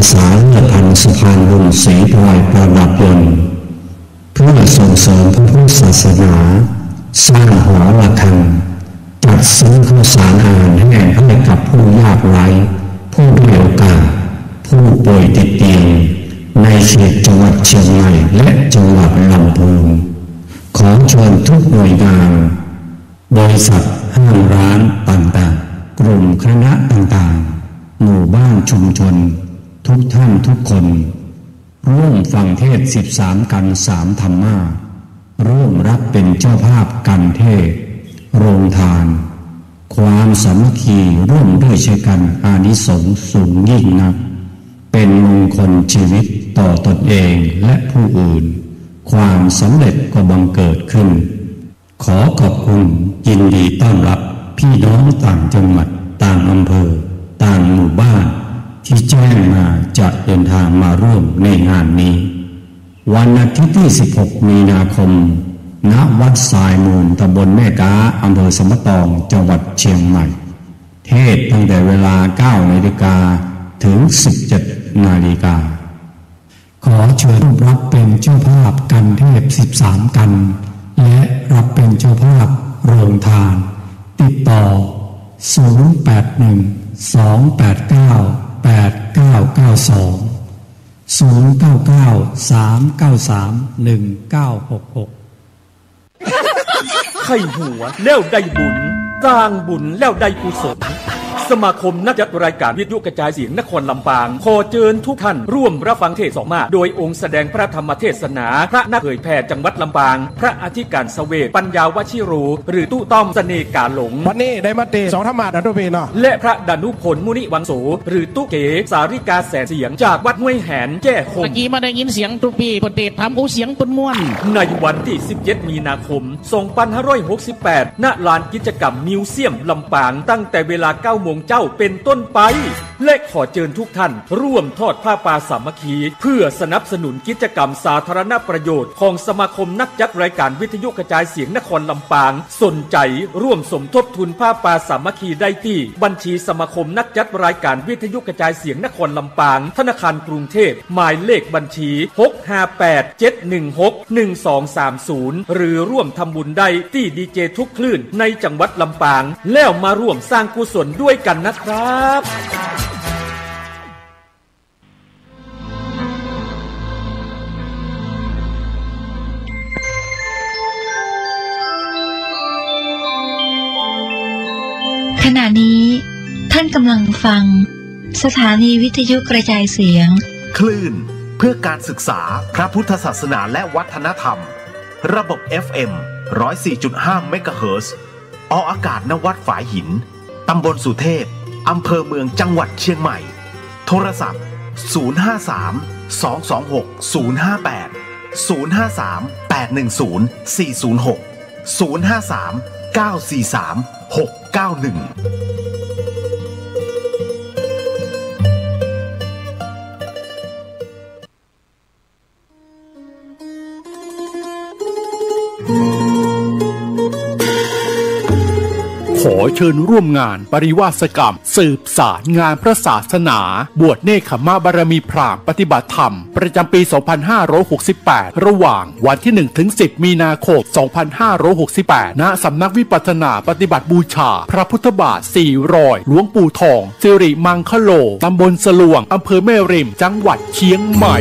สาเลือดพันสะพานบุญศรีพลอยประดับยนต์เพื่อส่งเสริมพระพุทธศาสนาสร้างหอระฆังจัดซื้อข้าวสารอาหารแห้งให้กับผู้ยากไร้ผู้ด้อยโอกาสผู้ป่วยติดเตียงในเขตจังหวัดเชียงใหม่และจังหวัดลำพูนขอเชิญทุกหน่วยงานบริษัทห้างร้านต่างๆกลุ่มคณะต่างๆหมู่บ้านชุมชนทุกท่านทุกคนร่วมฟังเทศ13 กัน3 ธรรมะร่วมรับเป็นเจ้าภาพกันเทศโรงทานความสามัคคีร่วมด้วยช่วยกันอานิสงส์สูงยิ่งนักเป็นมงคลชีวิตต่อตนเองและผู้อื่นความสำเร็จก็บังเกิดขึ้นขอขอบคุณยินดีต้อนรับพี่น้องต่างจังหวัดต่างอำเภอต่างหมู่บ้านที่แจ้งมาจะเดินทางมาร่วมในงานนี้วันอาทิตย์ที่16 มีนาคมณวัดทรายมูลตำบลแม่กาอำเภอสมตองจังหวัดเชียงใหม่เทศตั้งแต่เวลา 9 นาฬิกาถึง 17 นาฬิกาขอเชิญรับเป็นเจ้าภาพกันเทศ13 กันและรับเป็นเจ้าภาพโรงทานติดต่อ081-289-8992 ไข่หัวแล้วได้บุญสร้างบุญแล้วได้กุศลสมาคมนักจัดรายการวิทยุกระจายเสียงนครลำปางขอเชิญทุกท่านร่วมรับฟังเทศน์มาโดยองค์แสดงพระธรรมเทศนาพระนักเผยแผ่จังหวัดลำปางพระอธิการเสวตปัญญาวชิโรหรือตู้ต้อมเสน่ห์กาหลงวันนี้ได้มาเตะ2 ธรรมะนะทุกพี่เนาะและพระดานุพลมุนิวังโสหรือตู้เก๋สาริกาแสนเสียงจากวัดห้วยแหนแจ้คงเมื่อกี้มาได้ยินเสียงทุกพี่ปฏิทำอู้เสียงปนม่วนในวันที่17 มีนาคม 2568 ณ ลานกิจกรรมมิวเซียมลำปางตั้งแต่เวลา 9 โมงเจ้าเป็นต้นไปและขอเชิญทุกท่านร่วมทอดผ้าป่าสามัคคีเพื่อสนับสนุนกิจกรรมสาธารณประโยชน์ของสมาคมนักจัดรายการวิทยุกระจายเสียงนครลำปางสนใจร่วมสมทบทุนผ้าป่าสามัคคีได้ที่บัญชีสมาคมนักจัดรายการวิทยุกระจายเสียงนครลำปางธนาคารกรุงเทพหมายเลขบัญชี 658-716-1230 หรือร่วมทำบุญได้ที่ดีเจทุกคลื่นในจังหวัดลำปางแล้วมาร่วมสร้างกุศลด้วยกันนะครับขณะนี้ท่านกำลังฟังสถานีวิทยุกระจายเสียงคลื่นเพื่อการศึกษาพระพุทธศาสนาและวัฒนธรรมระบบ FM 104.5 เมกะเฮิรตซ์ออกอากาศณวัดฝายหินตำบลสุเทพอำเภอเมืองจังหวัดเชียงใหม่โทรศัพท์053-226-058-053-810-406-053-943-691ขอเชิญร่วมงานปริวาสกรรมสืบสารงานพระศาสนาบวชเนกขมาบารมีพราหมณ์ปฏิบัติธรรมประจำปี 2568 ระหว่างวันที่ 1-10 มีนาคม 2568 ณ สำนักวิปัสสนาปฏิบัติบูชาพระพุทธบาท4 รอยหลวงปู่ทองสิริมังคโลตำบลสลวงอำเภอแม่ริมจังหวัดเชียงใหม่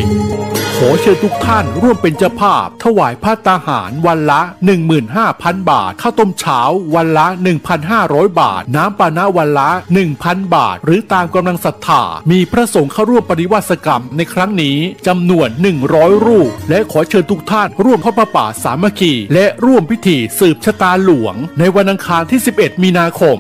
ขอเชิญทุกท่านร่วมเป็นเจ้าภาพถวายภัตตาหารวันละ 15,000 บาทข้าวต้มเช้าวันละ 1,500 บาทน้ำปานะวันละ 1,000 บาทหรือตามกำลังศรัทธามีพระสงฆ์เข้าร่วมปฏิวาสกรรมในครั้งนี้จำนวน100 รูปและขอเชิญทุกท่านร่วมทอดผ้าป่าสามัคคีและร่วมพิธีสืบชะตาหลวงในวันอังคารที่ 11 มีนาคม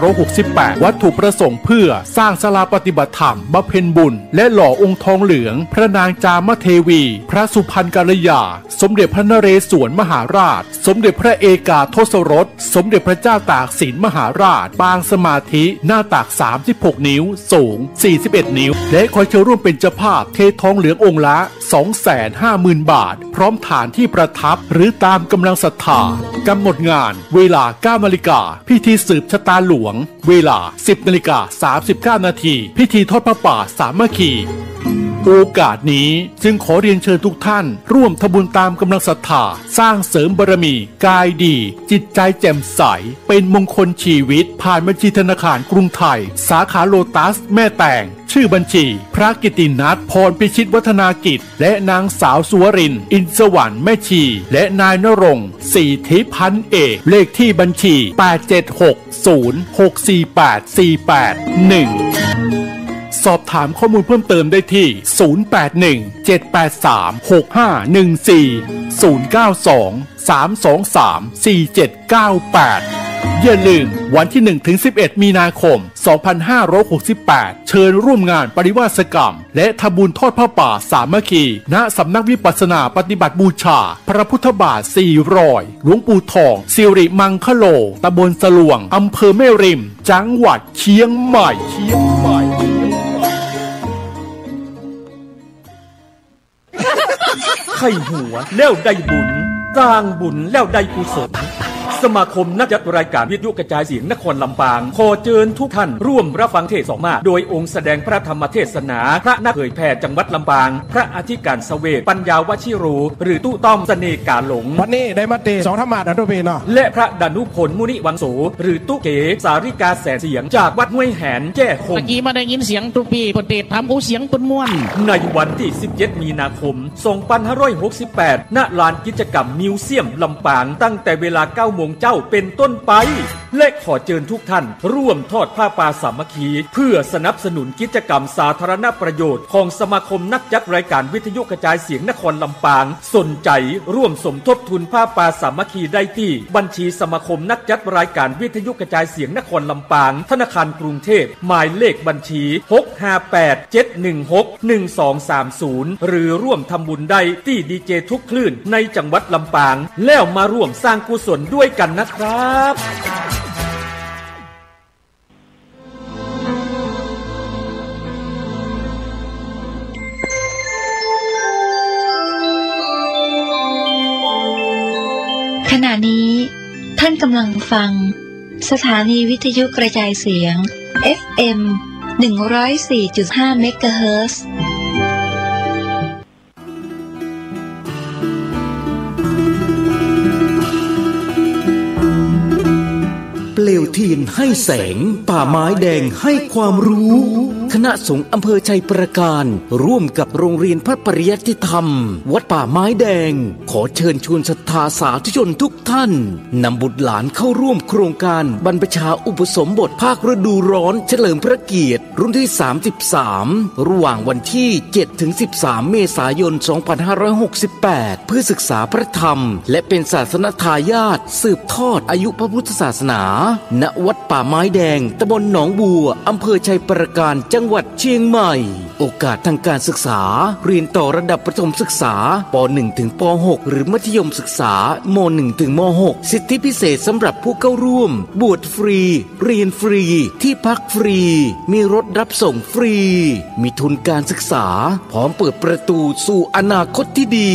2568 วัตถุประสงค์เพื่อสร้างศาลาปฏิบัติธรรมบำเพ็ญบุญและหล่อองค์ทองเหลืองพระนางจามเทวีพระสุพรรณกัลยาสมเด็จพระนเรศวรมหาราชสมเด็จพระเอกาทศรสสมเด็จพระเจ้าตากสิน ลมหาราชปางสมาธิหน้าตัก36นิ้วสูง41นิ้วและขอเชิญร่วมเป็นเจ้าภาพเททองเหลืององค์ละ 250,000 บาทพร้อมฐานที่ประทับหรือตามกำลังศรัทธากำหนดงานเวลา 9 นาฬิกาพิธีสืบชะตาหลวงเวลา 10 นาฬิกา 39 นาทีพิธีทอดพระป่าสามัคคีโอกาสนี้จึงขอเรียนเชิญทุกท่านร่วมทำบุญตามกำลังศรัทธาสร้างเสริมบารมีกายดีจิตใจแจ่มใสเป็นมงคลชีวิตผ่านบัญชีธนาคารกรุงไทยสาขาโลตัสแม่แตงชื่อบัญชีพระกิตินัทพรพิชิตวัฒนากิจและนางสาวสุวรินทร์อินสวรรค์แม่ชีและนายณรงค์ศรีทิพันธ์เอกเลขที่บัญชี 8760648481สอบถามข้อมูลเพิ่มเติมได้ที่ 081-783-6514 092-323-4798 อย่าลืมวันที่ 1-11 มีนาคม 2568 เชิญร่วมงานปริวาสกรรมและทำบุญทอดผ้าป่าสามัคคีณสำนักวิปัสสนาปฏิบัติบูชาพระพุทธบาท400หลวงปู่ทองสิริมังคโลตำบลสลวงอำเภอแม่ริมจังหวัดเชียงใหม่ไข่หัวแล้วได้บุญสร้างบุญแล้วได้กุศลสมาคมนักจัดรายการวิทยุกระจายเสียงนครลำปางขอเชิญทุกท่านร่วมรับฟังเทศน์2 มาโดยองค์แสดงพระธรรมเทศนาพระนักเผยแผ่จังหวัดลำปางพระอธิการเสวตปัญญาวชิโรหรือตู้ต้อมเสน่ห์กาหลงวันนี้ได้มาเต2 ธรรมะนะทุกพี่เนาะและพระดานุพลมุนิวังโสหรือตู้เก๋สาริกาแสนเสียงจากวัดห้วยแหนแจ้คงเมื่อกี้มาได้ยินเสียงทุกปีประเทศทำเสียงเป็นม้วนในวันที่17 มีนาคม 2568 ณ ลานกิจกรรมมิวเซียมลำปางตั้งแต่เวลา 9 โมงเจ้าเป็นต้นไปและขอเชิญทุกท่านร่วมทอดผ้าป่าสามัคคีเพื่อสนับสนุนกิจกรรมสาธารณประโยชน์ของสมาคมนักจัดรายการวิทยุกระจายเสียงนครลำปางสนใจร่วมสมทบทุนผ้าป่าสามัคคีได้ที่บัญชีสมาคมนักจัดรายการวิทยุกระจายเสียงนครลำปางธนาคารกรุงเทพหมายเลขบัญชี658-716-1230หรือร่วมทำบุญได้ที่ดีเจทุกคลื่นในจังหวัดลำปางแล้วมาร่วมสร้างกุศลด้วยกันนะครับขณะนี้ท่านกำลังฟังสถานีวิทยุกระจายเสียง FM 104.5 เมกะเฮิรตซ์ เปลวเทียนให้แสงป่าไม้แดงให้ความรู้คณะสงฆ์อำเภอชัยประการร่วมกับโรงเรียนพระปริยัติธรรมวัดป่าไม้แดงขอเชิญชวนศรัทธาสาธุชนทุกท่านนำบุตรหลานเข้าร่วมโครงการบรรพชาอุปสมบทภาคฤดูร้อนเฉลิมพระเกียรติรุ่นที่33ระหว่างวันที่ 7-13 เมษายน 2568เพื่อศึกษาพระธรรมและเป็นศาสนทายาทสืบทอดอายุพระพุทธศาสนาณวัดป่าไม้แดงตำบลหนองบัวอำเภอชัยประการจังหวัดเชียงใหม่โอกาสทางการศึกษาเรียนต่อระดับประถมศึกษาป .1 ถึงป .6 หรือมัธยมศึกษาม.1 ถึงม.6 สิทธิพิเศษสำหรับผู้เข้าร่วมบวชฟรีเรียนฟรีที่พักฟรีมีรถรับส่งฟรีมีทุนการศึกษาพร้อมเปิดประตูสู่อนาคตที่ดี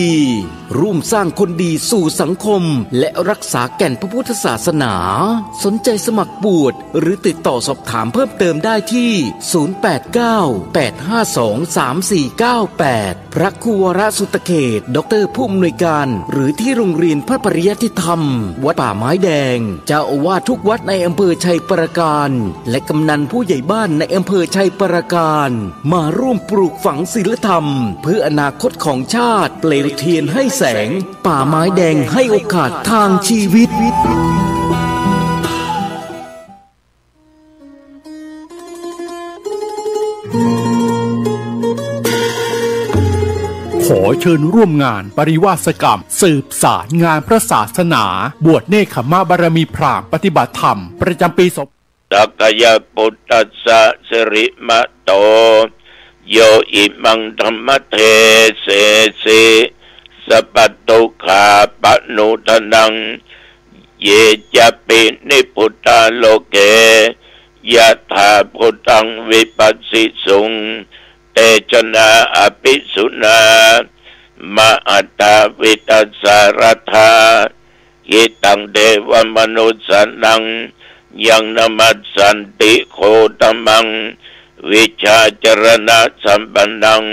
ร่วมสร้างคนดีสู่สังคมและรักษาแก่นพระพุทธศาสนาสนใจสมัครบวชหรือติดต่อสอบถามเพิ่มเติมได้ที่ 089-852-3498 พระครูวรสุตเขตดร.ผู้อำนวยการหรือที่โรงเรียนพระปริยัติธรรมวัดป่าไม้แดงเจ้าอาวาสทุกวัดในอำเภอชัยประการและกำนันผู้ใหญ่บ้านในอำเภอชัยประการมาร่วมปลูกฝังศีลธรรมเพื่ออนาคตของชาติเปลวเทียนให้แสงป่าไม้แดงให้โอกาสทางชีวิตขอเชิญร่วมงานปริวาสกรรมสืบสารงานพระศาสนาบวชเนกขมาบารมีพราหมณ์ปฏิบัติธรรมประจำปีตักยะปุตตัสสะสิริมะโตโยอิมังธรรมเทเสสิสัพพตุขาปนุทนัง เยจะปินิพุทธาโลเกยะถาพุทธังวิปัสสิสุงเตชนาอภิสุนามาอัตตาวิตัสสารธาหิตังเดวมนุสสนังยังนมัสสันติโคตมังวิชาจรณะสัมปันนัง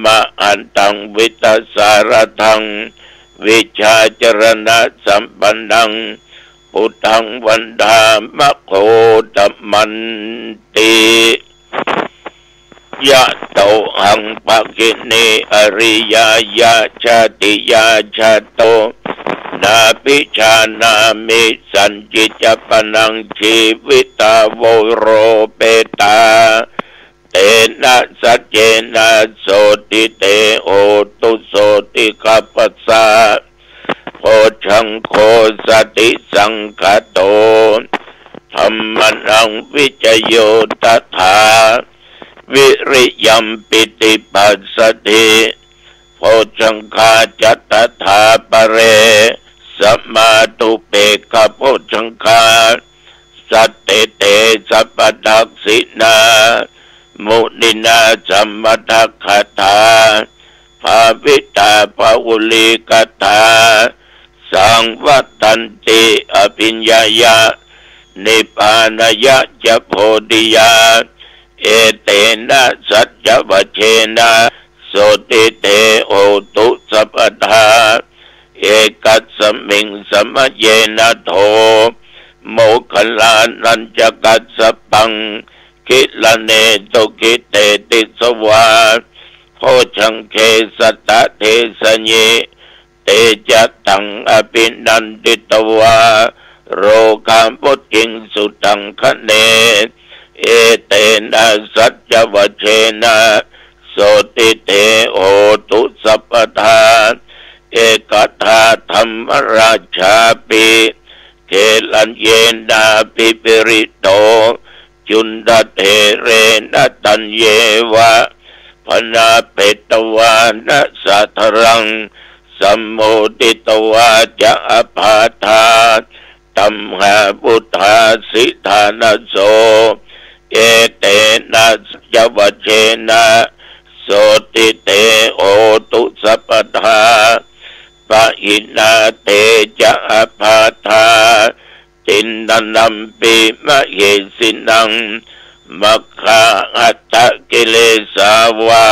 มาอันตังวิตัสสารทังวิชาจรณะสัมปันนังพุทธังวันดามะโคตมันติยะโตหังภคินีอริยายาชาติยาชาโตนาปิชานามิสัญจิจปนังชีวิตาโวโรเปตาเตนะสัจเจนะโสติเตโอตุโสติกัปปัสสะโพชังโคสติสังคโตธัมมันังวิจโยตถาวิริยัมปิติปัสสติโพชังคาจัตถาปะเรสัมมาตุเปกะโพชังคาสัตเตเตสัพพทักษินามุนินาสัมมทัคคตาภาวิตาภาวุลิกตาสังวัตตันติอภิญญายะนิพพานายะจะโพธิยาเอเตนะสัจจวัชเชนะโสติเตโอตุสัพพทาเอกัสสมิงสมเยนะโทโมคลานันจกัสสปังคิลเนตุกิเตติสวาโพชังเคสตะเทสเยเตจัตตังอภินันติตวาโรกามปุจิงสุตังคะเนเอเตนะสัจจวัชเชนะโสติเตโอตุสัพพทาเอกทาธรรมราชาปิเกลัญเยนาปิปิริโตจุนดาเทเรนะตัญเยวะพนาเปตวานะสัทรังสัมโมติตวาจะอภาธาตัมหาพุทธาสิทานะโสเอเตนะยวัชเชนะโสติเตโอตุสัพพทาปะอินาเตจะอภาธาตินนัมปิมะเหสินังมัคคาอัตตะกิเลสาวะ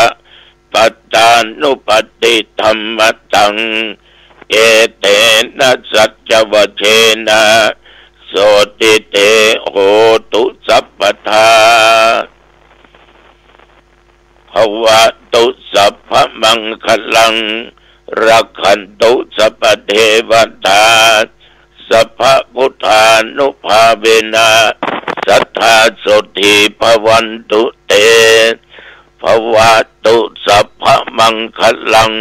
ปัตตานุปติธรรมตังเอเตนะสัจจวัชเชนะโสติเตโหตุสัพพทาภวตุสัพพมังคลังรักขันตุสัพพเทวตาสัพพพุทธานุภาเวนะสัทธาโสติภวันตุเตภวตุสัพพมังคลัง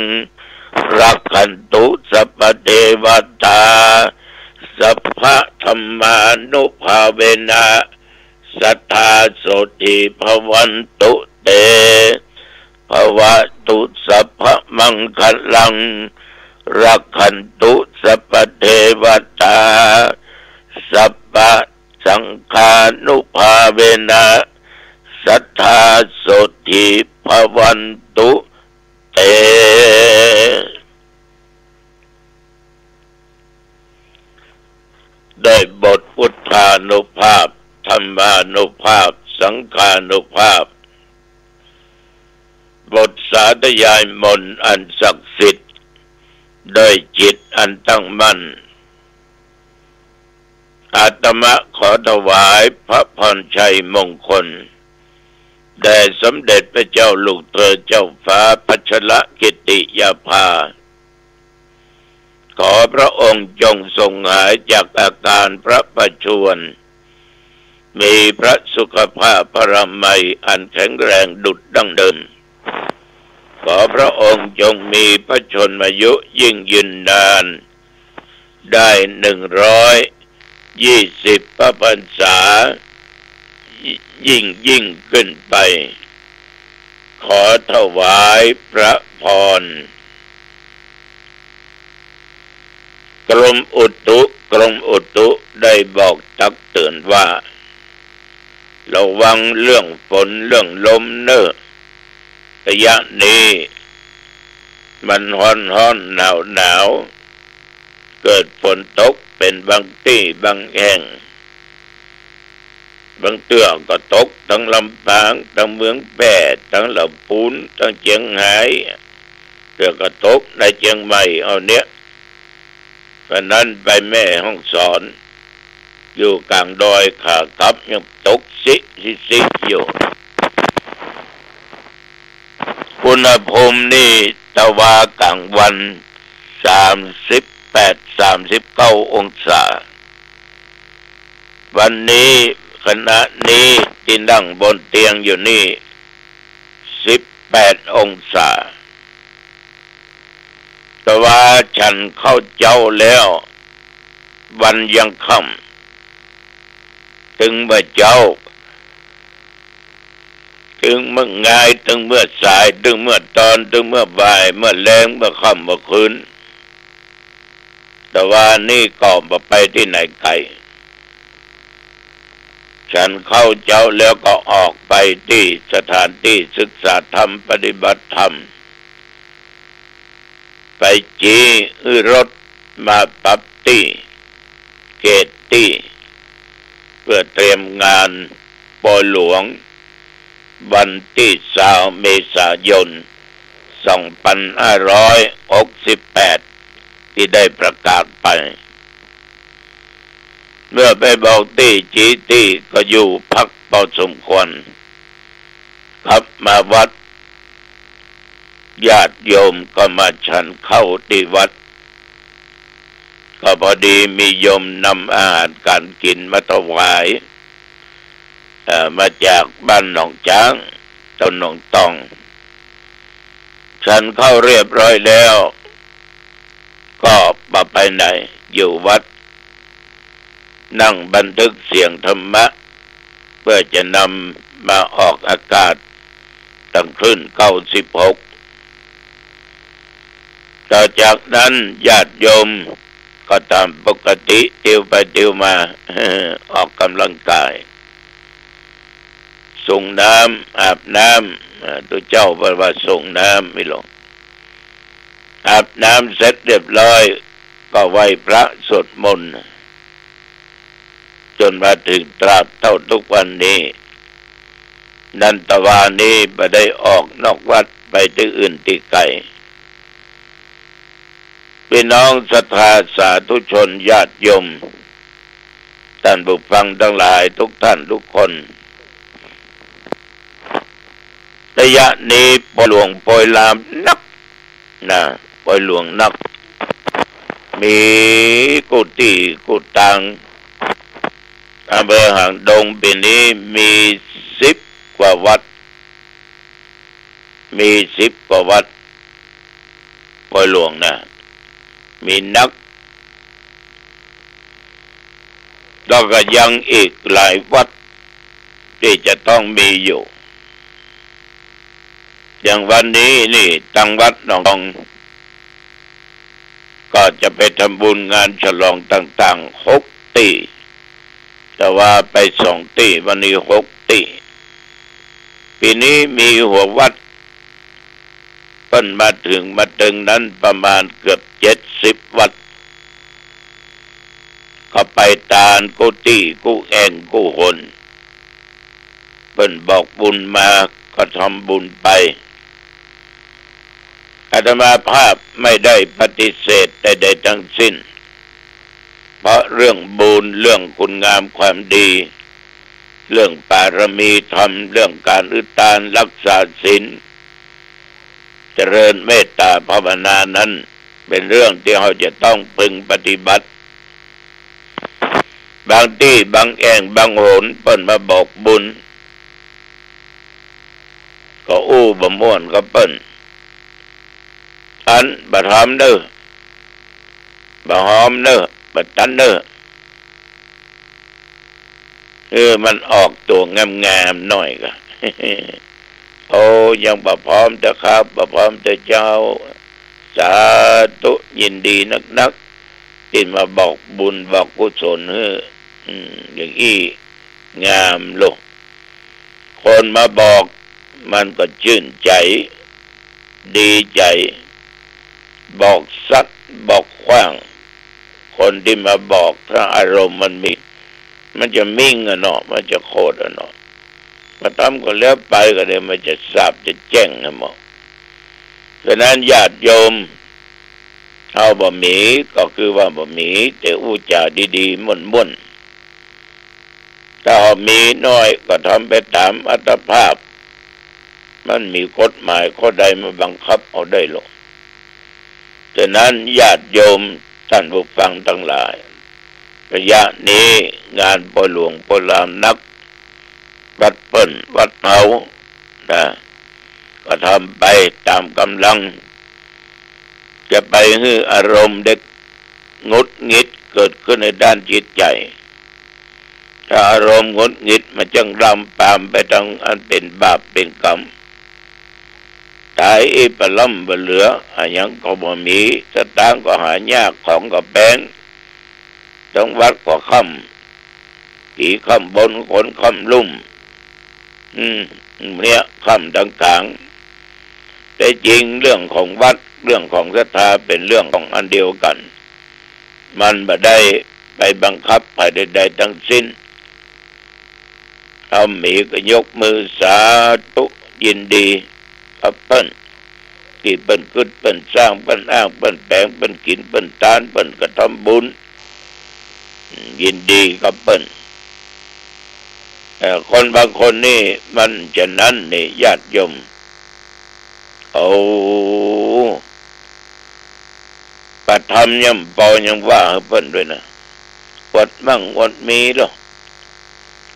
รักขันตุสัพพเทวตาสัพพธรรมานุภาเวนะสัทธาโสติภวันตุเตภวตุสัพพมังคลังรักขันตุสัพพเทวตาสัพพสังฆานุภาเวนะสัทธาโสติภวันตุเตได้บทพุทธานุภาพธรรมานุภาพสังฆานุภาพบทสาธยายมนต์อันศักดิ์สิทธิ์โดยจิตอันตั้งมั่นอาตมะขอถวายพระพรชัยมงคลแด่สมเด็จพระเจ้าลูกเธอเจ้าฟ้าพัชรกิติยาภาขอพระองค์จงทรงหายจากอาการพระประชวรมีพระสุขภาพพระมัยอันแข็งแรงดุจดั้งเดิมขอพระองค์จงมีพระชนมายุยิ่งยืนนานได้120 พระพรรษายิ่งขึ้นไปขอถวายพระพร กรมอุตุได้บอกตักเตือนว่าระวังเรื่องฝนเรื่องลมเนอะระยะนี้มันร้อนหนาวเกิดฝนตกเป็นบางที่บางแห่งบางเตื้อก็ตกทั้งลำปางทั้งเมืองแพร่ทั้งลำพูนทั้งเชียงรายเตื้อก็ตกในเชียงใหม่เอาเนี้ยวันนั้นไปแม่ห้องสอนอยู่กลางดอยขากลับยังตกซิอยู่อุณหภูมินี่ตะวากลางวัน38-39องศาวันนี้ขณะนี้ที่นั่งบนเตียงอยู่นี่18องศาแต่ว่าฉันเข้าเจ้าแล้ววันยังค่ำถึงเมื่อเจ้าถึงเมื่อไงถึงเมื่อสายถึงเมื่อตอนถึงเมื่อบ่ายเมื่อแลงเมื่อค่ำเมื่อคืนแต่ว่านี่ก็บ่ไปที่ไหนไกลฉันเข้าเจ้าแล้วก็ออกไปที่สถานที่ศึกษาธรรมปฏิบัติธรรมไปจีรถมาปรับที่เกตที่เพื่อเตรียมงานปอยหลวงวันที่20 เมษายน 2568ที่ได้ประกาศไปเมื่อไปบอกที่จีที่ก็อยู่พักพอสมควรครับมาวัดญาติโยมก็มาฉันเข้าที่วัดก็พอดีมีโยมนำอาหารการกินมาถวายมาจากบ้านหนองจ้างตำบลหนองตองฉันเข้าเรียบร้อยแล้วก็ไปไหนอยู่วัดนั่งบันทึกเสียงธรรมะเพื่อจะนำมาออกอากาศตั้งคลื่น96ต่อจากนั้นญาติโยมก็ตามปกติติวไปติวมาออกกำลังกายส่งน้ำอาบน้ำตัวเจ้าบอกว่าส่งน้ำไม่ลงอาบน้ำเสร็จเรียบร้อยก็ไหว้พระสวดมนต์จนมาถึงตราบเท่าทุกวันนี้นันตวานี้ไม่ได้ออกนอกวัดไปที่อื่นที่ไกลพี่น้องศรัทธาสาธุชนญาติโยมท่านผู้ฟังทั้งหลายทุกท่านทุกคนระยะนี้ปอยหลวงปอยลามนักนะปอยหลวงนักมีกุฏิกุตังอำเภอหางดงปีนี้มี10 กว่าวัดมี10 กว่าวัดปอยหลวงนะมีนักแล้วก็ยังอีกหลายวัดที่จะต้องมีอยู่อย่างวันนี้นี่ทางวัดหนองตองก็จะไปทำบุญงานฉลองต่างๆ6 ที่แต่ว่าไป2 ที่วันนี้6 ที่ปีนี้มีหัววัดเพิ่นมาถึงนั้นประมาณเกือบ70 วัดก็ไปตานกุฏิกุแองกุหนเพิ่นบอกบุญมาก็ทำบุญไปอาตมาภาพไม่ได้ปฏิเสธใดๆทั้งสิ้นเพราะเรื่องบุญเรื่องคุณงามความดีเรื่องบารมีธรรมเรื่องการอุทานรักษาศีลเจริญเมตตาภาวนานั้นเป็นเรื่องที่เราจะต้องพึงปฏิบัติบางที่บางแห่งบางหนเพิ่นมาบอกบุญก็บ่ม่วนก็เปิ้นอันบ่ทำเด้อบ่หอมเด้อบ่ตันเด้อมันออกตัวงามๆหน่อยก็ โอ้ยังบ่พร้อมจะครับบ่พร้อมจะเจ้าสาธุยินดีนักๆที่ ที่มาบอกบุญบอกกุศลอย่างอี้งามลูกคนมาบอกมันก็ชื่นใจดีใจบอกสักบอกขว้างคนที่มาบอกถ้าอารมณ์มันจะมิ่งอะเนาะมันจะโคตรอะเนาะมาทำก็แล้วไปก็เดี๋ยวมันจะทราบจะแจ้งนะหมอฉะนั้นญาติโยมเอาบะหมี่ก็คือว่าบะหมี่แต่อู้จาดีๆม่วนๆถ้ามีน้อยก็ทำไปตามอัตภาพมันมีกฎหมายข้อใดมาบังคับเอาได้หรอกฉะนั้นญาติโยมท่านผู้ฟังทั้งหลายระยะนี้งานปล่อยหลวงปล่อยลามนักวัดเปิ้นวัดเฮานะก็ทำไปตามกำลังจะไปให้อารมณ์เด็กงดงิดเกิดขึ้นในด้านจิตใจถ้าอารมณ์งดงิดมันจึงรำปามไปทางอันเป็นบาปเป็นกรรมตายปะล่ำบะเหลืออย่างก็บ่มีสตางค์ก็หายากของก็แพงต้องวัดก็ค่ำผีค่ำบนคนค่ำลุ่มเนี่ยค่ำต่างๆแต่จริงเรื่องของวัดเรื่องของศรัทธาเป็นเรื่องของอันเดียวกันมันบ่ได้ไปบังคับใครใดๆทั้งสิ้นเอามีก็ยกมือสาธุยินดีกับเปิ้นที่เปิ้นกึศเปิ้นสร้างเปิ้นอ้างเปิ้นแปลงเปิ้นกินเปิ้นทานเปิ้นกระทำบุญยินดีกับเปิ้นคนบางคนนี่มันจะนั้นนี่ญาติโยมปะทำย่ำปอยังว่าเปิ้นด้วยนะอดมั่งอดมีหรอก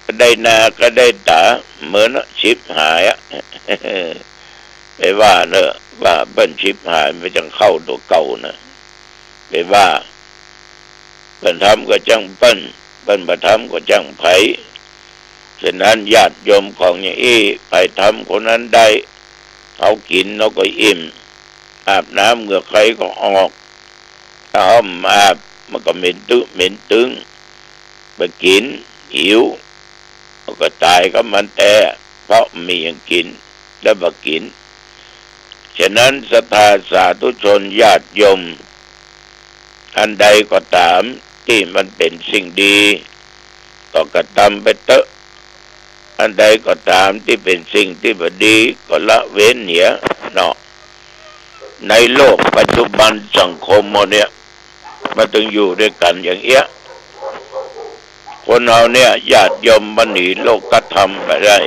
ก็ได้นาก็ได้ตาเหมือนชิบหายไปว่าเนอะว่าเปิ้นชิบหายไม่จังเข้าตัวเก่านะไปว่าเปิ้นทำก็จังเปิ้นบ่ทำก็จังไผฉะนั้นญาติโยมของอย่างอี้ไปทำคนนั้นได้เขากินเราก็อิ่มอาบน้ำเหงื่อใครก็ออกถ้าห้อมอาบมันก็เหม็นตึงไปกินหิวก็ตายก็มันแต่เพราะมีอย่างกินแล้วบ่กินฉะนั้นศรัทธาสาธุชนญาติโยมอันใดก็ตามที่มันเป็นสิ่งดีก็กระทำไปเถอะอันใดก็ตามที่เป็นสิ่งที่บ่ดีก็ละเว้นเหียเนาะในโลกปัจจุบันสังคมเนี่ยมันต้องอยู่ด้วยกันอย่างเงี้ยคนเราเนี่ยญาติโยมมันหนีโลกธรรมไปได้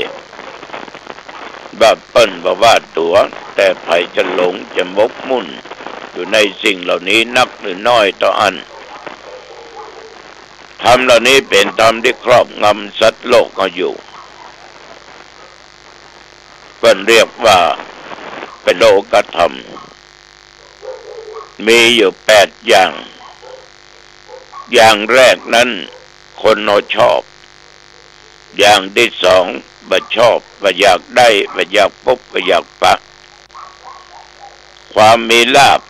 บ้าเปิ้นบ่ว่าตัวแต่ไผจะหลงจะมกมุ่นอยู่ในสิ่งเหล่านี้นักหรือน้อยต่ออันธรรมเหล่านี้เป็นธรรมที่ครอบงำสัตว์โลกเขาอยู่เปิ้นเรียกว่าเป็นโลกธรรมมีอยู่8อย่างแรกนั้นคนเราชอบอย่างที่2บ่ชอบบ่อยากได้บ่อยากพบบ่อยากปะความมีลาภ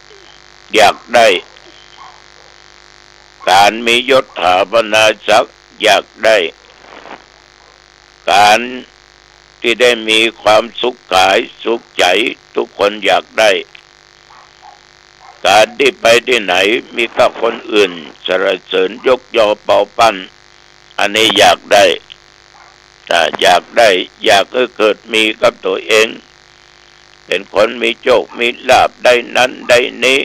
อยากได้การมียศถาบรรดาศักดิ์อยากได้การที่ได้มีความสุขกายสุขใจทุกคนอยากได้การที่ไปที่ไหนมีกับคนอื่นสรรเสริญยกย่อเป่าปั้นอันนี้อยากได้ถ้าอยากได้อยากเกิดมีกับตัวเองเป็นคนมีโชคมีลาภได้นั้นได้นี้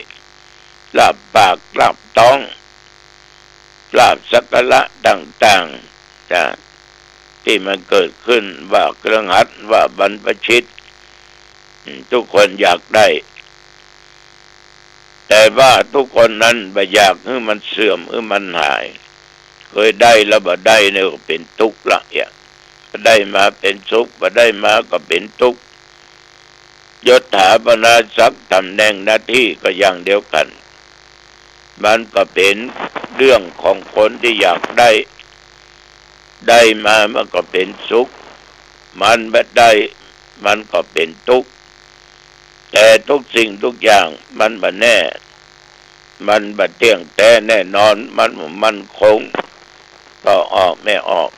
ลาภปากลาภท้องลาภสักการะต่างๆที่มันเกิดขึ้นว่าเครื่องหัตถ์ว่าบรรพชิตทุกคนอยากได้แต่ว่าทุกคนนั้นบ่อยากให้มันเสื่อมให้มันหายเคยได้แล้วบ่ได้เนี่ยก็เป็นทุกข์ละได้มาเป็นสุขบ่ได้มาก็เป็นทุกข์ยศถาบรรดาศักดิ์ตำแหน่งหน้าที่ก็อย่างเดียวกันมันก็เป็นเรื่องของคนที่อยากได้มามันก็เป็นสุขมันไม่ได้มันก็เป็นทุกข์แต่ทุกสิ่งทุกอย่างมันบ่แน่ มันบัดเที่ยงแต่แน่นอนมันคงก็ออกไม่ออก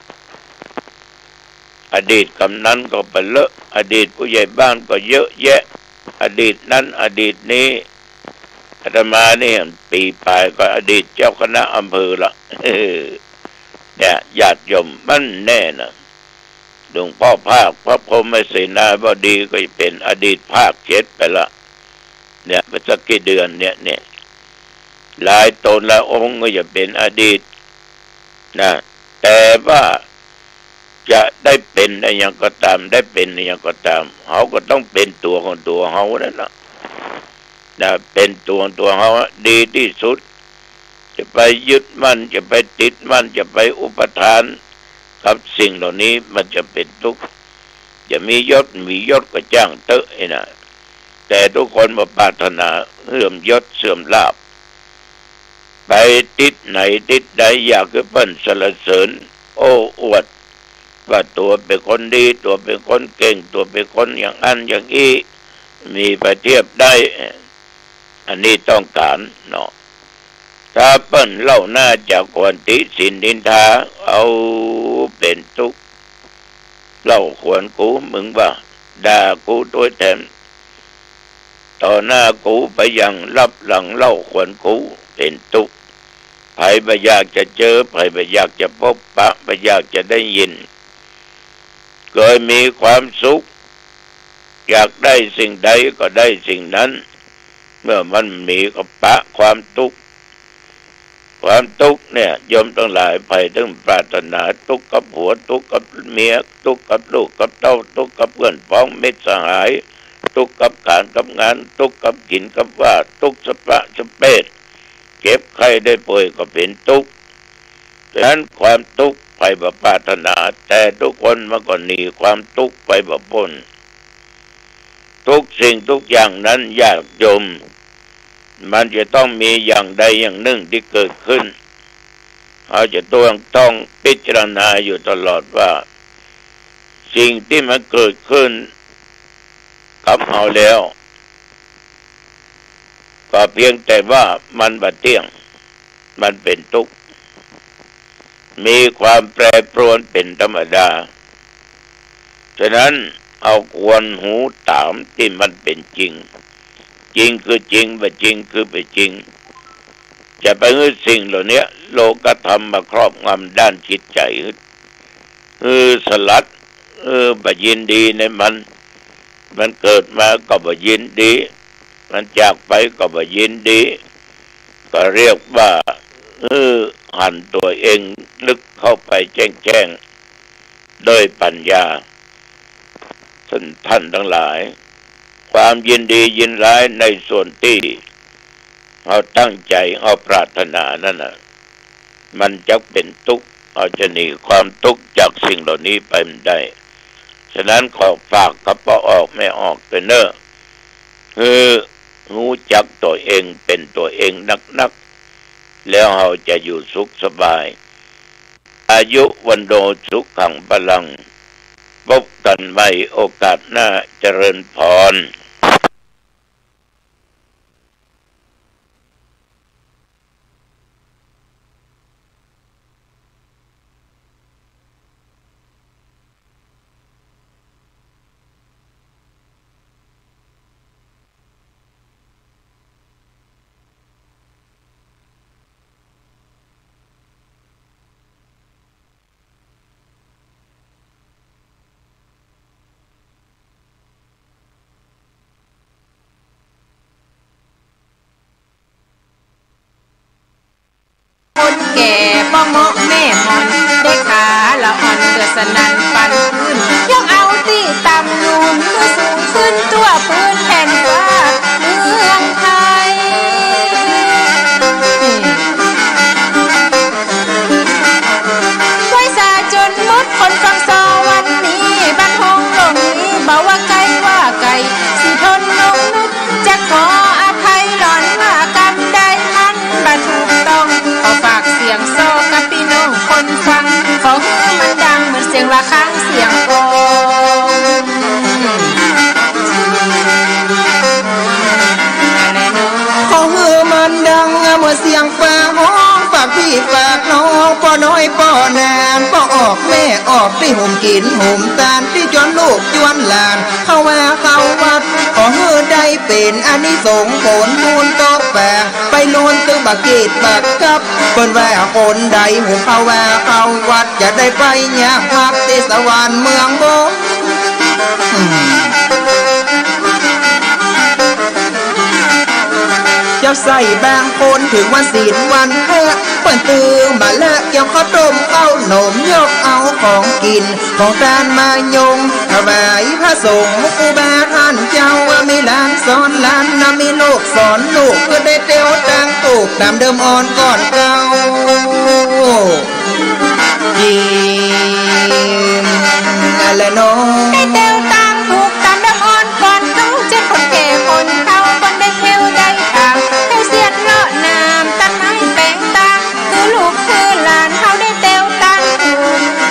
อดีตกำนันก็ไปเลอะอดีตผู้ใหญ่บ้านก็เยอะแยะอดีตนั้นอดีตนี้อาตมาเนี่ยปีปลายก็อดีตเจ้าคณะอำเภอละเนี่ยญาติโยมมันแน่นะหลวงพ่อภาคพระพรหมเสนาบดีก็เป็นอดีตภาค7ไปละเนี่ยเมื่อสักกี่เดือนเนี่ยหลายตนละองค์ก็จะเป็นอดีตนะแต่ว่าจะได้เป็นอะไรอย่างก็ตามได้เป็นอะไรอย่างก็ตามเขาก็ต้องเป็นตัวของตัวเขานั่นนะเป็นตัวเขาดีที่สุดจะไปยึดมั่นจะไปติดมั่นจะไปอุปทานกับสิ่งเหล่านี้มันจะเป็นทุกข์จะมียศก็จ้างเตอะไอ้นะแต่ทุกคนมาปรารถนาเสื่อมยศเสื่อมลาภไปติดไหนติดใดอยากจะเพิ่นสรรเสริญโอ้อวดว่าตัวเป็นคนดีตัวเป็นคนเก่งตัวเป็นคนอย่างนั้นอย่างนี้มีไปเทียบได้อันนี้ต้องการเนาะถ้าเปิ้นเล่าหน้าจากควรติสินดินทาเอาเป็นทุกข์เล่าควรกูมึงว่าด่ากูตัวแทนต่อหน้ากูไปยังรับหลังเล่าควรกูเป็นทุกข์ใครไม่อยากจะเจอใครไม่อยากจะพบปะไม่อยากจะได้ยินเคยมีความสุขอยากได้สิ่งใดก็ได้สิ่งนั้นเมื่อมันมีก็ปะความทุกข์เนี่ยโยมทั้งหลายไปถึงปรารถนาทุกข์กับผัวทุกข์กับเมียทุกข์กับลูกกับเต้าทุกข์กับเพื่อนพ้องมิตรสหายทุกข์กับการกับงานทุกข์กับกินกับว่าทุกข์สะปะสะเปดเจ็บไข้ได้ป่วยก็เป็นทุกข์ฉะนั้นความทุกข์ไปบ่ปรารถนาแต่ทุกคนมันก็หนีความทุกข์ไปบ่พ้นทุกสิ่งทุกอย่างนั้นญาติโยมมันจะต้องมีอย่างใดอย่างหนึ่งที่เกิดขึ้นเขาจะต้องพิจารณาอยู่ตลอดว่าสิ่งที่มันเกิดขึ้นกับเขาแล้วก็เพียงแต่ว่ามันบัดเที่ยงมันเป็นทุกข์มีความแปรปรวนเป็นธรรมดาฉะนั้นเอาควรหูตามที่มันเป็นจริงจริงคือจริงไม่จริงคือไม่จริงจะไปให้สิ่งเหล่านี้โลกธรรมมาครอบงำด้านจิตใจสลัดบ่ยินดีในมันเกิดมาก็บ่ยินดีมันจากไปก็บ่ยินดีก็เรียกว่าหันตัวเองลึกเข้าไปแจ้งโดยปัญญาท่านทั้งหลายความยินดียินร้ายในส่วนที่เราตั้งใจเอาปรารถนานั่นน่ะมันจะเป็นทุกข์เราจะหนีความทุกข์จากสิ่งเหล่านี้ไปไม่ได้ฉะนั้นขอฝากกระเป๋าออกไม่ออกไปเนอะรู้จักตัวเองเป็นตัวเองนักแล้วเราจะอยู่สุขสบายอายุวันโดสุขขังพลังพบกันใหม่โอกาสหน้าเจริญพรคนแก่ป้อมะแม่มอนได้ขาละอ่อนเดือดสนั่นปันขึ้นยังเอาตีต่ำนูนก็สูงขึ้นตัวพื้นแผ่นฟ้าเมืองไทยไว้สาจนมดคนฟังซอวันนี้บ้านห้องหลงนี้บอกว่าไกลว่าไกลสิทนลงนุดจะขออภัยหล่อนว่ากรรมใดมันบัถูกต้องขอฝากเสียงโซกับพี่น้องคนฟังขอให้มันดังเหมือนเสียงระฆังเสียงกลอง ฝากน้องป้อน้อยป้อนานป้อออกแม่ออกที่ห่มกินห่มตาลที่จวนลูกจวนหลานเข้ามาเข้าวัดขอเฮือได้เป็นอันนี้สงผลมูลตกแปะไปล้วนตึงบักกีดบักกับเปิ้นว่าคนใดหูเข้าว่าเข้าวัดจะได้ไปยากพักที่สวรรค์เมืองโบเจ้าใส่บางคนถึงวันศีลวันเพื่อเปิดตื่นมาละเกี่ยวข้าวต้มข้าวหนมยกเอาของกินของการมายงถวายพระสงฆ์ครูบาท่านเจ้าว่ามีหลานสอนหลานนะมีลูกสอนลูกเพื่อได้เตียวตังตูกตามเดิมอ่อนก่อนเก่ายิ้มอะไรน้องได้เตียวตังถูกตามเดิมอ่อนก่อนเก่าเจ็บคนแก่คนเฒ่าคนได้เที่ยวได้ทางเที่ยวเสียนเลาะน้ำตัดไม้แปลงตาคือลูกคือหลานเขาได้เตียวตัง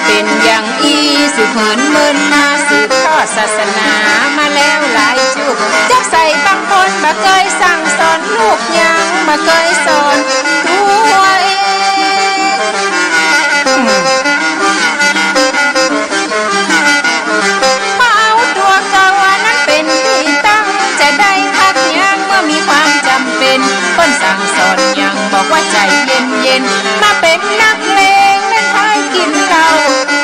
เป็นอย่างอีสืบเหินเมินมาสืบทอดศาสนามาแล้วหลายชุกจักใส่บางคนบ่เคยสั่งสอนลูกยังบ่เคยสอนตัวเองพอเอาตัวเก่านั้นเป็นที่ตั้งจะได้พักยังเมื่อมีความจำเป็นคนสั่งสอนยังบอกว่าใจเย็นๆมาเป็นนักเลงเล่นไพ่กินเหล้า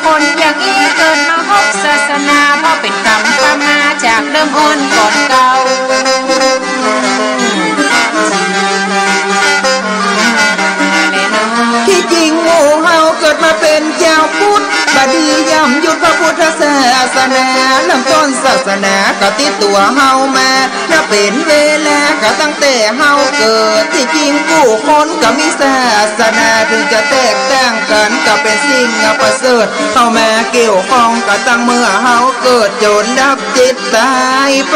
คนอย่างอีเกิดมาฮกศาสนาเพราะเป็นกรรมประมาจากเดิมอ่อนก่อนเก่าที่จริงโง่เฮาเกิดมาเป็นเจ้าพุทธบดีย่ำยุดพระพุทธศาสนาเริ่มต้นศาสนาก็ติดตัวเฮามาถ้าเป็นเวลาก็ตั้งแต่เฮาเกิดที่จริงผู้คนก็มีศาสนาถึงจะแตกต่างกันก็เป็นสิ่งประเสริฐเข้ามาเกี่ยวข้องก็ตั้งเมื่อเฮาเกิดจนดับจิตตายไป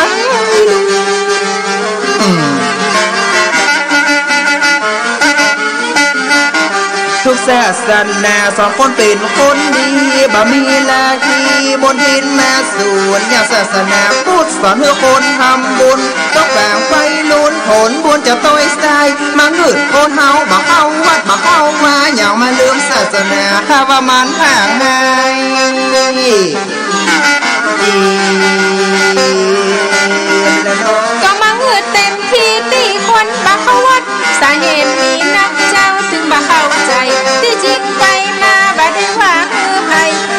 ทุกศาสนาสอนคนเป็นคนดีบ่มีลาคีบนดินมาส่วนอย่างศาสนาพุทธสอนให้คนทำบุญต้องแบ่งไปลุ้นผลบุญจะต้อยใส่มาหึดคนเฮามาเข้าวัดมาเข้ามาอย่างมาลืมศาสนาถ้าว่ามันห่างไงก็มาหึดเต็มที่ตีคนมาเข้าวัดสาเหตุมีนักเจ้าถึงมาเข้าใจที่จริงไปมาบ่ได้ว่าคือใคร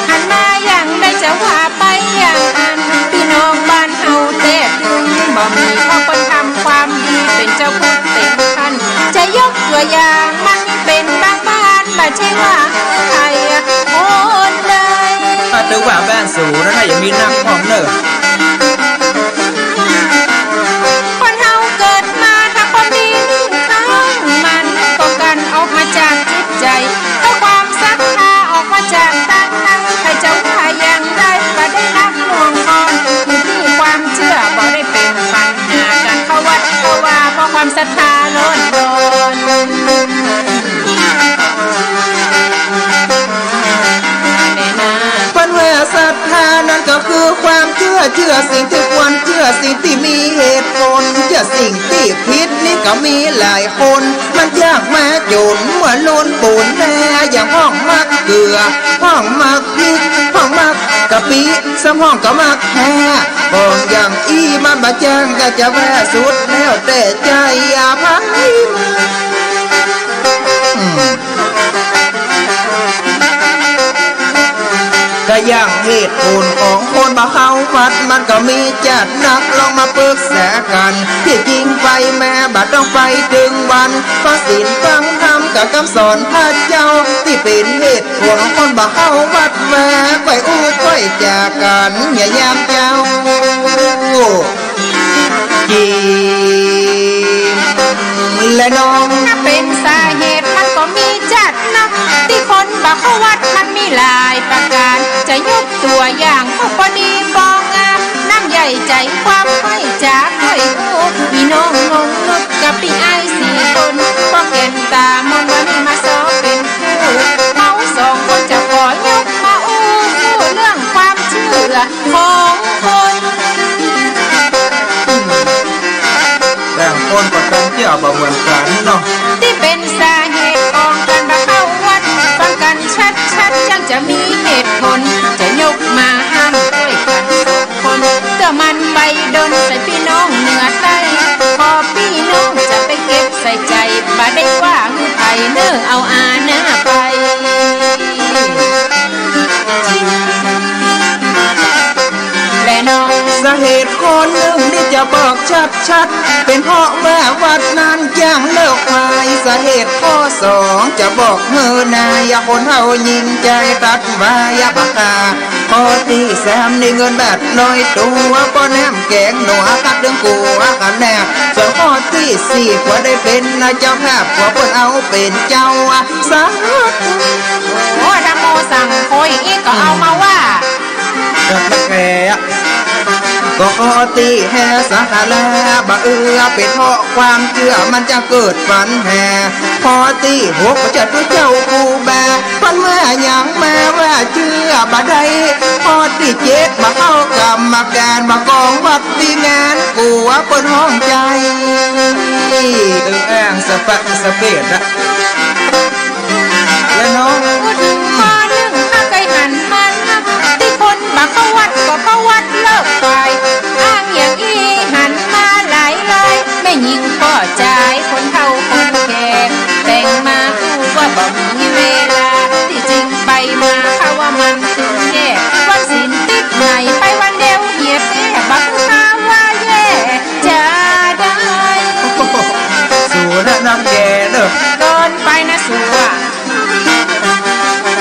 หันมาอย่างใดจะว่าไปอย่างนั้นพี่น้องบ้านเฮาเต้ถึงบ่มีเพราะคนทำความดีเป็นเจ้าพุทธเต็มคันจะยกตัวอย่างมันเป็นบางบ้านบ่ใช่ว่าใครคนใดถือว่าบ้านสูงนะถ้าอย่างมีนักพร้อมเนอะคนเฮาเกิดมาถ้าความดีทั้งมันก็กันออกมาจากจิตใจถ้าความศรัทธาออกมาจากตั้งใครจะว่าอย่างไรก็ได้รับหลวงพรอยู่ที่ความเชื่อบ่ได้เป็นปัญหาการเข้าวัดเข้าว่าเพราะความศรัทธาล้นล้นศรัทธานั้นก็คือความเชื่อสิ่งที่ควรเชื่อสิ่งที่มีเหตุผลเชื่อสิ่งที่ผิดนี่ก็มีหลายคนมันยากมาจนเมื่อล้นปูนแน่อย่างห้องมักเกลือห้องมักพริกห้องมักกะปิสมห้องก็มักแห่ห้องอย่างอีมันบะจังก็จะแว่สุดแล้วแต่ใจอาภัยก็อย่างเหตุผลของคนบ่เข้าวัดมันก็มีจัดนักลองมาปรึกษากันที่จริงไปแม่บัดต้องไปถึงวันฟังศีลฟังธรรมกับคำสอนพระเจ้าที่เป็นเหตุผลคนบ่เข้าวัดแม่ไปอู้ก้อยจากกันอย่ายามเจ้าจีและน้องเป็นสาเหตุมันก็มีจัดนักที่คนบ่เข้าวัดมันมีหลายประการจะยกตัวอย่างพอดีปองงามน้ำใหญ่ใจความให้จากให้คู่มีน้องนงนุดกับพี่ไอ้4 คนพอเก่นตามองวันนี้มาซ้อเป็นคู่เมา2 คนจะขอยกมาอู้เรื่องความเชื่อของคนแต่คนก็ต้องเชื่อบ่เหมือนกันเนาะที่เป็นสาเหตุของการบ่เข้า จะมีเหตุผลจะยกมาห้ามด้วยกัน2 คนเสื้อมันใบดนใส่พี่น้องเหนือใต้พอพี่น้องจะไปเก็บใส่ใจบ่ได้ว่าคือไผเน้อเอาอาหน้าไปและน้องสาเหตุคนหนึ่งที่จะบอกชัดๆเป็นเพราะว่าวัดนั้นย่างเลิกไปสาเหตุข้อ2จะบอกเฮือนายคนเฮายิงใจตัดวายปากกาข้อที่3ในเงินแบบน้อยตัวก็แนมแกงหนัวตัดเรื่องกูกันแน่ส่วนข้อที่4ว่าได้เป็นเจ้าภาพว่าเพิ่นเอาเป็นเจ้าสาโอ้ธรรมโมสั่งโอยอีกก็เอามาว่าก็แก่ก็ข้อที่แห่สาขาลาบ่เป็นเพราะความเชื่อมันจะเกิดฝันแห่ข้อที่6ก็จะด้วยเจ้ากูแบพันเมื่ออย่างแม้ว่าเชื่อบ่ได้ข้อที่7มาเข้ากรรมการมากองวัดที่งานกูว่าเปิ้นห้องใจอ้างสะปะสะเปดละแล้วน้องมาหนึ่งถ้าเคยหันมันที่คนบักเขาวัดก็เขาวัดเลิกไปอ้างอย่างอีหันมาหลายไม่ยิงก็ใจคนเฒ่าคนแก่แต่งมาคู่ว่าบ่มีเวลาที่จริงไปมาเขาว่ามันถึงแย่วันศีลติดใหม่ไปวันเดียวเหยียบแย่บักเขาว่าแย่จะได้สู้นะน้ำแก่เด้อเกินไปนะสู้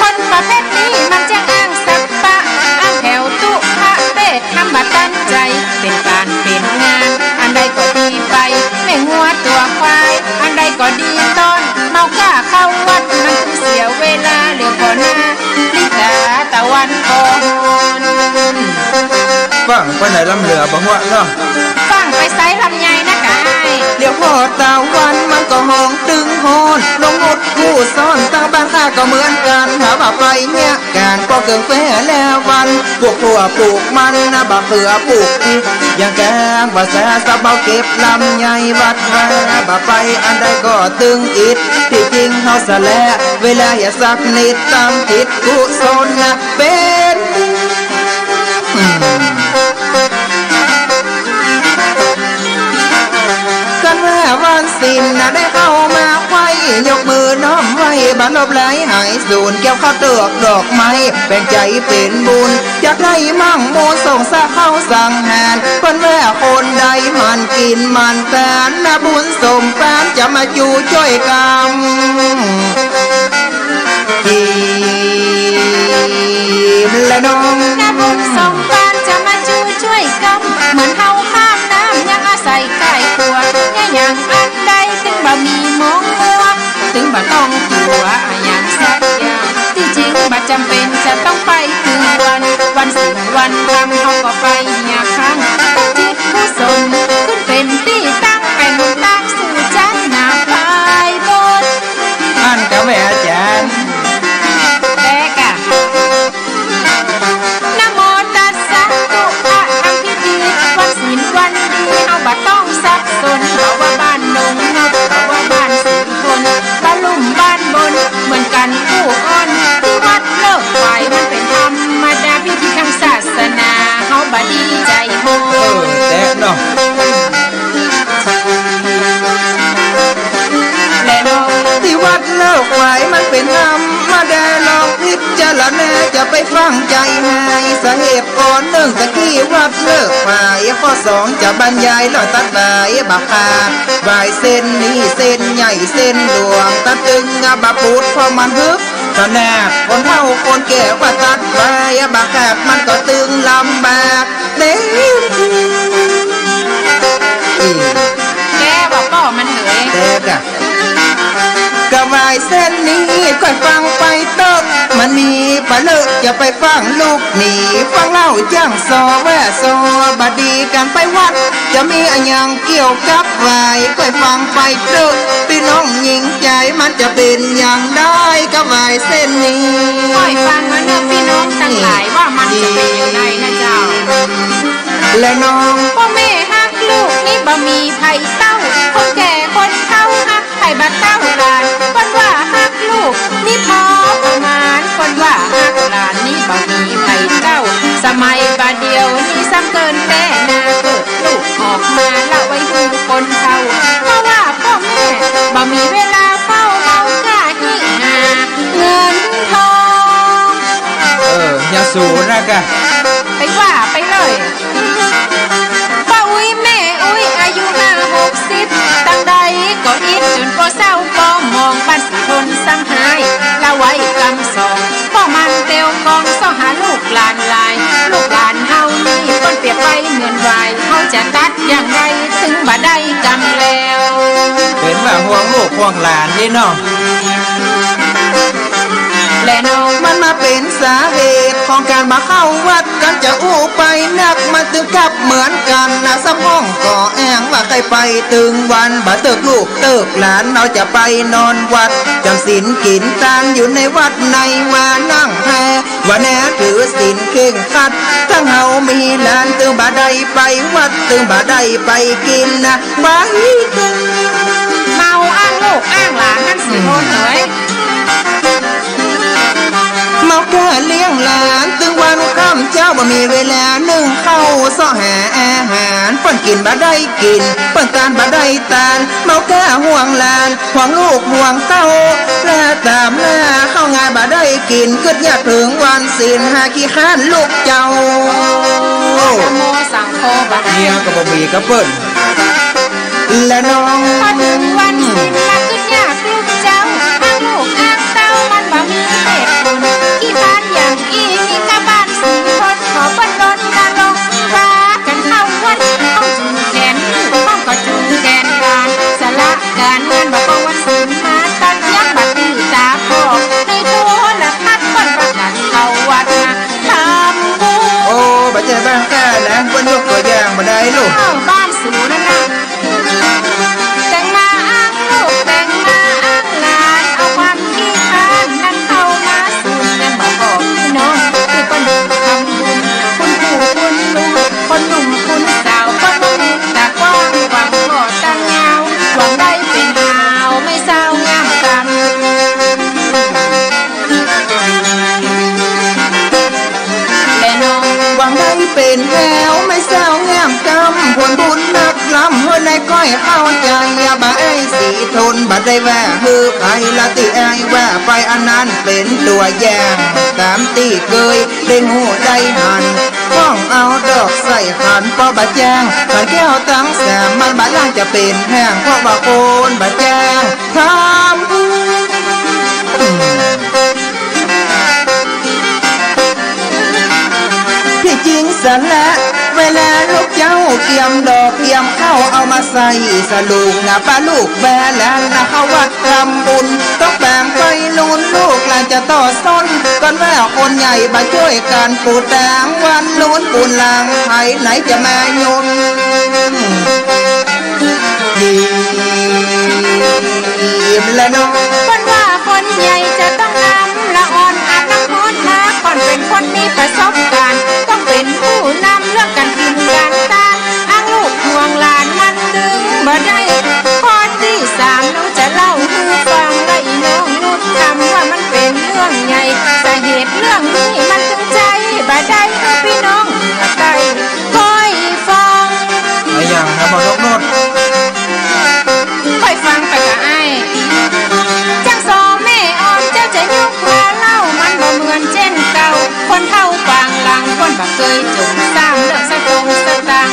คนประเภทนี้มันจะอ้างสัปปะอ้างแถวตุพระเตศทำบัตรตั้งใจเป็นการเป็นงานอันใดก็ดีไปไม่งัวตัวควายอันใดก็ดีตอนเมากล้าเข้าวัดมันถึงเสียเวลาเหลียวก่อนหน้าลิกาตะวันก่อนฟังไปไหนลำเหลือบ่หัวเนาะฟังไปไซลำใหญ่นะกายเดี๋ยวพอตะวันมันก็ห้องตึงโหนลงหดคู่ซ้อนตั้งบ้านข้าก็เหมือนกันหาว่าไปเนี่ยการก็เกินแฟ้แล้ววันปลูกถั่วปลูกมันนะบะเขือปลูกอีกอย่างแกงว่าแซ่สับเบาเก็บลำใหญ่วัดแว่บะไปอันใดก็ตึงอิดที่จริงเฮาสะและเวลาอย่าสักนิดตามจิตกุศลนะเป็นกันว่าวันศีลน่ะได้เข้ามาไว้ยกมือน้อมไว้บรรลบไหลหายสูญเกี่ยวข้าวเตือกดอกไม้แบ่งใจเป็นบุญอยากได้มั่งมูลส่งสะเข้าสั่งหานเพิ่นแว่คนใดมันกินมันแตนนะบุญสมแฟนจะมาจูช่วยกรรมและน้องนะบุญสมแฟนจะมาจูช่วยกรรมเหมือนเฮาข้ามน้ำยังอาศัยใกล้ตัวอย่างอันใดถึงบ่มีมองมัวถึงบ่ต้องกลัวอย่างสักอย่างที่จริงบ่จำเป็นจะต้องไปถึงวันศีลวันธรรมเฮาก็ไปอย่าค้างตั้งจิตกุศลขึ้นเป็นที่ตั้งเป็นตั้งสู่จันนาภายบนอันก็แม่อาจารย์แต่กะนะโมตัสสะตุอะทำพิธีวันศีลวันดีเฮาบ่ต้องสับสนเพราะว่าบ้านนงเฮาเพราะว่าบ้านศีลคนบ้านลุ่มบ้านบนเหมือนกันผู้อ่อนที่วัดเลิกไหวมันเป็นธรรมดาพิธีทางศาสนาเฮาบ่ดีใจโหแต่เนาะและน้องที่วัดเลิกไหวมันเป็นธรรมดาลองพิจารณาจะไปฟังใจให้สาเหตุก่อนหนึ่งตะกี้วัดเลิกไหวข้อ2จะบรรยายแล้วตัดใบบักขาดใบเส้นนี้เส้นใหญ่เส้นหลวงตัดตึงบะปูดพอมันฮึกขนาดคนเฒ่าคนแก่ว่าตัดใบบักขาดมันก็ตึงลำบากเด้แกบอกก็มันเหนื่อยแต่กะวายเส้นนี้ค่อยฟังไปเติบมันมีปะเลิกจะไปฟังลูกหนีฟังเล่าย่างซอแว่ซอบดีกันไปวัดจะมีอันยังเกี่ยวกับวายค่อยฟังไปเติบพี่น้องหญิงใจมันจะเป็นอย่างได้กะวายเส้นนี้ค่อยฟังมาเนอะพี่น้องทั้งหลายว่ามันจะเป็นอย่างไรนะเจ้าและน้องพ่อแม่ฮักลูกนี่บ่มีไผเต้าคนแก่คนเฒ่าฮักไผบัดเต้าหลานคนว่าฮักลูกนี่พอประมาณคนว่าฮัก กะไปว่าไปเลยป้าอุ้ยแม่อุ้ยอายุ50ตั้งใดก็อินจนก็เศร้าก็มองปันทนสังหายละไว้กำสองพ่อมันเตียวกองซ่อหาลูกหลานลายลูกหลานเฮานี่ต้นเปียกไปเงินวายเขาจะตัดอย่างไรถึงบ่ได้กำแล้วเป็นว่าห่วงลูกห่วงหลานนี่เนาะและน้องมันมาเป็นสาเหตุของการมาเข้าวัดกันจะอู้ไปนักมาตึงกับเหมือนกันนะสะพ้องก่อแองว่าใครไปตึงวันบ่เติกลูกเติกหลานเราจะไปนอนวัดจำศีลกินทานอยู่ในวัดในว่านั่งแฮว่าแน่ถือศีลเข่งขัดทั้งเฮามีหลานตึงบ่ได้ไปวัดตึงบ่ได้ไปกินนะบ่เมาอ้างลูกอ้างหลานนั่นสิโหนเหยเมาแก่เลี้ยงหลานตึงวันค่ำเจ้าบ่มีเวลานึ่งเข้าซ่อหาอาหารเปิ้นกินบ่ได้กินเปิ้นตานบ่ได้ตานเมาแก่ห่วงหลานห่วงลูกห่วงเต้าและตามหน้าเข้างานบ่ได้กินกึดยากถึงวันศีลหาขี้ค้านลูกเจ้าโมสังโฆบ่ได้เมียก็บ่มีก็เปิ้นและน้องพอถึงวันศีลละกึดยากลูกเจ้าอ้างลูกอ้างเต้ามันบ่มีเหตุผลขี้ค้านอย่างอีนี่กะบ้านสีคนขอเปิ้นรณรงค์ว่ากันเข้าวัดต้องจูงแขนต้องก็จูงแขนกันสละการงานบ่ก็วันศีลมาตั้งยักบัดนี้ตาพอในโทรทัศน์เปิ้นประกาศเข้าวัดนะทำบุญโอ้บ่ใจบ้างแก่แล้วเปิ้นยกตัวอย่างบ่ได้ลูกบ้านสูนั่นน่ะแต่งมาอ้างลูกแต่งมาอ้างหลานเอาความขี้ค้านนั้นเข้ามาสู่ยังบ่บอกพี่น้องที่เปิ้นทำบุญคุณปู่คุณลุงคนหนุ่มคุณสาวคนหนุ่มตากว้างหวังก็ตั้งยาวหวังได้เป็นหาวไม่เศร้างามกันและน้องหวังได้เป็นแล้วไม่เศร้างามกำผลบุญนักล้ำเฮือในก้อยเข้าใจอย่าบ่ไอ้สีทนบ่ได้แว่ฮือไปละติไอ้แว่ไปอันนั้นเป็นตัวอย่างตามตีเคยได้หูได้หันฟ้องเอาดอกใส่ขันเพราะบ่แจ้งขันแก้วตั้งแสมมันบ่ล่างจะเป็นแห้งเพราะบ่โคนบ่แจ้งทำที่จริงสันและเวลาลูกเจ้าเกี่ยมดอกเกี่ยมเข้าเอามาใส่สลูกนะป้าลูกแบแล้วนะเข้าวัดทำบุญต้องแบ่งไปนู่นลูกหลานจะต่อส้นก่อนแม่คนใหญ่มาช่วยกันปูแตงวันนู้นปูนลางไผ่ไหนจะมาโยนยิ้มและน้องคนว่าคนใหญ่จะต้องนำละอ่อนอาบน้ำร้อนนะคนเป็นคนมีประสบการณ์ต้องเป็นผู้นำเรื่องการกินการตางอ้างลูกห่วงหลานมันดึงบ่ได้ข้อที่3น้องจะเล่าให้ฟังและอีน้องนุชทำว่ามันเป็นเรื่องใหญ่สาเหตุเรื่องนี้มันถึงใจบ่ได้พี่น้องใจคอยฟังอะไรอย่างนะบ่นกนุชคอยฟังไปกับไอ้จังซอแม่อ่อนเจ้าจะยกมาเล่ามันบ่เหมือนเช่นเก่าคนเท่าฟังหลังคนบ่เคยจงสร้างเรื่องสะตงสะตัง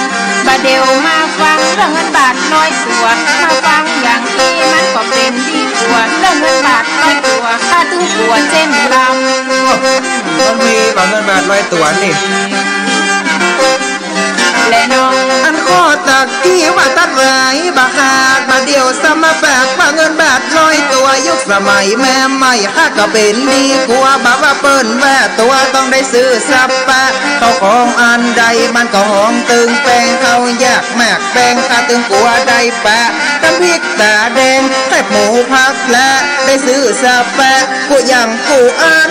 บ่เดียวมาฟังเรื่องเงินบาทน้อยตัวมาฟังอย่างนี้มันก็เป็นดีกว่าเรื่องเงินบาทน้อยตัวถ้าถึงตัวเช่นลำมันมีบางเงินบาทน้อยตัวนี่และน้องอันข้อตะกี้ว่าตัดไว้บาขาดบาเดียวสมาแปกว่าเงินบาทร้อยตัวยุคสมัยแม่ใหม่ข้าก็เป็นดีกว่าบ่ว่าเปิ้นแว่ตัวต้องได้ซื้อสับปะเขาของอันใดมันก็หอมตึงแปงเขาอยากแมกแปงข้าตึงกลัวได้ปะน้ำพริกตาแดงแคบหมูผักและได้ซื้อสับปะกูอย่างกูอัน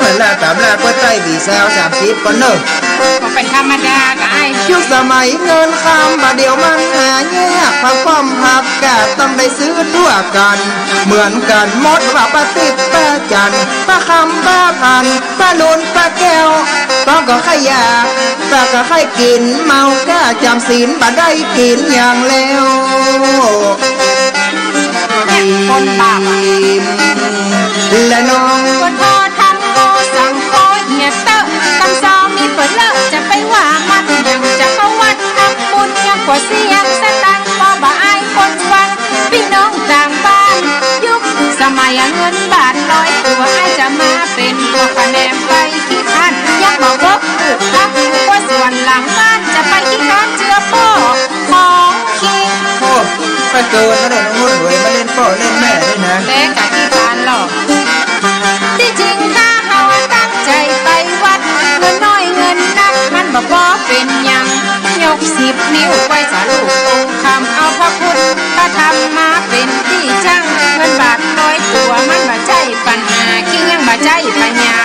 เวลาตามลาก็ใต้บีแซว30ก่อนเนอะก็เป็นธรรมดาไอ้ยุคสมัยเงินคำบาเดียวมันหาแยกผักป้อมผักกาดต้องได้ซื้อทั่วกันเหมือนกันหมดว่าปลาติดปลาจันปลาคำปลาพันปลาลุนปลาแก้วต้องก็ขยะตาก็ให้กินเมาก้าจำศีลบ่ได้กินอย่างแล้วคนบาปและน้องคนโทษทำโมสั่งโคเหียเตอะ กว่าเสียงสตังค์พอบ่อายคนฟังพี่น้องต่างบ้านยุคสมัยเงินบาทร้อยตัวอายจะมาเป็นตัวคะแนนไปขี้คร้านยังบอกว่าอึดอัดอยู่ว่าส่วนหลังบ้านจะไปขี้คร้านเจือพ่อของขี้โอ้ไปเกินแล้วน้องนุ่นรวยมาเล่นพ่อเล่นแม่ด้วยนะแต่กะขี้คร้านหรอกที่จริงถ้าเฮาตั้งใจไปวัดเงินน้อยเงินนักมันบ่พอเป็นหยังยก10 นิ้วไว้สาลูกองค์คำเอาพระพุทธพระธรรมมาเป็นที่จังเงินบาทร้อยตัวมันบ่ใจปัญหาขี้ยังบ่ใจปัญญา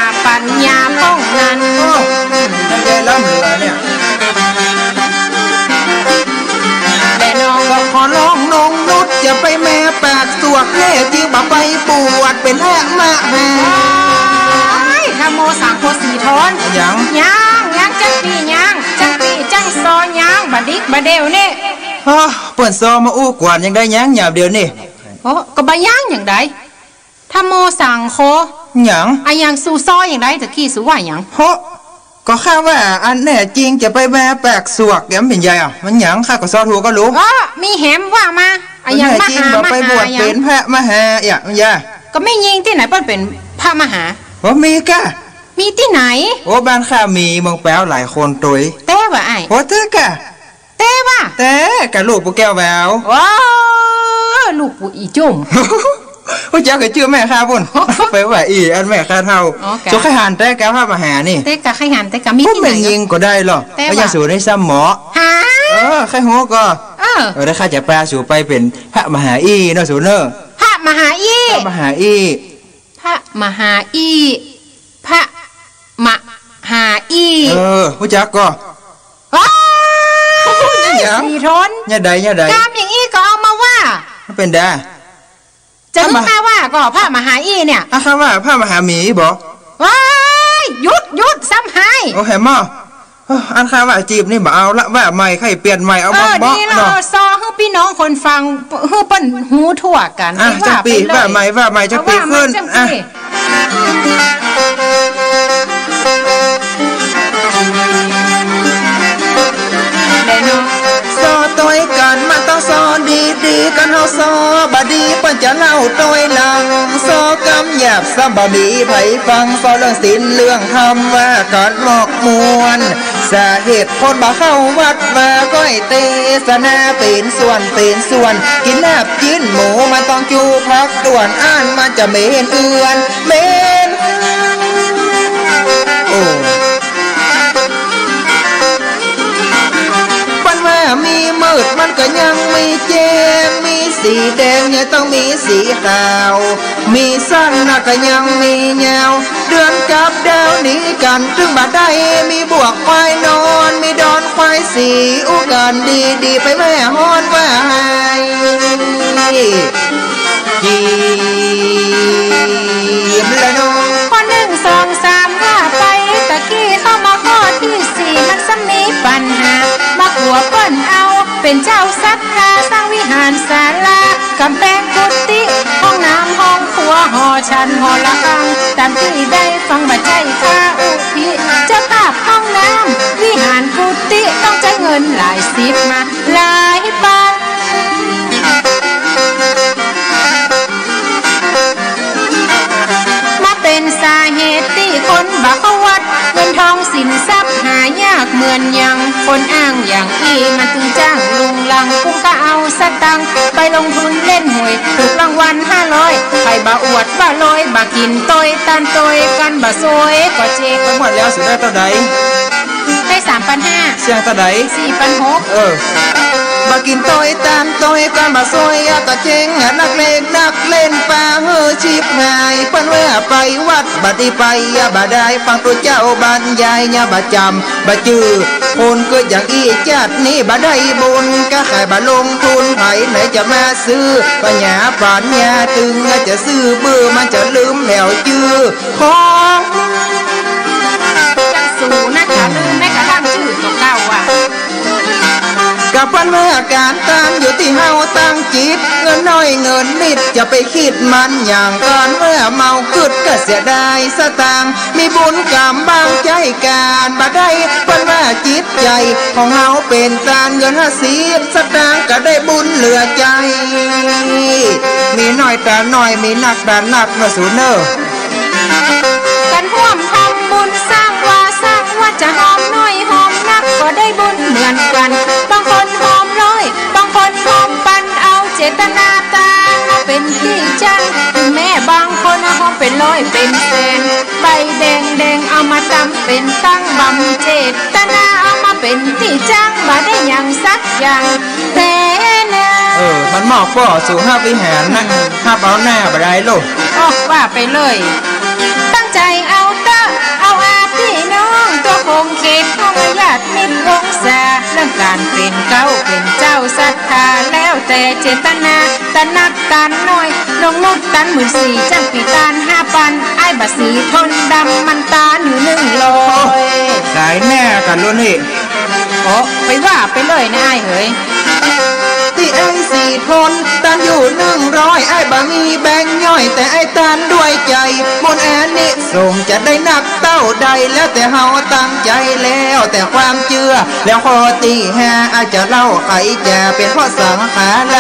ป้องนั้นโอ้ทำใจล้ำเหลือเนี่ยแต่น้องก็ขอร้องน้องนุชอย่าไปแม่ปากสวกแน่จริงบ่ไปปวดเป็นแห่มาแห่ถ้าโมสั่งโคสีทนยังจังปีจังซอยังบดิกบะเดียวนี่ฮะเปิ่นซอมาอู้กวนยังได้ยังหยาบเดียวนี่โอ้ก็บ่ยังอย่างใดถ้าโมสั่งโคหยังอะยังสู้ซออย่างใดตะกี้สู้ว่าหยังโหก็ข้าว่าอันแน่จริงจะไปแม่แปกสวกแกมเป็นใหญ่อ่ะมันหยังข้าก็ซอทัวก็รู้มีแหมว่ามาอะยังมาหาไปบวชเป็นพระมหาอ่ะมันยาก็ไม่ยิงที่ไหนเปิ้นเป็นพระมหาบ่มีกะมีที่ไหนโอ้บ้านข้ามีเมืองแป้วหลายคนตุยแต่ว่าไอ้โอ้เธอกะแต่ว่าแต่กะลูกปู่แก้วแววว้าวลูกปู่อีจุ่มโอ้เจ้าก็ชื่อแม่ข้าพุ่นไปว่าอีอันแม่ข้าเท่าจกไข่หันแต่กะพระมหานี่แต่กะไข่หันแต่กะมีที่ไหนยิงก็ได้หรอไม่อยากสู่ได้ซ้ำหมอไข่หัวก็ได้ข้าจะแปลสู่ไปเป็นพระมหาอีเนาะสู่เนอะพระมหาอีพระมหาอีพระมหาอีพระมหาอีผู้จักก็สีทนเนี่ยใดกามอย่างอีก็เอามาว่าเป็นได้จะรู้มาว่าก็พระมหาอีเนี่ยคำว่าพระมหาหมีบอกว้ายหยุดซ้ำหายโอ้แหมอ่ะอันคำว่าจีบนี่บ่เอาละว่าใหม่ใครเปลี่ยนใหม่เอาบ้องนี่เราซอให้พี่น้องคนฟังให้เปิ้นหูทั่วกันจังปีว่าใหม่จังปีขึ้นซอตัวกันมันต้องซอดีกันเฮาซอบะดีเปิ้นจะเล่าตัวหลังซอกำหยาบซ้ำบ่มีไผฟังซอเรื่องศีลเรื่องธรรมว่าการหลอกมวนสาเหตุคนบ่เข้าวัดมาก้อยเตศนาเป็นส่วนกินลาบกินหมูมันต้องจูพักด่วนอ่านมันจะเมนเอือนเมนโอ้มีมืดมันก็ยังมีแจ้งมีสีแดงเนี่ยต้องมีสีขาวมีสั้นน่ะก็ยังมียาวเดือนกับดาวนี้กันถึงบัดได้มีบวกควายนอนมีดอนควายสีอุกันดีไปแม่ฮอนว่ายิ้มละน้องข้อ1 2 3ว่าไปตะกี้เข้ามาข้อที่4มันสมีปัญหามาขัวเปิ้นเอาเป็นเจ้าศรัทธาสร้างวิหารศาลากำแพงกุฏิห้องน้ำห้องครัวหอฉันหอละคังตามที่ได้ฟังบัดใจข้าอุทิเจ้าภาพห้องน้ำวิหารกุฏิต้องใช้เงินหลาย10มาหลายบาทมาเป็นสาเหตุที่คนบักวัดเงินทองสินทรัพย์หายากเหมือนยังคนอ้างอย่างอีมันถึงจ้างลุงลังกุ้งก็เอาสตังค์ไปลงทุนเล่นหวยถูกรางวัล500ใครบ่อวดบ่ลอยบ่กินต้อยตันต้อยกันบ่ซวยก็เจ๊ทั้งหมดแล้วสิได้เท่าใดได้ 3,500 เสียงเท่าใด 4,600บ่กินต้อยตามต้อยกันบ่ซวยก็เจ๊งนักเล่นป่าเฮือชีพหายเปิ้นว่าไปวัดบัดนี้ไปบ่ได้ฟังพระเจ้าบรรยายบ่จำบ่จื้อคนเกิดอย่างอีจัดนี้บ่ได้บุญก็แค่บ่ลงทุนไผไหนจะมาซื้อปัญญาปัญญาตึงจะซื้อเบื่อมันจะลืมแล้วจื้อของจังสูนะจะลืมแม้กระทั่งชื่อของเราก กับพันเมื่อการตั้งอยู่ที่เฮาตั้งจิตเงินน้อยเงินนิดจะไปคิดมันอย่างก่อนเมื่อเมากึดก็เสียดายสตางค์มีบุญกรรมบางใจการบ่ได้พันว่าจิตใจของเฮาเป็นตานเงิน50 สตางค์ก็ได้บุญเหลือใจมีน้อยแต่น้อยมีหนักแต่หนักมาสู่เนอกันร่วมทำบุญสร้างว่าจะหอมน้อยหอมนักก็ได้บุญเหมือนกันบางคนหอมร้อยบางคนหอมปันเอาเจตนาตาเป็นที่จังถึงแม่บางคนหอมเป็นร้อยเป็นแสนใบแดงเอามาตำเป็นตั้งบำเจตนาเอามาเป็นที่จังบ่ได้อย่างสักอย่างแต่มันหมอกป่อสู่ห้าวิหารนะห้าเบาหน้าบ่ได้ลูกว่าไปเลยตั้งใจเอาเอาอาพี่น้องตัวคงเขตของญาติมิตรวงศาเรื่องการเป็นเก้าเป็นเจ้าศรัทธาแล้วแต่เจตนาตะนักตานน้อยลงนุดตัน14,000จังปีตาน5 ปันไอ้บะสีทนดำมันตาอยู่100สายแน่กันลุ้นนี่ไปว่าไปเลยนะไอ้เฮ้ยที่ไอ้4 ทนตันอยู่100ไอ้บะมีแบ่งย่อยแต่ไอ้ตันด้วยใจบนแอนนี่ส่งจะได้นักเต้าใดแล้วแต่เฮาตั้งใจแล้วแต่ความเชื่อแล้วข้อที่5อาจจะเล่าไอ้จะเป็นเพราะสังขาร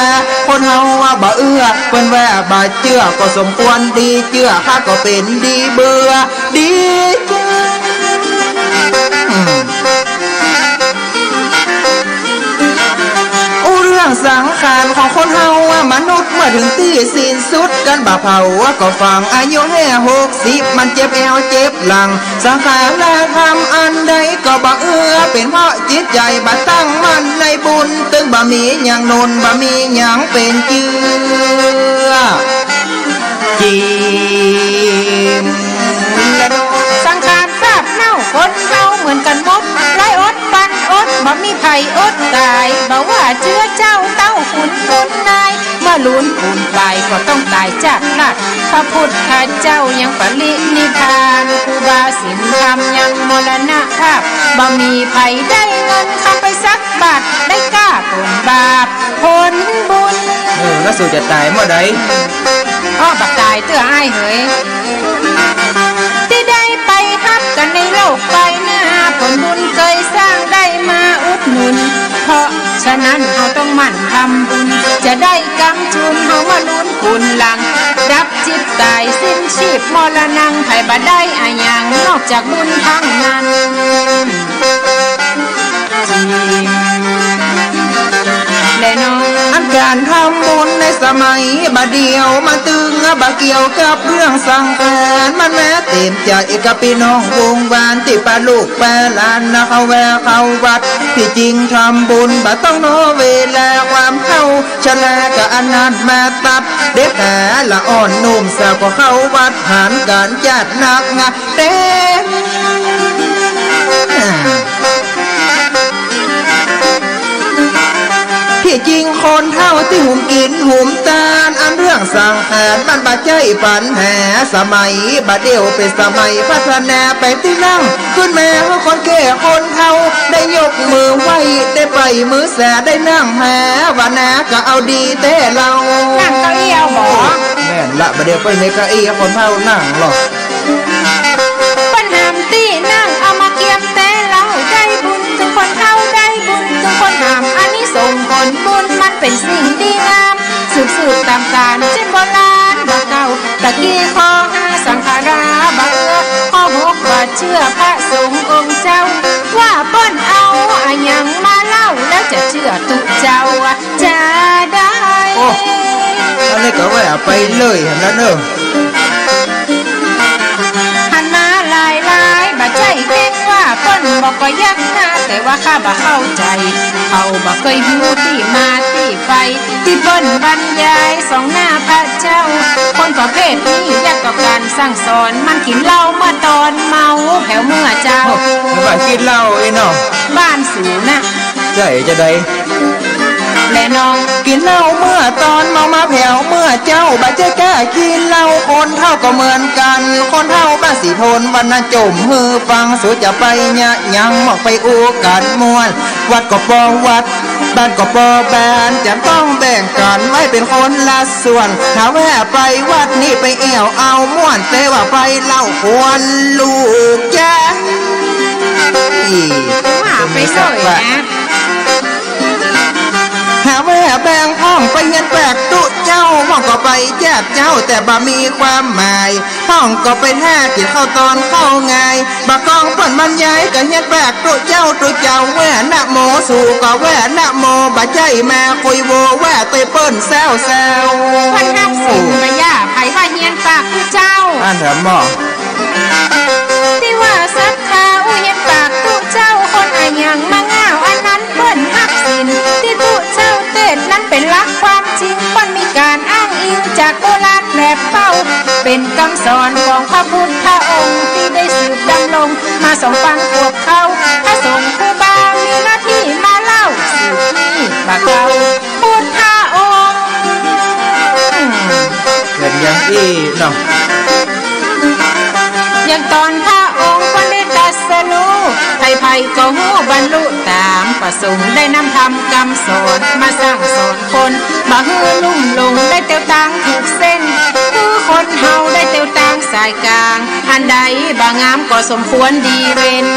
คนเฮาว่าบ่เอื้อเพิ่นว่าบ่เชื่อก็สมควรดีเชื่อข้าก็เป็นดีเบื่อดีสังขารของคนเฮาว่ามนุษย์เมื่อถึงที่สิ้นสุดกันบ่เผาว่าก็ฟังอายุ60มันเจ็บแอวเจ็บหลังสังขารและทำอันใดก็บ่เอื้อเป็นเพราะจิตใจบ่ตั้งมั่นในบุญตึงบ่มีหยังนนบ่มีหยังเป็นเจือจีมสังขารคราบเน่าคนเฮาเหมือนกันหมดไรอดปันอดบ่มีไผอดตายบ่ว่าเชื้อเจ้าเต้าขุนคนนายเมื่อลุ้นอุ่นไปก็ต้องตายจากพลัดพระพุทธเจ้ายังปรินิพพานครูบาศีลธรรมยังมรณภาพบ่มีไผได้เงินคำไปสักบาทได้กล้าผลบาปผลบุญแล้วสู่จะตายเมื่อใดบักตายเตื้ออ้ายเฮ้ยที่ได้ไปฮับกันในโลกไปหน้าผลบุญเคยสร้างได้มาอุดหนุนเพราะฉะนั้นเราต้องหมั่นทำบุญจะได้กำจุนเฮามาลุ้นคุณหลังรับจิตตายสิ้นชีพมรณะไผบ่ได้อาหยังนอกจากบุญทั้งนั้นอันการทำบุญในสมัยบัดเดียวมาตึงบ่เกี่ยวกับเรื่องสังขารมันแม้เต็มใจกับพี่น้องวงวานที่ป้าลูกป้าหลานนะเขาแวะเข้าวัดที่จริงทำบุญบ่ต้องรอเวลาความเข้าชะลาก็อนันต์มาตัดเด็กหาละอ่อนนุ่มสาวก็เข้าวัดหารการจัดหนักเต็มที่จริงคนเท่าที่หุ่มกินหุ่มตาลอันเรื่องสังขารมันบ่ใจปัญหาสมัยบัดเดียวเป็นสมัยพัฒนาไปที่นั่งขึ้นแม่คนแก่คนเท่าได้ยกมือไหวได้ไปมือแสได้นั่งหาวานาก็เอาดีแต่เรานั่งเก้าอี้เอาบ่แม่นละบัดเดียวไปในเก้าอี้คนเท่านั่งหรอกปัญหาตีนั่งเอามาเกียมแต่เราได้บุญถึงคนเท่าได้บุญถึงคนหามอันนี้ส่งผลบุญมันเป็นสิ่งดีงามสืบตามการเช่นโบราณบ่เก่าตะกี้ข้อ5สังขาราบ่เอื้อข้อ6ว่าเชื่อพระสงฆ์องค์เจ้าว่าเปิ้นเอาอะหยังมาเล่าแล้วจะเชื่อตุเจ้าจะได้อันนี้ก็ว่าไปเลยนั่นเด้อหันมาหลายบ่ใจเก่งว่าเปิ้นบ่ก็ยักหน้าแต่ว่าข้าบ่เข้าใจเขาบ่เคยรู้ที่มาที่ไปที่เปิ้นบรรยายสองหน้าพระเจ้าคนประเภทนี้ยากต่อการสั่งสอนมันกินเหล้าเมื่อตอนเมาแผ่วเมื่อเจ้าว่ากินเหล้าไอ้น้องบ้านสูนะใจจะได้ และน้องกินเหล้าเมื่อตอนเมามาแผ่วเมื่อเจ้าบาดใจกล้ากินเหล้าคนเท่าก็เหมือนกันคนเท่าบ้านสีโทนวันนั้นจมมือฟังสู้จะไปเนี่ยยังหมอกไปอูกันมวนวัดก็ปอวัดบ้านก็ปอบ้านจะต้องแบ่งกันไว้เป็นคนละส่วนถ้าแว่ไปวัดนี่ไปแอวเอาม่วนแต่ว่าไปเหล้าควรลูกแจ้งว่าไปสวยนะหาแว่แบ่งห้องไปเฮียนแปลกตุเจ้าห้องก็ไปแจกเจ้าแต่บ่มีความหมายห้องก็ไปแท้กินเข้าตอนเข้าไงบ่กองเปิ้นบรรยายก็เฮียนแปลกตุเจ้าแว่นะโมสู่ก็แว่นะโมบ่ใจมาคุยโวแว่เตเปิ้นแซวเพิ่นนับสิมาย่าไผว่าเฮียนปากตุเจ้าอันเถอะหม้อที่ว่าศรัทธาเฮียนปากตุเจ้าคนอะหยังมาง่าวอันนั้นเปิ้นนับสินที่ตุเจ้าเต้นนั้นเป็นหลักความจริงเปิ้นมีการอ้างอิงจากโบราณแบบเป้าเป็นคำสอนของพระพุทธองค์ที่ได้สืบดำรงมา2,000 กว่าเขาพระสงฆ์ครูบามีหน้าที่มาเล่าสืบที่บักเขาพุทธองค์เป็นอย่างที่เนาะอย่างตอนพระองค์ก็ได้ตรัสรู้ไผๆก็ฮู้บรรลุตามประสงค์ได้นำธรรมคำสอนมาสร้างสอนคนบ่ฮือลุ่มหลงได้เตียวตังถูกเส้นคือคนเฮาได้เตียวตังสายกลางอันใดบ่งามก็สมควรดีเว้น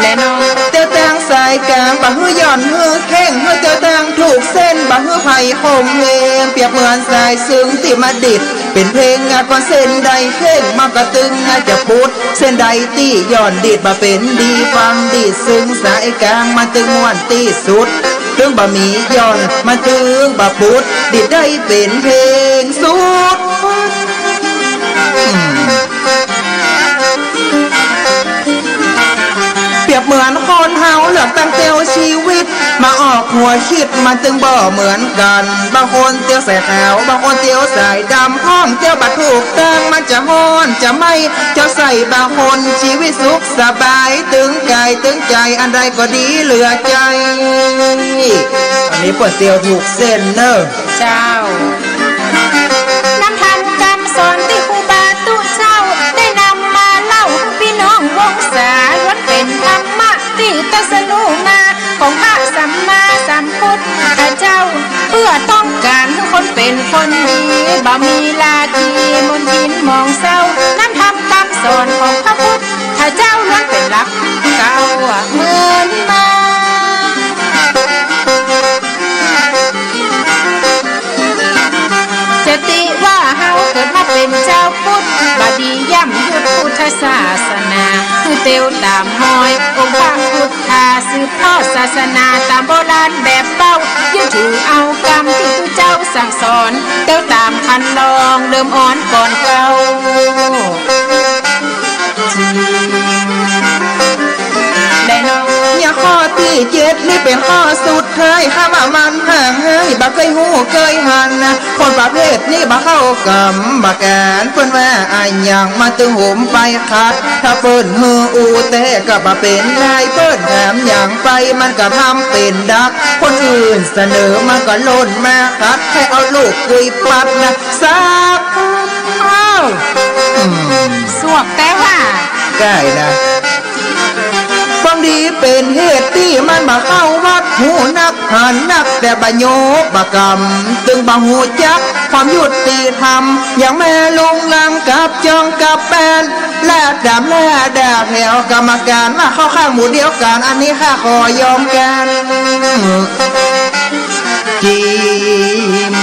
และน้องเตียวตังสายกลางบ่ฮือหย่อนฮือแข้งฮือเตียวตังถูกเส้นบ่ฮือไผห่มเลงเปรียบเหมือนสายซึ้งที่มาดิดเป็นเพลงก่อนเส้นใดเข่งมากระตึงจะพุดเส้นใดที่ย่อนดิดบ่เป็นดีฟังดีซึ้งสายกลางมาตึงม่วนที่สุดถึงบ่มีย่อนมาตึงบ่พุดดิดได้เป็นเพลงสุดเปรียบเหมือนคนเฮาเลือกตั้งเตียวชีวิตมาออกหัวคิดมันตึงบ่เหมือนกันบางคนเตียวสายขาวบางคนเตียวสายดำห้องเตียวบัดถูกตั้งมันจะฮ้อนจะไม่เจ้าใส่บางคนชีวิตสุขสบายตึงกายตึงใจอันใดก็ดีเหลือใจอันนี้เปิดเตียวถูกเส้นเนอะเจ้านำธรรมคำสอนที่ครูบาตุเจ้าได้นำมาเล่าพี่น้องวงศาล้วนเป็นธรรมะที่ตรัสรู้มาของพระสัมมาสัมพุทธเจ้าเพื่อต้องการให้คนเป็นคนดีบ่มีลาทีมนทินมองเศร้าน้ำธรรมคำสอนของพระพุทธเจ้าล้วนเป็นหลักเก่าเหมือนมาจะติว่าเฮาเกิดมาเป็นเจ้าพุทธบดีย่ำยุดพุทธศาสนาคือเตียวตามหอยองค์พระพุทธาสืบทอดศาสนาตามโบราณแบบเป้ายึดถือเอากรรมที่ผู้เจ้าสั่งสอนเตียวตามคันลองเดิมอ่อนก่อนเก่าและน้องอย่าข้อที่7นี่เป็นข้อสุดท้ายห้ามมันห่างเฮ้ยบ่เคยหูเคยหันนะคนประเภทนี้บ่เข้ากำบ่แกนเพิ่นว่าอ้ายหยังมาตึงหุมไปคัดถ้าเปิ้นฮืออูแต่ก็บ่เป็นได้เปิ้นแถมหยังไปมันก็ทำเป็นดักคนอื่นเสนอมันก็ล้นมาคัดให้เอาลูกกุยปัดนะซักสวกแต่ว่าได้นะความดีเป็นเหตุที่มันมาเข้าวัดหูนักหันนักแต่บ่โยบกรรมตึงบ่หูจักความยุติธรรมอย่างแม่ลุงลังกับจองกับแปนแลดดำแลดดาแถวกรรมการมาเข้าข้างหมู่เดียวกันอันนี้ข้าขอยอมกันจีม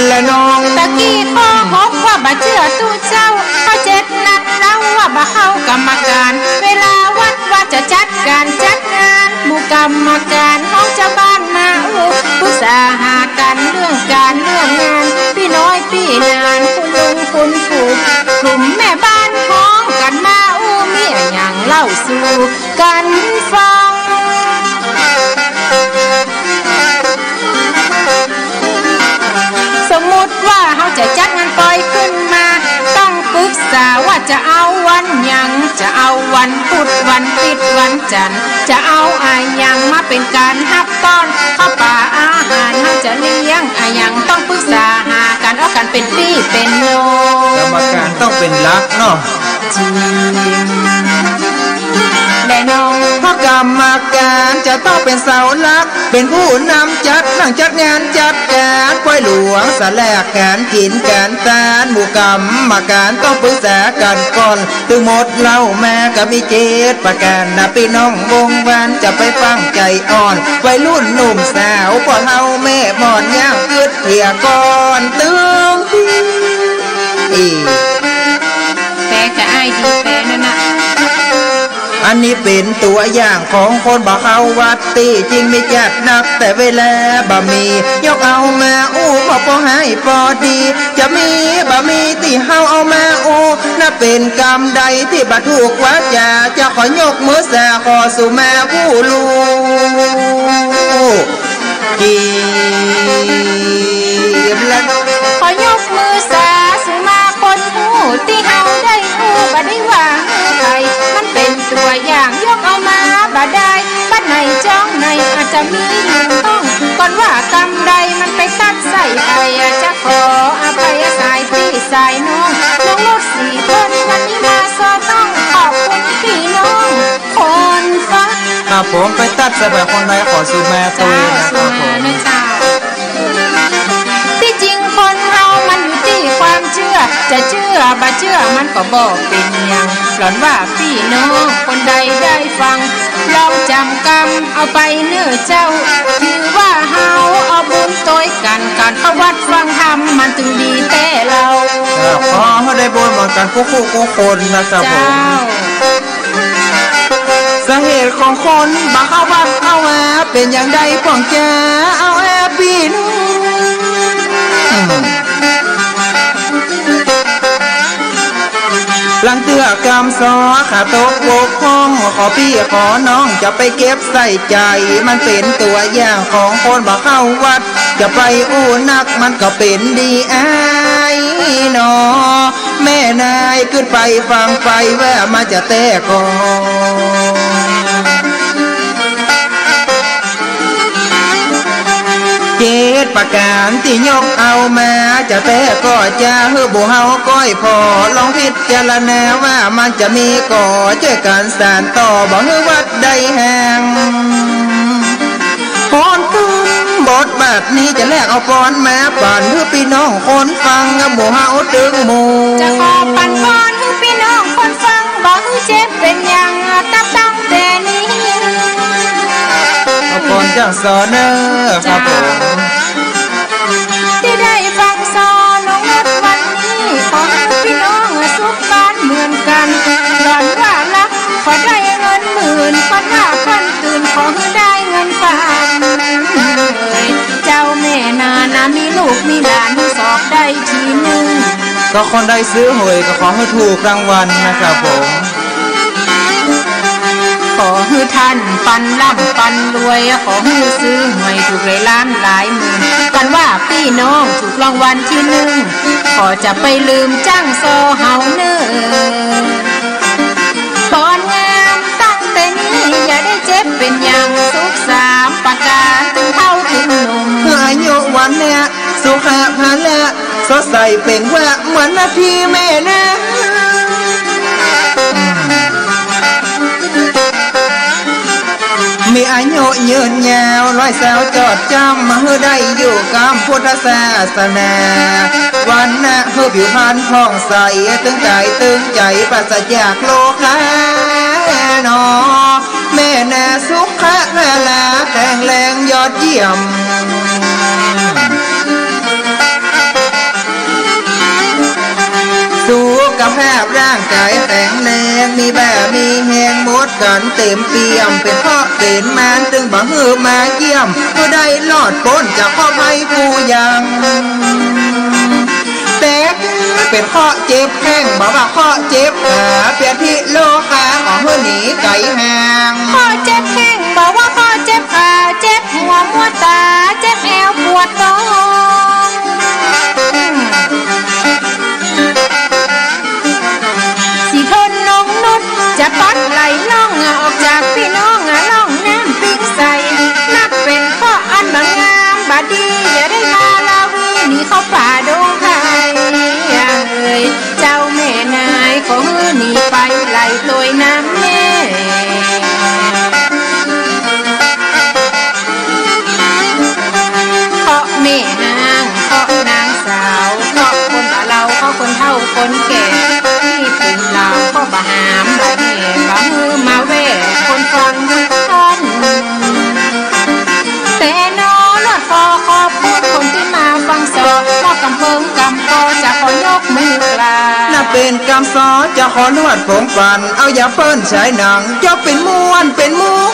และน้องตะกี้พ่อฮกว่าบ่เชื่อตู้เจ้าข้อ7นัดเล่าว่าบ่เข้ากรรมการเวลาวัดว่าจะจัดการจัดงานหมู่กรรมการห้องเจ้าบ้านมาปรึกษาหากันเรื่องการเรื่องงานพี่น้อยพี่นานคุณลุงคุณปู่กลุ่มแม่บ้านพ้องกันมามีอย่างเล่าสู่กันฟังสมมุติว่าเฮาจะจัดงานปล่อยขึ้นมาต้องปรึกษ ษาว่าจะเอาวันยังจะเอาวันพุธวันปิดวันจันทร์จะเอาอายังมาเป็นการฮับต้อนข้าวป่าอาหารเขาจะเลี้ยงอายังต้องปรึกษาหากันเอากันเป็นพี่เป็นโนกรรมการต้องเป็นลักเนาะจริงแน่นอนเพราะกรรมการจะต้องเป็นเสาหลักเป็นผู้นำจัดนั่งจัดงานจัดการควายหลวงสลากการกินการตานหมู่กรรมการต้องปรึกษากันก่อนถึงหมดเล่าแม่ก็มีเจตประการนะพี่น้องวงวานจะไปฟังใจอ่อนวัยรุ่นหนุ่มสาวพอเฮาแม่หมอนย่างกึดเถี่ยก่อนตึงแปลกะไอ้ดีแปลนั่นน่ะอันนี้เป็นตัวอย่างของคนบ่เข้าวัดตีจริงไม่จัดนักแต่เวลาบ่มียกเอามาอู้พอให้พอดีจะมีบ่มีที่เฮาเอามาอู้น่าเป็นกรรมใดที่บ่ถูกวาจาจะขอยกมือสาขอสู่แม่ผู้รู้กีบและขอยกมือสาสู่มาคนผู้ที่เฮาได้อู้บ่ได้ว่าใครมันเป็นตัวอย่างยกเอามาบ่ได้บัดไหนจ้องไหนอาจจะมีอยู่ต้องก่อนว่ากรรมใดมันไปตัดใส่ไอ้จะขออภัยสายพี่สายน้องน้องรถสี่คนวันนี้มาซอต้องขอบคุณพี่น้องคนฟังผมไปตัดใส่แบบคนใดขอสู่แม่ตัวนะครับผมที่จริงคนเรามันอยู่ที่ความเชื่อจะเชื่อบ่เชื่อมันก็บอกเป็นอย่างหลอนว่าพี่น้องคนใดได้ฟังลองจำกรรมเอาไปเนื้อเจ้าถือว่าเฮาเอาบุญต้อยกันการเข้าวัดฟังธรรมมันถึงดีแต่เราขอให้ได้บุญเหมือนกันคู่คนนะครับผมสาเหตุของคนบ่เข้าวัดเข้าแอบเป็นอย่างใดพวกแกเอาแอบพี่น้องหลังเตือกรรมซอขาตกบกห้องขอพี่ขอน้องจะไปเก็บใส่ใจมันเป็นตัวอย่างของคนบ่เข้าวัดจะไปอู้นักมันก็เป็นดีอ้ายนอแม่นายขึ้นไปฟังไปว่ามาจะแตกก่อนเจตประการที่ยกเอามาจะแต่ก็จะฮือบุเฮาก้อยพอลองพิจารณาว่ามันจะมีก่อช่วยกันสานต่อบ่ฮือวัดใดแห่งพรตุ้มบทบาทนี้จะแลกเอาปอนแม่ปั่นเพื่อพี่น้องคนฟังบุเฮาตึงหมู่จะขอปั่นปอนเพื่อพี่น้องคนฟังบ่ฮือเจ็บเป็นอย่างตับตั้งแต่นี้ก่อนจะสอนครับผมที่ได้ฟังสอนน้องรถวันนี้ขอให้พี่น้องสุขบ้านเหมือนกันหลอนว่ารักขอได้เงินหมื่นขอว่าคนตื่นขอให้ได้เงินพันเจ้าแม่นามีลูกมีหลานสอบได้ทีนึงก็คนได้ซื้อหวยก็ขอให้ถูกรางวัลนะครับผมขอให้ท่านปันร่ำปันรวยขอให้ซื้อหวยถูกหลายล้านหลายหมื่นกันว่าพี่น้องถูกรางวัลที่หนึ่งขอจะไปลืมจ้างโซเฮาเนื้อตอนงามตั้งแต่นี้อย่าได้เจ็บเป็นอย่างสุขสามประการถึงเท่าถึงหนุ่มอายุวันเนี้ยสุขภาละสดใสเป่งว่าเหมือนนาทีแม่นะมีอายุยืนยาวร้อยสาวจอดจำมาเฮือได้อยู่กับพุทธศาสนาวันน่ะเฮือผิวพรรณผ่องใสตึงกายตึงใจปราศจากโลกาหนอแม่น่ะสุขะเวลาแข็งแรงยอดเยี่ยมสุขภาพร่างกายแข็งแรงมีแบบมีแหงหมดกันเต็มเปี่ยมเป็นพ่อเป็นมานตึงบังเฮือมาเยี่ยมก็ได้รอดพ้นจากข้อภัยผู้ยังแต่เป็นข้อเจ็บแข้งบอกว่าข้อเจ็บขาเปลี่ยนที่โลกาของเฮือหนีไก่ห่างข้อเจ็บแข้งบอกว่าข้อเจ็บขาเจ็บหัวมัวตาเจ็บแอวปวดท้อง ป่าดงไทยเจ้าแม่นายขอมือหนีไปไหลตัวน้ำแม่เพราะแม่นางเพราะนางสาวเพราะคนเราเพราะคนเฒ่าคนแก่ที่ปุ่นเราก็บะหามบะแห่บะมือมาแว่คนฟังท่านแต่นอลอดคอขอบคุณคนที่มาฟังสอนมอบกำเพิงกำก็จะขอยกมือกลาน่าเป็นกำซอจะขอนวดผงปันเอาอย่าเปิ้นฉายหนังจะเป็นม้วนเป็นมุ้ง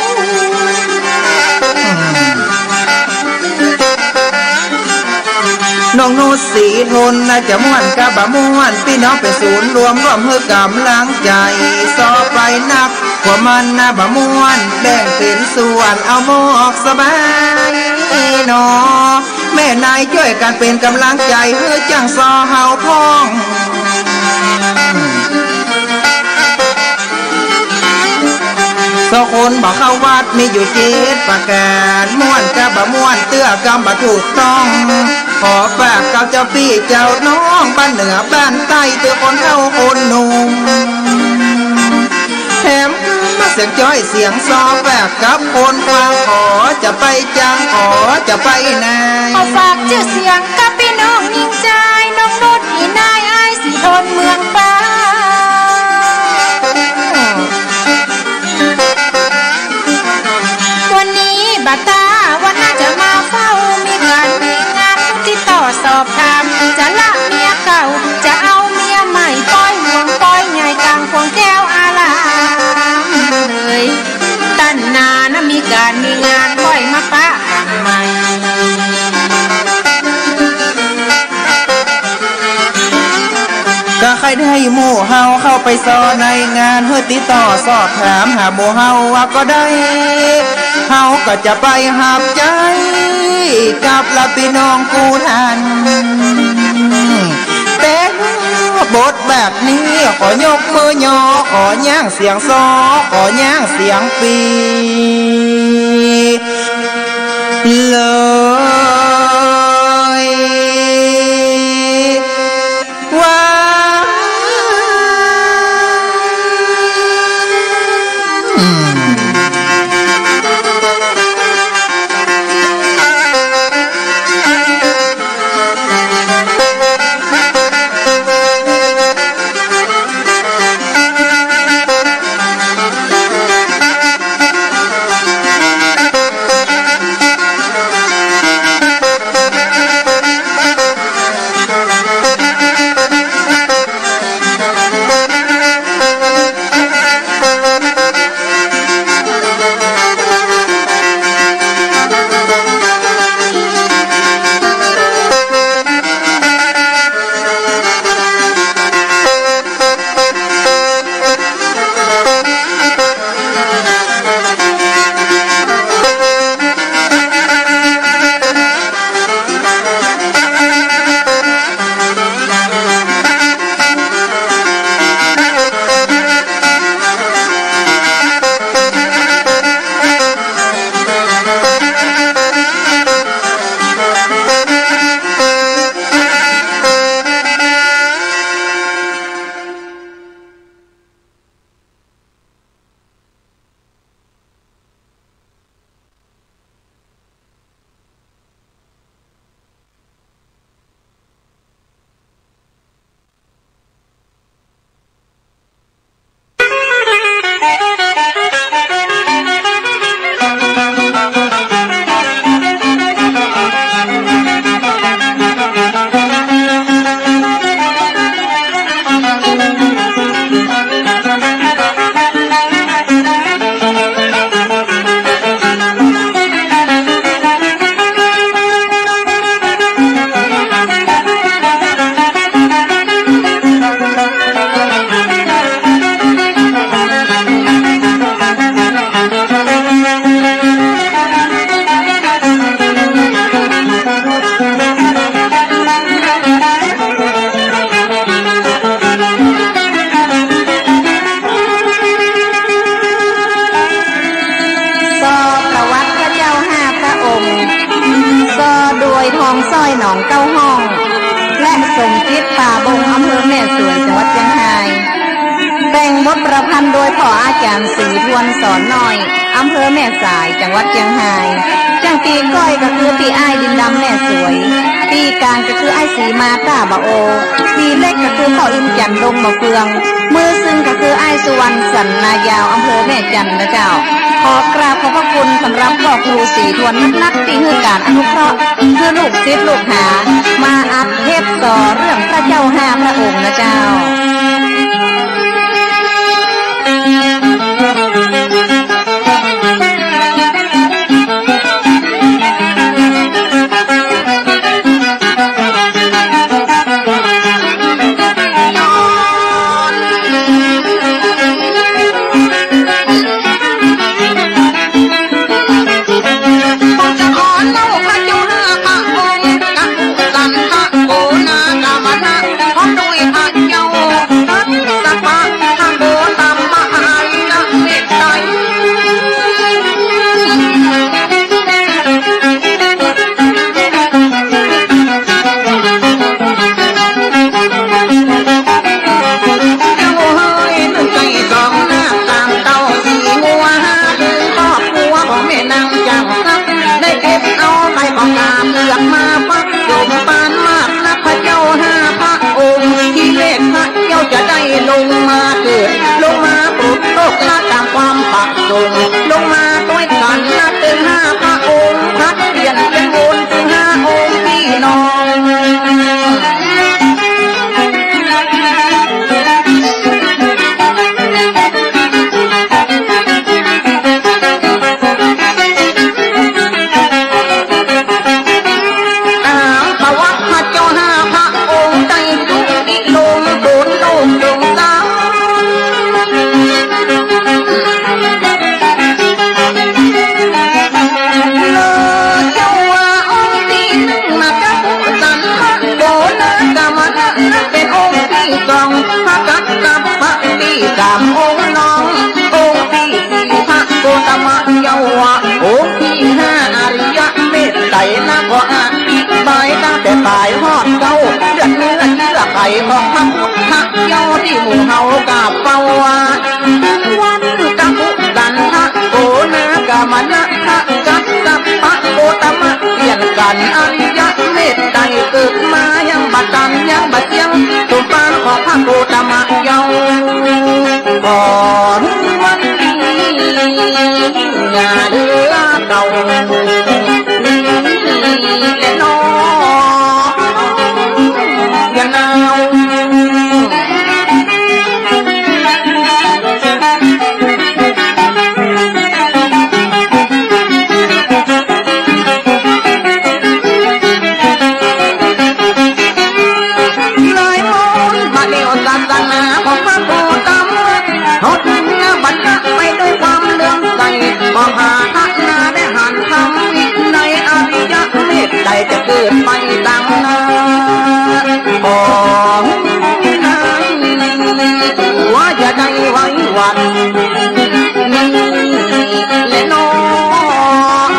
น้องนูสีทนน่าจะม่วนกะบะม่วนพี่น้องเป็นศูนย์รวมร่วมเฮือกำลังใจสอไปนักกว่ามันน่ะบะม่วนแบ่งเป็นส่วนเอาหมอกสบายเนาะแม่นายช่วยกันเป็นกำลังใจเฮือจังซอเฮาพ้องสองคนบอกเข้าวัดมีอยู่7ประการม่วนกะบะม่วนเตื้อกำบะถูกต้องขอฝากกับเจ้าพี่เจ้าน้องบ้านเหนือบ้านใต้เตื้อคนเฒ่าคนหนุ่มแถมมาเสียงจ้อยเสียงซอฝากกับคนฟังขอจะไปจังขอจะไปนายขอฝากชื่อเสียงกับพี่น้องยิ่งใจน้องนุชอีนายอ้ายสีทนเมืองป้าวันนี้บัตตาวันน่าจะมาเฝ้ามีการมีงานติดต่อสอบถามจะละเมียเก่าจะเอาเมียใหม่ป้อยห่วงป้อยใหญ่กลางพวงแก้วอาลามเลยตั้นนานะมีการมีงานป้อยมาปะกันใหม่ก็ใครได้หมู่เฮาเข้าไปซอในงานเพื่อติดต่อสอบถามหาหมู่เฮาว่าก็ได้เฮาก็จะไปหับใจกับละพี่น้องกูทันแต่บทแบบนี้ขอยกมือยอขอย่างเสียงซอขอย่างเสียงปีเลยว่าหนองเก้าห้อง และสมจิตป่าบงอำเภอแม่สวยจังหวัดเชียงรายแต่งบทประพันธ์โดยพ่ออาจารย์ศรีทวนสอนน้อยอำเภอแม่สายจังหวัดเชียงรายจังปีก้อยก็คือปีอ้ายดินดำแม่สวยปีกลางก็คืออ้ายสีมาตาบะโอปีเล็กก็คือพ่ออินจันทร์ดงมะเฟืองมือซึ่งก็คืออ้ายสุวรรณสันนายาวอำเภอแม่จันทร์นะเจ้าขอกราบขอบพระคุณสำหรับพ่อครูศรีทวนนักที่ให้การอนุเคราะห์เพื่อลูกศิษย์ลูกหามาอัดเทปต่อเรื่องพระเจ้าห้าพระองค์นะเจ้าลงมาต้วยกันนับเป็นห้าพระองค์พัดเปลี่ยนเป็นบุญถึงห้าองค์พี่น้องประวัติพระเจ้าห้าพระองค์ใจทุกอิลงโดนโลกจงตาสามองค์น้ององค์ที่สี่พระโกตมะเยาวะองค์ที่ห้าอริยะเมตไตรนะก็อธิบายตั้งแต่ปลายฮอดเก้าเดือดเนื้อเชื่อไข่ของพระพุทธเจ้าที่หมู่เฮากราบเฝ้าวันกัมพุตันทะโกนากามนะทะกัสสะพระโกตมะเปลี่ยนกันอริยะเมตไตรเกิดมายังบัดตันยังบัดเจียงตุปานของพระโกตมะเยาก่อนวันนี้งาเดือเก่านี่และน้องอย่าหนาวเลยมนต์มาเดียวศาสนาของพระโกตมะทดบัตรไปด้วยความเลื่อมใสมหาทักนาได้หันคำวิในอริยเมตไตรจะเกิดไปดังนาของนายว่าจะได้ไว้วันนี้และน้อง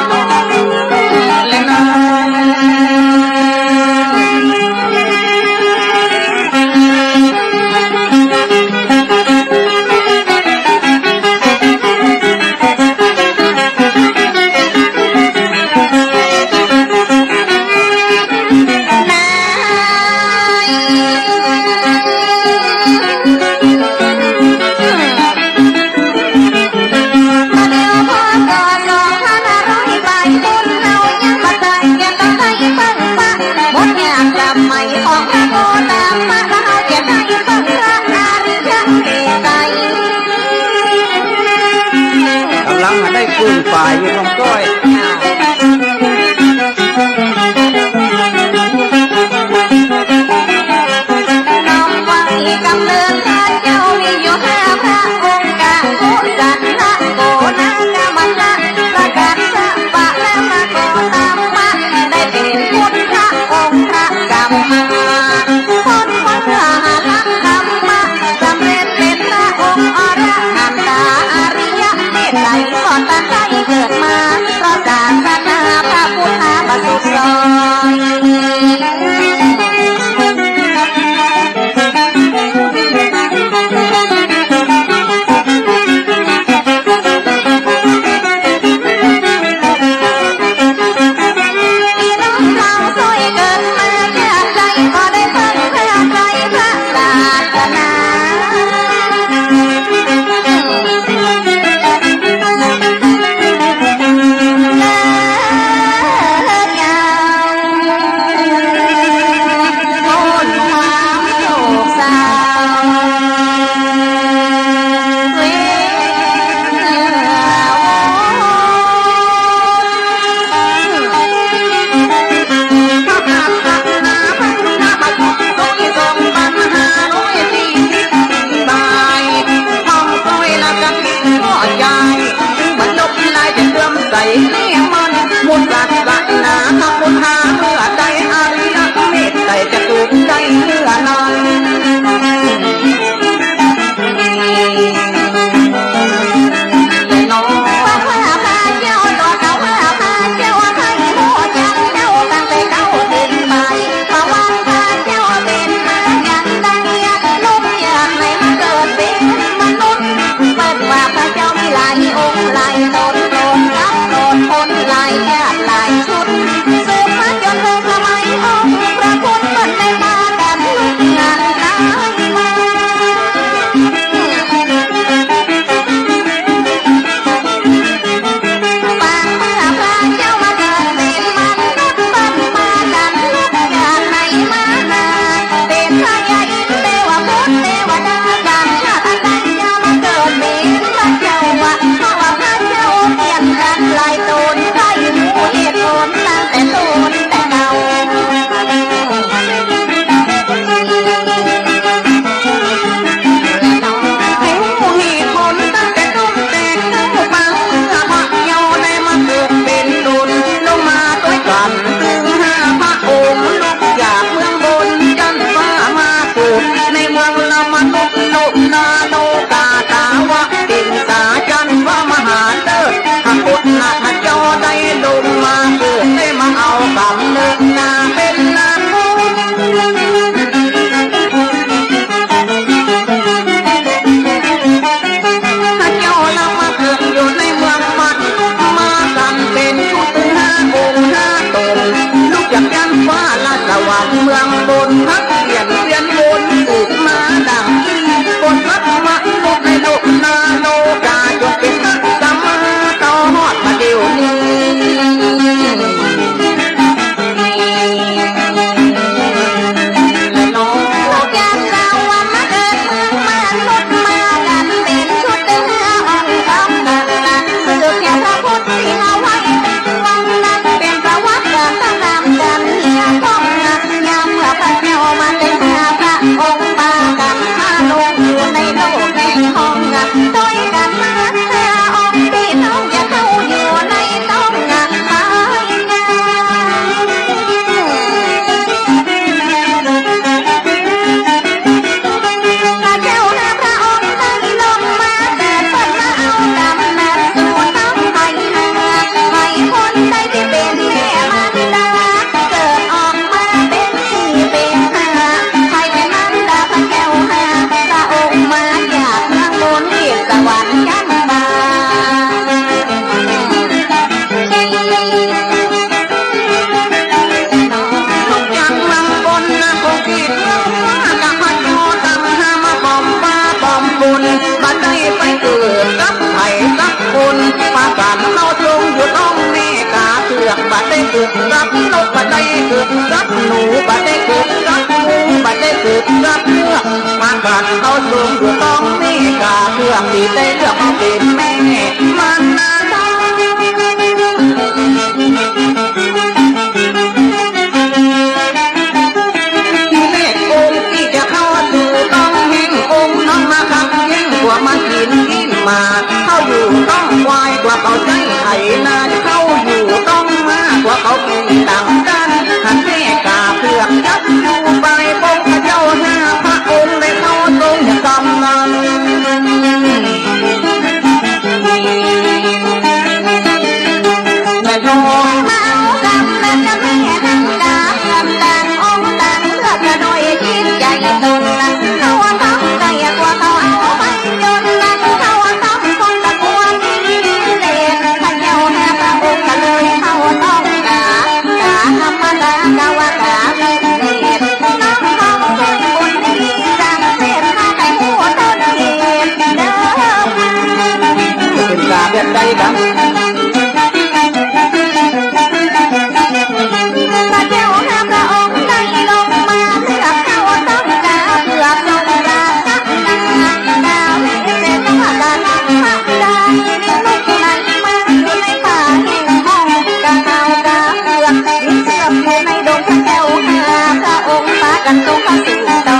และนปืนฝ่ายอยู่ลำก้อยน้องไว้กำเนิดพระเจ้ามีอยู่ห้าพระองค์กะโกสันทะโกนากามันนะประกาศสะปะและมาโกตามะได้เป็นพุทธองค์พระกรรมคนวังหาลักธรรมะสำเร็จเป็นพระองค์อรหันตาอริยเมตไตรขอตั้งใจเกิดมาเพราะศาสนาพระพุทธประสุทธิ์ เกิดรับนกบัดได้เกิดรับหนูบัดได้เกิดรับงูบัดได้เกิดรับเนื้อมาขาดเขาสูงอยู่ต้องมีกาเพื่อตีได้เลือกเป็นแม่มันนามากินมาเข้าอยู่ต้องควายกว่าเขาใจไอ้นาเข้าอยู่ต้องมากกว่าเขากินต่างกันหันแม่กาเพื่อกยับอยู่ไปปงเจ้าหน้าพระองค์ได้เข้าตรงกำนันแม่น้องเมากำนันจะแม่นั่งกากำนันองค์ตังเลือกกระโดยกินใจตรงนั้นเขาต้องใจกว่าเขาเอาไปจนนั้นเขาต้องคนตะกัวกินเด็กขันเยาแห่พระองค์กันเลยเขาต้องกาธรรมดากาวากาเด็กน้องท้องสุขบุญดีจังเสพมาแต่หัวต้นเกศเด้อเป็นกาแบบใดบ้างพระเจ้าห้าพระองค์ได้ลงมาเลือกเขาต้องกาเพื่อทรงราชักดาวเสด็จพระดานักพระดาลูกไหลมาอยู่ในป่าแห่งห้องกาเอากาเพื่อยิ่งเสื่อมอยู่ในดงพระเจ้าห้าพระองค์พากันทรงพระสิงโต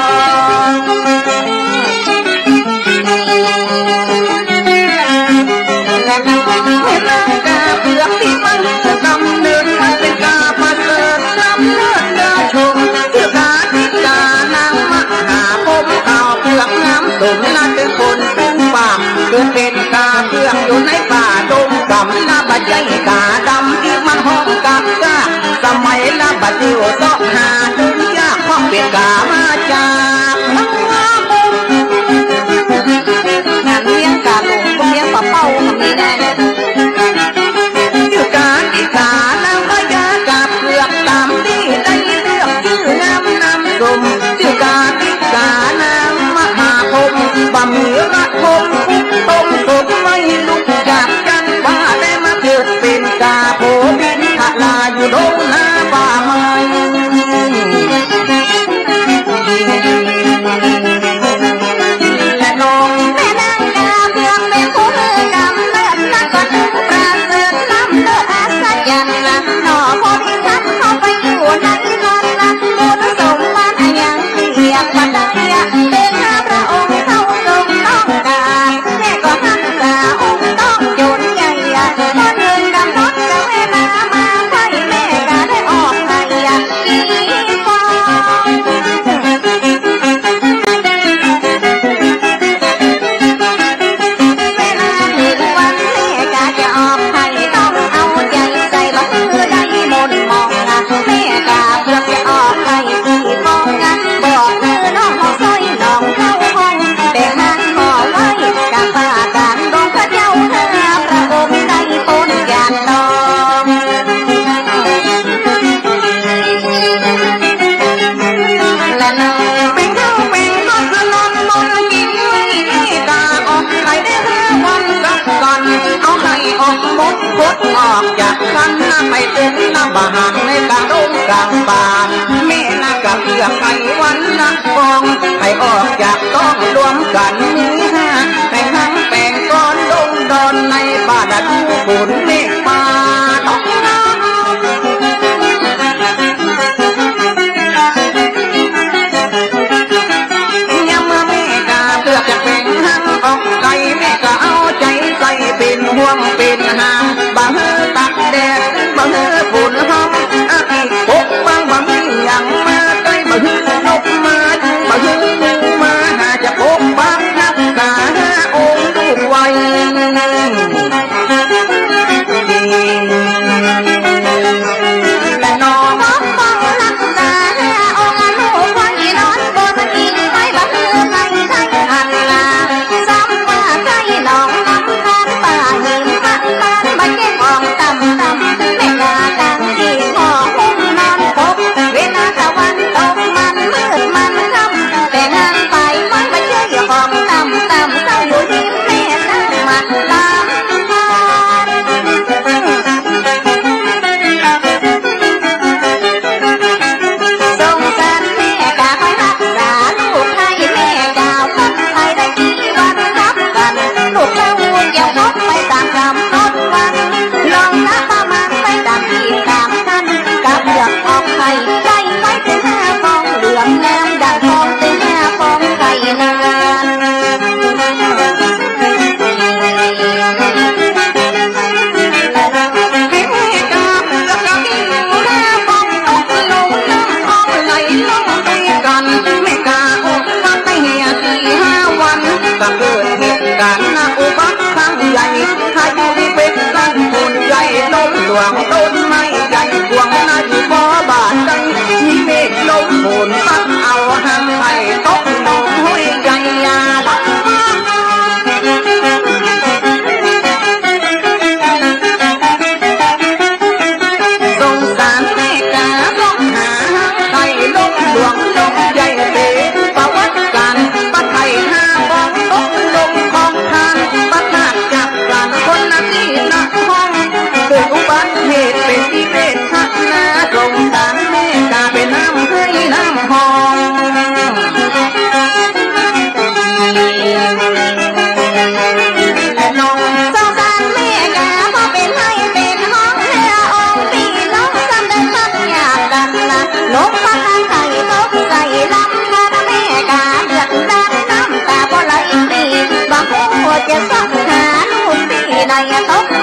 และนางเห็นกาเพื่อที่มันดำเนินเป็นกาประเสริฐดำเนินเดินชมเพื่อกาที่กานางมหาพมข่าวเพื่อกน้ำสมนาเป็นคนเป็นป่าเกิดเป็นกาเพื่อกอยู่ในป่าดงกำนาบัดใหญ่กาดำที่มันห้องกากาสมัยละบัดเดียวซอกหาดึงยากข้องเป็นกามาจากนักมาบุญงานเลี้ยงกาหลงเลี้ยงปลาเป้าทำไม่ได้ชื่อกาที่กานางพญากาเพื่อกตามที่ได้เลือกชื่องามนำชมชื่อกาที่กานางมหาพมบำเหนือระพมต้มศพไม่ลุกจากกันว่าได้มาเกิดเป็นกาโผบินทลาอยู่ดงนาป่าไม้และน้องแม่นางกาเพื่อกเป็นผู้เลือกกำเนิดนักก็ถึงประเสริฐล้ำเลิศอาศจรรย์ละหน่อพอที่ทักเข้าไปอยู่ในนั้นละบุญสมบัติอย่างเรียกว่าได้เป็นข้าพระองค์เข้าทรงต้องการแม่ก็หันกาองค์ต้องโยนใหญ่พอเดินดำรถจะแม่มาไฟแม่กาได้ออกไปอีฟองเวลาหนึ่งวันแม่กาจะออกไปต้องเอาใจใส่บังได้มนมองแม่กาเพื่อจะออกไปที่ฟองบอกน้องเขาซอยน้องเข้าห้องแต่นางขอไว้กาป่าการดงพระเจ้าเธอพระองค์ได้พ้นยานน้องและน้องเป็นเข้าเป็นก็สนนมนกินไม่กาออกไปได้5 วันสักก่อนเอาให้ออกมดพดออกจากกันไปเป็นน้ำบาหานในกลางดงกลางป่าแม่น่ากะเพื่อให้วันนักฟองให้ออกจากต้องรวมกันให้ทั้งแปลงก้อนดงดอนในป่าดันฝนเมฆป่าต้องน้ำยังเมื่อแม่กาเพื่อจะเป็นหังออกไกลแม่ก็เอาใจใส่เป็นห่วงเป็นหางบางตักแดดบางฝนห้องอีกปกบางอย่างมาใกล้บางนกมาบางมาหาจะปกบางนักกาองค์ดูไว้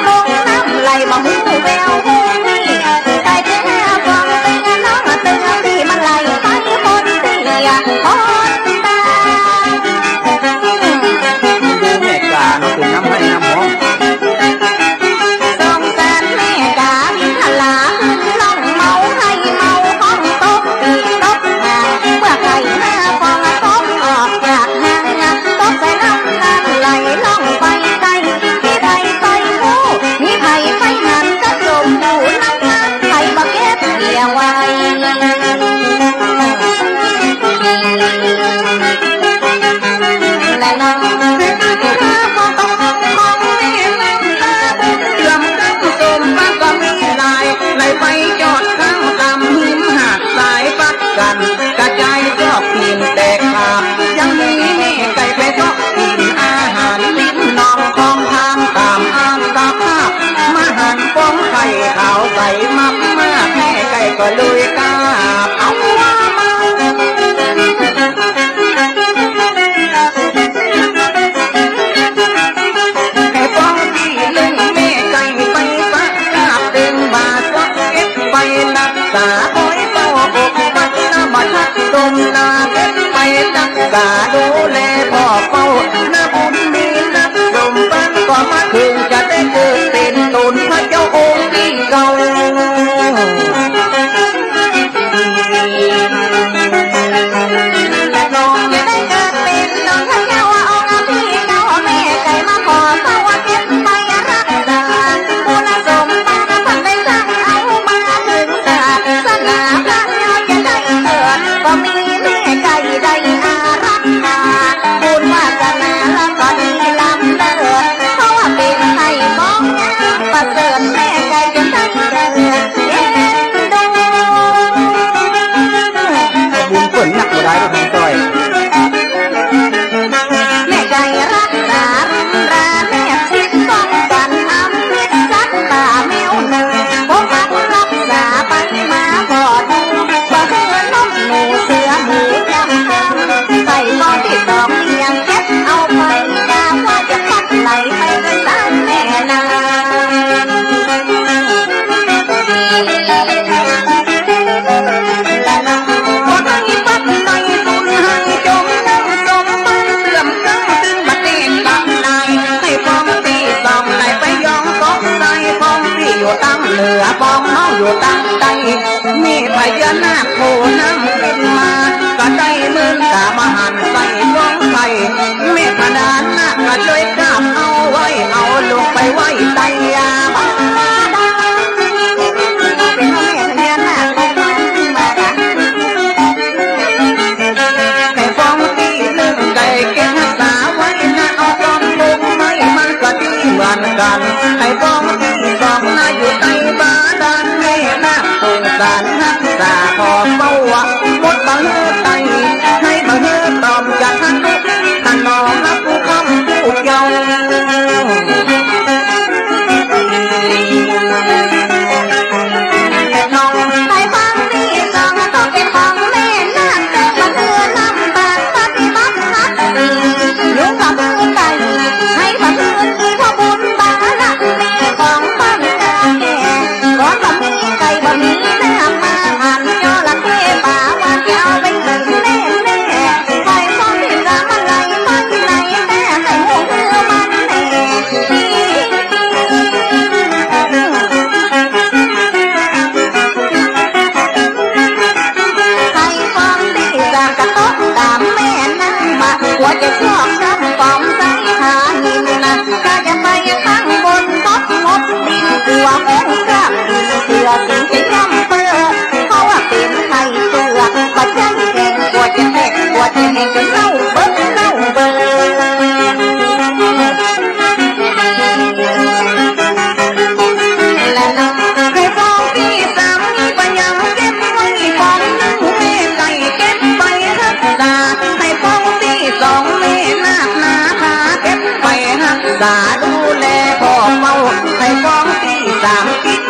ลงน้ำไหลมาหูแววหูนี่ไก่จะห้าฟองเตือนน้องเตือนพี่มันไหลไปคนเสียคนตาดูแม่กาเนาะเป็นน้ำให้น้ำหอมสงสารแม่กาทลาล่องเมาให้เมาห้องตกตีตกมาเมื่อไก่ห้าฟองตกออกจากหางตกใส่น้ำน้ำไหลล่องไปไกลมีไผ่ไฟหูมีไผ่ไฟหันกระจมหูน้ำน้ำไผ่บักเก็ตเกี่ยวไว้และน้องข้าก็ต้องของแม่น้ำตาบุญเดือมข้างจมป้าก็มีลายไหลไปจอดข้างตำหิมหาดสายปักกันกระจายรอบทีมแตกขาบยังมีแม่ไก่ไปก็กินอาหารลิ้นน้องของทางตามอ้างตาภาพมาหันป้องไข่ขาวใสมักมากแม่ไก่ก็ลุยกาบเอาว่ามาให้ป้องที่ลึงแม่ไก่ไปปักกาบดึงมาสักเอ็ดไปรักษาคอยเฝ้าอกปักน้ำมาทักตมนาเอ็ดไปรักษาดูแลพ่อเฝ้าหน้าบุญมีนักสมบัติก็มาถึงจะได้เกิดเป็นตุนพระเจ้าองค์ที่เก่าและน้องจะได้เกิดเป็นน้องพระเจ้าองค์ที่เก่าแม่ไก่มาขอเฝ้าเก็บไปรักษาบุญสมบัติพันได้สร้างเอามาถึงศาสนาพระเจ้าจะได้เกิดก็มีแม่ไก่ได้อารักษาบุญวาสนาแล้วก็ดีลำเลิศเพราะว่าเป็นไทยมองงามประเสริฐแม่ไก่จะได้เกิดบุญเปิ่นหนักบ่ได้ก็ทำต่อยแม่ไก่รักษารุนราแม่คิดป้องกันอำมิตรสัตว์ป่าแมวหนึ่งพวกมันรักษาไปมาบ่อดูบ่เหือนนกหนูเสือหมูยำคำใส่ก้อนที่สองเลี้ยงเก็บเอาไปกาว่าจะพัดไหลไปด้วยสายแม่นาและน้องก็ให้ปัดในบุญให้จมน้ำจมบ้านเสื่อมตั้งตึงบัดเด็กตามนายให้ฟองตีสองไหลไปย้องตกใจฟองตีอยู่ตั้งเหนือฟองน้องอยู่ตั้งใต้มีพญานาคโผล่น้ำขึ้นมาก็ได้มือกามาหันใส่ฟองไข่เมฆพดานนาคก็ช่วยกราบเอาไว้เอาลงไปไว้ใต้ยาบ้าเป็นแม่พญานาคให้ฟองตีลึงไก่เก็บรักษาไว้นะเอาจอมบุกไม่มันก็ดีเหมือนกันให้ฟองตีสองน่าอยู่ใต้บาดาลแม่นาคสงสารรักษาพอเฝ้าหมดบังเอิญไตให้บังเอิญตอมจากท่านทุกท่านน้องรับผู้คำผู้เยาว์แต่น้องให้ฟังดีสองต้องเป็นของแม่นาคแต่บังเอิญนำบาปปฏิบัตินักดีลูกกับมือไก่ให้บังเอิญมีพ่อบุญบาละแม่ของบ้านกาแก่ก่อนบ่มีไก่บ่มีน้ำมาหันยอละเทป่าว่าจะเอาไปกินแน่แน่ไก่ฟ้องที่จะมาไหลไปไหนแม่ให้หัวมือมันแน่ให้ฟ้องที่จะกระทบตามแม่นั่งมาหัวจะชอบช้ำปอมใจหาหินนะก็จะไปข้างบนทดงดดินกลัวแม่กราบดินเสือสิงจะย่ำเปื้อเพราะว่าเป็นไทยเสือปัจจัยแห่งกลัวจะแหกกลัวจะแหกจนเล่าเบิ้งเล่าเบิ้งและน้องให้ฟองที่สามไปยังเก็บไว้ฟองหนึ่งแม่ไก่เก็บไปรักษาให้ฟองที่สองแม่นาคนาคาเก็บไปรักษาดูแลพ่อเฝ้าให้ฟองที่สามคิด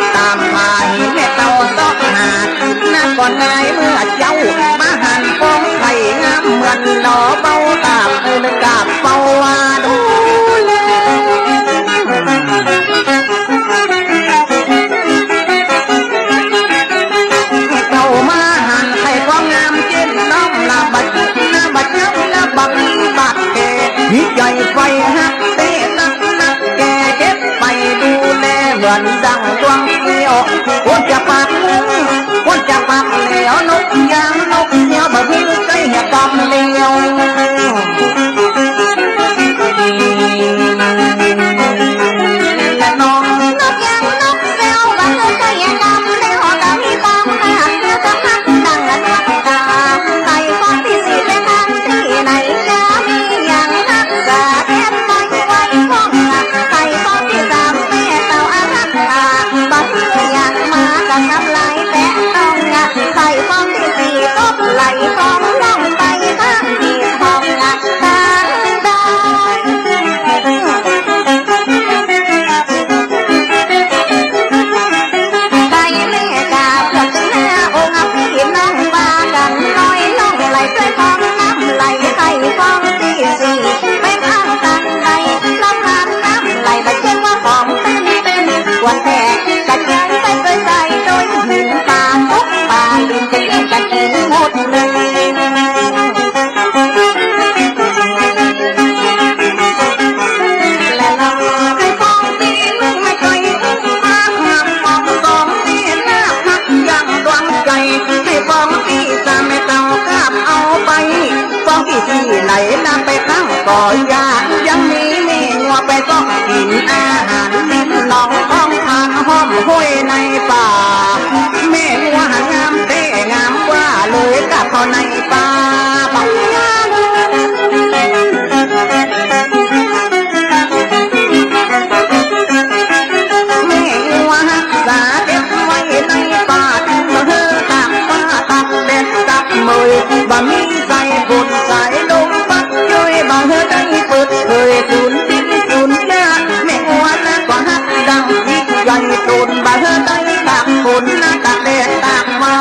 เหมือนดังดวงเดียวควรจะปักแล้วนกยางนกเหี่ยวบ่มีใกล้อย่าปอมเลี้ยวและน้องนกยางนกเสียวบ่มีใกล้อย่าปอมเลี้ยวก็มีปอมหาเนื้อก็พักดังละทักตาใส่ฟองที่สี่และทางที่ไหนจะมีอย่างนักกาแอบไปไว้ฟองใส่ฟองที่สามแม่เต่าอารักขาบ่มีอย่างมากับน้ำลายแตะต้องใส่ฟองที่สี่ตบไหลฟองลงไปข้างที่ฟองตาได้ใส่แม่กาบกับหน้าองค์พี่น้องว่ากันลอยล่องไหลด้วยฟองน้ำไหลใส่ฟองที่สี่ไปข้างตันไหลลำน้ำไหลมาเชื่อว่าของเป็นวันแท้กระจายไปด้วยใจโดยหินปลาทุกปลาลิงจะกินหมดเลยและเราให้ฟองที่ลูกไม่เคยมาหักฟองสองที่หน้าพักยังดวงใจให้ฟองที่สามไม่ต้องกลับเอาไปฟองที่สี่ไหลน้ำไปข้างก่อยายังมีเนื้อไปต้องกินอาหารลิ้นน้องท้องทานห้อมห้วยในป่าแม่หัวหางามเต้งามว่าเลยกับเขาในป่าปังยาแม่หัวหักษาเด็กไว้ในป่าถึงเธอตักป่าตักเด็ดตักมือบ่มีใส่บุญใส่ลมปักย้อยบ่เธอได้เปิดเผยสูญทิ้งสูญยาแม่หัวนักกว่าหักดังยิ่งใหญ่ตุนบ่เธอได้ตักบุญนักตักเด็ดตักมา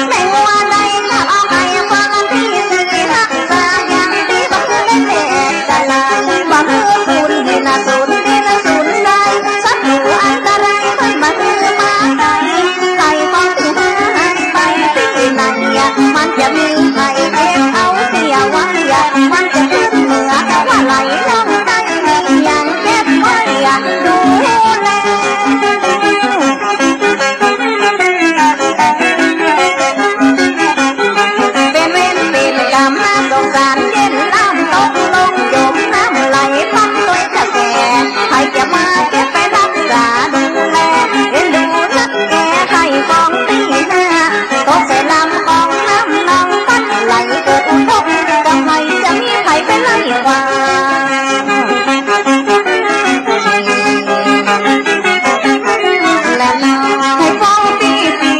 แม่หัวได้ถ้าเอาให้ฟังที่สี่รักษาอย่างที่บ่เธอได้แลกกันลายบ่เธอสูญที่น่าสูญที่น่าสูญได้สักหนึ่งอันตรายค่อยมาเธอมาใส่ใส่ฟองที่หายไปที่ไหนมันจะมีใครเก็บเอาเสียไว้มันจะขึ้นเหนือแต่ว่าไหลลงใต้ยังเก็บไว้ดูแลเป็นเวรเป็นกรรมน่าสงสารเย็นน้ำตกลงจมน้ำไหลพัดด้วยกระแสใครจะมาเก็บไปรักษาดูแลเอ็นดูรักแกให้ฟองตีหน้าตกใส่ลำของน้ำนองพัดไหลเกิดอุทกก็ไม่จะมีใครไปไล่กว่าและเราให้ฟองตีสี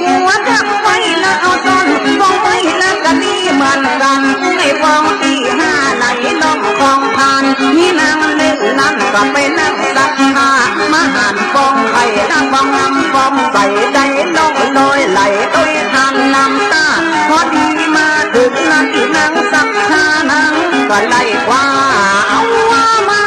หัวทับไว้แล้วเอาต้นฟองไว้แล้วก็ดีเหมือนกันให้ฟองตีห้าไหลน้องฟองผ่านนี่นางหนึ่งนั่นก็ไปนั่งสักผ้ามาหันฟองไข่น้ำฟองน้ำฟองใส่ใจน้องลอยไหลโดยทานน้ำตาพอดีมาถึงนาทีนั่งสักผ้านั่งก็ไล่คว้าเอาว่ามา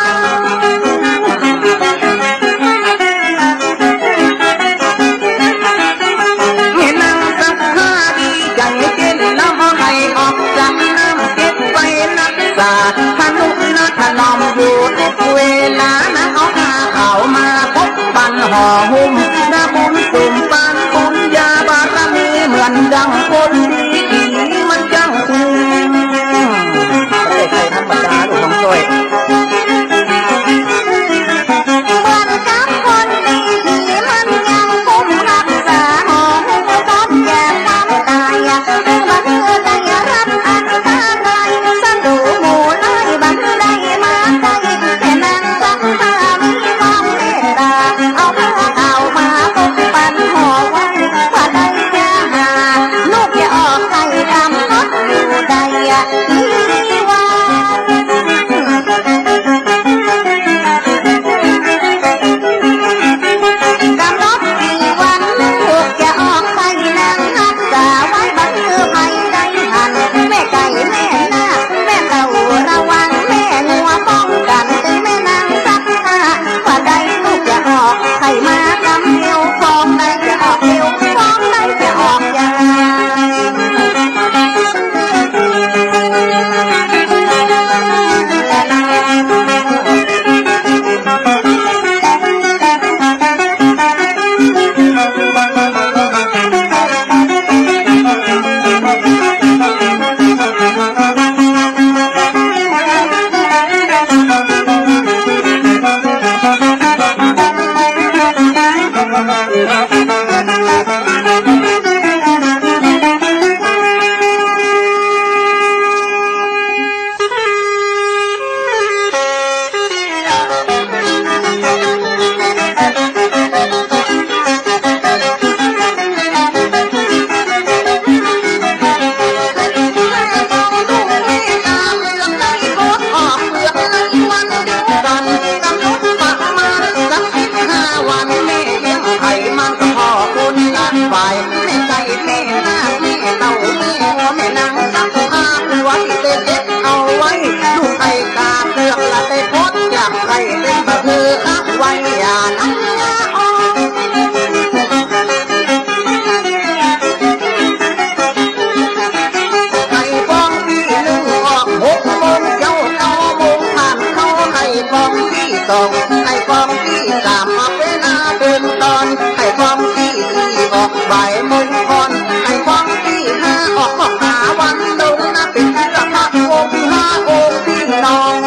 เห็นนางสักผ้าดีใจเย็นแล้วเอาไหลออกจากน้ำเก็บไว้รักษาพนุนาถนอมอยู่ทุกเวลานะเอาผ้าขาวมาพบปันห่อหุ้มน้ำบุญตุ่มปานบุญยาบารมีเหมือนดังคนดีมันยังคุ้มประเทศไทยธรรมดาลูกน้องจ้อยมันกับคนดีมันยังคุ้มรักษาห่อหุ้มต้นแก่ทำตายมันได้รับอันตรายสะดุหมู่เลยบังได้มาไกลแต่นางสักผ้ามีความเมตตาเอาผ้าขาวมาปกปันห่อไว้ว่าได้ยาหาลูกอย่าออกไข่ดำนดอยู่ใด สองให้ความที่สามออกเวลาเดินตอนให้ความที่สี่ออกบ่ายโมงก่อนให้ความที่ห้าออกหาวันลงนะเป็นที่ละพักโอพี่ห้าโอพี่น้อง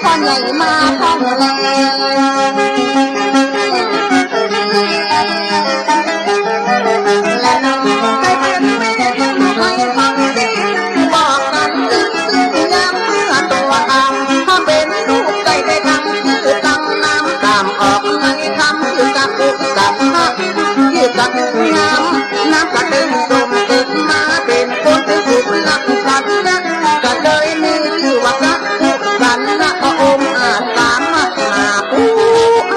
พ่อใหญ่มาพ่อแม่และน้องไปเป็นแม่ให้ฟังดีบอกกันซึ้งยามเมื่อตัวทำถ้าเป็นลูกใจได้ทำคือตำน้ำตามออกในคำคือกับปุกกับฮักคือกับน้ำกระเด็นสมตึกมาเป็นคนที่ถูกหลักกันนะก็เลยมีชื่อว่ากันนะอมอาสามหาผู้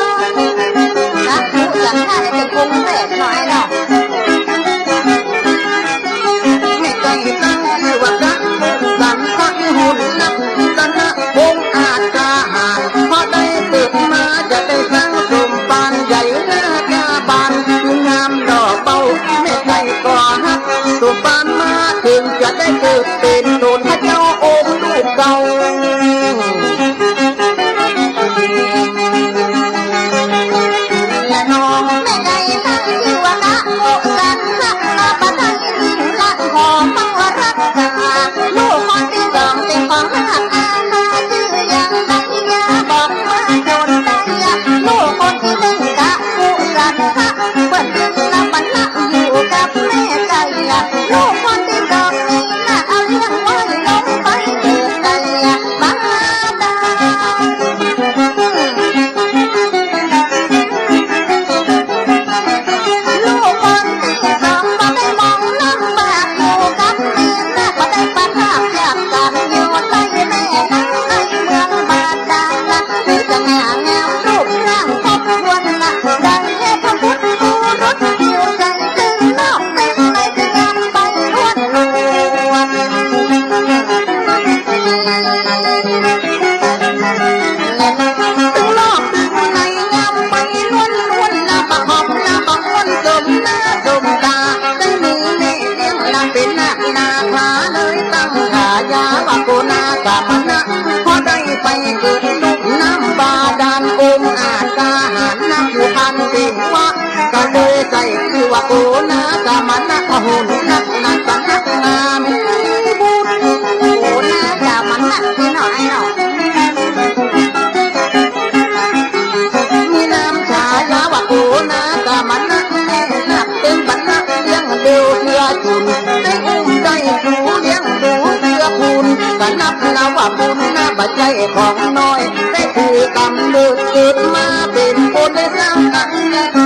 นับนะว่าบุญนะบัดใจของน้อยได้คือกำเนิดเกิดมาเป็นคนได้สร้างกัน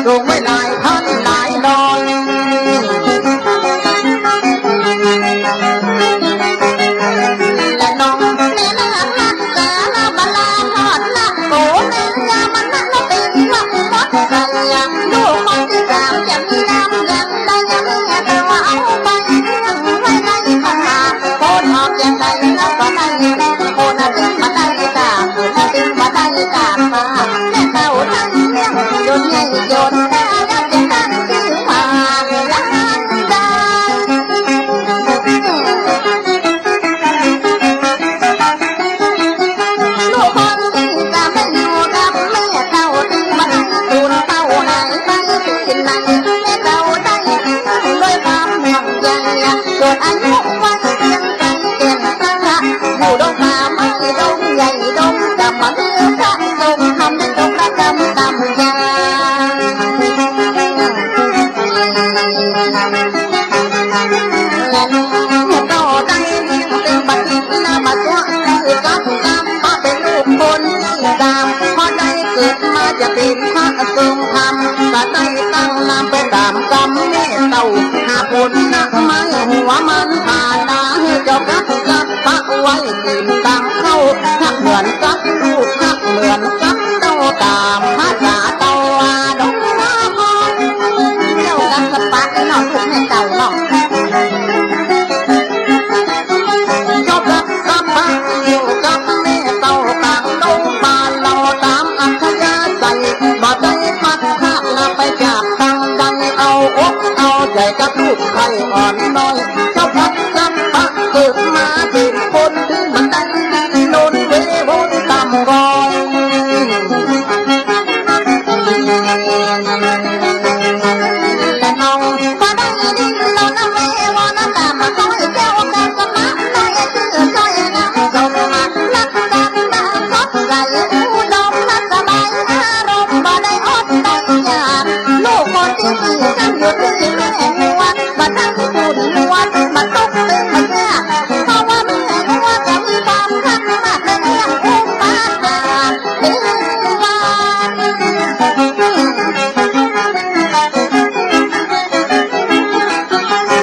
ลงไว้หลายพันหลายดอยและน้องแม่นานักกาลาบลาหอดนักโตเนื้อยามันนักเราเป็นวัดวัดใส่ยังลูกคนที่สามจะมีน้ำยังได้ยังมีแต่ว่าเอาไปไว้ในขณะโคตรออกยังไงนับว่าได้โคตรถึงมาได้ตาถึงมาได้ตามาแม่เต่าทั้งยังโยนใหญ่โยนตาแล้วจะตั้งชื่อมาล้านได้ลูกคนที่สามไม่อยู่กับแม่เต่าถึงมาได้ตูนเต่าไหนไปที่ไหนแม่เต่าได้ด้วยความห่วงใยเกิดอายุวันเพียงใจเก่งตาอยู่ดงมาไม่ดงใหญ่ดงดำมาเลือกกันดงทำได้ดงระกำดำยาและต่อได้เป็นบัณฑิตนามาตัวคือกับกรรมมาเป็นลูกคนที่ดำพอได้เกิดมาจะเป็นพระทรงธรรมก็ได้ตั้งนามเป็นตามกรรมแม่เต่าหาผลนักไม้หัวมันผ่านดาเจ้ากับปะไว้ติดตามเข้าทักเหมือนกับลูกทักเหมือนกับเต่าตามภาษาเต่าดงน้ำมันเจ้ากับสปะนอกทุกแม่เต่าเนาะเจ้ากับสปะอยู่กับแม่เต่าต่างดงบานเราตามอัธยาศัยบ่ได้พัดพาลาไปจากทางใดเอาอกเอาใจกับลูกไข่อ่อนน้อยเจ้ากับสปะเกิดมาเป็นคนถึงมันได้โดนเวรตามรอยแต่น้องพอได้ดินเราน้ำเววอน้ำตามาคอยเจ้ากันสมาในชื่อซอยน้ำสมรักกันน้ำสดใสอุดมนักสบายอารมณ์บ่ได้อดได้ยากลูกคนที่สี่นั่งอยู่ที่แม่วัดบ่ทั้งบุญวัดบ่ตกเป็นพญาเพราะว่าแม่วัดจะมีความรักมากในเรื่องอุปาทานเป็นวัน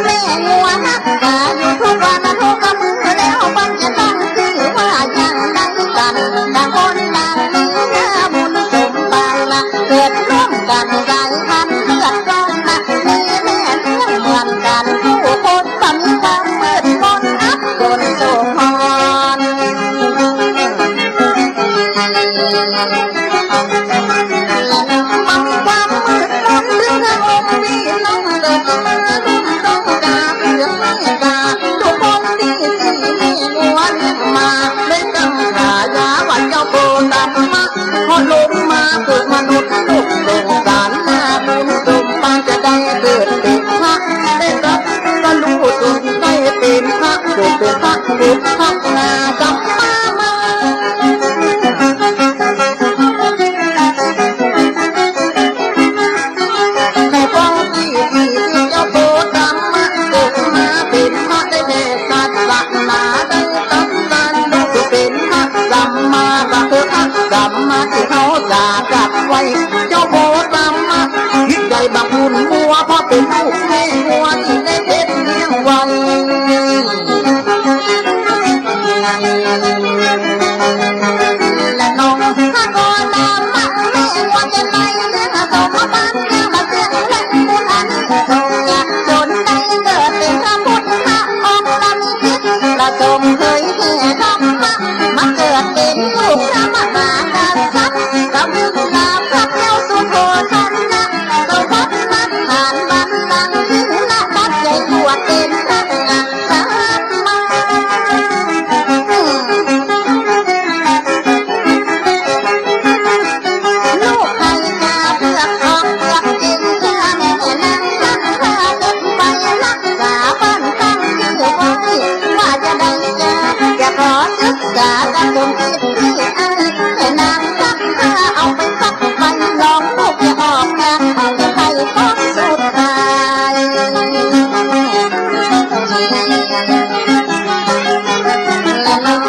แม่งัวนักกาอยู่ทุกวันทุกมือแล้วบังจะต้องซื้อว่าอย่างใดกันต่างคนต่างมีหน้าบุญสมบัติละเกิดร่วมกันกายพันเลือดร้อนนะมีแม่เลี้ยงเหมือนกันผู้คนก็มีความมืดมนอับจนโศกมอนมันความมืดมนเรื่ององค์นี้น้องเกิดมารุ่งต้องกาเพื่อไม่กาทุกคนที่สี่มีงัวเลี้ยงมาได้ตั้งฉายาว่าเจ้าโบตัมมะพอลงมาเกิดมนุษย์ลูกเด็กสารหน้าบุญสมบัติจะได้เกิดเป็นพระได้รับก็รู้จนได้เป็นพระเกิดเป็นพระบุญพัฒนาสัมมามาให้ฟังที่เจ้าโบตัมมะเกิดมาเป็นพระได้แผ่ศาสนาได้ตั้งสันลูกเป็นพระสัมมาสัมพุทธสัมมาที่เขาจากไว้เจ้าโบตัมมะคิดใจบักบุญมัวเพราะเป็นลูกแม่งัวที่ได้เพชรเลี้ยงไว้และน้องถ้าก่อนลามะแม่งัวจะไล่เลี้ยงสมบัติยามาเสียงและบุญอันทรงยากจนได้เกิดเป็นพระพุทธองค์ละมีจิตประสงค์เคยเที่ธรรมะมาเกิดเป็นลูกพระมหากษัตริย์กับลึกลาพระเจ้าสุโธทนะสมบัตินักผ่านบัลลังก์ถึงละบัดใจบวชเป็นพระสัมมาลูกใครจะเพื่อครองเพื่อจริงเพื่อแม่นางสังฆาเดินไปรักษาบ้านตั้งชื่อไว้ว่าจะได้เจอจะขอศึกษากับสมคิดที่แม่นางสังฆาเอาไปสักไปลองลูกจะออกงานเขาจะไปฟ้องสุดท้ายและน้อง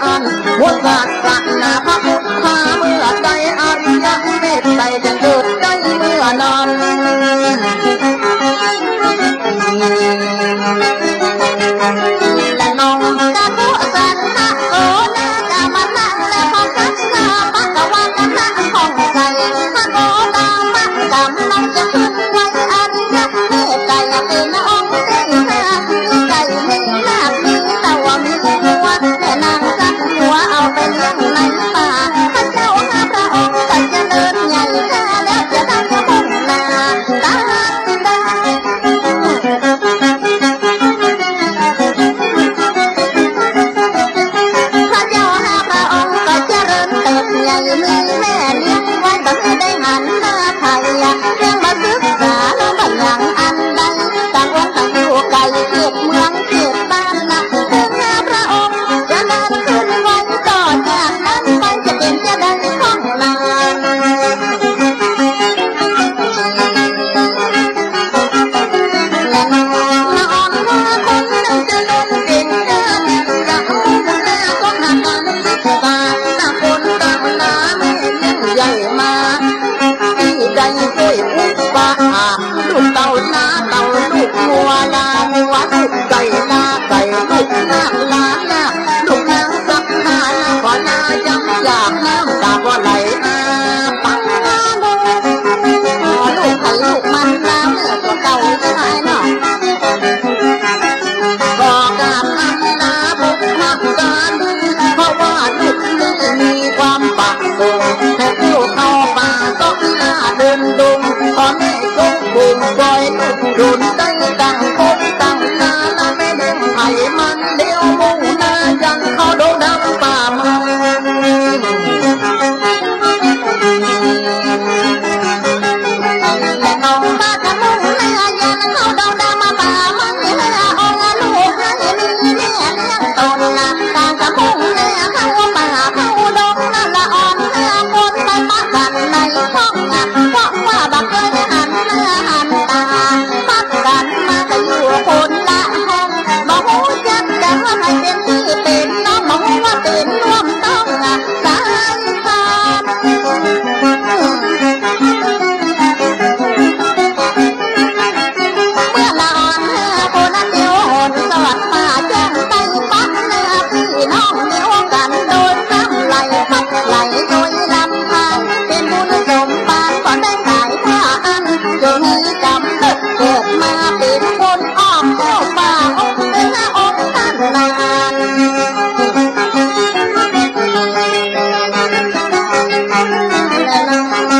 อันหัวศาสนาพระพุทธาเมื่อใจอริยเมตไตรจะเกิดได้เมื่อนั้นและน้องกะโตสันนะโอนะกะมานะและพอกัสนาปะกะวันนะของใจพระโอตามะกำลังจะขึ้นไว้อริยเมตไตรเป็นองค์เต็งหน้าที่ใจมีหน้ามีตะวันมีหัวแต่นางสักหัวเอาไปเลี้ยงในป่าพระเจ้าหาพระองค์ก็จะเดินใหญ่ข้าแล้วจะทำมุ่งหน้าตาพระเจ้าหาพระองค์ก็จะเริญเติบใหญ่มีแม่เลี้ยงไว้บังได้หันหน้าไทยเรื่องมาศึกษาแล้วบังอย่างอันใดต่างองค์ต่างอยู่ไกลเกียรติเมืองเกียรติบ้านนะเพื่อหาพระองค์จะเดินขึ้นไว้ต่อจากนั้นไปจะเป็นจะได้ท่องนานและน้องว่าคนหนึ่งจะล้นเก่งเดินจะเอาหน้าก็หากันตาหน้าคนต่างหน้าไม่เลี้ยงใหญ่มาที่ใจช่วยอุปปะลูกเต่าหน้าเต่าลูกงัวลางัวลูกไก่ลาไก่ลูกน้ำลาน้ำลูกน้ำสักหน้าน้ำก่อนน้าย้ำอยากน้ำตาบ่ไหลปังน้าลูกไข่ลูกมันน้ำเนื้อตัวเก่าจะหายเนาะบอกกับน้ำน้าบุกหักกันเพราะว่าลูกนี้มีความปากโกงให้ลูกเข้าป่าต้องหน้าเดินดุงพอแม่ยกบุญปล่อยลูกรุนตั้งต่างคนต่างหน้าและไม่เลี้ยงไผ่มันเดียวมุ่งหน้ายังเข้าโดนดำป่ามือและน้องมาจะมุ่งหน้ายันเข้าโดนดำป่ามันเลี้ยงองลูกให้มีแม่เลี้ยงตนนะต่างจะมุ่งหน้าเข้าป่าเข้าดงนั่นละอ่อนหน้าคนไปปะกันในห้องนะเพราะว่าบังเอิญหันหน้าหันตาปักกันมาก็อยู่คนละห้องบ่ฮู้จักแต่ว่าใครเป็นพี่เป็นน้องบ่ฮู้ว่าเป็นร่วมต้องสายขาดเมื่อละอ่อนเธอคนนั้นเดียวหนสวัสดิ์มาแจ้งไปปักเนื้อพี่น้องเดียวกันโดยน้ำไหลพัดไหลโดยลำทางเป็นบุญสมปานก่อนได้ขายผ้าอันจนมีกำเนิดเกิดมาเป็นคนอ้อมเข้าป่าองค์เป็นองค์ท่านนาน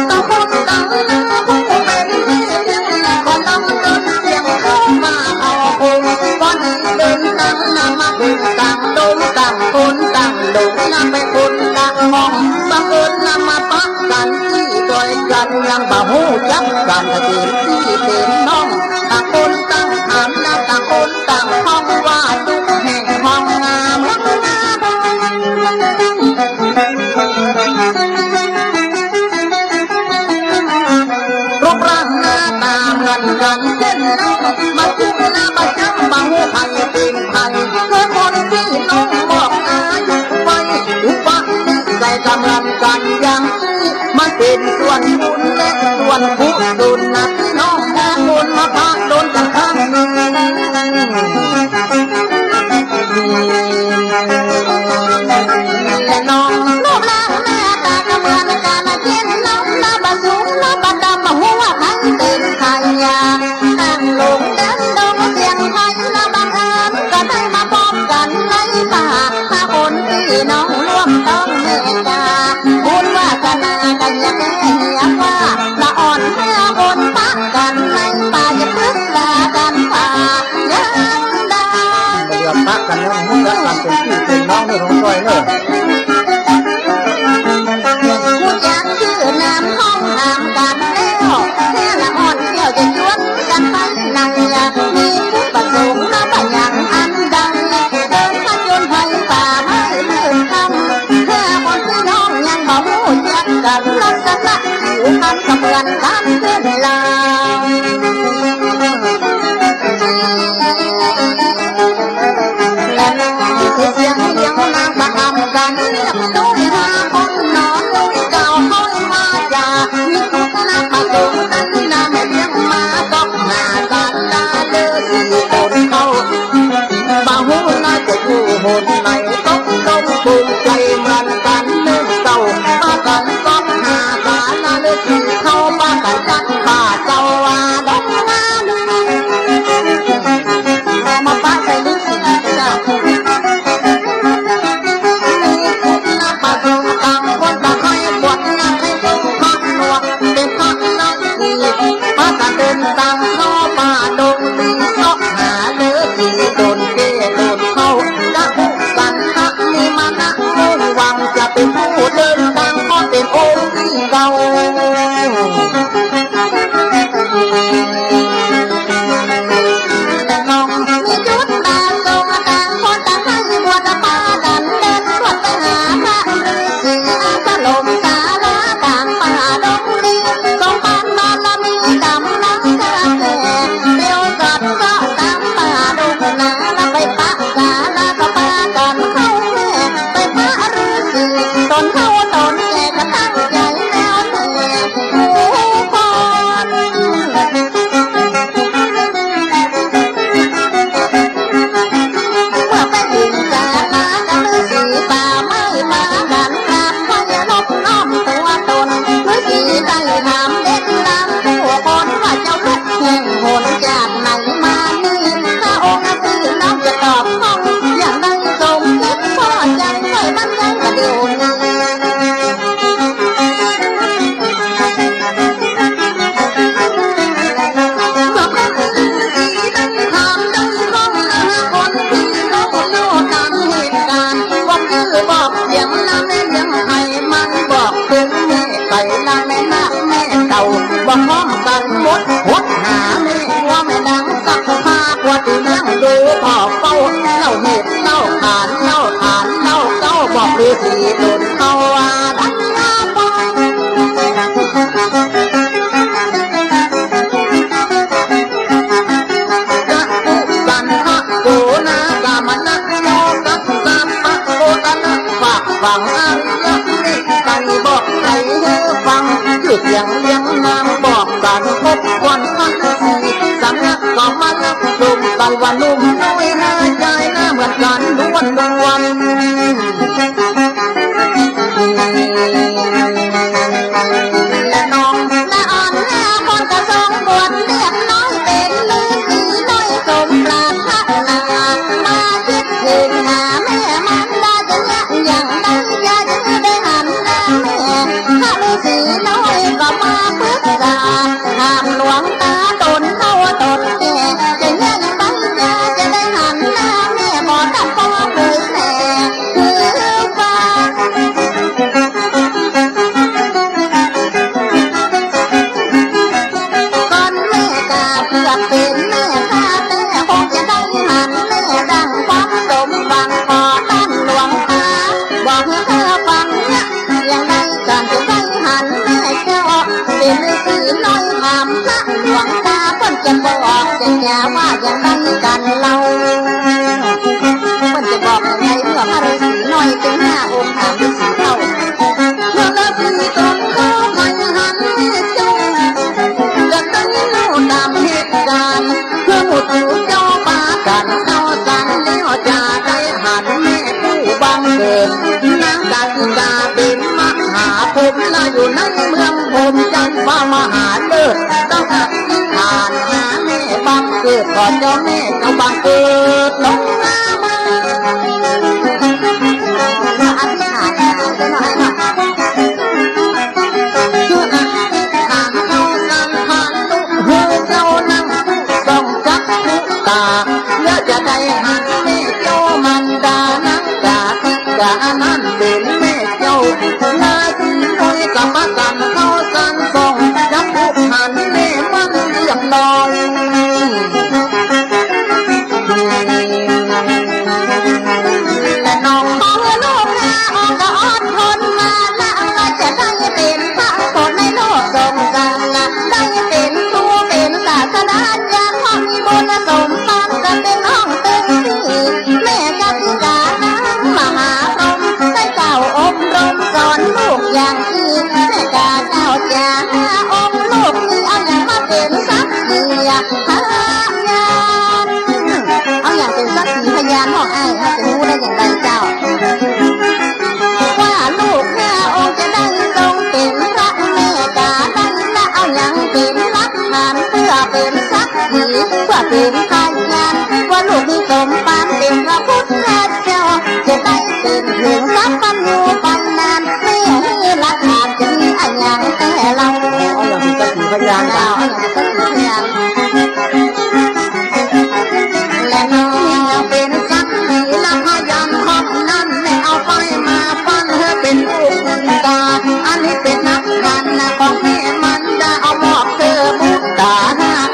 ต่างคนต่างผู้เป็นก็นำต้นเสียงเข้ามาเอาองค์ก่อนเดินนำมาดึงต่างดงต่างคนต่างดงนำไปคนละห้องบังเอิญนำมาปักกันที่โดยกันยังบ่ฮู้จักกันเป็นพี่เป็นน้องต่างคนต่างถามและต่างคนต่างห้องว่าทุกแห่งห้องงามรูปร่างหน้าตาเหมือนกันเช่นน้องมาคุ้มหน้าประจำบ่ฮู้ใครเป็นใครคือคนที่น้องบอกอายุไว้อุปนิสัยกำลังกันอย่างนี้มันเป็นส่วนบุญและส่วนกุศลนะพี่น้องแม่บุญมาพักโดนกันข้างหนึ่งและน้องรูปร่างหน้าตากำลังกันเช่นน้องหน้าบะสูงหน้าบะดำบะหัวใครเป็นใครนั่งลงเดินดงเสียงไทยและบังเอิญก็ได้มาพบกันในป่าถ้าคนพี่น้องร่วมต้องเมตตาบุญวาสนากันยังแก่เหี่ยฟ้า การเรียกตู้หาคนนอนเจ้าคอยมาจ่ามีทุกนักประสงค์ตั้งนานเลี้ยงมาต้องหาการดาเลือสี่คนเขาบางหูน้อยก็อยู่หนไหนต้องภูมิใจมันกันเรื่องเศร้าป้ากันต้องหาการดาเลือสี่เขาป้ากันจัดป้าเจ้าว่าดอกงามมาป้าใจลึกสิ่งเจ้านักประสงค์ต่างคนต่างให้บวชนักให้ทรงพักหนวกเป็นพักนักสีป้ากันเดินตามเข้าป่าดงสีเสาะหาเลือสี่โดนเกโดนเข้าจะผู้สันทักมีมานะมุ่งหวังจะเป็นผู้เดินทางก็เป็นองค์ที่เก่าน้องมีชุดตาทรงต่างคนต่างให้บวชป่าดันเดินตรวจไปหาพระฤาษีอาสลมสาราต่างป่าดงลีทรงปานบารมีกำลังกระแก่เดียวกัดก็ตามป่าดงนาแล้วไปปะสาราก็ปากันเข้าแม่ไปพระฤาษีตนเข้าตนแก่ก็ตั้งใจแล้วแต่ผู้คนเมื่อไปถึงสารากับฤาษีป่าไม่มาดันกราบพญานกน้อมตัวตนฤาษีได้ถามเด็กลำผู้คนว่าเจ้าลุกแห่งหนจากไหนมานี่ถ้าองค์สื่อน้องจะตอบห้องอย่างไรสมคิดพอใจค่อยบรรยายประเดี๋ยวนี้เมื่อพระฤาษีได้ถามได้ห้องคนที่รู้กันเหตุการณ์บอกชื่อบอกเสียงละแม่เลี้ยงให้มันบอกถึงแม่ไก่ละแม่นาคแม่เต่าบอกพร้อมกันหมดหดหาแม่ว่าแม่ดังสักผ้ากว่าที่นั่งดูพ่อเฝ้าเล่าเหตุเล่าขานเล่าฐานเล่าเก้าบอกฤาษีโดนเขาว่าดังงาบสันทะโกนากามนะโยกัสสะปะโกตนะฝากฝังอริยนิสัยบอกใครให้ฟังชื่อเสียงเลี้ยงนามบอกกันพบควันพันสีสังฆก็มานับรวมกันว่านุ่มน้อยหน้าใจหน้าเหมือนกันล้วนและน้องและอ่อนหน้าคนจะทรงบวชเรียกน้อยเป็นฤาษีน้อยสมปรารถนามาคิดถึงหาแม่มันได้จะละอย่างใดอย่าจะได้หันหน้าแม่ถ้าฤาษีน้อยก็มาปรึกษาหากหลวงตาตนเข้าตนแก่จะแย่งบังยาจะได้หันหน้าแม่ขอตัดพ่อเผยแผ่คือฟ้าก่อนแม่กาเพื่อเป็นแม่ข้าแต่คงจะได้หันแม่ดังความสมหวังขอตั้งหลวงตาบอกให้เธอฟังนะอย่างไรการจะได้หันแม่เจ้าเป็นฤาษีน้อยถามพระหลวงตาเพิ่นจะบอกจะแย่ว่าอย่างไรกันเราเพิ่นจะบอกอย่างไรเพื่อพระฤาษีน้อยถึง5 องค์ถามฤาษีเท่าเมื่อฤาษีตนเขาไม่หันแม่เจ้าจะได้รู้ตามเหตุการณ์เพื่อหมดอยู่เจ้าป่ากันเอาสันแล้วจะได้หันแม่ผู้บังเกิดนางกาสิกาเป็นมหาพรหมและอยู่ในเมืองพรหมจันทร์ฟ้ามหาเลิศต้องอธิษฐานหาแม่บังเกิดก่อนเจ้าแม่เจ้าบังเกิดลงมาอธิษฐานจะหน่อยนะชื่ออธิษฐานเข้าสังขารลุกหูเจ้านั่งส่องจักทุกตาแล้วจะได้หันแม่เจ้ามันดานักกาทิกานั้นเป็นแม่เจ้าหน้าที่น้อยกับมากันเข้าสังส่องจักทุกหันแม่มันเรียบร้อยและน้องขอลูกหาออกก็อดทนมาละจะได้เป็นพระคนในโลกสงสารได้เป็นครูเป็นศาสดาจารย์ความมีบุญสมบัติก็เป็นห้องเต็มที่แม่กติกา มหาพรหมได้ก อย่างที่แม่กาเจ้าจ๋าองค์ลูกนี่เอาอย่างมาเป็นสักขีพยานเอาอย่างเป็นสักขีพยานของไอ้จะรู้ได้อย่างไรเจ้าว่าลูกแม่องค์จะได้ลงเป็นพระแม่กาได้ละเอาอย่างเป็นหลักฐานเพื่อเป็นสักขีเพื่อเป็นพยานว่าลูกมีสมบัติเป็นพระพุทธเจ้าจะได้เป็นถึงทรัพย์พันอยู่ปันนานไม่ให้หลักฐานจะมีอะไรอย่างแต่เราเอาอย่างเป็นสักขีพยานเจ้าเอาอย่างเป็นสักขีพยานและน้องเป็นสักขีและพยานของนั้นไม่เอาไปมาปั้นให้เป็นลูกตาอันนี้เป็นนักการของแม่มันได้เอาหมอกเธอบุตรตา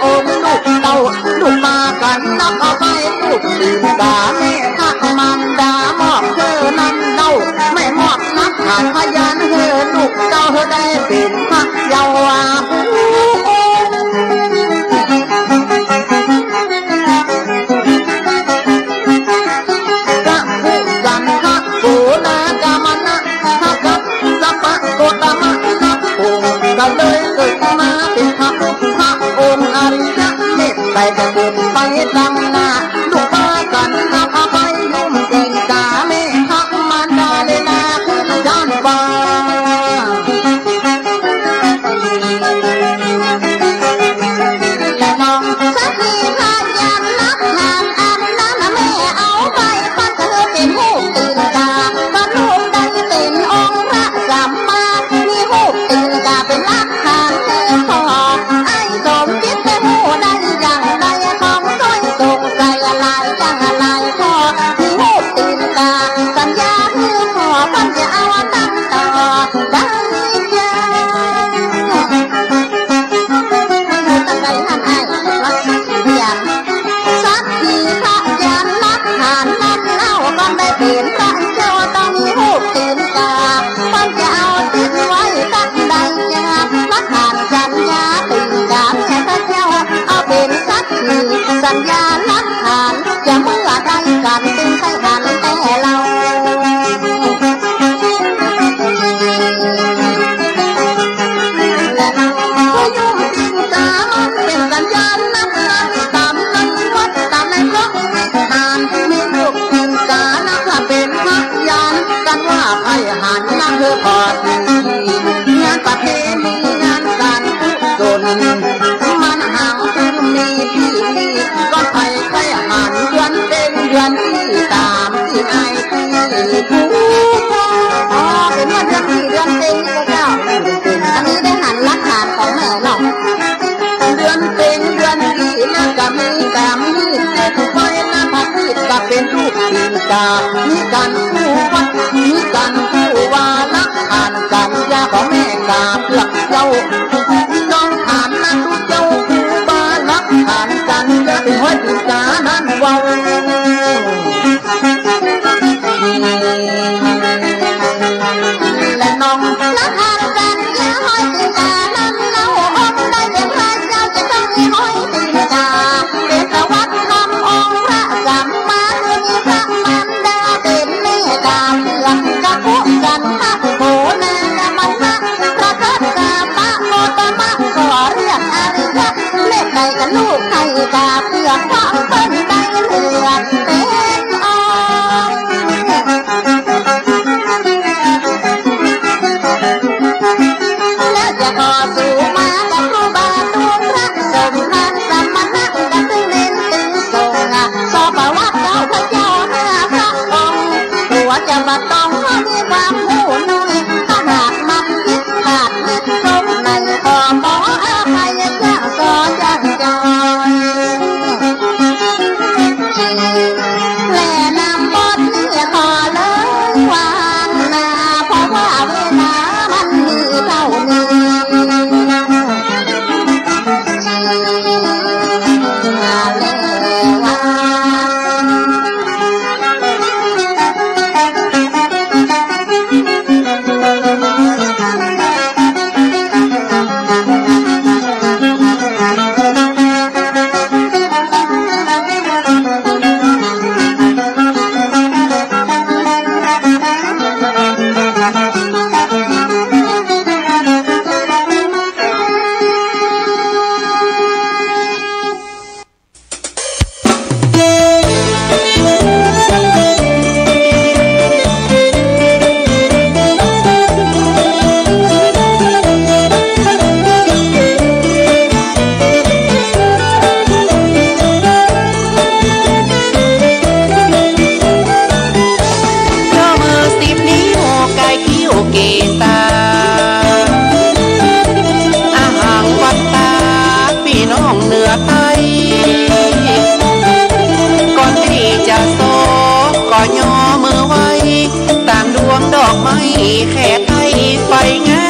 องค์ลูกเต่าลูกมากันนับเอาไปลูกตีตาแม่ข้ามันดามอบเธอนั้นเต่าไม่มอบนักการพยานเธอลูกเต่าเธอได้เป็นพระเยาวาก็เลยเกิดมาเป็นพระองค์อริยะเมตไตรจะเกิดไปดำหน้าลูกป้ากันนับเอาไปยุ่มจริงกาแม่ข้ามันดาเลยนาคือด้านฟ้าและน้องสักทีพายานนักทางอันนั้นแม่เอาไปปั้นเธอเป็นหูตีนกาบ้านลูกได้เป็นองค์พระสัมมามีหูตีนกาเป็นลักฐานแท้พอไอ้สมคิดแต่หูได้อย่างไรของต้อยสงสัยอะไรอย่างอะไรพอมีหูตีนกาสัญญาคือพอพันจะเอาตั้งต่อได้ตั้งใจหันไอ้รักอย่างสักทีพระยานลักฐานนั้นเล่าก็ได้เป็นพระเจ้าต้องมีหูตีนกาพันจะเอาติดไว้ตั้งใดจะลักฐานสัญญาตีนกาแม่พระเจ้าเอาเป็นสักทีสัญญาลักฐานจะเมื่อใดกันเป็นใครหันแต่เราและผู้ยุ่งตีนกามันเป็นสัญญานักตามนั้นวัดตามในพระทานมีลูกตีนกานักเป็นพยานกันว่าไอ้หันนักเธอพอดีงานประเพณีงานการกุศลมันห่างคือมีพี่ก็ไปใครหันเดือนเป็นเดือนที่ตามที่ไอ้ที่ผู้อ๋อเป็นว่าเดือนที่เดือนเต็งก็เจ้าอันนี้ได้หันลักฐานของแม่หรอกเดือนเต็งเดือนที่แล้วก็มีแต่มีแต่ไฟน้ำพัดที่ก็เป็นลูกตีนกามีการคู่วัดมีการคู่วาลักฐานกัน อกไม้แค่ไทยไฟงา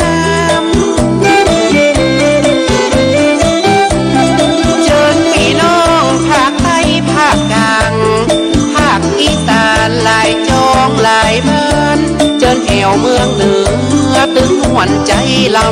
มเชิญพี่น้องภาคไทยภาคกลางภาคอีสานหลายจองหลายบ้านเชิญแอวเมืองเหนือตึงหวนใจลำ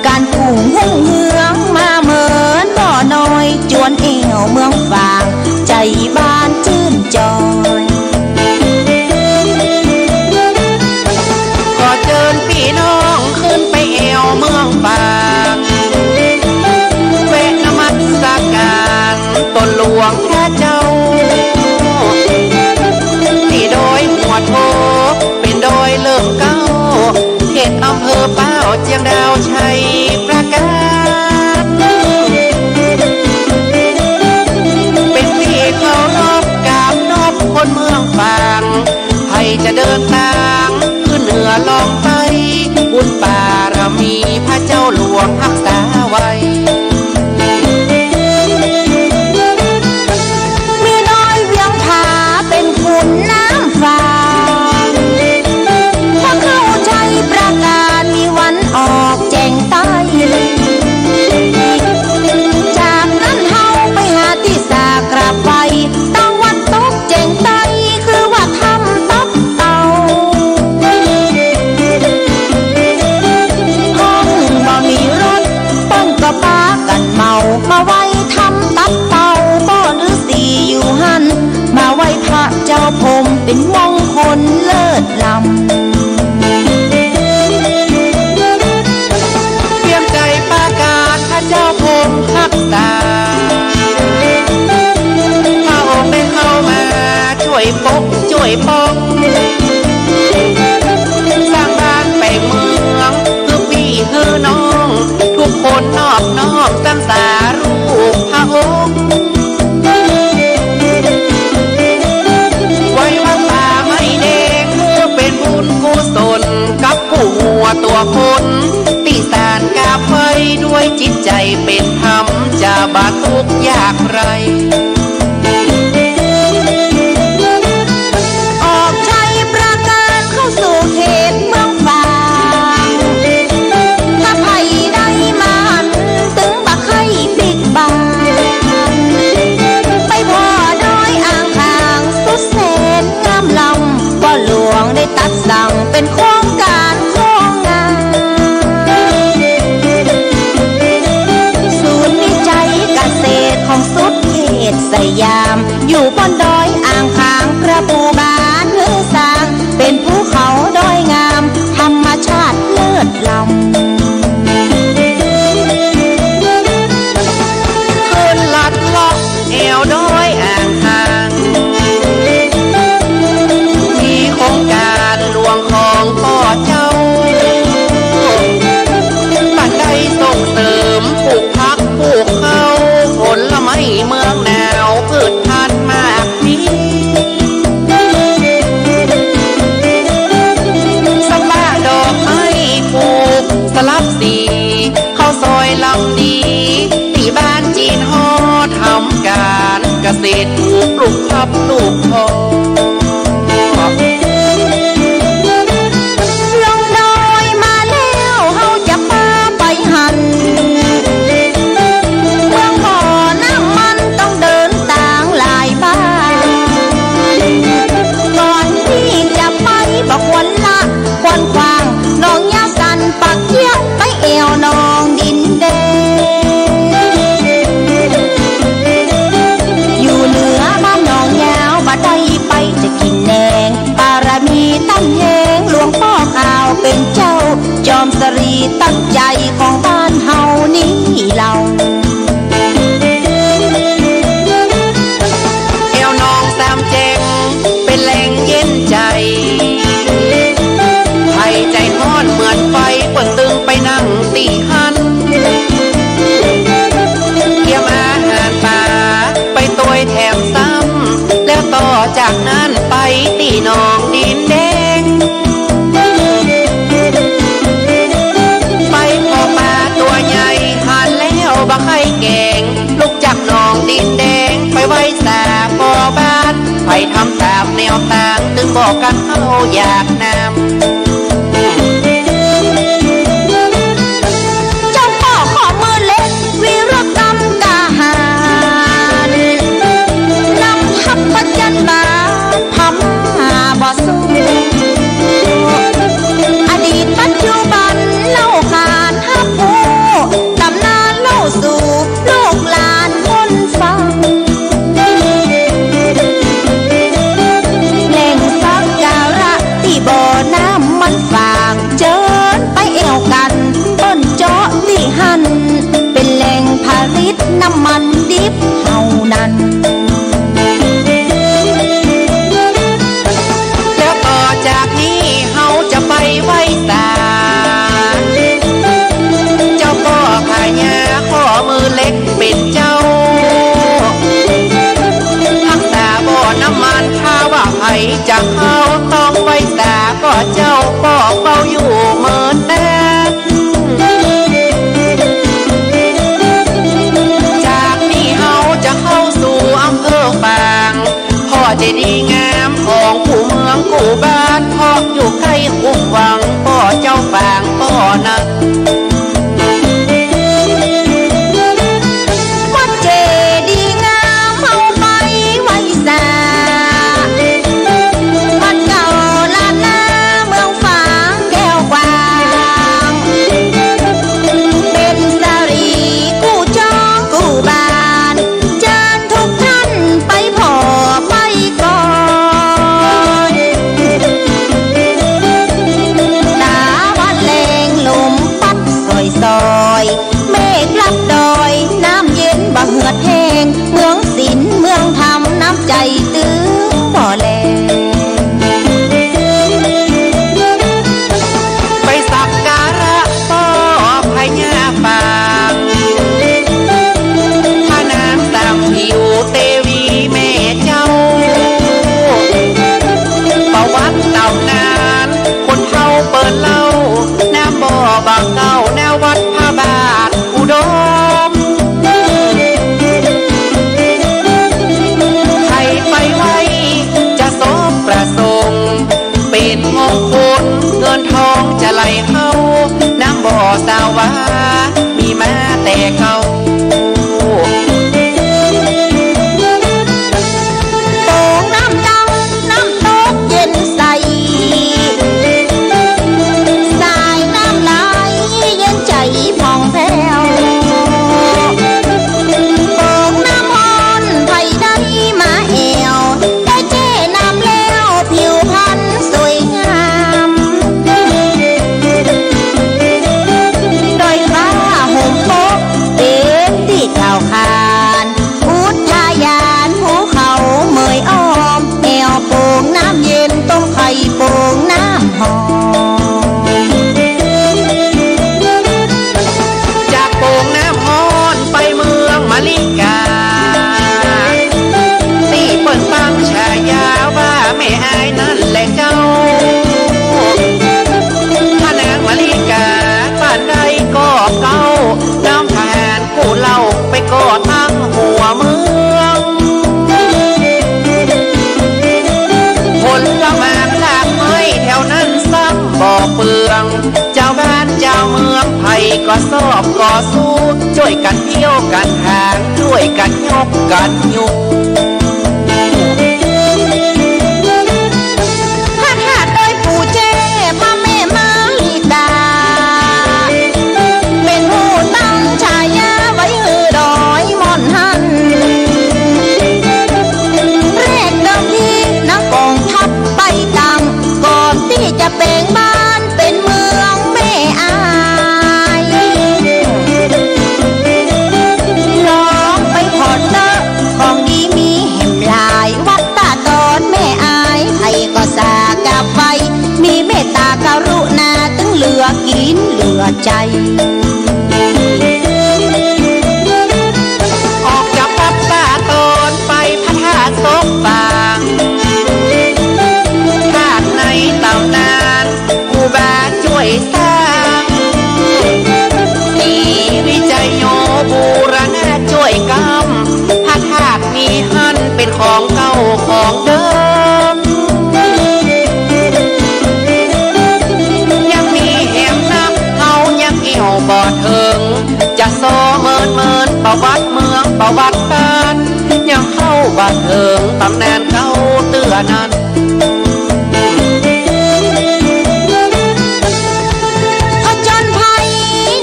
การกุ้งหุ่งเมืองมาเหมือนบ่อน้อยจวนเอวเมืองฝางใจบ้านชื่นจอยก็เชิญพี่น้องขึ้นไปเอวเมืองฝางแวะนมัสการตนหลวงพระเจ้าที่โดยหัวโทเป็นโดยเลิกเก้าเขตอำเภอเป้าเจียงดาวชัยประการเป็นที่เคารพกราบนอบคนเมืองฝางให้จะเดินทางขึ้นเหนือลองไปบุญบารมีพระเจ้าหลวงรักษาไว้มีน้อยเวียงผาเป็นขุนน้ำฝางพอเข้าใจประการมีวันออกแจงใต้จากนั้นเฮาไปหาที่สากราบไหว้ตั้งวัดตกแจงใต้คือว่าทำตับเต่าห้องบ่มีรถป้องก็ปากันเมามาไว้ทำตับเต่าบ่ฤาษีอยู่หันมาไว้พระเจ้าพรหมเป็นมงคลเลิศล้ำเจ้าพงรักษาพระองค์ได้เข้ามาช่วยปกช่วยป้องสร้างบ้านแปลงเมืองคือพี่คือน้องทุกคนนอบน้อมสร้างสารูปพระองค์ไว้วัดป่าไม้แดงเพื่อเป็นบุญกุศลกับผู้หัวตัวคนติสารกาไฟด้วยจิตใจเป็นธรรมจะบาทุกข์ยากไรออกชัยประการเข้าสู่เขตเมืองฝางถ้าไผ่ได้มาตึงบักให้ปิดบานไปพอน้อยอ่างทางสุดแสนงามลำก็หลวงได้ตัดสั่งเป็นโครงการของงานของสุดเขตสยามอยู่บนดอยอ่างขางพระภูบาลเฮือสร้างเป็นภูเขาดอยงามธรรมชาติเลิศล้ำขึ้นลัดเลาะแอวดอยอ่างขางมีโครงการหลวงของพ่อเจ้าปัจจัยส่งเสริมปลูกพักปลูกข้าวผลไม้เมืองหนาวพืชพันธุ์มากมีสำบ้าดอกไม้ปลูกสลับสีเข้าซอยลำดีที่บ้านจีนฮอทำการเกษตรปลูกพับปลูกทองลงดอยมาแล้วเฮาจะพาไปหันบอกวันละควันควางน้องยาสันปักเยี่ยมไปเอวน้องดินแดงอยู่เหนือบ้านน้องยาวบ่ได้ไปจะกินแหนงบารมีตั้งแหงหลวงพ่อข่าวเป็นเจ้าจอมสรีตั้งใจของบ้านเฮานี้เราเอวน้องสามเจงเป็นแหล่งเย็นใจ อยากนำเจ้าพ่อขอมือเล็กวีรกรรมกาหารนำทัพปัจจันบาพม่าบ่สู้อดีตปัจจุบันเล่าขานฮับผู้ตำนานเล่าสู่ลูกหลานคนฟังแหล่งสักการะที่บ่อน้ำมันฝางเจิญไปเอวกันต้นเจาะที่หันเป็นแหล่งผลิตน้ำมันดิบเท่านั้นแล้วต่อจากนี้เฮาจะไปไว้สาเจ้าพ่อขายาข้อมือเล็กเป็นเจ้าทักษาบ่อน้ำมันถ้าว่าใครจะเข้าต้องไว้สาก็เจ้าบอกเบาอยู่เหมือนแน่จากนี้เฮาจะเข้าสู่อำเภอปางพ่อเจดีย์งามของผู้เมืองกูบ้านพ่ออยู่ใกล้คุ้มหวังพ่อเจ้าปางพ่อนักวัดเจดีย์งามเฮาไปไว้สาวัดเก่าล้านนาเมืองฝางแก้วกวางเป็นสารีกู้จองกู้บ้านเชิญทุกท่านไปพอไปก่อนตาวัดแรงลมปัดซอยเมฆลับดอยน้ำเย็นบ่เหือดแห้งเมืองศิลป์เมืองธรรมน้ำใจตื้อบ่แลไปสักการะพ่อพญาปางพระนางตามผิวเทวีแม่เจ้าประวัติเต่านานคนเฒ่าเปิดเล่าน้ำบ่อบางเก่าแนววัดพระบาทอุดมใครไปไว้จะสมประสงค์เป็นมงคลเงินทองจะไหลเข้าน้ำบ่อสาวามีมาแต่เก่าโป่งน้ำดังน้ำตกเย็นใสสายน้ำไหลเย็นใจผ่องแผ้วโป่งน้ำฮอนไผได้มาแอวได้เจ้น้ำแล้วผิวพรรณสวยงามโดยฟ้าห่มโปกเป็นที่ข่าวขานอุทยานภูเขาเมยอ้อมแอวโป่งน้ำเย็นต้มไข่โป่งน้ำหอมจากโป่งน้ำฮอนไปเมืองมะลิกาที่เปิดฟังฉายาว่าแม่อายนั่นแหละเจ้าพระนางมะลิกาบ้านใดก็เก่าน้ำทหารกู้เล่าไปก่อตั้งหัวเมืองผลละหมากลากไม้แถวนั้นซ้ำบ่อเปลืองเจ้าบ้านเจ้าเมืองไผ่ก็สอบก็สู้ช่วยกันเที่ยวกันหางช่วยกันยกกันยุงพระธาตุโดยปู่เจ้พระแม่มาลิกาเป็นผู้ตั้งฉายาไว้หือดอยมอนหันแรกเดิมทีนักกองทัพไปตั้งก่อนที่จะเปล่งบ้านเป็นเมืองแม่อายลองไปพอดเตอะของดีมีแห่มหลายวัดตาตอนแม่อายใครก็สากับไฟมีเมตตากรุณาตึงเหลือกินเหลือใจออกจากวัดตาตอนไปพระธาตุศพบางธาตุในตำนานกูบาช่วยสร้างสีวิจัยโยบูรณะช่วยกำพระธาตุมีหันเป็นของเก่าของเดิม บ่ถึงจะโซเมินประวัติเมืองประวัติการยังเข้าบ่ถึงตำแหน่งเก่าเตือนั้นผจญภัย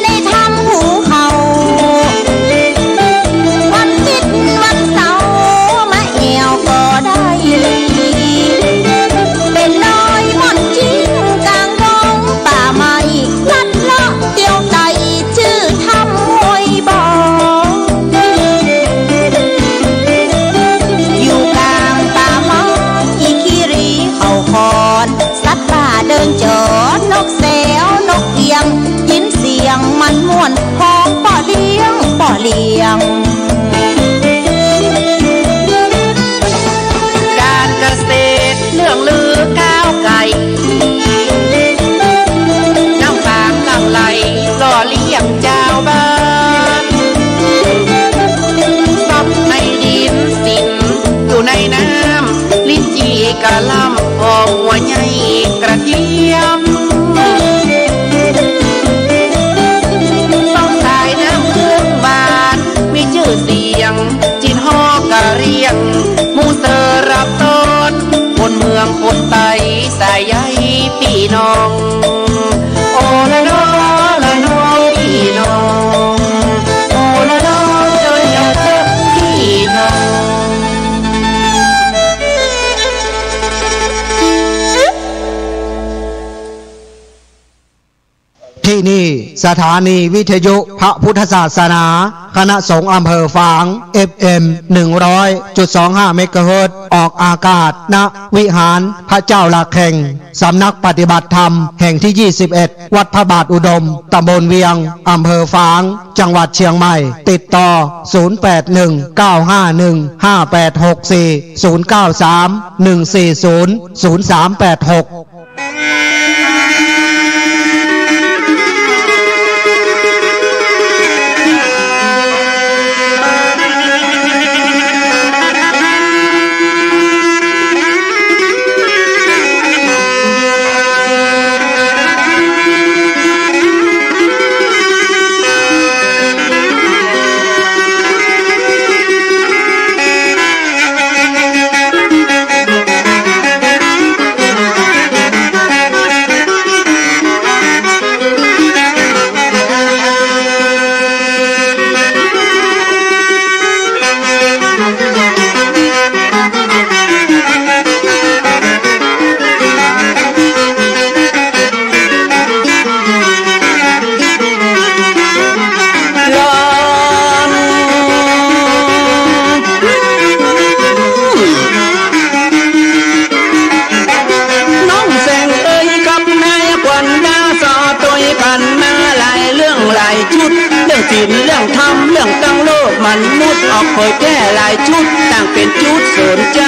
ในถ้ำภูเขาวันติดวันเสาร์มาเอวก็ได้เป็นลอยหมดจิ้งกลางดงป่าไม้ลัดเลาะเตียวไตชื่อถ้ำห้วยบ่ออยู่กลางป่าไม้คีรีเขาคอนสัตว์ป่าเดินจอดนกแสวนกเอียงยินเสียงมันม่วนห้องป่อเลี้ยงป่อเลี้ยงการเกษตรเรื่องลือก้าวไกลน้ำฝางหลั่งไหลล่อเลี้ยงเจ้าบ้านซับในดินสินอยู่ในน้ำลิ้นจี่กะลำออกหัวใหญ่กระเทียมต้องสายน้ำพื้นบ้านมีชื่อเสียงจินฮอกะเรียงมูเสอรับต้นคนเมืองคนไตสายใยพี่น้องโอละน้อละน้องพี่น้องโอละน้องเจ้าอย่าเจ็บพี่น้องที่นี่สถานีวิทยุพระพุทธศาสนาคณะสงฆ์อำเภอฝาง FM 100.25 เมกะเฮิรตซ์ออกอากาศณวิหารพระเจ้าหลักแห่งสำนักปฏิบัติธรรมแห่งที่ 21 วัดพระบาทอุดมตำบลเวียงอำเภอฝางจังหวัดเชียงใหม่ติดต่อ 0819515864 093-140-0386ศิลป์เรื่องธรรมเรื่องตั้งโลกมนุษย์ออกเผยแก้หลายชุดต่างเป็นจุดสนใจ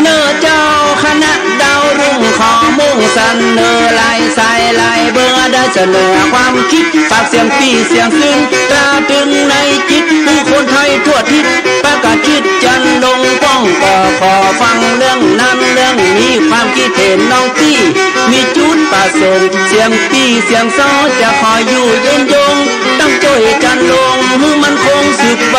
เนื้อเจ้าคณะดาวรุ่งขอมุ่งสันเนอลายสายลายเบอร์ได้เสนอความคิดฝากเสียงปีเสียงขึ้นตราตึงในจิตผู้คนไทยทั่วทิศประกาศคิดจันลงป้องก่อขอฟังเรื่องนั้นเรื่องนี้ความคิดเห็นน้องพี่มีจุดประสงค์เสียงปีเสียงซ้อจะคอยอยู่เย็นยงตั้งใจจันลงมือมันคงสืบไป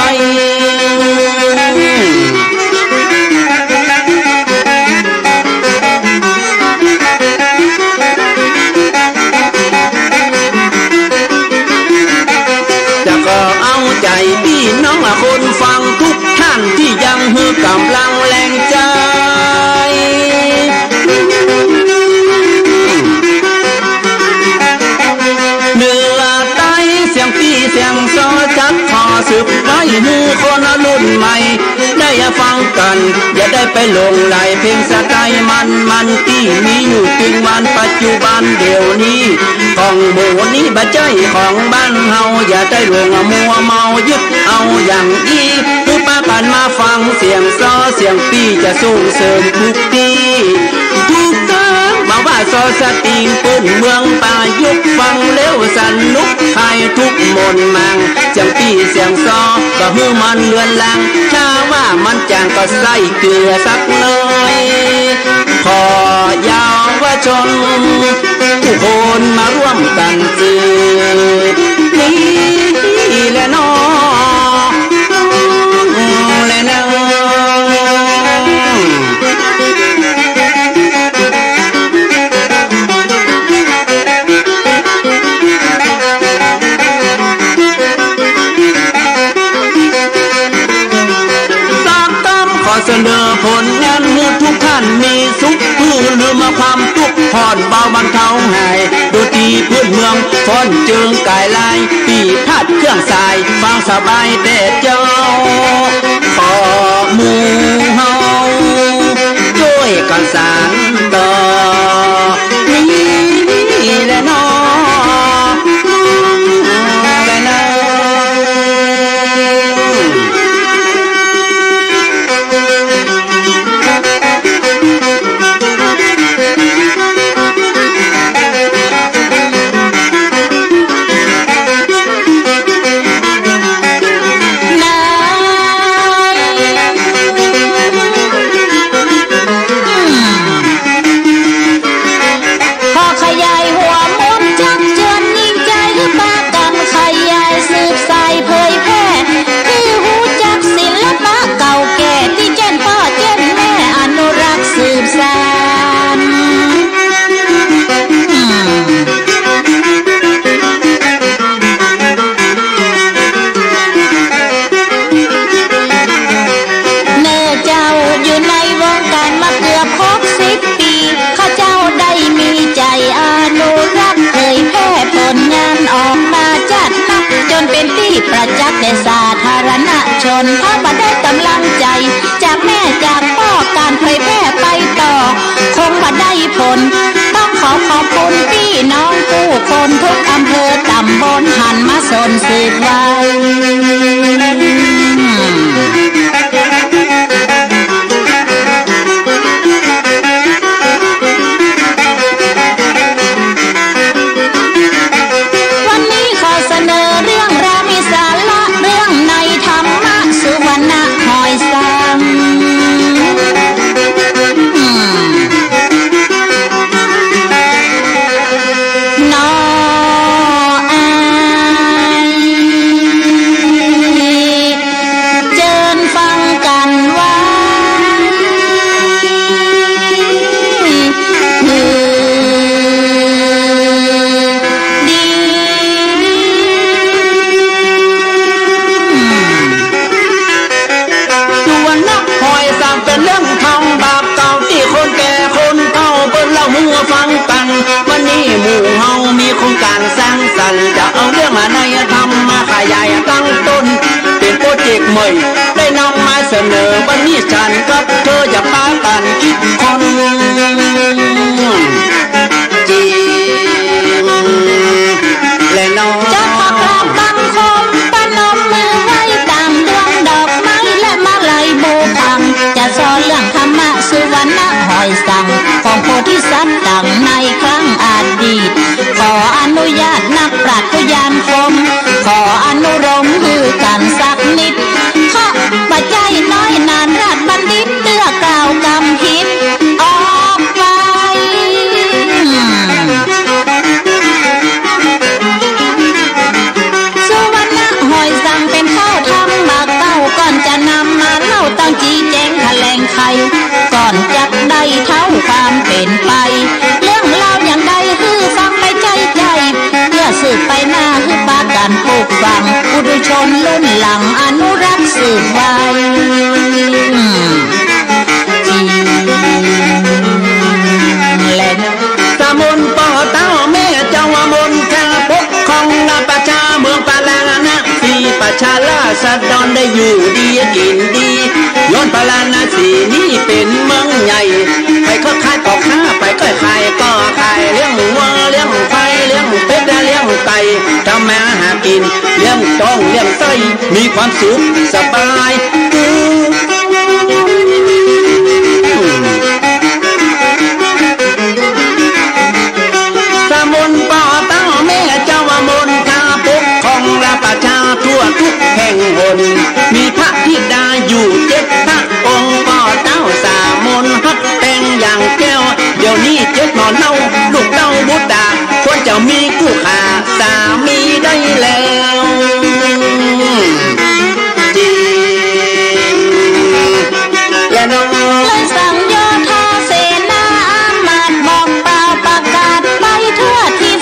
ใจพี่น้องคนฟังทุกท่านที่ยังฮือกำลังแรงใจเหนือใต้เสียงพี่เสียงซอจัดขอสืบไว้ฮือคนรุ่นใหม่ได้ฟังกันอย่าได้ไปหลงไหลเพลงสกายมันที่มีอยู่จริงวันปัจจุบันเดี๋ยวนี้ของหมู่นี้บัจใจของบ้านเฮาอย่าได้หลงมัวเมายึดเอาอย่างอีคือป้ากันมาฟังเสียงซ้อเสียงปีจะส่งเสริมทุกทีทุกทางมาว่า ซอสติงปืนเมืองป่ายุกฟังเร็วสนุกใครทุกมนมังจังปีเสียงซอก็ฮือมันเลือนลังถ้าว่ามันจางก็ใส่เกลือสักหน่อยขอยาวชนทุกคนมาร่วมกันสืบนี่แหละน้อและน้องเสนอผลงานให้ทุกท่านมีสุขเพื่อลืมความทุกข์ผ่อนเบาบรรเทาหายดูตีพื้นเมืองฟ้อนเจิงกายลายปีพัดเครื่องสายฟังสบายแต่เจ้าขอมูเฮาช่วยกันสานต่อนี่แหละน้อและน้อประจักษ์แก่สาธารณชนเพราะบ่ได้กำลังใจจากแม่จากพ่อการเผยแพร่ไปต่อคงบ่ได้ผลต้องขอบคุณพี่น้องผู้คนทุกอำเภอตำบลหันมาสนสืบไว้จะเอาเรื่องในธรรมมาขยายตั้งต้นเป็นโปรเจกต์ใหม่ได้นำมาเสนอวันนี้ฉันกับเธออย่าปากันคิดคนจริงและน้องจะขอกราบบังคมประนมมือไว้ตามดวงดอกไม้และมาลัยบูพังจะสอนเรื่องธรรมะสุวรรณหอยสังของโพธิสัตว์ดังในครั้งอดีตขออนุญาตนักปราชญ์ยานคมขออนุรมคือกันสักนิดข้าปัจจัยน้อยนานราชบัณฑิตเตื้อกล่าวกำพิษออกไปสุวรรณหอยสังเป็นข้าวทำหมากเต้าก่อนจะนำมาเล่าตั้งจีแจงแถลงไขก่อนจักได้เท่าความเป็นไปเรื่องเล่าอย่างใดคือฟังไปใจเพื่อสืบไปหน้าคือปาการปลูกฝังผู้ดุชนรุ่นหลังอนุรักษ์สืบไว้และตะมนป่อเต้าแม่เจ้ามนทาปกครองนาประชาเมืองปาลานะสีประชาราษฎรได้อยู่ดีกินดีย้อนปาลานะสีนี่เป็นเมืองใหญ่ไปก็ขายก็ค้าไปก็ขายก็ขายเลี้ยงวัวเลี้ยงไก่เลี้ยงเป็ดเลี้ยงไก่ทำมาหากินเลี้ยงต้องเลี้ยงไส้มีความสุขสบาย ห่งหนมีพระธิดาอยู่7 พระองค์ป่อเต้าสามนฮัดแต่งอย่างแก้วเดี๋ยวนี้7 หนอนเน่าลูกเต้าบุตรดาควรจะมีคู่ขาสามีได้แล้วจริงและน้องเลยสั่งโยธาเสนามาดบอกเปล่าประกาศไปทั่วทิศ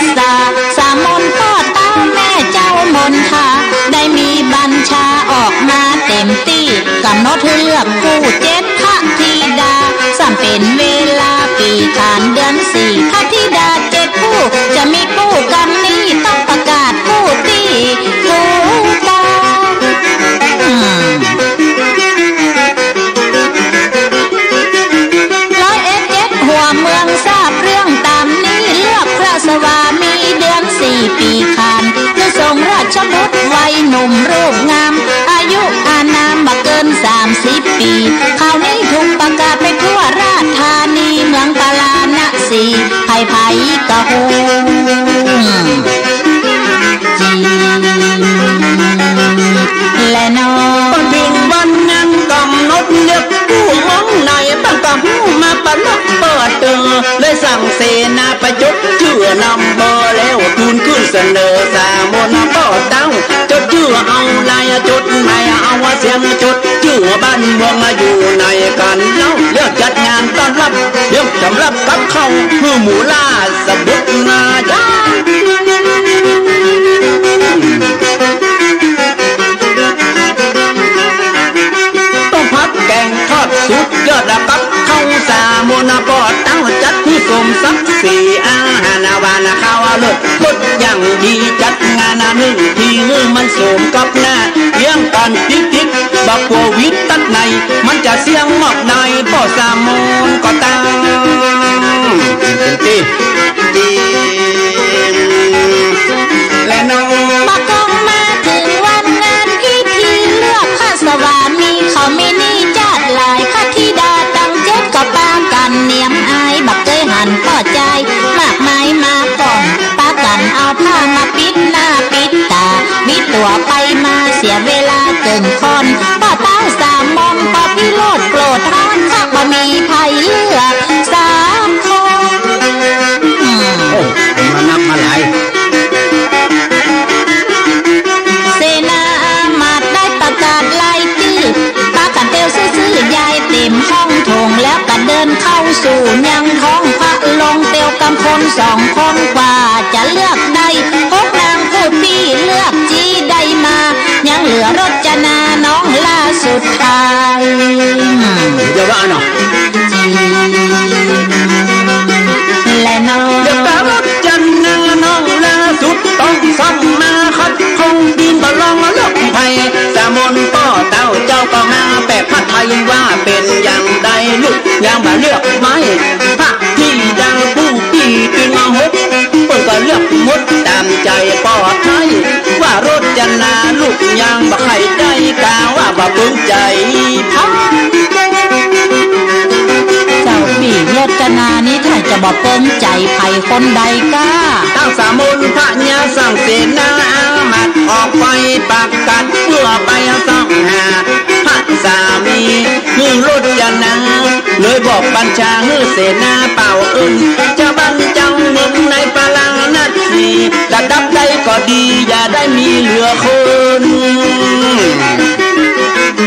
สามนพ่อเต้าแม่เจ้ามนทาได้มีบัญชาออกมาเต็มที่กำหนดเลือกคู่7 พระธิดาสั่งเป็นเวลาปีขานเดือน4 พระธิดา7 ผู้จะมีคู่กันนี้ต้องประกาศคู่ที่ถูกต้อง101 หัวเมืองทราบเรื่องตามนี้เลือกพระสวามีเดือน4 ปีขานเพื่อทรงราชบุตรวัยหนุ่มรูปงามอายุอานามบ่เกิน30 ปีข่าวนี้ถูกประกาศไปทั่วราชธานีเมืองปาราณสีไผ่กะฮูจีและน้องถึงวันนั้นกำหนดเลือกผู้มองในตั้งกับผู้มาปนกเปิดเลยสั่งเสนาประยุกต์ชื่อนำเบอร์แล้วทูลขึ้นเสนอสามนป่อเต้าจดชื่อเอาลายจดไม่เอาเสียงจดชื่อบ้านเมืองอยู่ในกันเล่าเลือกจัดงานต้อนรับเลือกสำหรับกับเขาคือหมูล่าสบุกนาญาแกงทอดสุดยอดกับข้าวสามนปอดตั้งจัดที่สมศักดิ์ศรีอาหารวานข้าวเลิศพุดอย่างดีจัดงาน1 ทีมันสมกับหน้าเลี้ยงตอนทิกบักโควิดตัดในมันจะเสียงหมอกในป่อสามนก็ตั้งเป็นตีและน้องบักกงมาถึงวันงานพิธีเลือกพระสวามีเขาไม่นี่จัดหลายพระธิดาตั้ง7ก็ปางกันเนียมอายบักเคยหันพ่อใจมากมายมาก่อนปากันเอาผ้ามาปิดหน้าปิดตามิตัวไปมาเสียเวลาเกินคนป้าเต้าสามมนป้าพิโรธโกรธร้อนข้าบ่มีภัยเลือก3 คนมานับมาหลายเสนามาดได้ประกาศไล่ชื่อป้ากันเตียวซื่อยายเต็มห้องโถงแล้วก็เดินเข้าสู่ยังท้องพระลงเตียวกำพล2 คนกว่าจะเลือกได้พบนางผู้พี่เลือกจีได้มายังเหลือรจนาน้องล่าสุดท้ายเดี๋ยวว่าเนาะและน้องเดี๋ยวตารจนาน้องล่าสุดต้องซ้ำมาคัดคงดินบลองเลือกไผ่สามนป่อเต้าเจ้าก็มาแปะพระไทยว่าเป็นอย่างใดลูกยังมาเลือกไม้พระที่ดังผู้พี่จึงหกเปิดก็เลือกมดตามใจป่อไทยว่ารจนาลูกยังบ่ใครได้กาว่าบ่ปึงใจพักเจ้าพี่รจนานี้ถ้าจะบ่เปิ้งใจไผคนใดก้าตั้งสามนพระญาสั่งเสนามาดออกไปประกาศเพื่อไปส่องหาพระสามีคือรจนาเลยบอกบัญชาให้เสนาเป่าอื่นจะบันจังเมืองในปาราณสีระดับใดก็ดีอย่าได้มีเหลือคน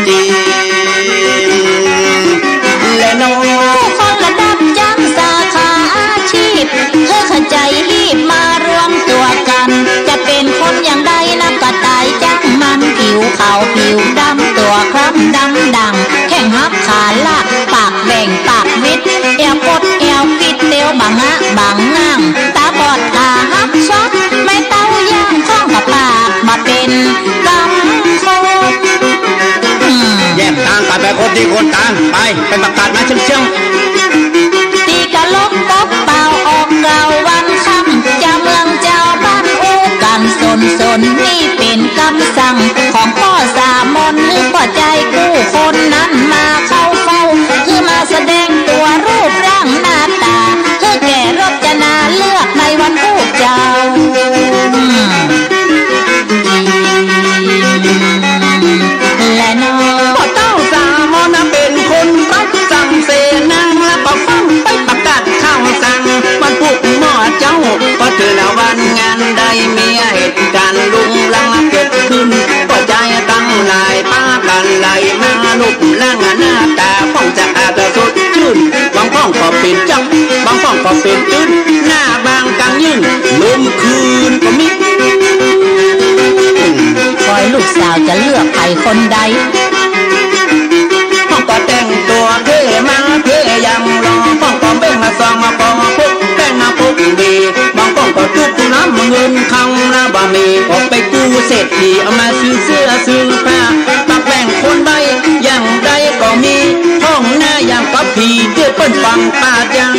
จริงและน้องผู้คนระดับจังสาขาอาชีพเพื่อเข้าใจรีบมารวมตัวกันจะเป็นคนอย่างใดนะก็ตายจังมันผิวขาวผิวดำตัวคล้ำดำดังแข้งหักขาลากปากแบ่งปากวิดแอวกดแอวปิดเตียวบังงะบังง่างตาบอดตาหักช็อตไม่เต้าย่างข้องกับปากมาเป็นกำโคแยกทางกันไปคนที่คนต่างไปประกาศมาเชื่องตีกะลกกบเป่าออกเก่าวันค่ำเจ้าเมืองเจ้าบ้านอู้กันสนนี่เป็นคำสั่งของพ่อสามนหรือพ่อใจกู้คนนั้นมาเข้าเฝ้าคือมาแสดงตัวรูปร่างหน้าตาคือแก่รจนาเลือกในวันผู้เจ้า เป็นตื้นหน้าบางกลางยืนลมคืนก็มิคอยลูกสาวจะเลือกใครคนใดพ่อก็แต่งตัวเท่มาเท่ยังรอพ่อก็เบ่งมาซองมาปองพุกแป้งมาพุกดีบางพ่อก็จุกน้ำเงินคำนะบ่มีออกไปกู้เศรษฐีเอามาซื้อเสื้อซื้อผ้าปักแป้งคนใดอย่างใดก็มีห้องหน้าอย่างกับผีเพื่อเปิ้นฟังปาดยัง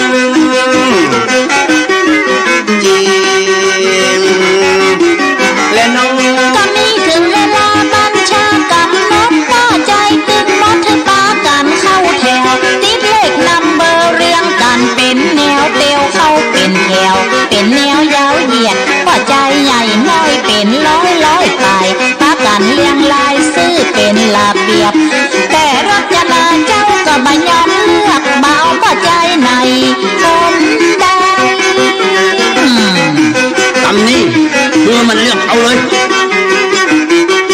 และน้องก็มีถึงเวลาบัญชากำหนดว่าใจตึงมดให้ปากันเข้าแถวติดเลขนัมเบอร์เรียงกันเป็นแนวเตียวเข้าเป็นแถวเป็นแนวยาวเหยียดว่าใจใหญ่น้อยเป็นร้อยไปปากันเรียงลายซื้อเป็นระเบียบแต่รถจราเจ้าก็บ่ยอมเลือกเบาว่าใจในคนใดคำนี้คือมันเลือกเอาเลย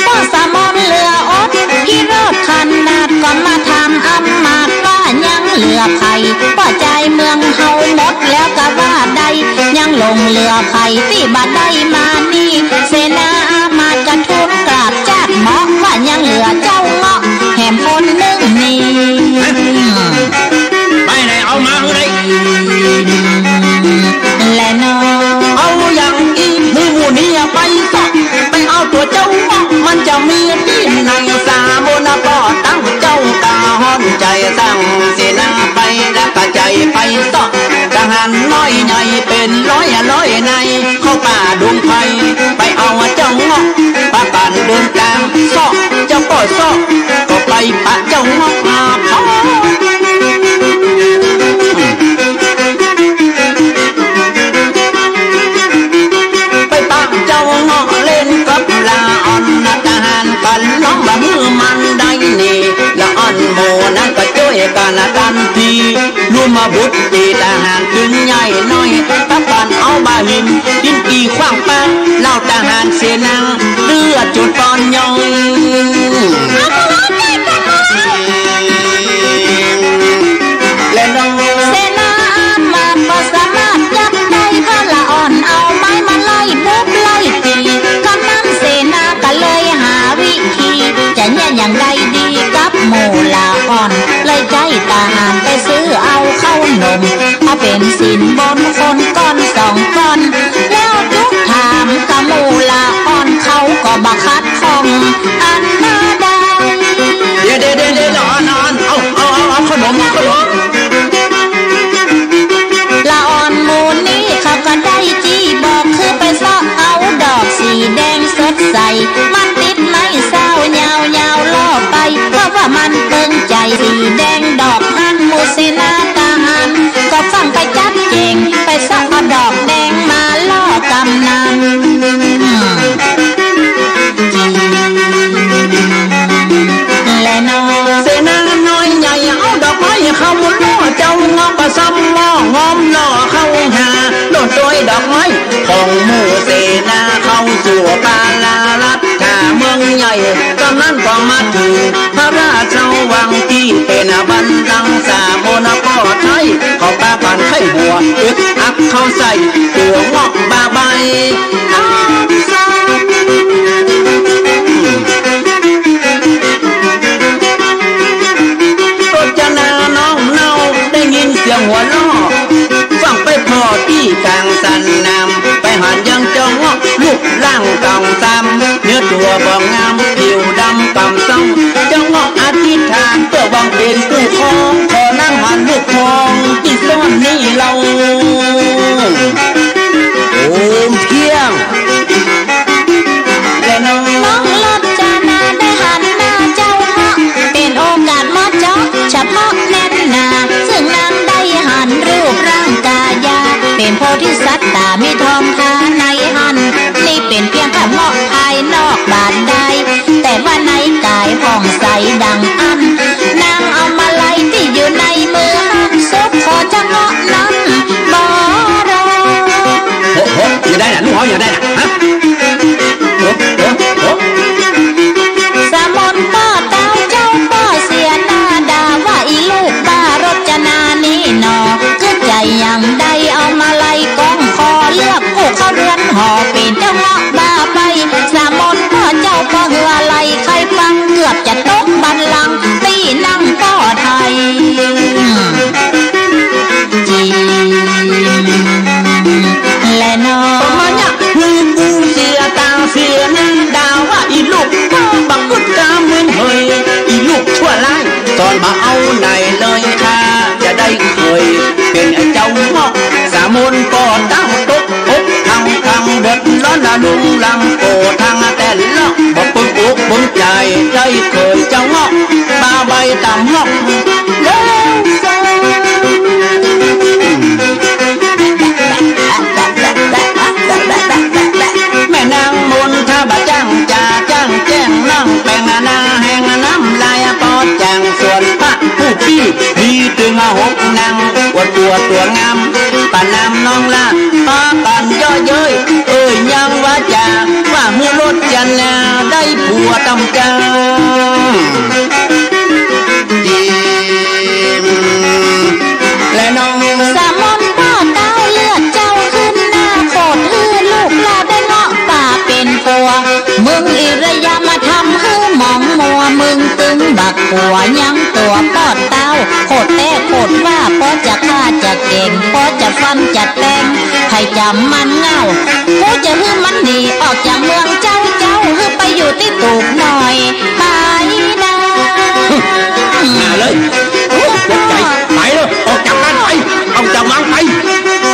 ก็สามอนเรืออดพี่รถคันนาดก็มาทำอำมาตย์ว่ายังเหลือไผ่ว่าใจเมืองเฮาหมดแล้วก็ว่าใดยังลงเรือไผ่ที่บัดได้มานี่เสนาอามาตย์กระทุนกราบจาดหมอกว่ายังเหลือเจ้าเงาะแหมคนนึงนี่ไปไหนเอามาเลยและน้องเอาอย่างอีมือนี่ไปสักไปเอาตัวเจ้ามันจะมีที่ในสามุนปอตั้งเจ้ากาห้อนใจตั้งเสนาไปแล้วกระใจไปสักทหารน้อยใหญ่เป็นร้อยในเข้าป่าดงไผ่ไปเอาเจ้าเงาะปะกันเดินกลางซอกเจ้าก็ซอกก็ไปปะเจ้าเงาะมาพอน้องบ่มือมันได้นี่ละอ่อนโมนั้นก็ช่วยกันละกันทีรู้มาบุตรตีทหารถึงใหญ่น้อยตะปันเอาบาหินดินกี่ขว้างแป้งเล่าทหารเสนาเลือดจุดตอนย่อยและน้องเสนามาก็สามารถจับได้พระละอ่อนเอาไม้มาไล่บุบไล่ตีกำนันเสนาก็เลยหาวิธีจะเนี่ยอย่างใดดีกับหมู่ละอ่อนเลยใจทหารไปซื้อเอาเข้านมมาเป็นสินบนคนก้อน2 ก้อนแล้วทุกถามกับหมู่ละอ่อนเขาก็บักคัดของอันน่าได้เดี๋ยวนอนเอาขนมละอ่อนหมู่นี้เขาก็ได้จี้บอกคือไปซ่อเอาดอกสีแดงสดใสมันติดไม้เศร้ายาวล่อไปเพราะว่ามันเปิงใจสีแดงดอกหันหมู่เสนาทหารก็ฟังไปจัดเก่งไปซ่อเอาดอกแดงมาล่อกำนันและน้องเสนาน้อยใหญ่เอาดอกไม้เข้าล่อเจ้าเงาะก็ซ้ำล่องอมล่อเข้าหาโดนตัวดอกไม้ของหมู่เสนาเข้าสู่ปาลาลัดถ้าเมืองใหญ่กำนั้นก็มาถึงพระราชวังที่เป็นบันลังก์สาโมนปอไทยเขาปาปันไข่หัวอึดอักเข้าใส่ตัวเงาะบาใบหัวล้อฟังไปพอที่กลางสันนำไปหันยังเจ้าเงาะลูกร่างเก่าซ้ำเนื้อตัวบองงามผิวดำกำซ่องเจ้าเงาะอธิษฐานเพื่อหวังเป็นผู้ครองขอนั่งหันลูกทองที่ซ่อนนี่เราโอมเพียงและน้องรถจานาได้หันหน้าเจ้าเงาะเป็นโอกาสมาเจาะเฉพาะแน่นหนาซึ่งนางได้หันรูปร่างกายาเป็นโพธิสัตว์ตามีทองทาในหันนี่เป็นเพียงแค่เงาะภายนอกบาดใดแต่ว่าในกายผ่องใสดังอันนางเอามาไล่ที่อยู่ในมือหันซุกขอจะเงาะนั้นบ่รออย่าได้น่ะลูกหออย่าได้น่ะฮะสามนป้าเต้าเจ้าป้าเสียหน้าด่าว่าอีลูกป้ารจนานี่หนอคือใจอย่างใดเอา ลุงลังโกทางแต่ลอกบ่ปึงอกปึงใจใจเคยเจ้างอกบาใบตามหอกแล้วแม่นางมนถ้าบ่จ้างจ่าจ้างแจ้งนั่งแปลงนาแห่งน้ำลายปอดจางส่วนพระผู้พี่มีถึงหกนางอวดตัวงามปานน้ำน้องละปากันย่อเย้ยยังว่าจ่าว่ามือรถจันนาได้ผัวตำจังและน้องสามมพ่อเต้าเลือดเจ้าขึ้นหน้าโคตรลูกลาได้เงาะป่าเป็นปัวมึงอิระยามาทำให้หมองมัวมึงตึงบักหัวยังตัวปอดเต้าโคตรแต่โคตรว่าพอจะฆ่าจะเก่งพอจะฟันจะแตงให้จำมันเงากูจะให้มันหนีออกจากเมืองเจ้าให้ไปอยู่ที่ตูบหน่อยไปนะมาเลยใจไปเลยออกจากบ้านไปออกจากวังไป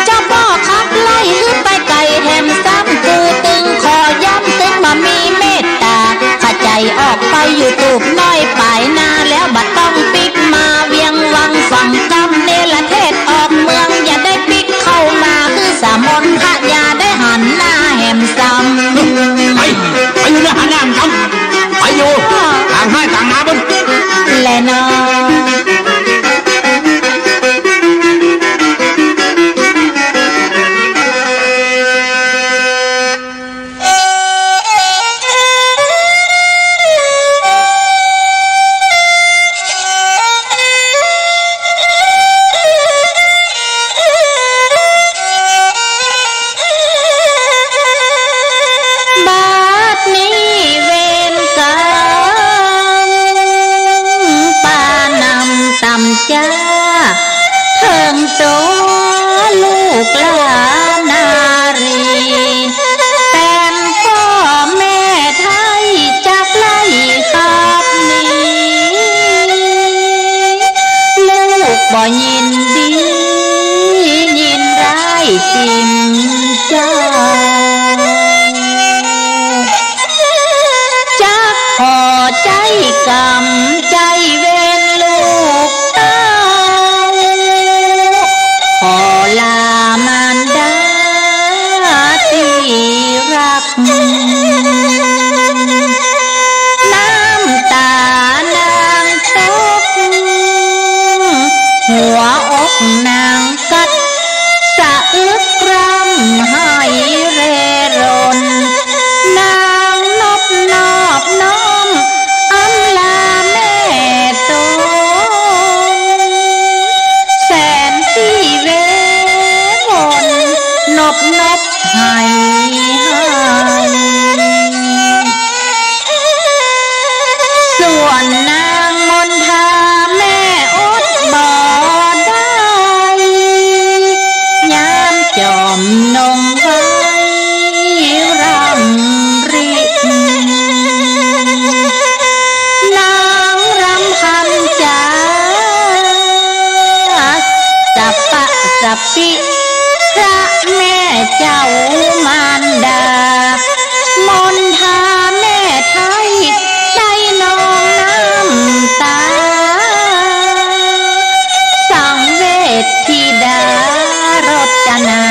เจ้าพ่อขับไล่ให้ไปไกลแถมซ้ำกูตึงคอย้ำตึงมามีเมตตาข้าใจออกไปอยู่ตูบน้อยปลายนาแล้วบัดต้องปิกมาเวียงวังฝั่งกำเนรเทศออกเมืองอย่าได้ปิกเข้ามาคือสามนพระยาได้หันหน้าแหมซ้ำไปอยู่ในหันหน้าซ้ำไปอยู่ต่างให้ต่างนาบนและน้องจ้าเถิงตัวลูกหลานนารีเป็นพ่อแม่ไทยจักไล่ขับหนีลูกบ่ยินดียินร้ายทิมจ้าจักพอใจกำใจเว้นลูกขอลามารดาที่รักน้ำตานางตกหัวอกนางกัดสะอึกรำให้เรร่นนางนบนอบน้อมอำลาแม่ตนแสนที่เวนนบให้ส่วนนางมนทาแม่อดบ่ได้ยามจอมนงไว้รำรินางรำพันจาสับปะสับปิพระแม่เจ้ามารดามนทาแม่ไทยได้นองน้ำตาสังเวชธิดารจนา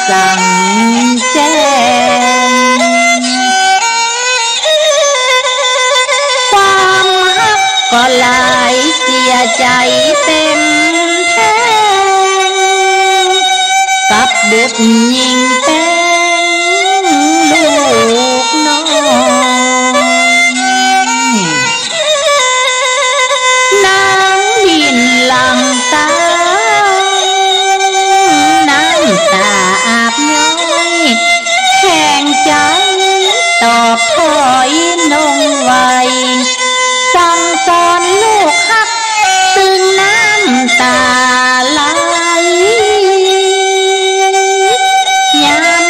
สั่งแจ้งความฮักก็หลายเสียใจเต็มแท้กับบุตรยิงแป้งลูกน้อยนางบินหลังตาน้ำตาอาบย้อยแข็งใจตอบถอยนงไว้สั่งสอนลูกฮักซึ่งน้ำตาไหลยาม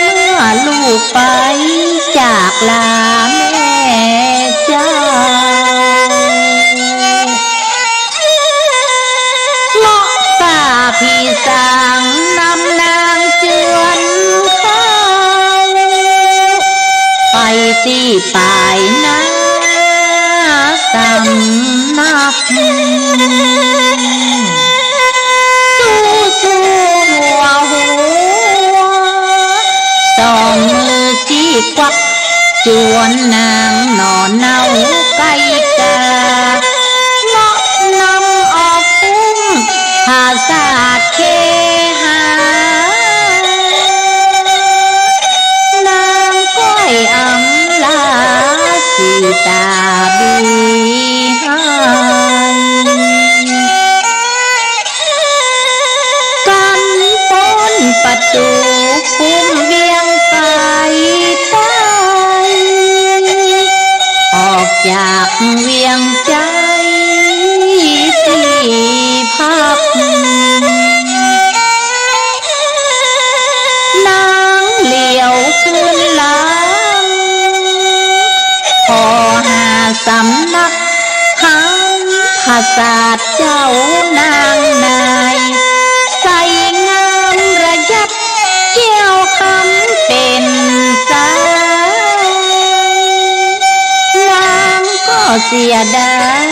ตีปลายนาสำนักสู้หัวสองมือจี้ควักจวนนางนอนเนาไก่กาเงาะนำออกพุ่มภาษาเคหานางก้อยอำลาสีตาบีหายกันป้นประตูคุ้มเวียงไฟใต้ออกจากเวียงใจสี่พักนางเหลียวขึ้นหลังพอหาสำนักหันภาษาเจ้านางนายใส่งามระยับเกี่ยวคำเป็นสายนางก็เสียดาย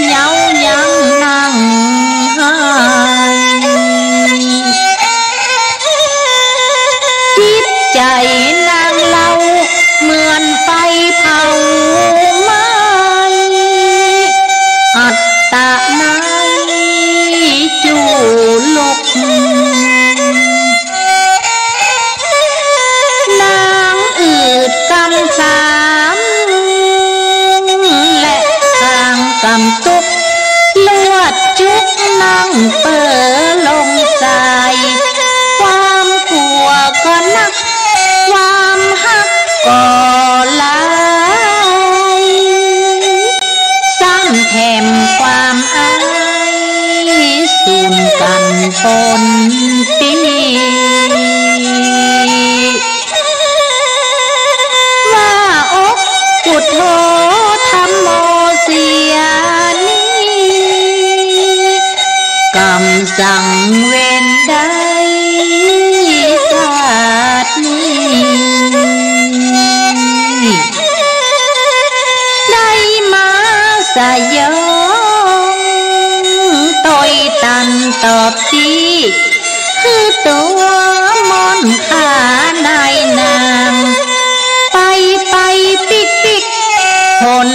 เหงายังนั่งหายจิตใจนางเล่าเหมือนไฟเผาไหม้อัตตะไนจูลุกนางอืดกำสามและทางกำตุกเลือดจุกนั่งเปิดลงใส่ความกลัวก็นักความหักก็หลายสร้างแถมความอายสูญกันปนปีว่าอกพุทโธธัมโมเสียนี้กำสั่งเว้นได้ชาตินี้ได้มาสยองต่อยตันตอบทีคือตัวมอนขานายนางไปปิกหน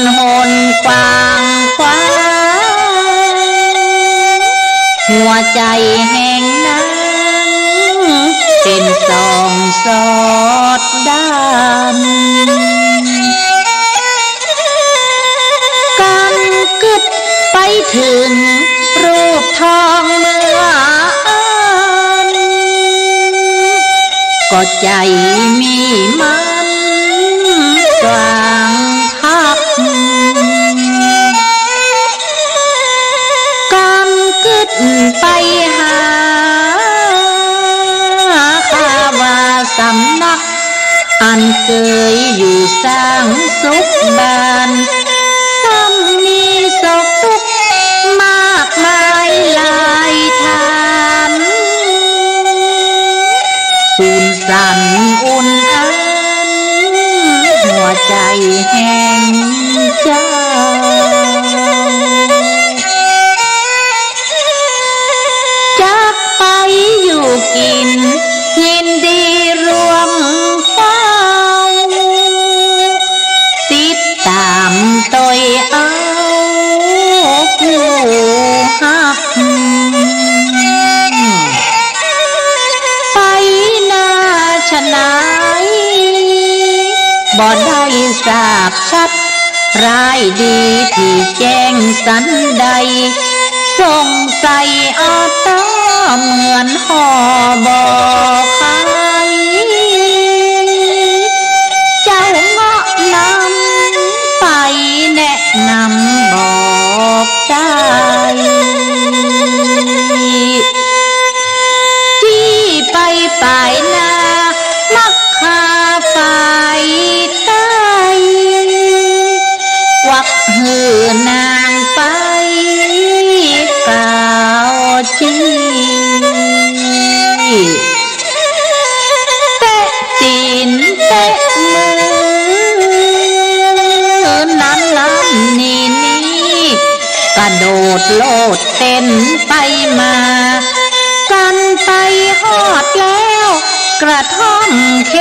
กว้างขวางหัวใจแห่งนางเป็นสองสอดดำกันกึดไปถึงรูปทองเมื่อก็ใจมีมันกลางพักกันกึดไปหาข้าว่าสำนักอันเคยอยู่สร้างสุขบานซ้ำมีโศกทุกข์มากมายหลายทานสูญสั่นอุ่นอันหัวใจแห่งเจ้าจากไปอยู่กินยินดีรวมเฝ้าติดตามต่อยเอาผู้หักไปหน้าชะนายบ่ได้ทราบชัดร้ายดีที่แจ้งสันใดสงสัยอาตาเหมือนห่อบ่อไข่เจ้าเงาะนำไปแนะนำบอกได้ที่ไปปลายนามักคาฝ่ายใต้วักหือนางไปกล่าวจี้ โดดโลดเต้นไปมากันไปฮอดแล้วกระท่อมเค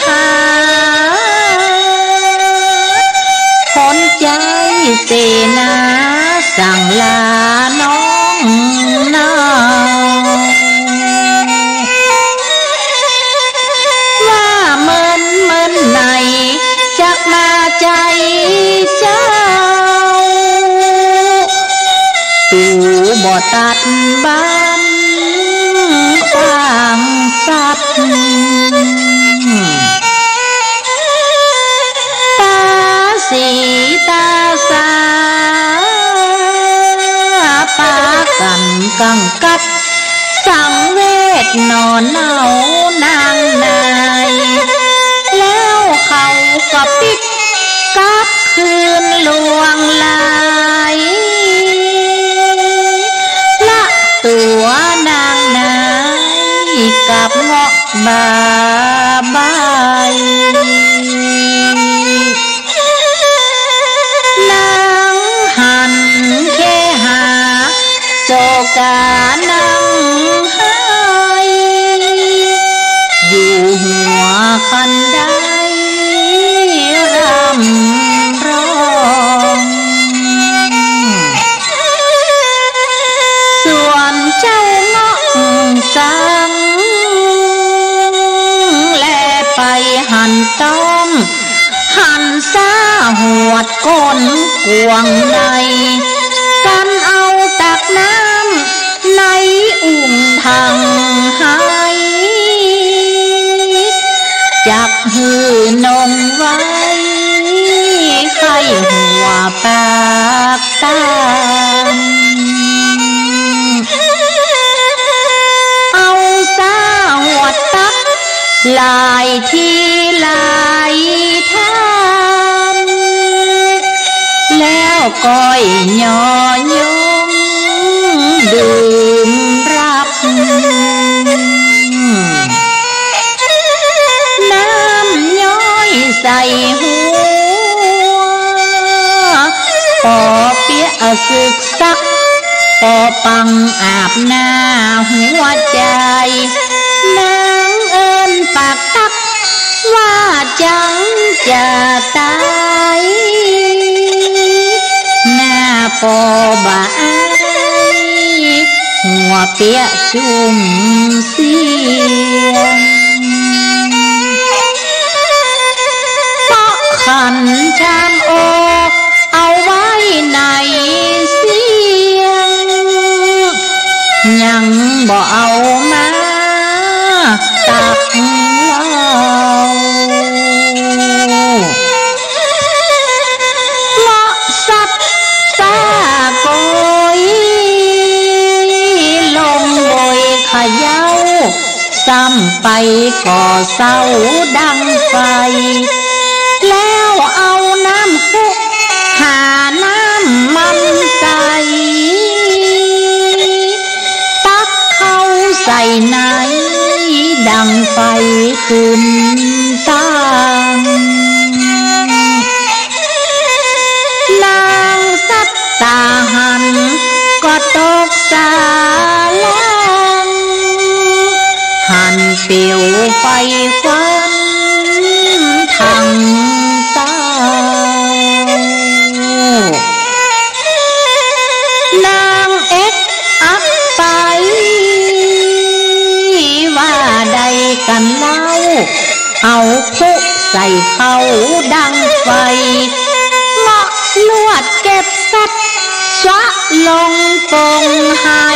หาคนใจเสนาสั่งลาน้องนาว่าเมินไหนจักมาใจเจ้าตูบ่ตัดบ้านขวางสัตว์ตาสีตาสาปากันกังกัดสังเวชนอนเน่านางนายแล้วเขาก็ปิดกับคืนลวงลายละตัวนางนายกับเงาะบาบายนางหันเคหาโศกานังหายอยู่หัวคันไดรำร้องส่วนเจ้าเงาะสังแลไปหันต้องหันซาหวดก้นกวงในกันเอาตักน้ำในอุ่มทางหายจับหือนมไว้ไข้หัวปากตามเอาซาหัวตักลายที่ลายทานแล้วก้อยย่อยงดื่มรับน้ำย้อยใส่หัวปอเปียศึกซักปอปังอาบหน้าหัวใจนางเอิญปากตักว่าจังจะตายหน้าปอบายหัวเปียชุ่มเสียงเพราะขันชามโอเอาไว้ในเสียงยังบ่เอามาตักเล่าเลาะสับซาโกยลงโบยขย้าซ้ำไปก่อเศร้าดังไฟแล้วเอาน้ำคุกหาน้ำมันใส่ตักเข้าใส่ในดังไฟขึ้นตั้งนางสัตตาหันก็ตกสาลังหันเปียวไฟควันทั้งเต้านางเอ็ดอักไปว่าใดกันเล่าเอาพุใส่เขาดังไฟเมาะลวดเก็บสัตว์ชะลงปงให้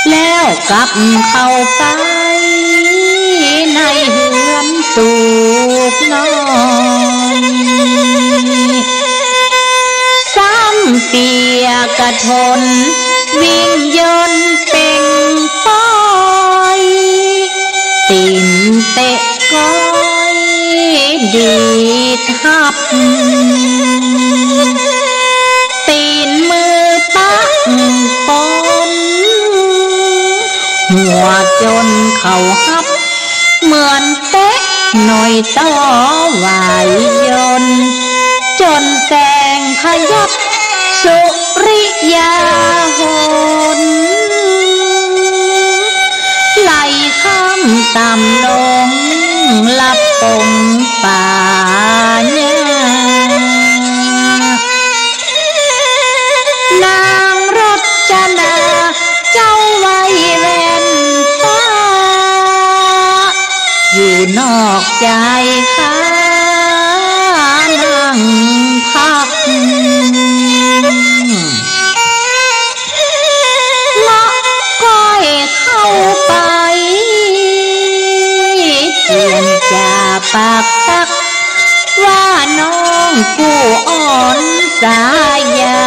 แล้วกลับเข้าไปในเฮือนตูบน้อยซ้ำเปียกระทนวิ่งยนต์เป่งป้อยตีนเตะก้อยดีดหับตีนมือปักปนหัวจนเขาหับเหมือนเตะหน่อยต่อวายยนจนแสงขย สุริยาหนไหลข้ามต่ำลงลับปงป่าหญ้านางรจนาเจ้าไว้แว่นฟ้าอยู่นอกใจข้านั่งพักเลาะก้อยเข้าไปเจียนจ่าปากตักว่าน้องผู้อ่อนสายา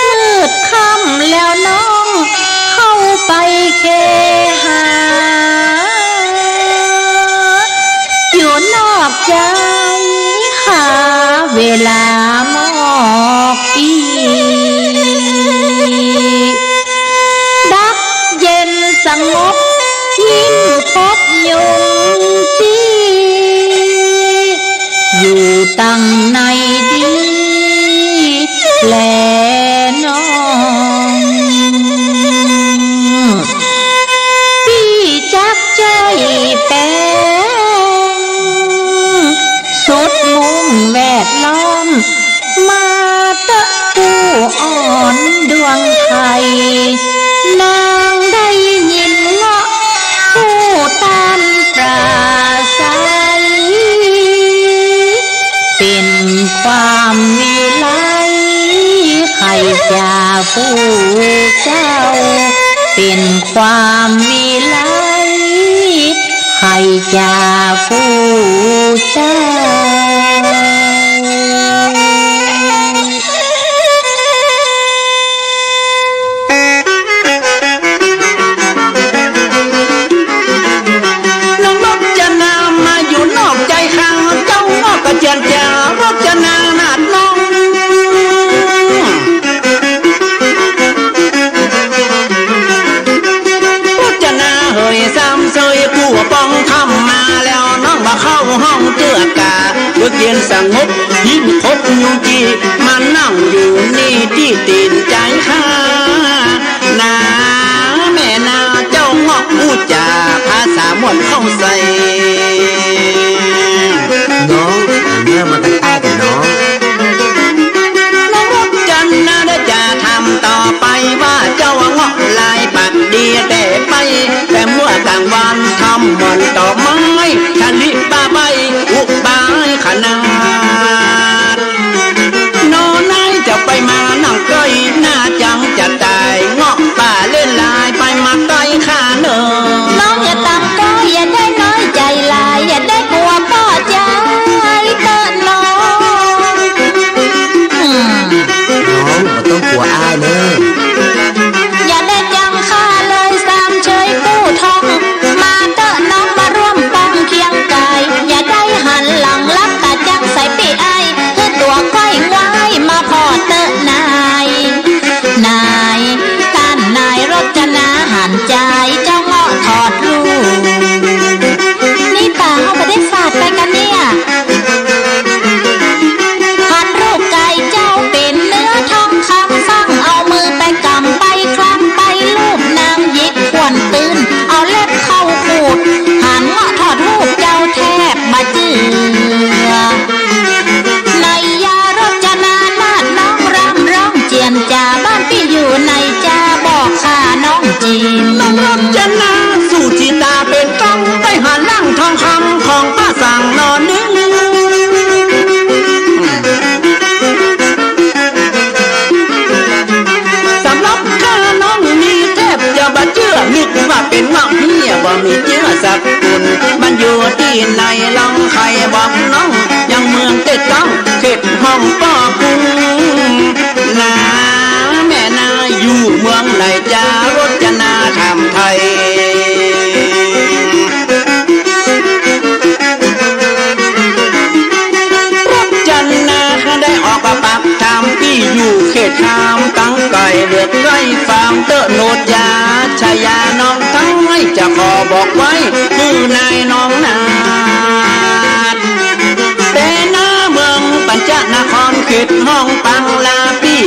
มืดค่ำแล้วน้องเข้าไปเคหาอยู่นอกใจขาเวลาหมอกอีดักเย็นสงบยิ้มพบยุงจีอยู่ตั้งในดีแลน้องพี่จักใจแป้งสุดมุมแวดล้อมมาตะผู้อ่อนดวงไทยนางได้ยินเงาะผู้ตันปราศัยเป็นความวิไลใครจะผู้เจ้าเป็นความวิไลใครจะผู้เจ้าเจียนจ่ารจนานาดน้องรจนาเฮยซ้ำเซยผู้ป้องคำมาแล้วน้องมาเข้าห้องเจือกาเมื่อเย็นสงบยิ้มพบยุจีมานั่งอยู่นี่ที่ตีนใจข้านาแม่นาเจ้าเงาะพูดจาภาษามวลเข้าใส่น้องเมื่อมาตั้งแต่กับน้องรจนาได้จะทำต่อไปว่าเจ้าเงาะลายปัดดีแต่ไปแต่เมื่อกลางวันทำมันต่อไม้ชลิบาใบอุบายขนาดนอนไหนจะไปมานั่งใกล้หน้าจังจะตายเงาะป่าเล่นลายไปมาใกล้ข้าเนอน้องอย่าตามก็อย่าได้น้อยใจลายอย่าได้กลัวพ่อใจเตินน้องต้องกลัวอ้ายเนอะอย่าได้จังข้าเลยสามเฉยกู้ทองมาเตินน้องมาร่วมป้องเคียงกายอย่าได้หันหลังลับตาจังใส่ปีไอคือตัวก้อยไว้มาพอเตินนายท่านนายรจนาหันใจเจ้าเงาะถอดลูกนี่ป่าเขาไปได้ฝาดไปกันเนี่ยหันรูปไก่เจ้าเป็นเนื้อทองคำฟังเอามือไปกำไปคลำไปลูบนางยิกขวนตื่นเอาเล็บเข้าขูดหันเงาะถอดรูปเจ้าแทบมาเจือในยารจนานาดน้องรำร้องเจียนจ่าบ้านพี่อยู่ในจ่าบอกข้าน้องจีนน้องรจนาสู่จิตาเป็นต้องไปหานั่งทองคำของป้าสั่งนอนนึงสำหรับข้าน้องมีแทบจะบาเชื่อนึกว่าเป็นเงาะเหี้ยว่ามีเชื้อสักคนมันอยู่ที่ไหนลองใครบอกน้องยังเมืองเต็ดต้องเข็ดห้องป้อคุ้งนาแม่นาอยู่เมืองไหนจ้ารจนาทำไทยรจนาได้ออกมาปักทำที่อยู่เขตทำตั้งไก่เลือกไก่ฟาร์มเตอะโนดยาชายาน้องทั้งไม่จะขอบอกไว้คือนายน้องนาแต่หน้าเมืองปัญจนครเขตห้องปังลาพี่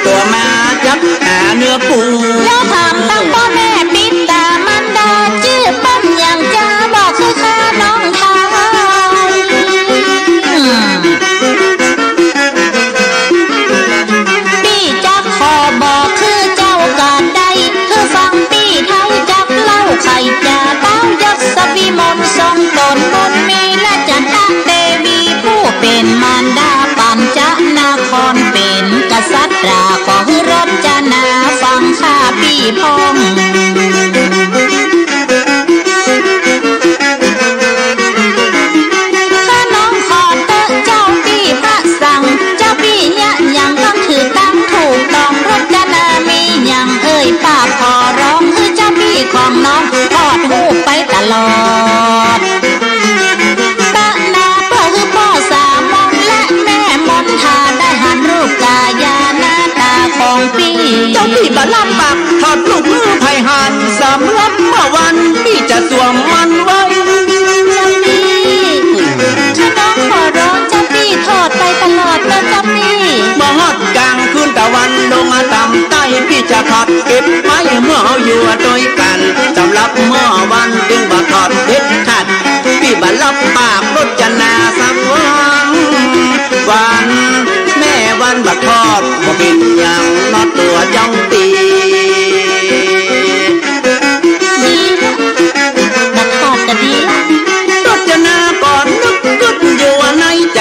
ตัวมาจับหาเนื้อปูแล้วถามตั้งพ่อแม่ปิดตามันดาชื่อปั้นอย่างจ้าบอกคือข้าน้องทายพี่จักขอบอกคือเจ้ากาดใดคือฟังพี่ไทยจักเล่าไข่จ่าเต้ายศสวิมลทรงตนบุญมีและจันทเทวีผู้เป็นมารดาปัญจนาครเป็นกษัตริย์ราของรจนาฟังข้าพี่พงข้าน้องขอเตอะเจ้าพี่พระสั่งเจ้าพี่เนี่ยยังต้องถือตั้งถูกต้องรจนามีอย่างเอ่ยป้าขอร้องคือเจ้าพี่ของน้องทอดหูไปตลอดตะนาเพื่อคือพ่อสามองและแม่มนทาได้หันรูปกายาหน้าตาของพี่เจ้าพี่บาลับปากถอดลูกมือไผ่หันสำหรับเมื่อวันพี่จะสวมมันไว้เจ้าพี่ถ้าน้องขอร้องเจ้าพี่ทอดไปตลอดนะเจ้าพี่มาฮอดกลางคืนตะวันลงมาต่ำใต้พี่จะทอดเก็บไว้เมื่อเอาอยู่ด้วยกันสำหรับเมื่อวันจึงบ่ทอดเด็ดขาดพี่บาลับปากรจนาสักวันแม่วันบักทอดบ่เป็นอย่างนอตัวจ้องตีดีบักทอดก็ดีรจนาก่อนนึกกึดอยู่ในใจ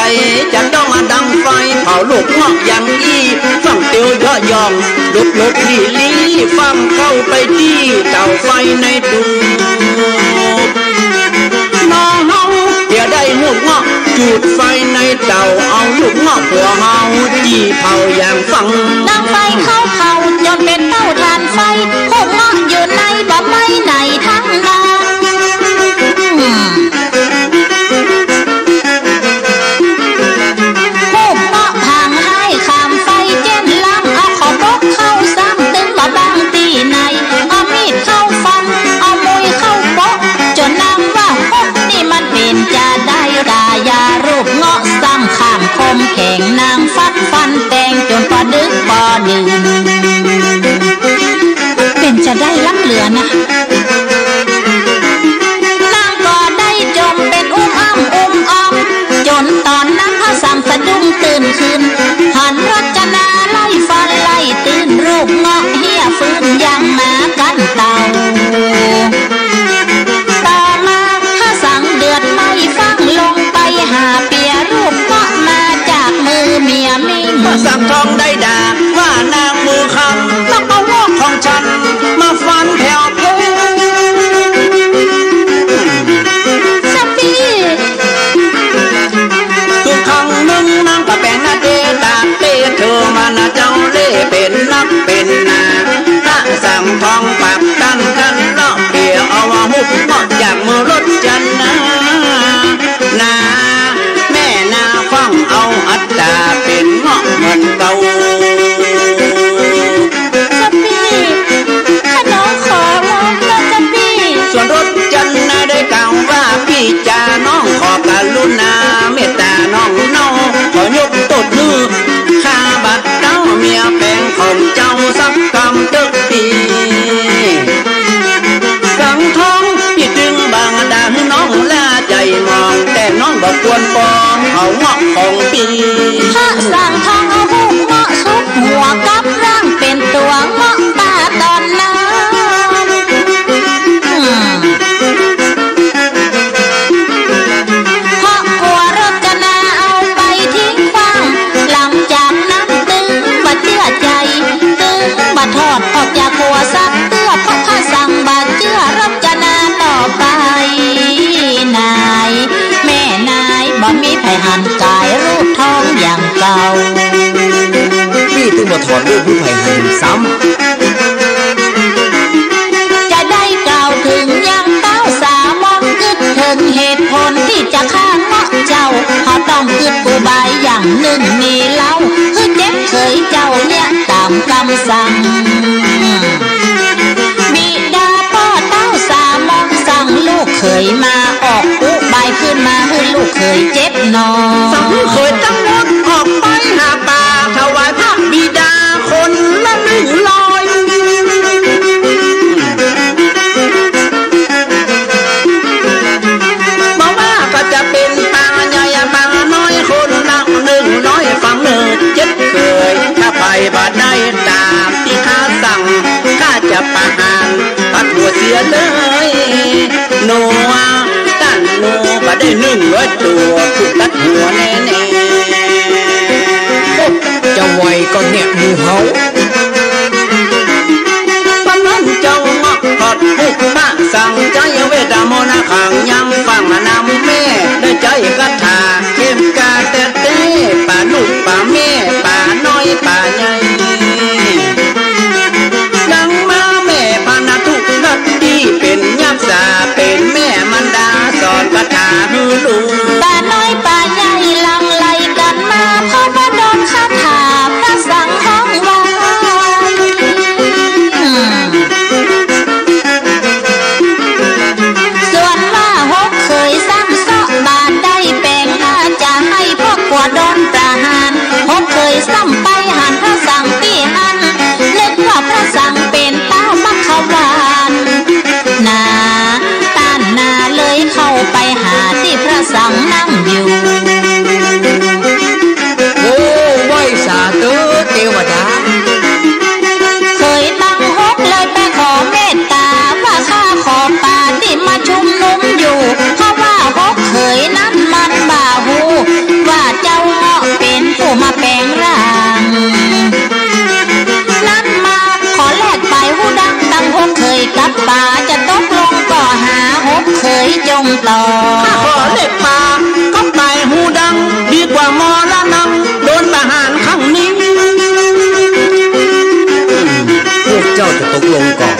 จะต้องมาดังไฟเผาลูกงอกอย่างอีฟังเตียวย่อยองลุกลุกลี่ลี่ฟังเข้าไปที่เตาไฟในตูน้องเฮาเดี๋ยวได้ลูกงอกจุดไฟในเตาเอาลูกงอกหัวเฮาจี้เผาอย่างฟังดังไฟเข้าเผาจนเป็นเต้าทานไฟลูกงอกอยู่ในบ่ไม่ไหนทั้งนาลูกงอกทางให้ขามไฟเจ็นลังเอาขอบกเข้าซ้ำตึงบ่บางตีในเอามีดเข้าฟันเอามุยเข้าโป๊ะจนนางว่าพวกนี่มันเป็นจะได้กายารูปเงาะซ้ำข้ามคมแข็งนางฟัดฟันแตงจนปอดึกปอดื่นเป็นจะได้ล้ำเหลือนะนางก็ได้จมเป็นอุ้มอ้ำอุ้มอ้อมจนตอนนั้นพระสามสะดุ้งตื่นขึ้นหันรจนาไล่ฟันไล่ตื่นรูปเงาะเหี้ยฟื้นยังมากันเต่าต่อมาถ้าสั่งเดือดไม่ฟังลงไปหาเปียรูปเงาะมาจากมือเมียมิ่งพระสามทองได้ด่าว่านางมือคำแล้วเอางอกของฉันมาฟันแผ่วเพลสับปีคือครั้งหนึ่งนางก็แบ่งหน้าเตตาเตเธอมานะเจ้าเล่เป็นนักเป็นนาพระสามทองปากดันกันเลาะเปียเอาว่าหุบเหาะจากมือรถจันนาแม่นาฟังเอาอัตตาเป็นเงาะเหมือนเก่าสับปีข้าน้องขอร้องนะสับปีส่วนรถจันนาได้กล่าวว่าพี่จ่าน้องขอกรุณาเมตตาน้องน้องขอยกตดมือข้าบัดเต้าเมียแปลงของเจ้าสักคำตึกทีสังทองพี่จึงบางดาน้องลาใจมองแต่น้องบอกควรปองเอาเงาะของปีพระสั่งทองเอาหูเงาะซุกหัวกับร่างเป็นตัวเงาะตาตอนนั้นเพราะกลัวรจนาเอาไปทิ้งขว้างหลังจากนั้นตึงบัดเชื่อใจตึงบัดทอดออกจากหัวซักเตื้อเพราะข้าสั่งบัดเชื่อรจนาต่อไปนายแม่นายบ่มีไผหันกายรูปทองอย่างเก่าพี่ตึงมาถอดรูปผู้ไผ่หันซ้ำจะได้กล่าวถึงยังเต้าสามองกึดถึงเหตุผลที่จะฆ่าเงาะเจ้าเขาต้องกึดกูบายอย่างหนึ่งมีเล่าคือเจ็บเคยเจ้าเนี่ยตามคำสั่งบิดาพ่อเต้าสามองสั่งลูกเคยมาออกอุบายขึ้นมาให้ลูกเคยเจ็บนอนสั่งลูกเคยตั้งรถออกไปหาป่าถวายพระบิดาคน ได้100ตัวถูกตัดหัวแน่ๆจะไวก็เนี่ยหมู่เฮาปานนั้นเจ้าเงาะทอดพุกป้าสั่งใจเวทมนต์ขังยังฟังนำแม่ได้ใจกระถาเข้มกาแต่ป่าลูกป่าแม่ป่าน้อยป่าใหญ่ดังมาแม่พานาทุกนัดดีเป็นยักษ์สาเป็นแม่มันดาสอนคาถาฮือลูป่าน้อยป่าใหญ่ลังไลกันมาเพราะว่าโดนคาถาพระสังห้องไว้ส่วนว่าฮกเคยซ้ำซ้อบาดได้แปลงอาจะให้พวกกว่าโดนประหารฮกเคยซ้ำไปหันพระสังปีหันนึกว่าพระสังเป็นเต้ามักขวานนาต้านนาเลยเข้าไปหาที่พระสังนั่งอยู่โอ้ไหวสาธุเทวดาเคยตั้งฮกเลยไปขอเมตตาว่าข้าขอป่าที่มาชุมนุมอยู่เพราะว่าฮกเคยนั้นมันบ่าหูว่าเจ้าเงาะเป็นผู้มาแปลงร่างนั้นมาขอแลกไปหูดังตั้งฮกเคยกับป่าจะตกลงก็หาฮกเคยจงต่อข้าขอแลกป่ากับไปหูดังดีกว่ามอละนังโดนประหารครั้งนี้พวกเจ้าจะตกลงก่อน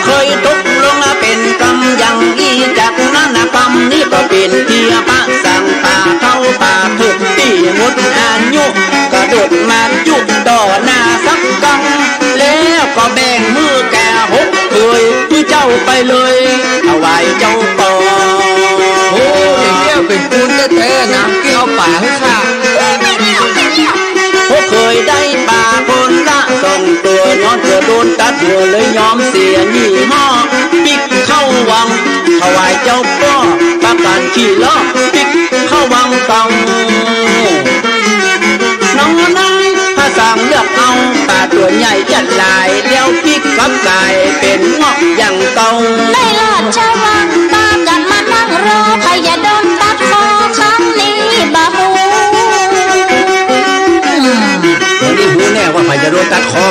เคยตกลงเป็นกรรมอย่างอีจากนั้นกรรมนี้ก็เป็นเพียปะสั่งป่าเข้าป่าถูกตีงดอายุกระโดดมาจุดต่อหน้าสักกังแล้วก็แบ่งมือแก่ฮกเคยที่เจ้าไปเลยถวายเจ้าปอโอ้ยเลี้ยวเป็นปูนแท้ๆนะที่เอาป่าให้ข้าพวกเคยได้ป่าคนละ2 ตัวย้อนเธอโดนตัดหัวเลยยอมเสียหนี้ห่อปิกเข้าวังถวายเจ้าป้อประกันขี่ล้อปิกเข้าวังตังน้องนายพระสั่งเลือกเอาป่าตัวใหญ่จัดลายเลี้ยวปิกกับกายเป็นเงาะอย่างเก่าได้ลอดชาววังตากันมานั่งรอใครอย่าโดนตัดคอครั้งนี้บาฮูนี่หูแน่ว่าใครจะโดนตัดคอ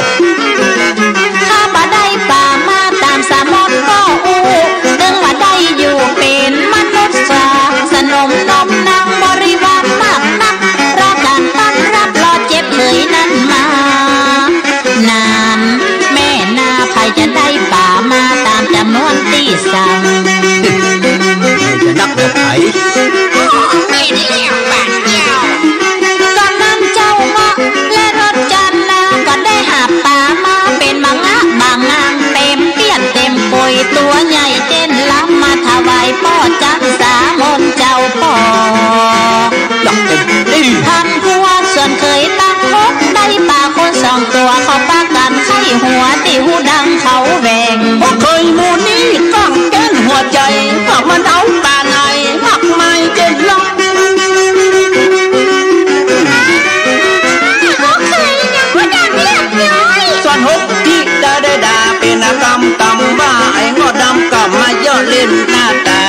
ข้าบ่ได้ป่ามาตามสามอนก็อูดึงมาได้อยู่เป็นมนุษย์สาสนมนมนางบริวารมากนักรอการต้อนรับรอเจ็บเลยนั้นมานานแม่นาใครจะได้ป่ามาตามจำนวนที่สั่งจะนับแบบไหนไม่ได้เลี้ยงบาดเดียวก่อนนั้นเจ้าเงาะและรถจันนาก็ได้หาป่ามาเป็นมังงะบางนางเต็มเปี้ยนเต็มปุยตัวใหญ่เต้นล้ำมาถวายพ่อจันสามนเจ้าพ่อหลักเต็มท่านผู้ว่าส่วนเคยตั้งฮกได้ป่าคน2 ตัวเขาปากันไข้หัวตีหูดังเขาแหวงพวกเคยมูนี้ก้องแก้นหัวใจถ้ามันเอาตาไหนหักไม่เจ็บลงส่วนฮกที่ได้ด่าเป็นกรรมตำบ้าไอ้งอดำก็มาย่อเล่นหน้าตา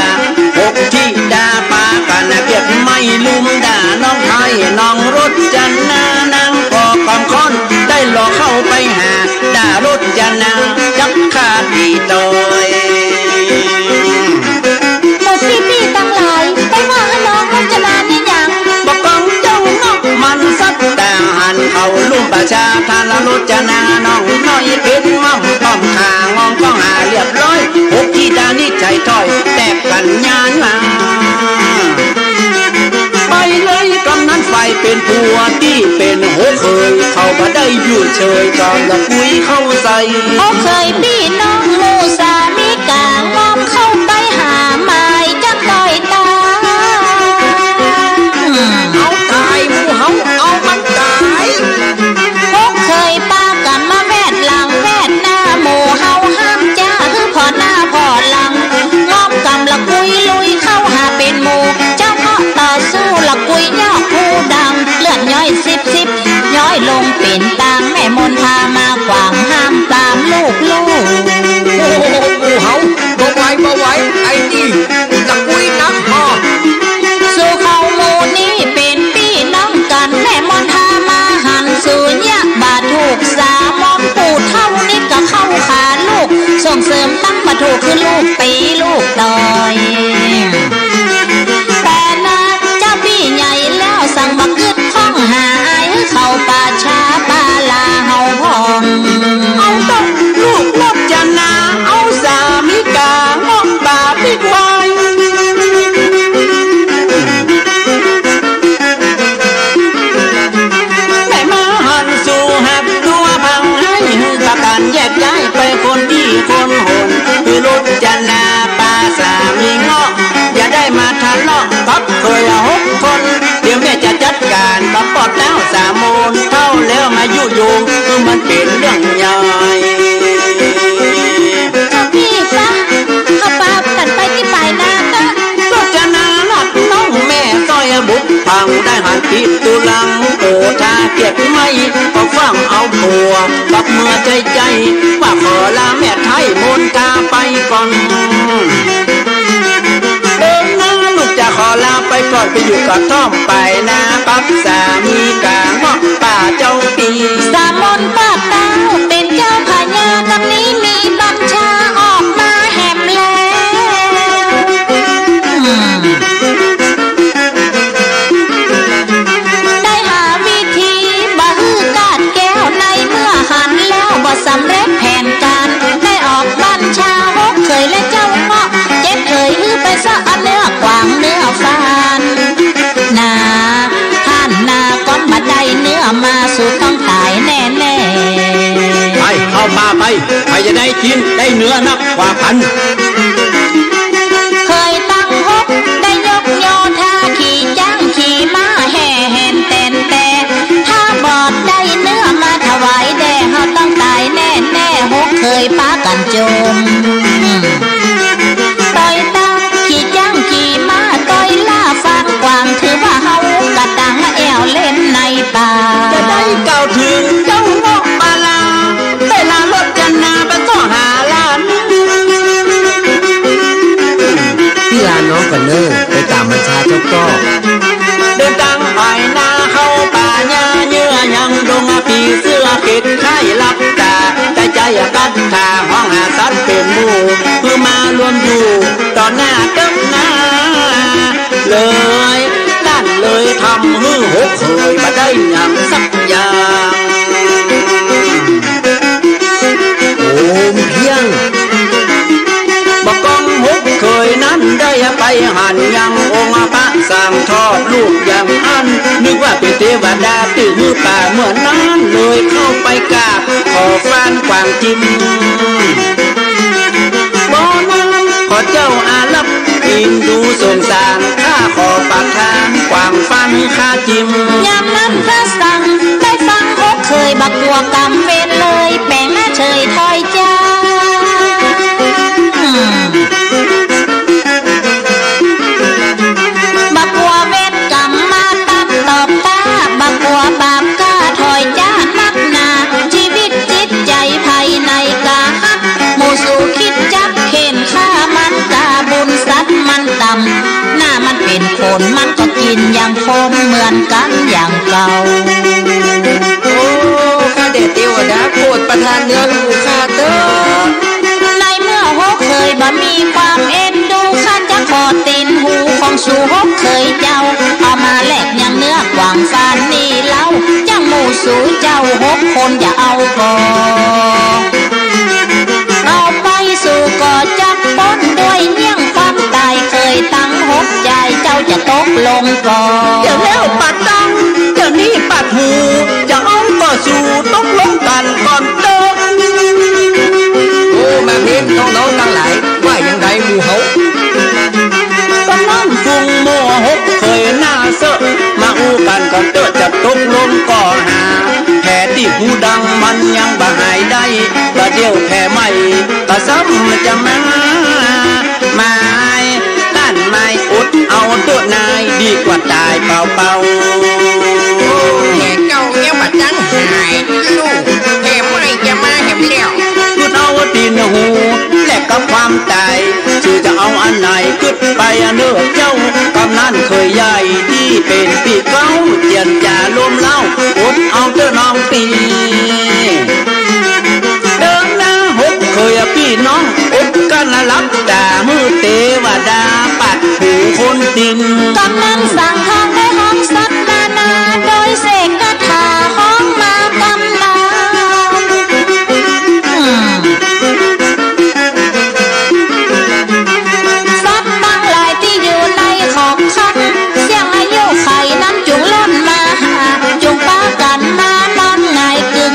ฮกที่ด่าปากันเกียดไม่ลืมด่าน้องไทยน้องรถจันนานางพอคำค้อนได้หลอกเข้าไปหาด่ารถจันนาจับขาดดีตอยหมดพี่ตั้งหลายไปว่าให้น้องรถจันนานี่ยังบอกกองเจ้าน้องมันสัตแต่หันเขาลุ่มประชาทานรถจันนาน้องน้อยเป็นมั่มป้อมขางองก็หาเรียบร้อยฮกที่ดานี่ใจถอยแตกกันยานมาไปเลยกำนั้นไฟเป็นผัวที่เป็นโหเคยเขาบ่ได้อยู่เฉยก่อนละคุยเข้าใส่โหเคยพี่น้องมูสามีกางอมเข้าไปหาไม้จักต่อยตาเอาตายหมู่เฮาเอามันตายโหเคยป้ากันมาแวดหลังแวดหน้าหมู่เฮาห้ามจ้าคือพอหน้าพอหลังงอมกำละคุยลุยเข้าหาเป็นหมู่เจ้าเงาะต่อสู้ละคุยยอกผู้ดังเลือดย้อย10ย้อยลงเป็นตางแม่มนพามากวางห้ามตามลูกโอ้โหเฮาบ่ไหว พังได้หันติดตุลังโอทาเก็บไม่ก็ฟังเอาผัวกับเมื่อใจว่าขอลาแม่ไทยมนตาไปก่อนลูกจะขอลาไปก่อนไปอยู่กับท่อมไปนะปับสามีกาหม้อป่าเจ้าปีสามนป้าตาเป็นเจ้าพญากับนี้มีบัญชาออกมาแหมแล้วได้หาวิธีบ่ฮือกาดแก้วในเมื่อหันแล้วบ่สำเร็จแผนการได้ออกบัญชาฮกเคยและเจ้าเงาะเจ็ดเคยฮือไปซะอันเนื้อกวางเนื้อฟานนาท่านนาก้อนบัดใดเนื้อมาสู่ต้องตายแน่ไปเข้ามาไปใครจะได้กินได้เนื้อนักกว่าพันเคยตั้งฮกได้ยกโยธาขี่จ้างขี่ม้าแห่แหนแตนแต่ถ้าบอดได้เนื้อมาถวายแด่เฮาต้องตายแน่ฮกเคยป้ากันโจมต่อยตาขี่จ้างขี่ม้าต่อยล่าฟางกวางถือว่าเฮากระดังแอวเล่นในป่าจะได้เก่าถึงเจ้าเงาะปลาได้ลารถจันนาไปก็หาล้านพี่ลาน้องกันเนอไปตามบัญชาเจ้าก็เดินทางไปนาเข้าป่าหญ้าเยื่อยังดงปีเสื้อเก็ดไข่ลับตาแต่ใจกัดทาห้องหาสัตว์เป็นหมู่เพื่อมารวมอยู่ต่อหน้าเต็มหน้าเลยนั่นเลยทำฮือหกเคยมาได้อย่างสักอย่างโอ้มเพียงบอกกองหกเคยนั้นได้ไปหันยังองค์พระสั่งทอดลูกอย่างอันนึกว่าเป็นเทวดาตื่นป่าเหมือนนั้นเลยเข้าไปกราบขอฟานกวางจิ้มบ่นั้นขอเจ้าอาลับอินดูสงสารข้าขอปากทางกวางฟันข้าจิ้มยามนั้นพระสั่งได้ฟังฮกเคยบักกัวกำเวรเลยแปลงหน้าเฉยถอยใจบักกัวเวรกำมาตัดตอบตาบักกัวบาปกาถอยจ้านักหนาชีวิตจิตใจภายในกาฮักหมู่สู่คิดจับเข็นฆ่ามันกาบุญสัตว์มันต่ำหน้ามันเป็นคนมันก็กินอย่างคนเหมือนกันอย่างเก่าโอ้ข้าเด็ดเทวดาโปรดประทานเนื้อลูกข้าเด้อในเมื่อฮกเคยบ่มีความเอ็นดูข้าจะขอตีนหูของสู่ฮกเคยเจ้าเอามาแลกอย่างเนื้อกวางฟานนี่เล่าจังหมู่สู่เจ้าฮกคนอย่าเอาก่อเอาไปสู่ก่อจับป้นด้วยเยี่ยงความตายเคยตั้งฮกใจเจ้าจะตกลงก่อเดี๋ยวแล้วปัดตังเดี๋ยวนี้ปัดหูจะเอาก็สู่ต้องลงกันก่อนเด้อโอ้มาเห็นน้องๆทั้งหลายว่าอย่างไรหมู่เฮาตอนนั้นฟุงโมหกเคยหน้าเสอะมาอู้กันก่อนเด้อจะตกลงก่อหาแผลที่หูดังมันยังบ่หายได้ประเดี๋ยวแผลใหม่ก็ซ้ำจะมาด้านไม้อุดเอาตัวนายดีกว่าตายเปล่าแห่เก่าเงี้ยบัดจังหายลูกแห่ไม่จะมาแห่เลี้ยวกุดเอาตีนหูแลกกับความตายชื่อจะเอาอันไหนกุดไปเนื้อเจ้ากำนันเคยใหญ่ที่เป็นปีเก้าเจียนจ่าลมเล่าอุดเอาเจ้าน้องตีเดินหน้าหกเคยพี่น้องอุดกันรับด่ามือเทวดาปัดหูคนดินกำนันสั่งทางได้ห้องสัตว์นานาโดยเสกคาถาห้องมากำนันสัตว์บางหลายที่อยู่ในขอบคันเสียงอายุไข่นั้นจุงล้นมาหาจุงป้ากันมานอนไงกึ่ง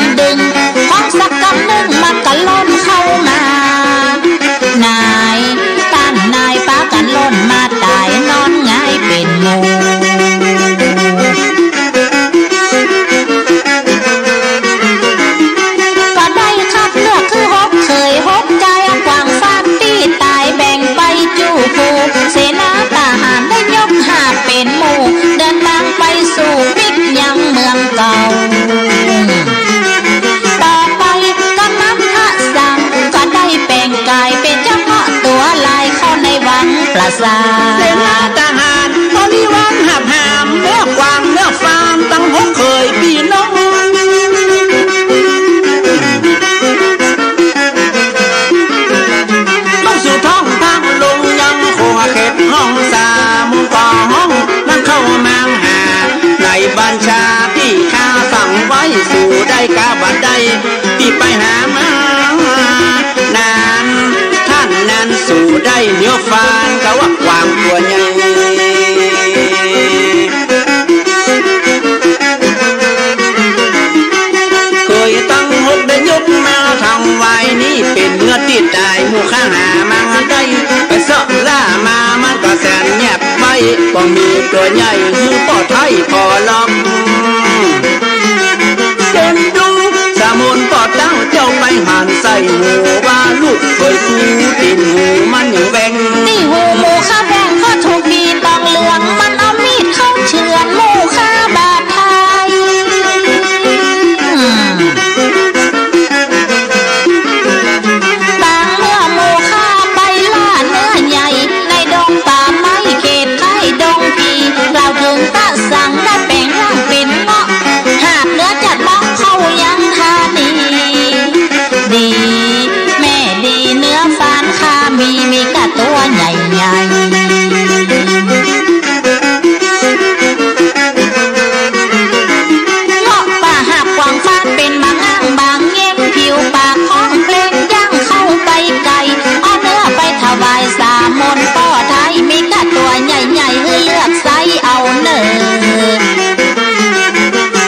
บัญชาที่ข้าสั่งไว้สู่ได้กาบัดใดที่ไปหามานานท่านนั้นสู่ได้เนื้อฟานก็ว่าความตัวใหญ่เคยตั้งหกได้ยกมาทำไว้นี่เป็นเนื้อติดตายหมู่ข้าหามาได้ไปเสาะล่ามามันก็แสนแยบไปบ่มีตัวใหญ่คือปอไทยพอล็อกเดินดูสามุนปอดเต้าเจ้าไปหันใส่หูว่าลูกเคยกูติดหูมันอย่างแบงนี่หูหมูข้าแบงก็ถูกดีตองเหลืองมันเอามีดเข้าเฉือนหมูข้าบาดไทยบางเมื่อหมูข้าไปล่าเนื้อใหญ่ในดงป่าไม้เขตไทยดงพีกล่าวถึงตาสั่งได้แปลงร่างเป็นเงาะหากเนื้อจัดมองเข้ายังทานีดีแม่ดีเนื้อฟานข้ามีกะตัวใหญ่ใหญ่เงาะป่าหักกวางฟานเป็นบางอ้างบางเงี้ยผิวปากของเพลงย่างเข้าไปไกลเอาเนื้อไปถวายสามนป้อไทยมีกะตัวใหญ่ใหญ่ให้เลือกไซเอาเนอ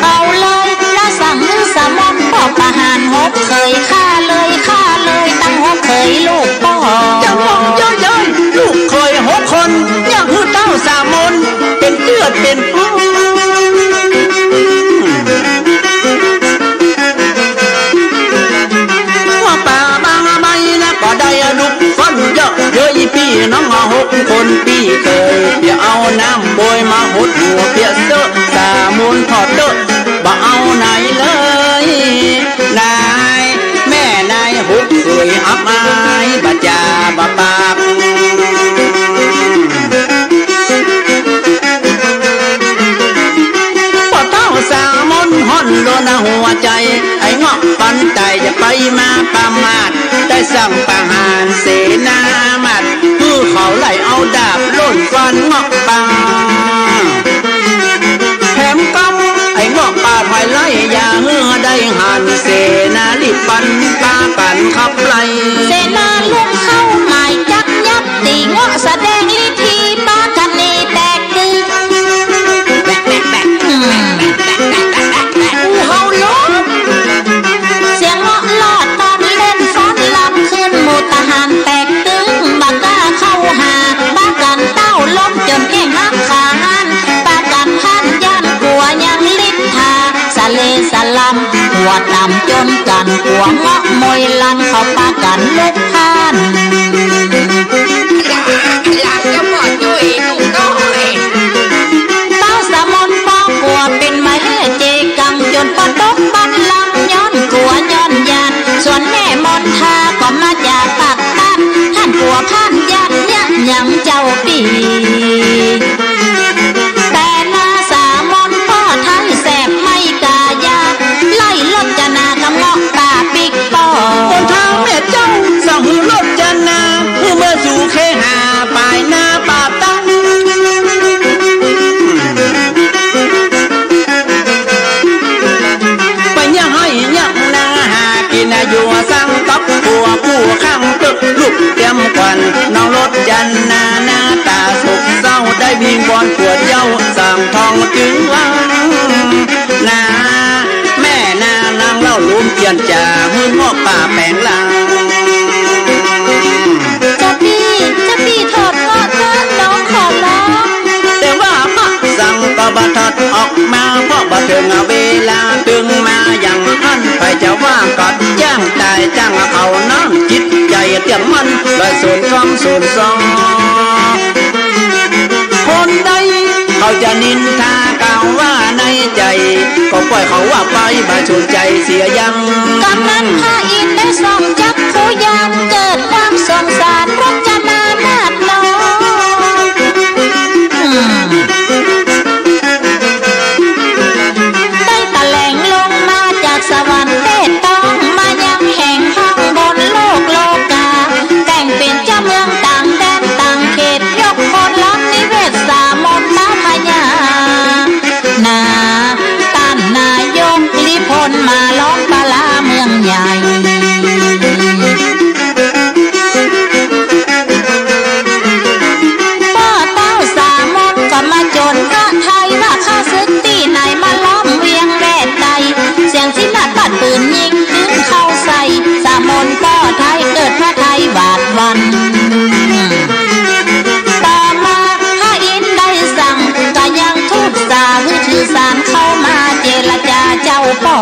เอาเลยละสั่งสามนป้อประหารหกเคยฆ่าเลยตั้งหกเคยลูกป้อจะมองย้อยลูกเคยหกคนอย่างหูเต้าสามนเป็นเลือดเป็นว่าป่าบางใบนะก็ได้ลูกฟันเยอะเยอะพี่น้องหกคนพี่เคยอย่าเอาน้ำบวยมาหดหัวเปียเตอสามุนพอเตอบ่เอาไหนเลยนายแม่นายหกเคยอับอายบัจจาบปากพอเต้าสามนห่อนโดนหัวใจไอ้เงาะปันใจจะไปมาประมาทได้สั่งประหารเสนามัดคือเขาไล่เอาดาบโล่นฟันเงาะปังแถมกำไอ้เงาะป่าภายไล่ยาเหือได้หันเสนาลิปันปากันขับไล่เสนาลุกเข้าหมายจักยับตีเงาะแสดงลิธีปากันนี่แตกดื้อเฮาล้มเสียงเงาะลอดตอนเล่นฟ้อนลำขึ้นหมู่ทหารแตกตึงบักกล้าเข้าหาบ้ากันเต้าล้มจนแข้งหักขาหันปากันพันย่านกลัวยังลิ้นทาสะเลสะลำหัวดำจนกันหัวเงาะมวยลันเขาปากันลุกพานอยากจะหมดจุยนุ่งน้อยเต้าสามนป้อกลัวเป็นมาเฮเจกังจนปดกบันลังย้อนกลัวย้อนยานส่วนแม่มนทาก็มาจากปากบ้านท่านกลัวผ่านยันยักยังเจ้าปีแต่นาสามนป้อไทยแสบไม่กายาไล่ลบจนากำเงาะป่าปิกป้อคนเท้าแม่เจ้าสั่งลบจนาเมื่อสู่เคหาปลายหน้าป่าตั้งไปยังให้ยังนาหากินอยู่สั่งตับผัวผู้ข้างตึกลูกเตรียมควันน้องรถจันนาหน้าตาสุขเศร้าได้วิงวอนปวดเย้าสั่งทองถึงวังนาแม่นานางเล่าลุ่มเกียนจ่าหื้อหม้อป่าแปลงลังจะพี่ถอดเงาะเถิดน้องขอร้องแต่ว่าพักสั่งก็บัทัดออกมาเพราะบัถึงเวลาถึงมาอย่างอันไปจะว่ากัดจ้างตายจ้างเอาน้ำจิตใจเตียงมันเลยสูญความสูญซองคนใดเขาจะนินทากล่าวว่าในใจก็ปล่อยเขาว่าไปมาชนใจเสียยังกำนันพาอินได้ส่องจักผู้ยามเกิดความสงสารรจนานาดน้องได้ตะแหลงลงมาจากสวรรค์เทศต้องมายังแห่งห้องบนโลกโลกาแต่งเป็นเจ้าเมืองต่างแดนต่างเขตยกคนล้ำนิเวศสามนมาพญานา วนมาล้อมปลาเมืองใหญ่ป้อเต้าสามนก็มาโจรพระไทยว่าข้าศึกตีไหนมาล้อมเวียงแรดใดเสียงสินาปัดปืนยิงขึ้นเข้าใส่สามนป้อไทยเกิดพระไทยบาดวันต่อมาพระอินทร์ได้สั่งก็ยังทูตสาหือถือสารเข้ามาเจรจาเจ้าป่อ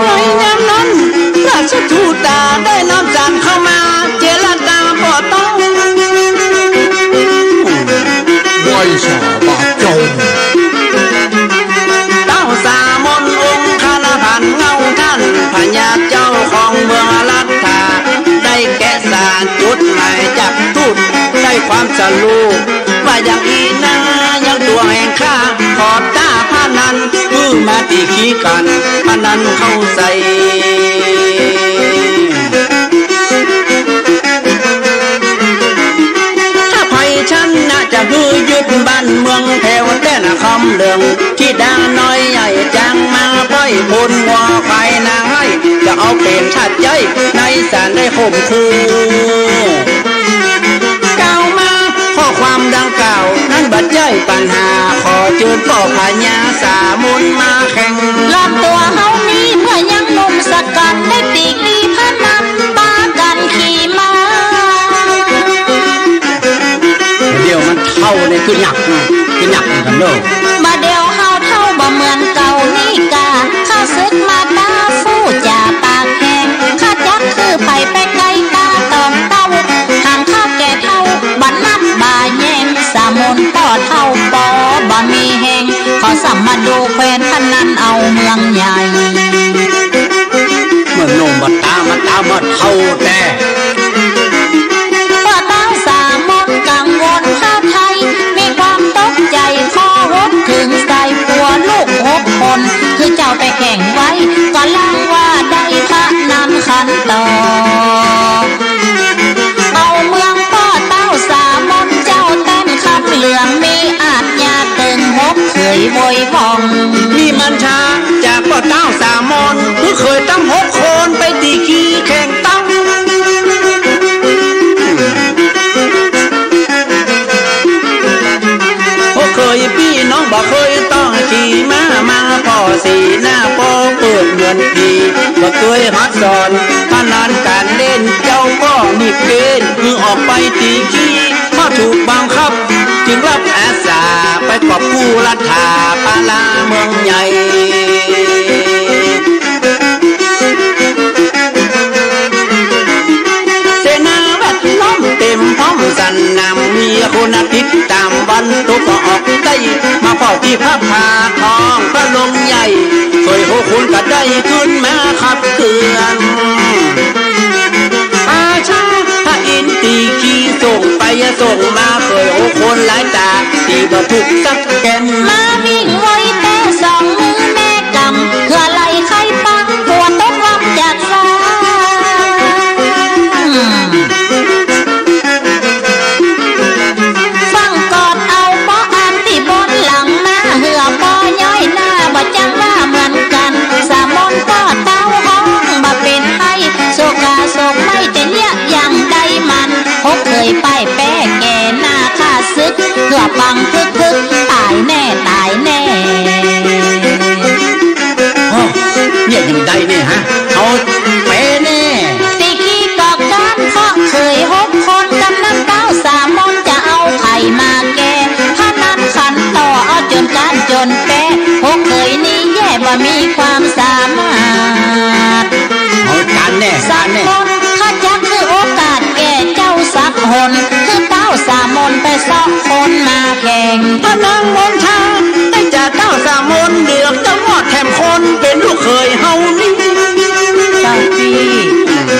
ในยามนั้นราชทูตได้นำจานเข้ามาเจรจาป่อต้องไว้ชาบาจงเต้าสามนองค์คณะพันเงาท่านพญาเจ้าของเมืองลัทธาได้แกะสารจุดหมายจับทูตได้ความสรู้ว่าอย่างอีนายังตัวแห่งข้าขอต้าพานันมือมาตีขี้กันพานันเข้าใส่ถ้าภัยฉันน่าจะฮือยึดบ้านเมืองแถวแต่ละคำเดืองที่ดังน้อยใหญ่จังมาป้อยบนหัวไฟนางให้จะเอาเป็นชาติใหญ่ในศาลได้ข่มขู่กล่าวมาข้อความดังกล่าวนั้นบัดใหญ่ปัญหาขอเชิญป่อพญาสามุนมาแข่งลำตัวเฮานี้เมื่อยังหนุ่มสกัดได้ปีกดีพนันปากันขี่ม้าเดี๋ยวมันเท่าเนี่ยคือหยักกันเด้อมาเดียวเฮาเท่าบ่เหมือนเก่านี่กาข้าศึกมาตาฟู่จ่าปากแห้งข้าจักคือไปไกลตาตอมเต้าห่างข้าแก่เท่าบันนับบ่าแยงสามนป้อเท่าปอบ่มีแหงขอสัมมาดูแคว้นพนันเอาเมืองใหญ่เมืองโนมาตามาเท่าแต่ป้อเต้าสามนกังวลข้าไทยมีความตกใจข้อรถถึงใส่ปัวลูก6 คนคือเจ้าไปแข่งไว้ก็ล่างว่าได้พระนำขันต่อเอาเมืองป้อเต้าสามนเจ้าเต้นคำเหลืองมีอาจยาตึง6เคยโวยว่องมีมันช้าจากป้อเต้าสามนคือเคยตั้ง6 คนไปตีขี้แข่งตั้งเคยพี่น้องบอกเคยต้องขี่มาพ่อสีหน้าพ่อเปิดเงินทีบ่เคยหัดสอนพนันการเล่นเจ้าก็นิบเกณฑ์มือออกไปตีขี้พ่อถูกบังคับจึงรับอาสาไปกอบกู้รัฐาปาลาเมืองใหญ่เสนาแวดล้อมเต็มพร้อมสันนำมีคนติดตามวันตุกออกได้มาเฝ้าที่พระพาทองพระลงใหญ่เคยโหคุณก็ได้ขึ้นมาขับเคลื่อนอาชาพระอินทร์ตีขี้ส่งไปส่งมาเคยโหคนหลายตาตีบ่ถูกสักแกนมาวิ่งไว้แต่สองมือแม่กำเพื่อไล่ไข่ปักหัวตกลำจากฟ้าฟังกอดเอาป้ออันที่บนหลังมาเหือป้อย่อยหน้าบ่จังว่าเหมือนกันสามนป้อเต้าห้องบ่เป็นให้โศกาโศกไม่จะเรียกอย่างใดมันพบเคยไปแป้แก่หน้าข้าศึกเพื่อปังพึกตายแน่เนี่ยอย่างใดเนี่ยฮะเอาเป๊ะแน่ตีขี้กอกกันเพราะเคย6 คนกำนันเต้าสามนจะเอาไข่มาแก่พนันขันต่อเอาจนการจนแป้6เคยนี่แย่บ่มีความสามารถเอาการแน่สักคนข้าจักคือโอกาสแก่เจ้าสักคนคือเต้าสามนไป2 คนมาแข่งพนังมนทาได้จากเต้าสามนเดือกเจ้าหมดแถมคนเป็นลูกเคยเฮานี่เจ้าพี่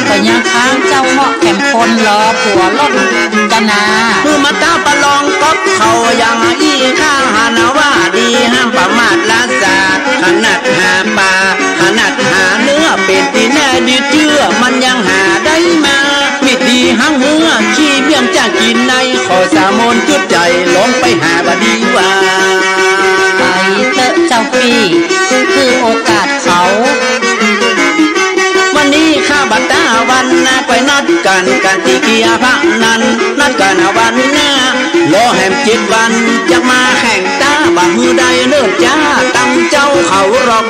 ก็ยังค้างเจ้าเหมาะแถมคนรอผัวล้นกันนาคือมาตาประลองก๊อบเขาอย่างอีข้าหานาว่าดีห้ามประมาทละสาขนาดหาปลาขนาดหาเนื้อเป็นที่แน่ดีเชื่อมันยังหาได้มามิดีหังเหือขี้เมี่ยงจากกินในขอสามนจุดใจลงไปหาบดีว่า ไปเตอะเจ้าพี่คือโอกาสเขา การตีเกียพระนันนัดกันวันหน้ารอแหม7 วันจะมาแข่งตาบ่ฮือใดเนิ่นจ้าตั้งเจ้าเขารอก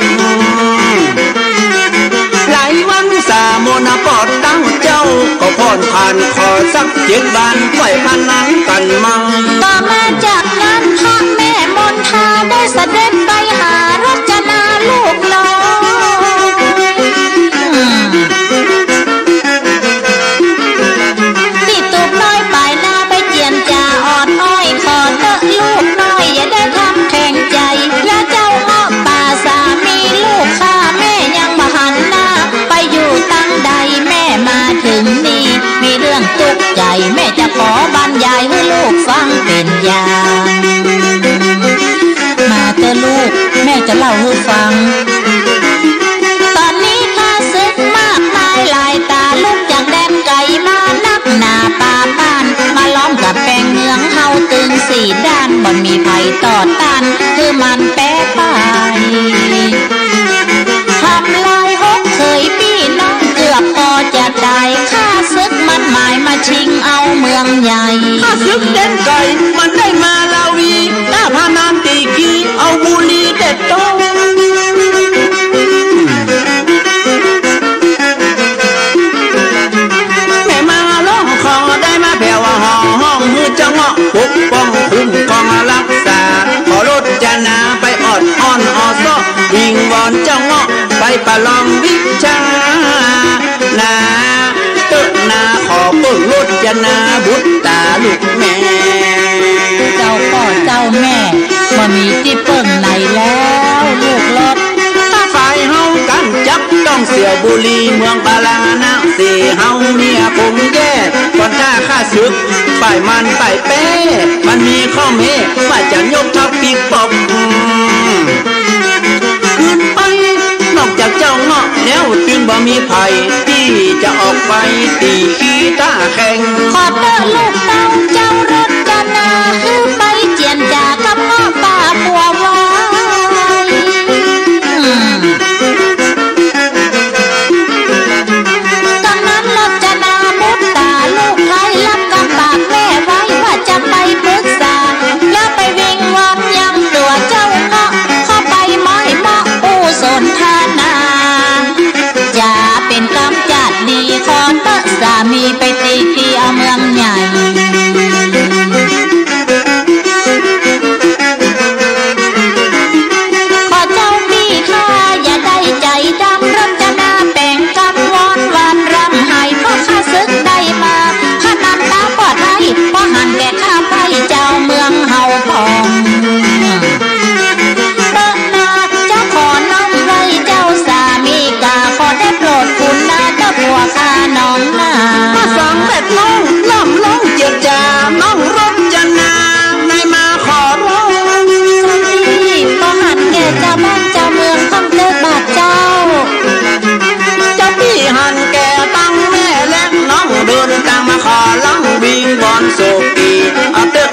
หลายวันสามนปอดตั้งเจ้าก็พรผ่านขอสัก7 วันไว้พนันกันมั่งต่อมาจากนั้นพระแม่มนทาได้เสด็จไปหารจนาลูกน้องที่ตุกน้อยปลายนาไปเจียนจ่าอ่อนอ้อยขอเตอะลูกน้อยอย่าได้ทำแข่งใจและเจ้าเงาะป่าสามีลูกข้าแม่ยังมาหันหน้าไปอยู่ตั้งใดแม่มาถึงนี่มีเรื่องตุกใจแม่จะขอบรรยายให้ลูกฟังเป็นอย่างมาเถอะลูกแม่จะเล่าให้ฟังตอนนี้ข้าศึกมากมายหลายตาลูกจากแดนไกลมานักหนาป่าบ้านมาล้อมกับแปลงเมืองเฮาตึง4 ด้านบ่มีภัยต่อต้านคือมันแป้ไปทำลายฮกเคยพี่น้องเกือบพอจะได้ข้าศึกมันหมายมาชิงเอาเมืองใหญ่ข้าศึกแดนไกลมันได้มาลาวีหน้าพานามตีกีเอาบุรีเด็ดโตแม่มาร้องขอได้มาแผ่วห้องมือเจ้าเงาะปกป้องคุ้มครองรักษาขอรถจนาไปอดอ้อนอซอวิงวอนเจ้าเงาะไปประลองวิชานาเตอะนาขอเปิ่งรถจนาบุตรตาลูกแม่เจ้าพ่อเจ้าแม่บ่มีที่เปิ้งไหนแล้วลูกรถถ้าฝ่ายเฮากันจับต้องเสียบุรีเมืองบาลานะสิเฮาเนี่ยคงแย่ก่อนถ้าข้าศึกฝ่ายมันฝ่ายเป้มันมีข้อเมว่าจะยกทัพปีกปอบขึ้นไปนอกจากเจ้าเงาะแล้วจึงบ่มีภัยที่จะออกไปตีขี้ตาแข่งขอเตอะลูกเต้าเจ้ารถจนาคือไปเจียนจ่ากับเงาะป่าปัววายตอนนั้นรถจนาบุตรตาลูกไทยรับกับปากแม่ไว้ว่าจะไปปรึกษาแล้วไปวิ่งวอนยังตัวเจ้าเงาะเข้าไปไม้เหมาะผู้สนทนาจะเป็นกำจัดดีขอเตอะสามีไปตีกีเอาเมืองใหญ่ขอเจ้าพี่ข้าอย่าได้ใจดำรัตนาแป่งกับวอนวานรำไห้เพราะข้าศึกได้มาข้านำตาปลอดภัยเพราะหันแก่ข้าไปเจ้าเมืองเฮาพองเตอะนาเจ้าขอน้อมไว้เจ้าสามีกาขอได้โปรดคุณนาเจ้าผัวข้าน้องนามาฟังแบบน้องล่ำร้องเจียดจ่าน้องรบจนาในมาขอร้องสักทีพอหันแก่เจ้าบ้านเจ้าเมืองคำเลิศบาดเจ้าพี่หันแก่ตั้งแม่และน้องเดินตามมาขอร้องวิงบอนโศกีเอาเตอะ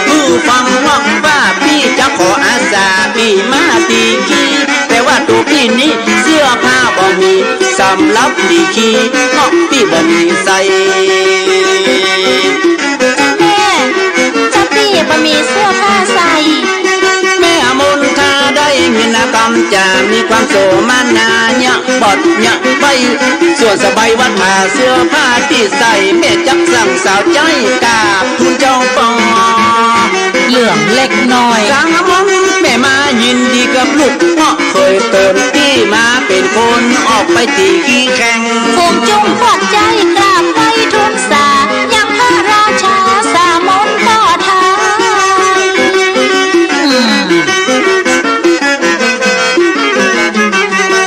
ผู้ฟังว่าพี่จะขออาสาพี่มาตีกีแต่ว่าตัวพี่นี้เสื้อผ้าบ่มีสำหรับตีกีเงาะพี่บ่มีใส่แม่จะพี่บ่มีเสื้อผ้าใส่แม่มนทาได้ยินกรรมจะมีความโสมานาเนี่ยบอดเนี่ยใบส่วนสบายวัดผ้าเสื้อผ้าที่ใส่แม่จักสั่งสาวใจกาบคุณเจ้าปอเหลืองเล็กน้อยสางมองแม่มายินดีกับลูกเพราะเคยตนที่มาเป็นคนออกไปตีกีแข่งคงจุงปลอดใจกราบไปทุนสายังพระราชาสามนต่อทาง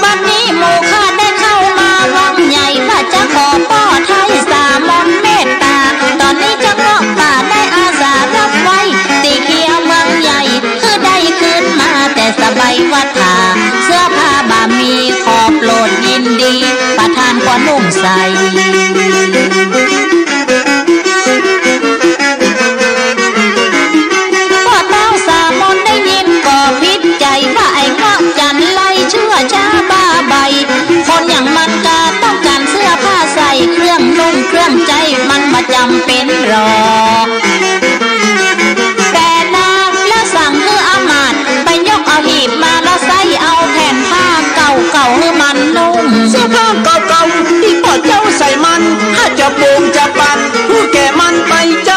บัดนี้หมู่ข้าได้เข้ามาวังใหญ่ว่าจะขอป้อไทยสามนเมตตาตอนนี้จะเงาะป่าได้อาสารับไว้ตีเกียวเมืองใหญ่คือได้คืนมาแต่สบายวัดถาเสื้อผ้าบ่มีขอโปรดยินดีประทานขอนุ่งใส่ โป่งจะปันผู้แก่มันไปใจ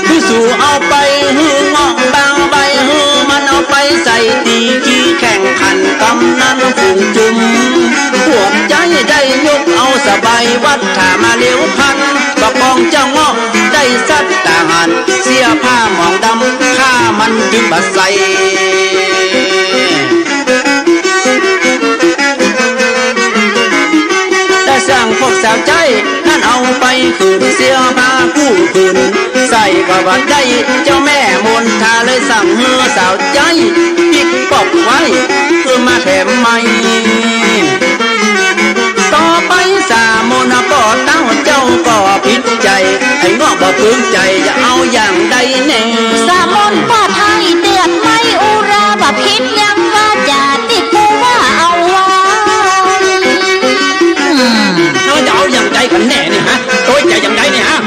ผู้สู่เอาไปหื้องอกบางใบหื้อมันเอาไปใส่ตีกี้แข่งขันกำนันฝูงจุ่มปวดใจได้ยกเอาสบายวัดถ้ามาเลี้ยวพันประกองเจ้างอกได้สัตทหารเสียผ้าหมองดำข้ามันจึงบาใส่ได้สร้างพวกสาวใจนั่นเอาไปคืนเสียผ้ากู้คืนใส่ประวัติได้เจ้าแม่มนทาเลยสั่งเฮือสาวใจปิดปอกไว้เพื่อมาแถมใหม่ต่อไปสามนก็ตั้งเจ้าก็ผิดใจไอ้งอกบ่พึงใจจะเอาอย่างใดแน่สามนป้าไทยเตือนไม่อุราบ่ผิดยังว่าจะติดกูว่าเอาไว้เราจะเอาอย่างใดกันแน่นี่ฮะตัวใจอย่างใดเนี่ยฮะ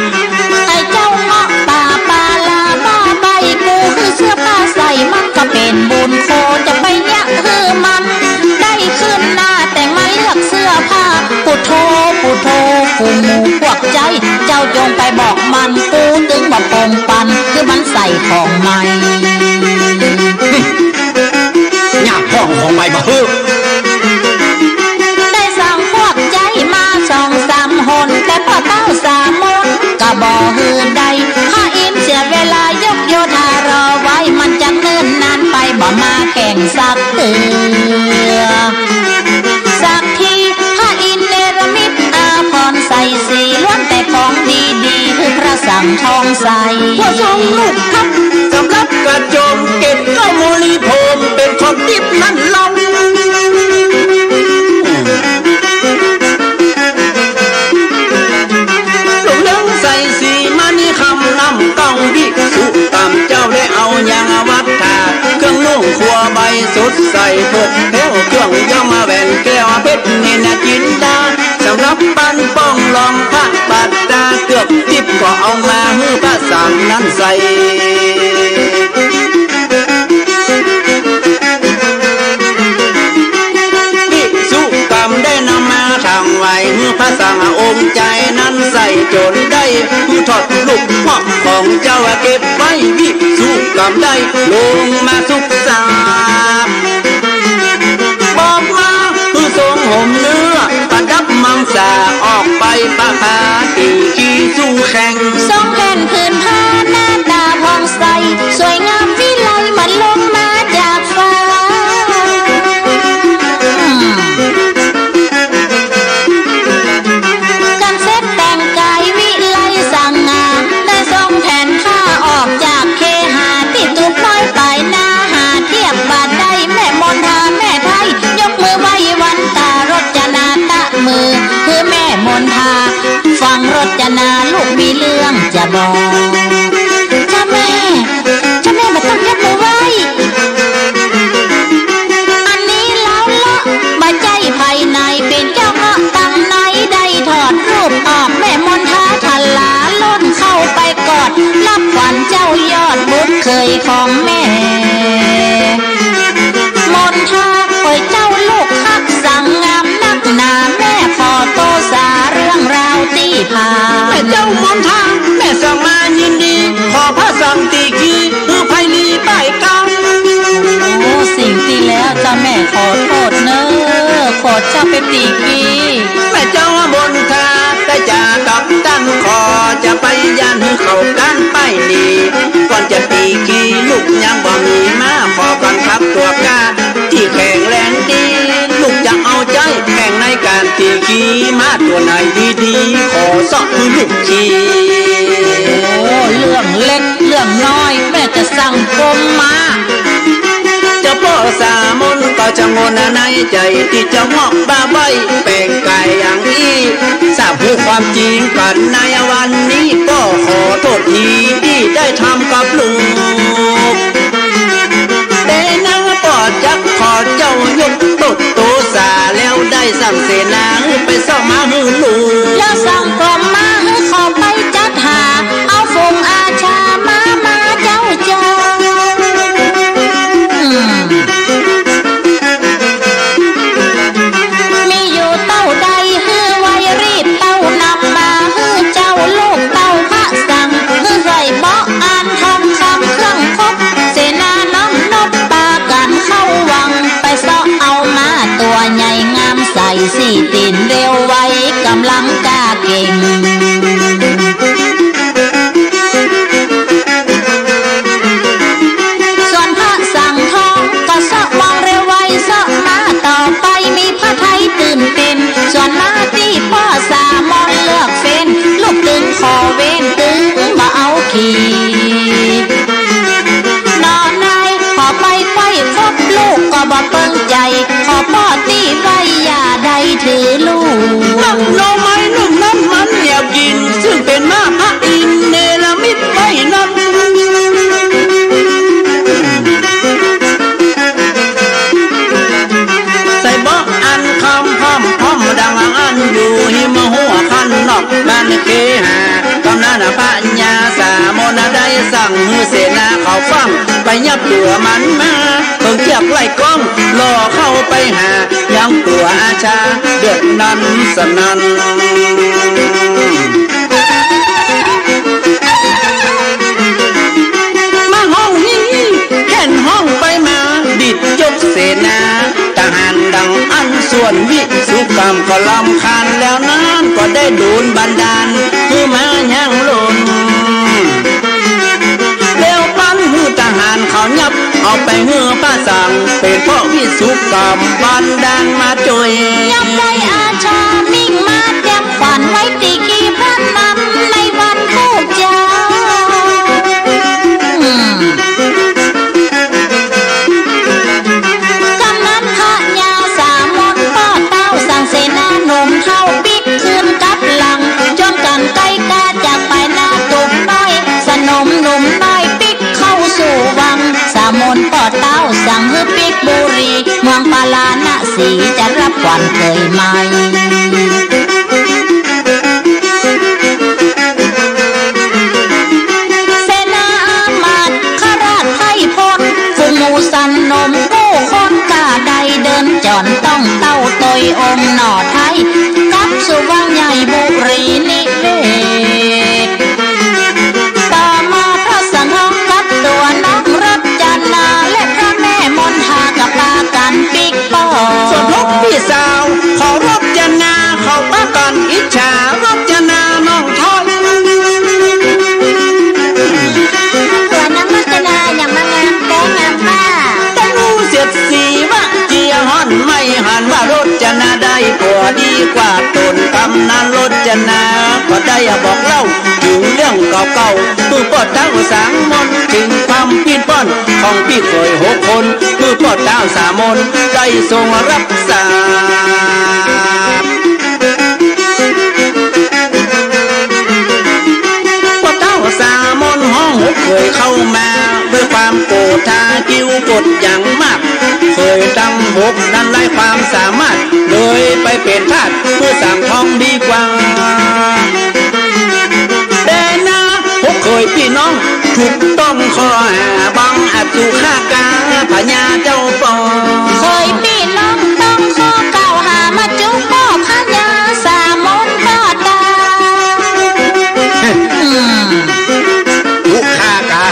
ไอ้เจ้าเงาะป่าปาลาบ้าใบกูคือเสื้อผ้าใส่มันก็เป็นบุญโคจะไปยักคือมันได้ขึ้นหน้าแต่มาเลือกเสื้อผ้าปุโธปุโธกูหมูพวกใจเจ้าจงไปบอกมันกูตึงบ่ปงปันคือมันใส่ของใหม่หยาบห้องของใหม่บ่ฮึได้สั่งพวกใจมา2-3 หนแต่พอเต้าสามมนก็บ่ฮือใดถ้าอินเสียเวลายกโยธารอไว้มันจะเนิ่นนานไปบ่มาแข่งสักเตือสักทีถ้าอินเนรมิตอาพรใส่สีล้วนแต่ของดีๆคือพระสังทองใสพระทรงลูกทัพสำรับกระโจมเก็บเก้าโมลีโพมเป็นของดิบนั่นเล่าใส่สีมันนี่คำนำเก้าวิสุตามเจ้าได้เอาอย่างวัดถาเครื่องนุ่งครัวใบสุดใส่เพิดแถวเครื่องย่อมาแหวนแก้วเพชรนี่นะจินดาสำหรับปันป้องลองพระบาดตาเกือบทิพย์ก็เอามาฮื้อพระสังนั้นใส่วิสุกรรมได้นำมาทางไว้ฮื้อพระสังองค์ใจนั้นใส่จนได้ผู้ทอดลูกหอกของเจ้าเก็บไว้วิสุกรรมได้ลงมาสุกสาบบอกมาผู้ทรงห่มเนื้อประดับมังสาออกไปปะพาตีขี้สู้แข่งทรงแผ่นพื้นผ้าหน้าตาผ่องใสสวยงามวิไลมันลงมาจากฟ้าการเซ็ตแต่งกายวิไลสั่งงามได้ทรงแผ่นผ้าออกจากเคหาที่ตุกน้อยปลายหน้าหาเทียบบาดได้แม่มนทาแม่ไทยยกมือไหว้วันตารจนาตะมือคือแม่มนทาฟังรจนาลูกมีเรื่องจะบอกจ้าแม่มาต้องยกมือไหว้อันนี้แล้วละบาใจภายในเป็นเจ้าเงาะตั้งไหนได้ถอดรูปออกแม่มนทาทลาล้นเข้าไปกอดรับขวัญเจ้ายอดบุญเคยของแม่มนทาปล่อยเจ้าลูกฮักสั่งงามนักหนาแม่ขอโตสาเรื่องราวที่ผ่านแม่เจ้ามนทาแม่สั่งมายินดีขอพระสั่งตีกี้คือไพลีป้ายกาโอ้สิ่งที่แล้วเจ้าแม่ขอโทษเนอขอเจ้าไปตีกี้แม่เจ้ามนทาแต่จะกับตั้งขอจะไปยันเขากันไปดีก่อนจะตีกี้ลูกยังบ่มีมาขอกันครับตัวกาที่แข็งแรงดีลูกจะเอาใจแข่งในการตีกี้มาตัวไหนดีๆขอสอบคือลูกขี้โอ้เรื่องเล็กเรื่องน้อยแม่จะสั่งกรมมาเจ้าพ่อสามนก็จะงนในใจที่เจ้าหอกบ้าใบแปลงกายอย่างนี้ทราบผู้ความจริงกันในวันนี้ก็ขอโทษทีที่ได้ทำกับลูกแต่นางปอดจักขอเจ้ายกตดโตสาแล้วได้สั่งเสนาไปซ่อมมาหื้อลูกแล้วสั่งกรมมาให้ขอไปจัดหาเอาฟงอาชามาเจ้า ญาสามนได้สั่งมือเสนาเขาฟังไปยับตัวมันมาเพิ่งเทียบไล่กล้องรอเข้าไปหายังตัวอาชาเดือดนั้นสนั่นมาห้องนี้แค่นห้องไปมาดิดยกเสนาทหารดังอันส่วนวิสุกรรมก็ลำคาญแล้วนั้นก็ได้โดนบันดาลคือมาย่างลนแล้วปั้นหือทหารเขายับเอาไปหือป้าสั่งเป็นเพราะวิสุกรรมบันดาลมาจอยยับใจอาชามิ่งมาแจ่มขวัญไว้ตีกีพระนำในวันผู้เจ้ากำนันพระยาสามนป้อเต้าสั่งเสนาหนุ่มเข้าปิดคืนกับหลังจนกันใกล้กาจากไปหน้าตุกน้อยสนมหนุ่มน้อยปิกเข้าสู่วังสามนป้อเต้าสั่งให้ปิกบุรีเมืองปาลาณสีจะรับขวัญเคยไหมเสนาอามาตย์ข้าราชไทยพลฝูงหมูสันนมผู้คนกาใดเดินจอนต้องเต้าตอยองค์หน่อไทยกับสุวังใหญ่บุรีนิเวศต่อมาพระสังฆกับตัวน้องรัตนาและพระแม่มนทากับปากันปิกป้อส่วนพวกพี่สาวขอรบจนาเขาปากันอิจฉารบจนาน้องทอยตัวนางรัตนาอย่างมางามแก้งามป้าแต่งูเสียดสีว่าเจียห่อนไม่หันว่ารถจนาได้ผัวดีกว่าตนกำนันรถจนาก็ได้บอกเล่าถึงเรื่องเก่าๆผู้ปอดเต้าสามมนถึงความปีนป้อนของพี่เคย6 คนผู้ปอดเต้าสามมนได้ทรงรับสาปอดเต้าสามมนห้องเคยเข้ามาด้วยความโกรธากิ้วกดอย่างมากเคยตั้งบกนั้นไร้ความสามารถเลยไปเป็นทาสเพื่อสั่งทองดีกว่าแต่นะพวกเคยพี่น้องถูกต้องข้อหาบังอาจถูกฆ่ากาพญาเจ้าปอเคยพี่น้องต้องข้อกล่าวหามาจุกป้อพญาสามนป้อตาถูกฆ่ากา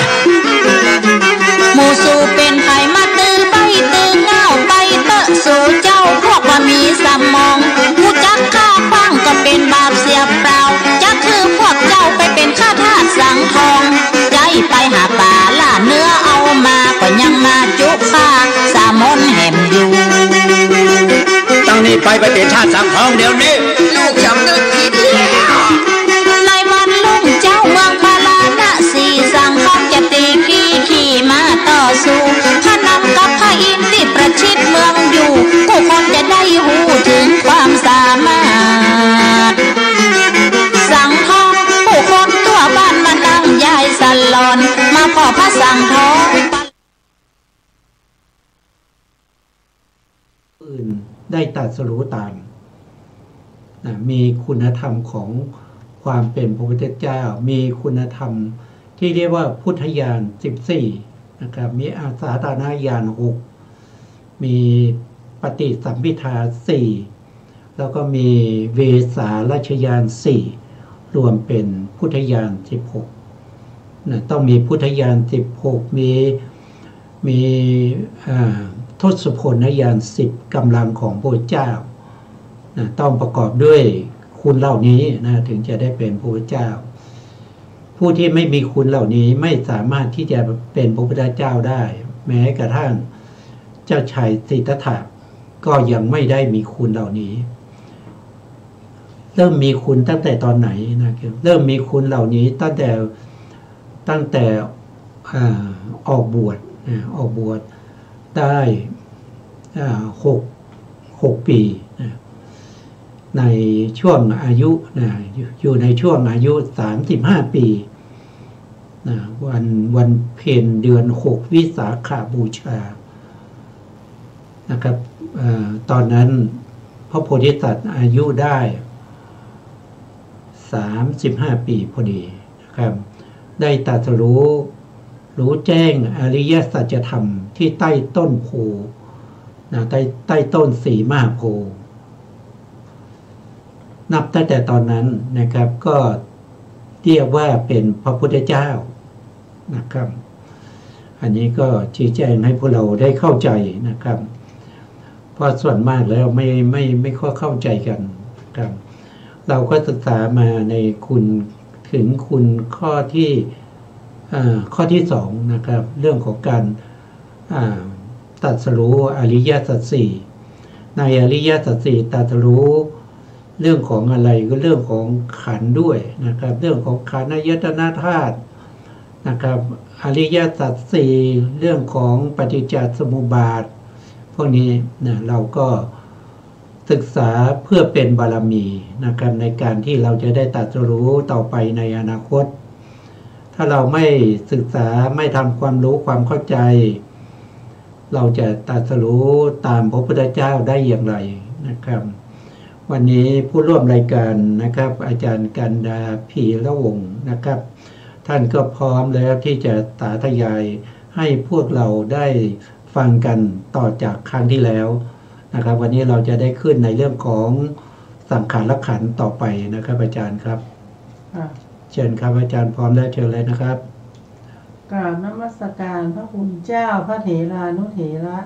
หมู่สู่เป็นไผมาตื้อไปตื้อเงาไปเตอะสู่เจ้าพวกว่ามีสมองผู้จักฆ่าฟังก็เป็นบาปเสียเปล่าจักคือพวกเจ้าไปเป็นข้าทาสสังทองใจไปหาป่าล่าเนื้อเอามาก็ยังมาจุกฆ่าสามนแห่มอยู่ตั้งนี้ไปเป็นทาสสังทองเดี๋ยวนี้ลูกจำนึกผิดแล้วในวันลุ่งเจ้าเมืองปาลาณสีสั่งทองจะตีขี่มาต่อสู้พระนำกับพระอินทร์ที่ประชิดเมืองอยู่ผู้คนจะได้หูถึงความสามารถสั่งทองผู้คนทั่วบ้านมานั่งยายสันหลอนมาพอพระสั่งทองอื่นได้ตรัสรู้ตามมีคุณธรรมของความเป็นพระพุทธเจ้ามีคุณธรรมที่เรียกว่าพุทธญาณ14นะครับมีอาสาตนาญาณ6มีปฏิสัมภิทา4แล้วก็มีเวสารัชญาณ4รวมเป็นพุทธญาณ16นะต้องมีพุทธญาณ16มีทศพลญาณ10กำลังของพระเจ้านะต้องประกอบด้วยคุณเหล่านี้นะถึงจะได้เป็นพระพุทธเจ้าผู้ที่ไม่มีคุณเหล่านี้ไม่สามารถที่จะเป็นพระพุทธเจ้าได้แม้กระทั่งเจ้าชายสิทธัตถะก็ยังไม่ได้มีคุณเหล่านี้เริ่มมีคุณตั้งแต่ตอนไหนนะครับเริ่มมีคุณเหล่านี้ตั้งแต่ออกบวชได้6 ปีในช่วงอายุอยู่ในช่วงอายุ35 ปีวันเพ็ญเดือน6วิสาขบูชานะครับตอนนั้นพระโพธิสัตว์อายุได้35 ปีพอดี นะครับได้ตรัสรู้แจ้งอริยสัจธรรมที่ใต้ต้นโพนะใต้ต้นสีมหาโพธิ์นับตั้งแต่ตอนนั้นนะครับก็เรียกว่าเป็นพระพุทธเจ้านะครับอันนี้ก็ชี้แจงให้พวกเราได้เข้าใจนะครับเพราะส่วนมากแล้วไม่ค่อยเข้าใจกันครับเราก็ศึกษามาในถึงคุณข้อที่2นะครับเรื่องของการตรัสรู้อริยสัจสี่ในอริยสัจสี่ตรัสรู้เรื่องของอะไรก็เรื่องของขันธ์ด้วยนะครับเรื่องของขันธ์อายตนะธาตุนะครับอริยสัจสี่เรื่องของปฏิจจสมุปบาทพวกนี้นะเราก็ศึกษาเพื่อเป็นบารมีนะครับในการที่เราจะได้ตรัสรู้ต่อไปในอนาคตถ้าเราไม่ศึกษาไม่ทำความรู้ความเข้าใจเราจะตรัสรู้ตามพระพุทธเจ้าได้อย่างไรนะครับวันนี้ผู้ร่วมรายการนะครับอาจารย์กันดาพีระวงศ์นะครับท่านก็พร้อมแล้วที่จะสาธยายให้พวกเราได้ฟังกันต่อจากครั้งที่แล้วนะครับวันนี้เราจะได้ขึ้นในเรื่องของสังขารขันธ์ต่อไปนะครับอาจารย์ครับเชิญครับอาจารย์พร้อมแล้วเชิญเลยนะครับกราบนมัสการพระคุณเจ้าพระเถรานุเถระ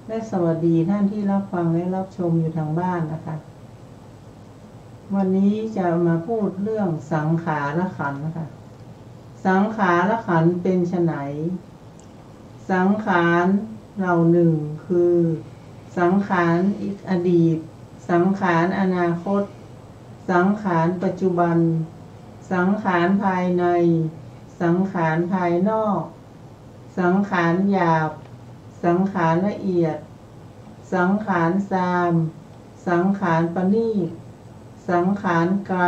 และสวัสดีท่านที่รับฟังและรับชมอยู่ทางบ้านนะคะวันนี้จะมาพูดเรื่องสังขารขันธ์นะคะสังขารขันธ์เป็นไฉนสังขารเราหนึ่งคือสังขารอดีตสังขารอนาคตสังขารปัจจุบันสังขารภายในสังขารภายนอกสังขารหยาบสังขารละเอียดสังขารซามสังขารประณีตสังขารไกล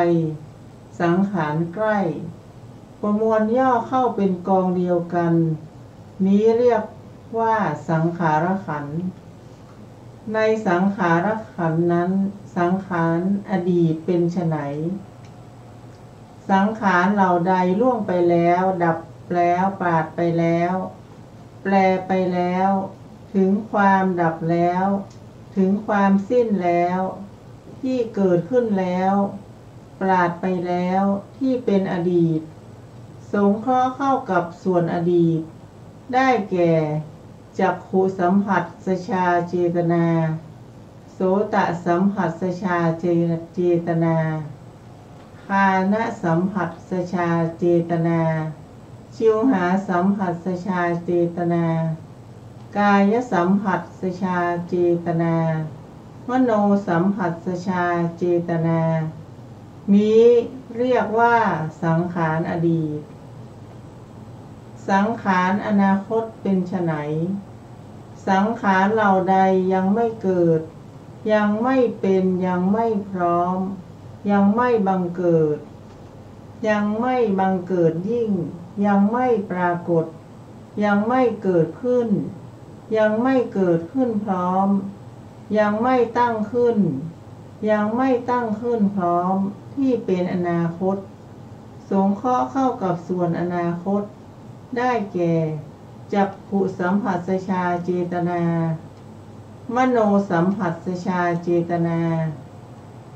สังขารใกล้ประมวลย่อเข้าเป็นกองเดียวกันนี้เรียกว่าสังขารขันธ์ในสังขารขันธ์นั้นสังขารอดีตเป็นไฉนสังขารเหล่าใดล่วงไปแล้วดับแล้วปราดไปแล้วแปรไปแล้วถึงความดับแล้วถึงความสิ้นแล้วที่เกิดขึ้นแล้วปราดไปแล้วที่เป็นอดีตสงเคราะห์เข้ากับส่วนอดีตได้แก่จักขุสัมผัสสชาเจตนาโสตสัมผัสสชาเจตนาคานะสัมผัสสชาเจตนาชิวหาสัมผัสสชาเจตนากายสัมผัสสชาเจตนามโนสัมผัสสชาเจตนานี้เรียกว่าสังขารอดีตสังขารอนาคตเป็นไฉนสังขารเหล่าใดยังไม่เกิดยังไม่เป็นยังไม่พร้อมยังไม่บังเกิดยังไม่บังเกิดยิ่งยังไม่ปรากฏยังไม่เกิดขึ้นยังไม่เกิดขึ้นพร้อมยังไม่ตั้งขึ้นยังไม่ตั้งขึ้นพร้อมที่เป็นอนาคตสงเคราะห์เข้ากับส่วนอนาคตได้แก่จักขุสัมผัสสชาเจตนามโนสัมผัสสชาเจตนา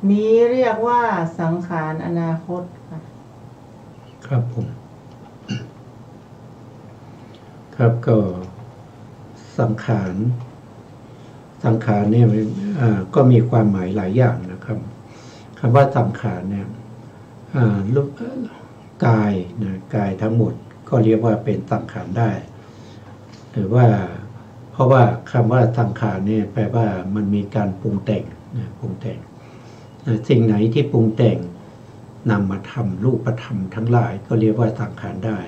มีเรียกว่าสังขารอนาคตค่ะครับผมครับก็สังขารเนี่ยก็มีความหมายหลายอย่างนะครับคำว่าสังขารเนี่ยรูปกายนะกายทั้งหมดก็เรียกว่าเป็นสังขารได้หรือว่าเพราะว่าคำว่าสังขารเนี่ยแปลว่ามันมีการปรุงแต่งนะปรุงแต่งสิ่งไหนที่ปรุงแต่งนำมาทำรูปธรรมทั้งหลายก็เรียกว่าสังขารได้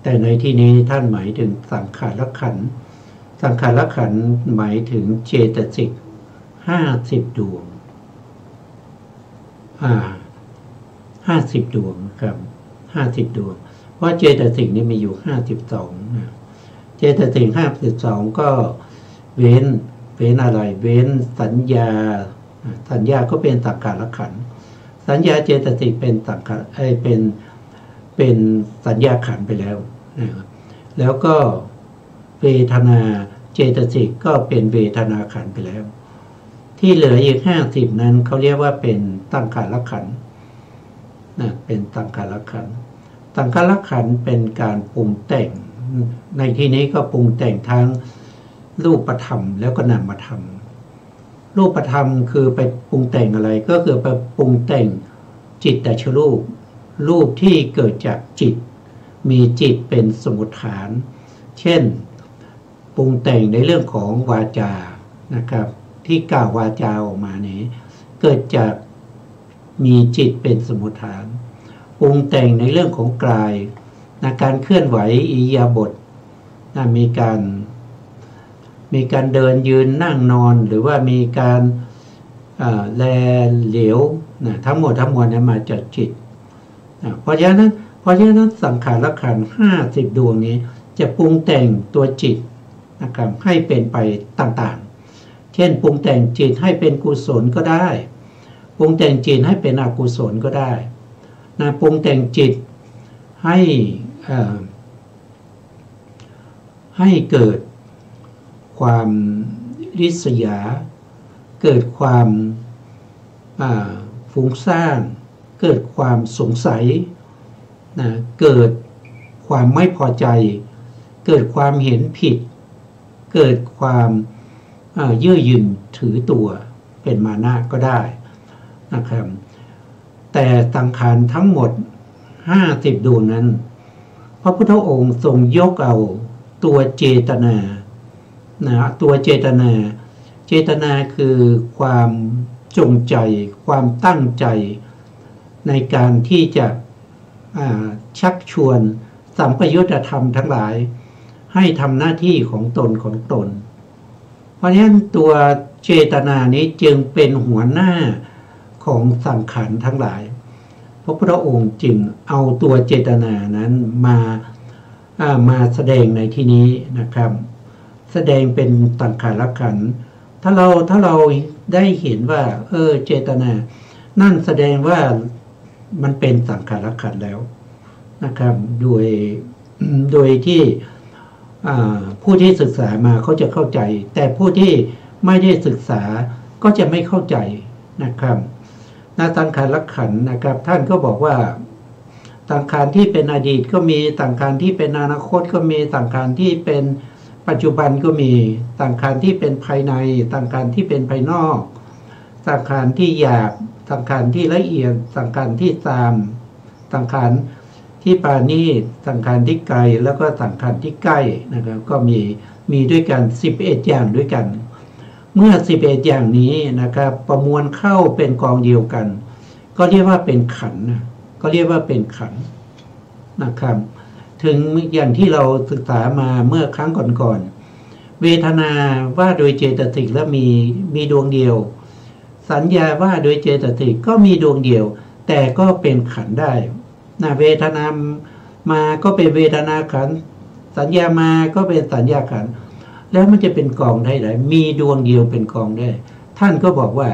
แต่ในที่นี้ท่านหมายถึงสังขารขันธ์สังขารขันธ์หมายถึงเจตสิก50 ดวง50 ดวงครับ50 ดวงเพราะเจตสิกนี่มีอยู่52นะเจตสิก52ก็เว้นอะไรเว้นสัญญาก็เป็นสังขารขันธ์สัญญาเจตสิกเป็นสังขารเป็น เป็นสัญญาขันธ์ไปแล้วนะครับแล้วก็เวทนาเจตสิกก็เป็นเวทนาขันธ์ไปแล้วที่เหลืออีก50นั้นเขาเรียกว่าเป็นสังขารขันธ์นะเป็นสังขารขันธ์สังขารขันธ์เป็นการปรุงแต่งในที่นี้ก็ปรุงแต่งทั้งรูปธรรมแล้วก็นามธรรมรูปธรรมคือไปปรุงแต่งอะไรก็คือไปปรุงแต่งจิตตชรูปที่เกิดจากจิตมีจิตเป็นสมุฏฐานเช่นปรุงแต่งในเรื่องของวาจานะครับที่กล่าววาจาออกมานี้เกิดจากมีจิตเป็นสมุฏฐานปรุงแต่งในเรื่องของกายนะการเคลื่อนไหวอิริยาบถนะมีการเดินยืนนั่งนอนหรือว่ามีการแลเหลียวนะทั้งหมดนั้นมาจากจิตเพราะฉะนั้นสังขารขันธ์50ดวงนี้จะปรุงแต่งตัวจิตนะครับให้เป็นไปต่างๆเช่นปรุงแต่งจิตให้เป็นกุศลก็ได้ปรุงแต่งจิตให้เป็นอกุศลก็ได้นะปรุงแต่งจิตให้เกิดความริษยาเกิดความฟุ้งซ่านเกิดความสงสัยนะเกิดความไม่พอใจเกิดความเห็นผิดเกิดความเย่อหยิ่งถือตัวเป็นมานะก็ได้นะครับแต่สังขารทั้งหมด50ดวงนั้นพระพุทธองค์ทรงยกเอาตัวเจตนาตัวเจตนาคือความจงใจความตั้งใจในการที่จะชักชวนสัมปยุตธรรมทั้งหลายให้ทำหน้าที่ของตนเพราะฉะนั้นตัวเจตนานี้จึงเป็นหัวหน้าของสังขารทั้งหลายพระพุทธองค์จึงเอาตัวเจตนานั้นมาแสดงในที่นี้นะครับแสดงเป็นสังขารขันธ์ถ้าเราได้เห็นว่าเจตนานั่นแสดงว่ามันเป็นสังขารขันธ์แล้วนะครับโดยที่ผู้ที่ศึกษามาเขาจะเข้าใจแต่ผู้ที่ไม่ได้ศึกษาก็จะไม่เข้าใจนะครับสังขารขันธ์นะครับท่านก็บอกว่าสังขารที่เป็นอดีตก็มีสังขารที่เป็นอนาคตก็มีสังขารที่เป็นปัจจุบันก็มีสังขารที่เป็นภายในสังขารที่เป็นภายนอกสังขารที่หยาบสังขารที่ละเอียดสังขารที่ตามสังขารที่ปราณีตสังขารที่ไกลแล้วก็สังขารที่ใกล้นะครับก็มีด้วยกัน11อย่างด้วยกันเมื่อ11อย่างนี้นะครับประมวลเข้าเป็นกองเดียวกันก็เรียกว่าเป็นขันธ์ก็เรียกว่าเป็นขันธ์นะครับถึงอย่างที่เราศึกษามาเมื่อครั้งก่อนๆเวทนาว่าโดยเจตสิกแล้วมีดวงเดียวสัญญาว่าโดยเจตสิกก็มีดวงเดียวแต่ก็เป็นขันธ์ได้นะเวทนามาก็เป็นเวทนาขันธ์สัญญามาก็เป็นสัญญาขันธ์แล้วมันจะเป็นกองได้ไหนมีดวงเดียวเป็นกองได้ท่านก็บอกว่า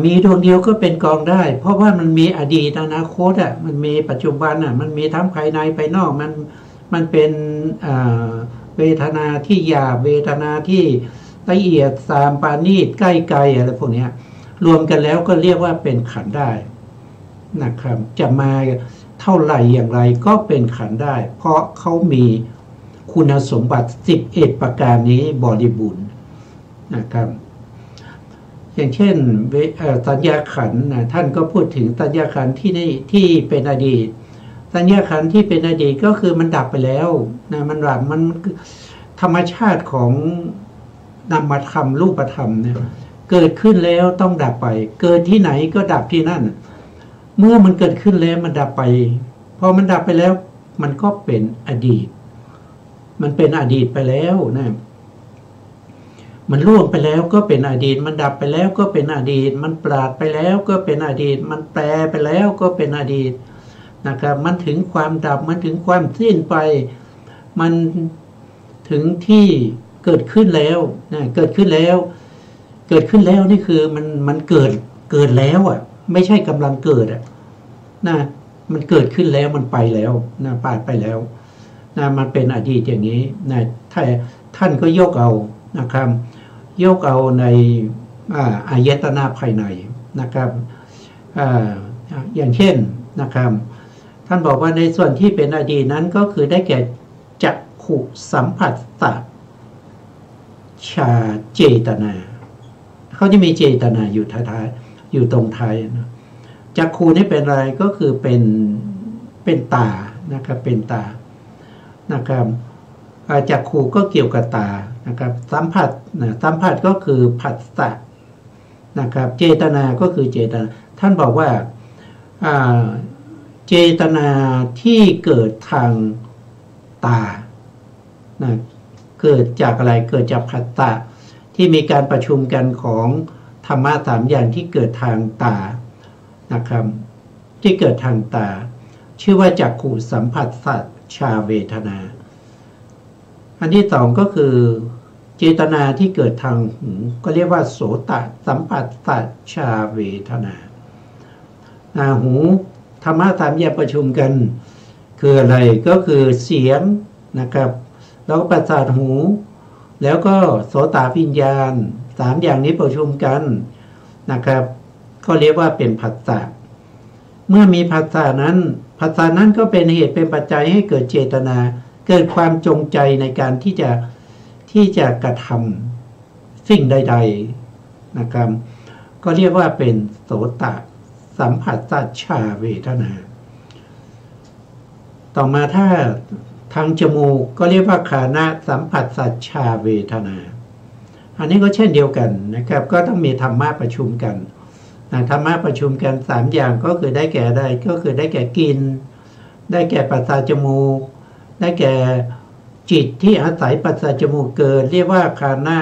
มีดวงเดียวก็เป็นกองได้เพราะว่ามันมีอดีตอนาคตมันมีปัจจุบันมันมีทั้งภายในภายนอกมันเป็นเวทนาที่หยาบเวทนาที่ละเอียดสามปานีตใกล้ไกลอะไรพวกนี้รวมกันแล้วก็เรียกว่าเป็นขันธ์ได้นะครับจะมาเท่าไหร่อย่างไรก็เป็นขันธ์ได้เพราะเขามีคุณสมบัติ11ประการนี้บริบูรณ์นะครับอย่างเช่นสัญญาขันธ์ท่านก็พูดถึงสัญญาขันธ์ที่เป็นอดีตสัญญาขันธ์ที่เป็นอดีตก็คือมันดับไปแล้วนะมันธรรมชาติของนามธรรมรูปธรรมเนี่ยเกิดขึ้นแล้วต้องดับไปเกิดที่ไหนก็ดับที่นั่นเมื่อมันเกิดขึ้นแล้วมันดับไปพอมันดับไปแล้วมันก็เป็นอดีตมันเป็นอดีตไปแล้วนะมันล่วงไปแล้วก็เป็นอดีตมันดับไปแล้วก็เป็นอดีตมันปราดไปแล้วก็เป็นอดีตมันแปรไปแล้วก็เป็นอดีตนะครับมันถึงความดับมันถึงความสิ้นไปมันถึงที่เกิดขึ้นแล้วนะเกิดขึ้นแล้วนี่คือมันเกิดแล้วไม่ใช่กำลังเกิดนะ มันเกิดขึ้นแล้วมันไปแล้วนะผ่านไปแล้วนะมันเป็นอดีตอย่างนี้นะท่านก็ยกเอานะครับยกเอาในอายตนะภายในนะครับอย่างเช่นนะครับท่านบอกว่าในส่วนที่เป็นอดีตนั้นก็คือได้แก่จักขุสัมผัสตชาเจตนาเขาจะมีเจตนาอยู่ท้ายๆอยู่ตรงท้ายนะจักขุนี่เป็นอะไรก็คือเป็นตานะครับเป็นตานะครับจักขุก็เกี่ยวกับตานะครับสัมผัสนะสัมผัสก็คือผัสสะนะครับเจตนาก็คือเจตนาท่านบอกว่าเจตนาที่เกิดทางตานะเกิดจากอะไรเกิดจากผัสสะที่มีการประชุมกันของธรรมะ3อย่างที่เกิดทางตานะครับที่เกิดทางตาชื่อว่าจักขุสัมผัสสัจชาเวทนาอันที่สองก็คือเจตนาที่เกิดทางหูก็เรียกว่าโสตสัมผัสสัจชาเวทนาหูธรรมะ3อย่างประชุมกันคืออะไรก็คือเสียงนะครับแล้วก็ประสาทหูแล้วก็โสตวิญญาณ3อย่างนี้ประชุมกันนะครับก็เรียกว่าเป็นผัสสะเมื่อมีผัสสะนั้นก็เป็นเหตุเป็นปัจจัยให้เกิดเจตนาเกิดความจงใจในการที่จะกระทำสิ่งใดๆนะครับก็เรียกว่าเป็นโสตสัมผัสสัจชาเวทนาต่อมาถ้าทางจมูกก็เรียกว่าฆานะสัมผัสสัจชาเวทนาอันนี้ก็เช่นเดียวกันนะครับก็ต้องมีธรรมะประชุมกันธรรมะประชุมกัน3อย่างก็คือได้แก่ได้ก็คือได้แก่กลิ่นได้แก่ประสาทจมูกได้แก่จิตที่อาศัยประสาทจมูกเกิดเรียกว่าฆานะ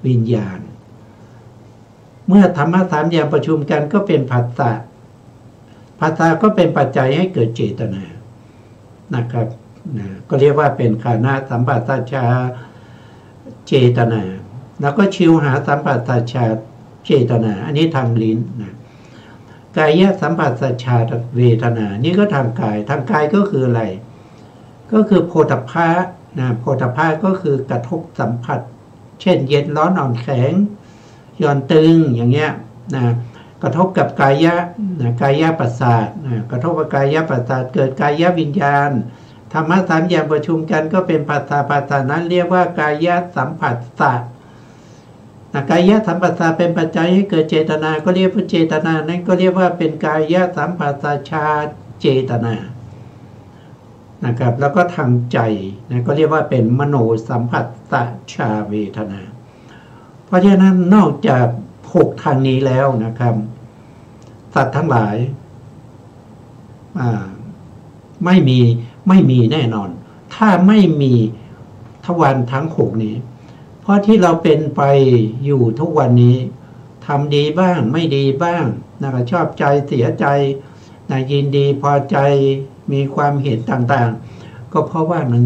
วิญญาณเมื่อธรรมะ3อย่างประชุมกันก็เป็นผัสสะผัสสะก็เป็นปัจจัยให้เกิดเจตนานะครับก็เรียกว่าเป็นฆานะสัมผัสสัจชาเจตนาแล้วก็ชิวหาสัมผัสสัจชาเจตนาอันนี้ทางลิ้นนะกายสัมผัสสัจชาเวทนานี่ก็ทางกายก็คืออะไรก็คือโผฏฐัพพะนะโผฏฐัพพะก็คือกระทบสัมผัสเช่นเย็นร้อนอ่อนแข็งหย่อนตึงอย่างเงี้ยนะกระทบกับกายะนะกายะประสาทนะกระทบกับกายะประสาทเกิดกายะวิญญาณธรรมะ3อย่างประชุมกันก็เป็นผัสสะนั้นเรียกว่ากายะสัมผัสสะกายะสัมผัสสะเป็นปัจจัยให้เกิดเจตนาก็เรียกว่าเจตนานั้นก็เรียกว่าเป็นกายะสัมผัสสัจชาเจตนานะครับแล้วก็ทางใจนะก็เรียกว่าเป็นมโนสัมผัสสัจชาเวทนาเพราะฉะนั้นนอกจาก6ทางนี้แล้วนะครับสัตว์ทั้งหลายไม่มีแน่นอนถ้าไม่มีทวารทั้ง6นี้เพราะที่เราเป็นไปอยู่ทุกวันนี้ทำดีบ้างไม่ดีบ้างนะครับชอบใจเสียใจนะยินดีพอใจมีความเห็นต่างๆก็เพราะว่ามัน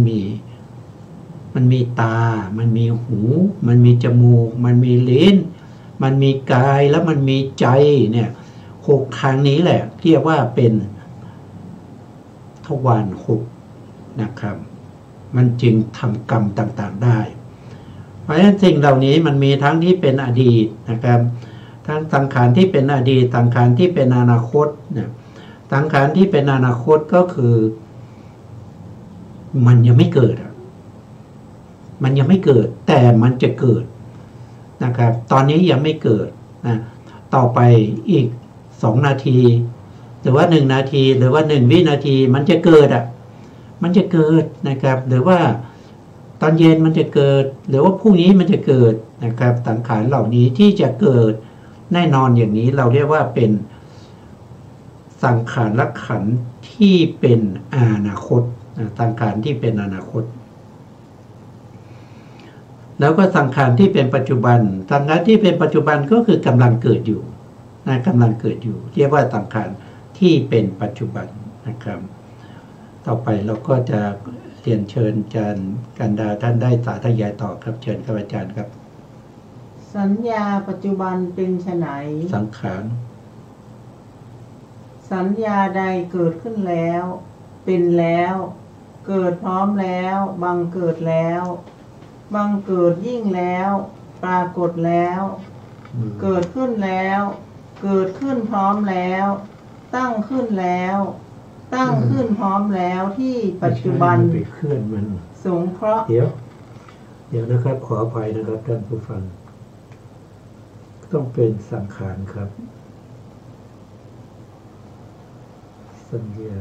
มีตามันมีหูมันมีจมูกมันมีลิ้นมันมีกายแล้วมันมีใจเนี่ย6ทางนี้แหละเรียกว่าเป็นทวาร6นะครับมันจึงทำกรรมต่างๆได้เพราะฉะนั้นสิ่งเหล่านี้มันมีทั้งที่เป็นอดีตนะครับทั้งสังขารที่เป็นอดีตสังขารที่เป็นอนาคตเนี่ยสังขารที่เป็นอนาคตก็คือมันยังไม่เกิดมันยังไม่เกิดแต่มันจะเกิดนะครับตอนนี้ยังไม่เกิดนะต่อไปอีก2นาทีหรือว่า1นาทีหรือว่า1วินาทีมันจะเกิดมันจะเกิดนะครับหรือว่าตอนเย็นมันจะเกิดหรือว่าพรุ่งนี้มันจะเกิดนะครับสังขารเหล่านี้ที่จะเกิดแน่นอนอย่างนี้เราเรียกว่าเป็นสังขารขันธ์ที่เป็นอนาคตสังขารที่เป็นอนาคตแล้วก็สังขารที่เป็นปัจจุบันสังขารที่เป็นปัจจุบันก็คือกำลังเกิดอยู่นะกำลังเกิดอยู่เรียกว่าสังขารที่เป็นปัจจุบันนะครับต่อไปเราก็จะเรียนเชิญอาจารย์กันดาท่านได้สาธยายต่อครับเชิญครับอาจารย์ครับสัญญาปัจจุบันเป็นไฉนสังขาร สัญญาใดเกิดขึ้นแล้วเป็นแล้วเกิดพร้อมแล้วบังเกิดแล้วบังเกิดยิ่งแล้วปรากฏแล้วเกิดขึ้นแล้วเกิดขึ้นพร้อมแล้วตั้งขึ้นแล้วตั้งขึ้นพร้อมแล้วที่ปัจจุบันไปเคลื่อนมันสงเคราะห์เดี๋ยวนะครับขออภัยนะครับท่านผู้ฟังต้องเป็นสังขารครับสัญญา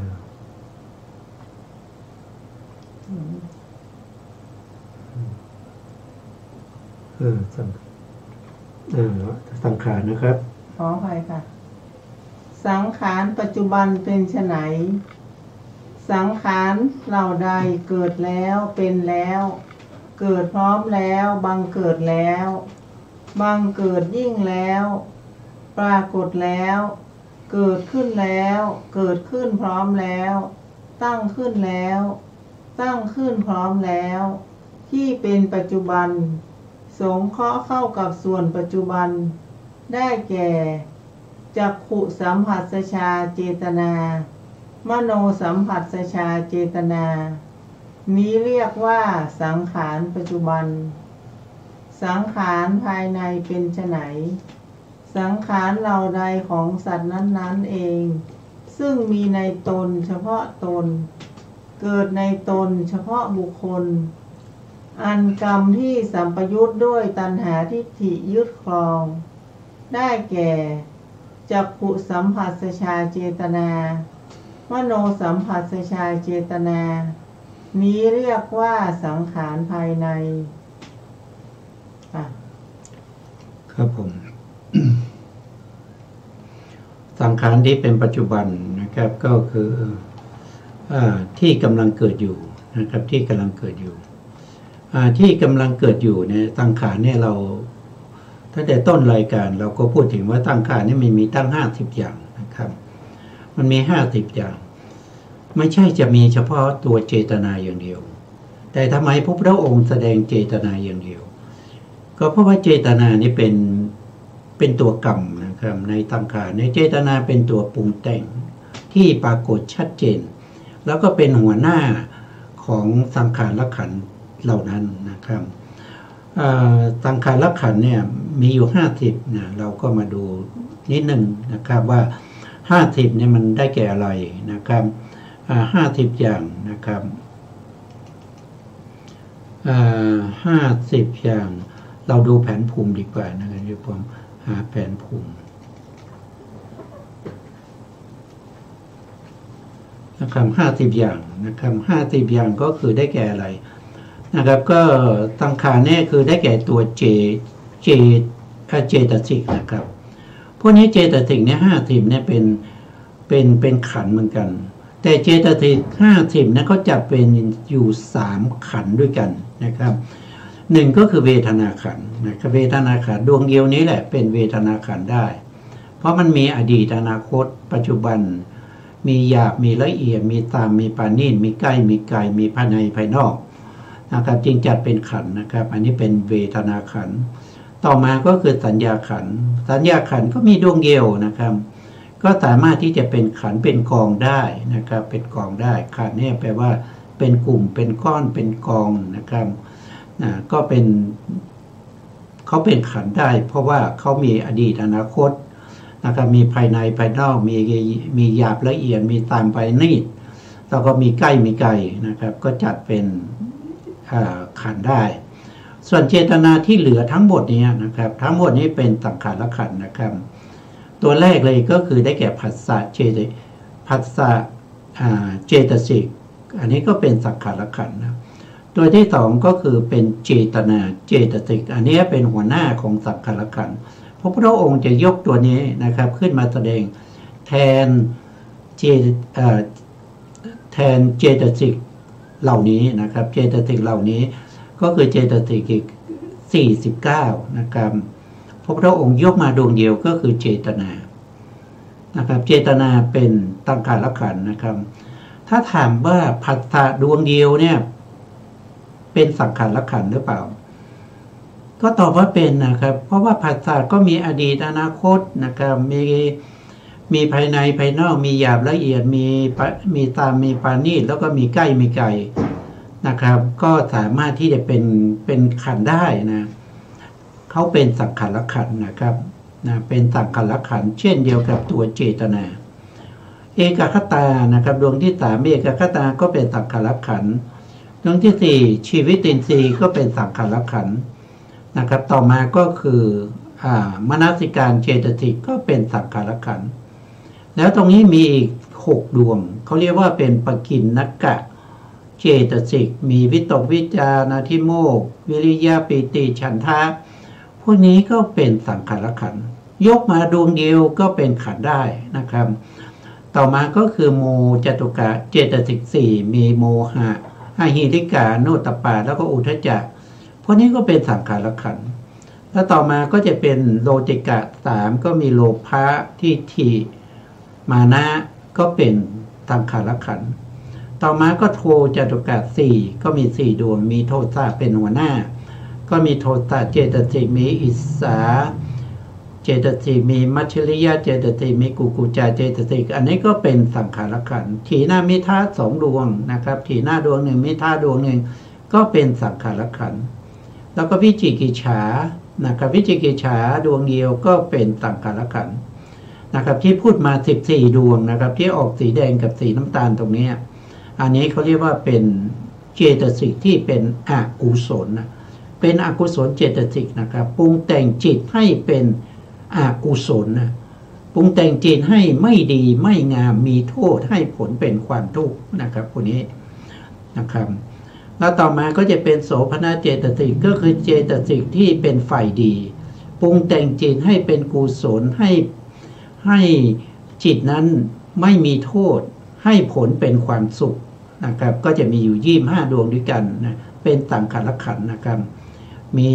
สังขารนะครับขออภัยค่ะสังขารปัจจุบันเป็นไฉนสังขารเหล่าใดเกิดแล้วเป็นแล้วเกิดพร้อมแล้วบังเกิดแล้วบังเกิดยิ่งแล้วปรากฏแล้วเกิดขึ้นแล้วเกิดขึ้นพร้อมแล้วตั้งขึ้นแล้วตั้งขึ้นพร้อมแล้วที่เป็นปัจจุบันสงเคราะห์เข้ากับส่วนปัจจุบันได้แก่จักขุสัมผัสชาเจตนามโนสัมผัสชาเจตนานี้เรียกว่าสังขารปัจจุบันสังขารภายในเป็นไฉนสังขารเหล่าใดของสัตว์นั้นๆเองซึ่งมีในตนเฉพาะตนเกิดในตนเฉพาะบุคคลอันกรรมที่สัมปยุตด้วยตัณหาทิฏฐิยึดครองได้แก่จักขุสัมผัสชาเจตนามโนสัมผัสชาเจตนานี้เรียกว่าสังขารภายในครับผม สังขารที่เป็นปัจจุบันนะครับก็คือที่กำลังเกิดอยู่นะครับที่กำลังเกิดอยู่ที่กำลังเกิดอยู่เนี่ยสังขารเนี่ยเราตั้งแต่ต้นรายการเราก็พูดถึงว่าสังขารนี่มันมีตั้ง50อย่างนะครับมันมี50อย่างไม่ใช่จะมีเฉพาะตัวเจตนาอย่างเดียวแต่ทำไมพระพุทธองค์แสดงเจตนาอย่างเดียวก็เพราะว่าเจตนานี่เป็นตัวกรรมนะครับในสังขารในเจตนาเป็นตัวปรุงแต่งที่ปรากฏชัดเจนแล้วก็เป็นหัวหน้าของสังขารละขันธ์เหล่านั้นนะครับสังขารละขันธ์เนี่ยมีอยู่50นะเราก็มาดูนิดหนึ่งนะครับว่า50เนี่ยมันได้แก่อะไรนะครับ50อย่างนะครับ50อย่างเราดูแผนภูมิดีกว่านะครับเดี๋ยวผมหาแผนภูมินะครับ50อย่างนะครับ50อย่างก็คือได้แก่อะไรนะครับก็สังขารเนี่ยคือได้แก่ตัวเจตสิกนะครับพวกนี้เจตสิกเนี่ย50เนี่ยเป็นขันธ์เหมือนกันแต่เจตสิก50เนี่ยเขาจัดเป็นอยู่3ขันธ์ด้วยกันนะครับ1ก็คือเวทนาขันธ์นะครับเวทนาขันธ์ดวงเดียวนี้แหละเป็นเวทนาขันธ์ได้เพราะมันมีอดีตอนาคตปัจจุบันมีหยาบมีละเอียดมีตามมีปานีตมีใกล้มีไกลมีภายในภายนอกนะครับจึงจัดเป็นขันธ์นะครับอันนี้เป็นเวทนาขันธ์ต่อมาก็คือสัญญาขันธ์สัญญาขันธ์ก็มีดวงเดียวนะครับก็สามารถที่จะเป็นขันธ์เป็นกองได้นะครับเป็นกองได้ขันธ์เนี่ยแปลว่าเป็นกลุ่มเป็นก้อนเป็นกองนะครับก็เป็นเขาเป็นขันธ์ได้เพราะว่าเขามีอดีตอนาคตนะครับมีภายในภายนอกมีหยาบละเอียดมีตามไปนีดแล้วก็มีใกล้มีไกลนะครับก็จัดเป็นขันธ์ได้ส่วนเจตนาที่เหลือทั้งหมดนี้นะครับทั้งหมดนี้เป็นสังขารขันธ์นะครับตัวแรกเลยก็คือได้แก่ผัสสะเจตสิกอันนี้ก็เป็นสังขารขันธ์นะตัวที่สองก็คือเป็นเจตนาเจตสิกอันนี้เป็นหัวหน้าของสังขารขันธ์พระพุทธองค์จะยกตัวนี้นะครับขึ้นมาแสดงแทนเจตสิกเหล่านี้นะครับเจตสิกเหล่านี้ก็คือเจตสิกอีก49นะครับพระพุทธองค์ยกมาดวงเดียวก็คือเจตนานะครับเจตนาเป็นสังขารขันธ์นะครับถ้าถามว่าผัสสะดวงเดียวเนี่ยเป็นสังขารขันธ์หรือเปล่าก็ตอบว่าเป็นนะครับเพราะว่าผัสสะก็มีอดีตอนาคตนะครับ มีภายในภายนอกมีหยาบละเอียดมีตามมีปานีตแล้วก็มีใกล้มีไกลนะครับก็สามารถที่จะเป็นขันธ์ได้นะเขาเป็นสังขารขันธ์นะครับนะเป็นสังขารขันธ์เช่นเดียวกับตัวเจตนาเอกคตานะครับดวงที่3เอกคตาก็เป็นสังขารขันธ์ดวงที่4ชีวิตินทรีย์ก็เป็นสังขารขันธ์นะครับต่อมาก็คือมนสิการเจตสิกก็เป็นสังขารขันธ์แล้วตรงนี้มีอีก6ดวงเขาเรียกว่าเป็นปกิณณกะเจตสิกมีวิตกวิจารทิโมกวิริยะปิติฉันทะพวกนี้ก็เป็นสังขารขันธ์ยกมาดวงเดียวก็เป็นขันธ์ได้นะครับต่อมาก็คือโมจตุกะเจตสิก4มีโมหะอหิริกาโนตปาแล้วก็อุทธัจจะพวกนี้ก็เป็นสังขารขันธ์แล้วต่อมาก็จะเป็นโลจิกะ3ก็มีโลภะทิฏฐิมานะก็เป็นสังขารขันธ์ต่อมาก็โทจตุกะ4ก็มี4ดวงมีโทสะเป็นหัวหน้าก็มีโทสะเจตสิกมีอิสสาเจตสิกมีมัชฌริยะเจตสิกมีกุกุจาเจตสิกอันนี้ก็เป็นสังขารขันธ์ถีนามิทะ2ดวงนะครับถีนาดวงหนึ่งมิทะดวงหนึ่งก็เป็นสังขารขันธ์แล้วก็วิจิกิจฉานะครับวิจิกิจฉาดวงเดียวก็เป็นสังขารขันธ์นะครับที่พูดมา14ดวงนะครับที่ออกสีแดงกับสีน้ำตาลตรงนี้อันนี้เขาเรียกว่าเป็นเจตสิกที่เป็นอกุศลนะเป็นอกุศลเจตสิกนะครับปรุงแต่งจิตให้เป็นอกุศลนะปรุงแต่งจิตให้ไม่ดีไม่งามมีโทษให้ผลเป็นความทุกข์นะครับพวกนี้นะครับแล้วต่อมาก็จะเป็นโสภณเจตสิกก็คือเจตสิกที่เป็นฝ่ายดีปรุงแต่งจิตให้เป็นกุศลให้จิตนั้นไม่มีโทษให้ผลเป็นความสุขนะครับก็จะมีอยู่25ดวงด้วยกันนะเป็นสังขารขันธ์นะครับมี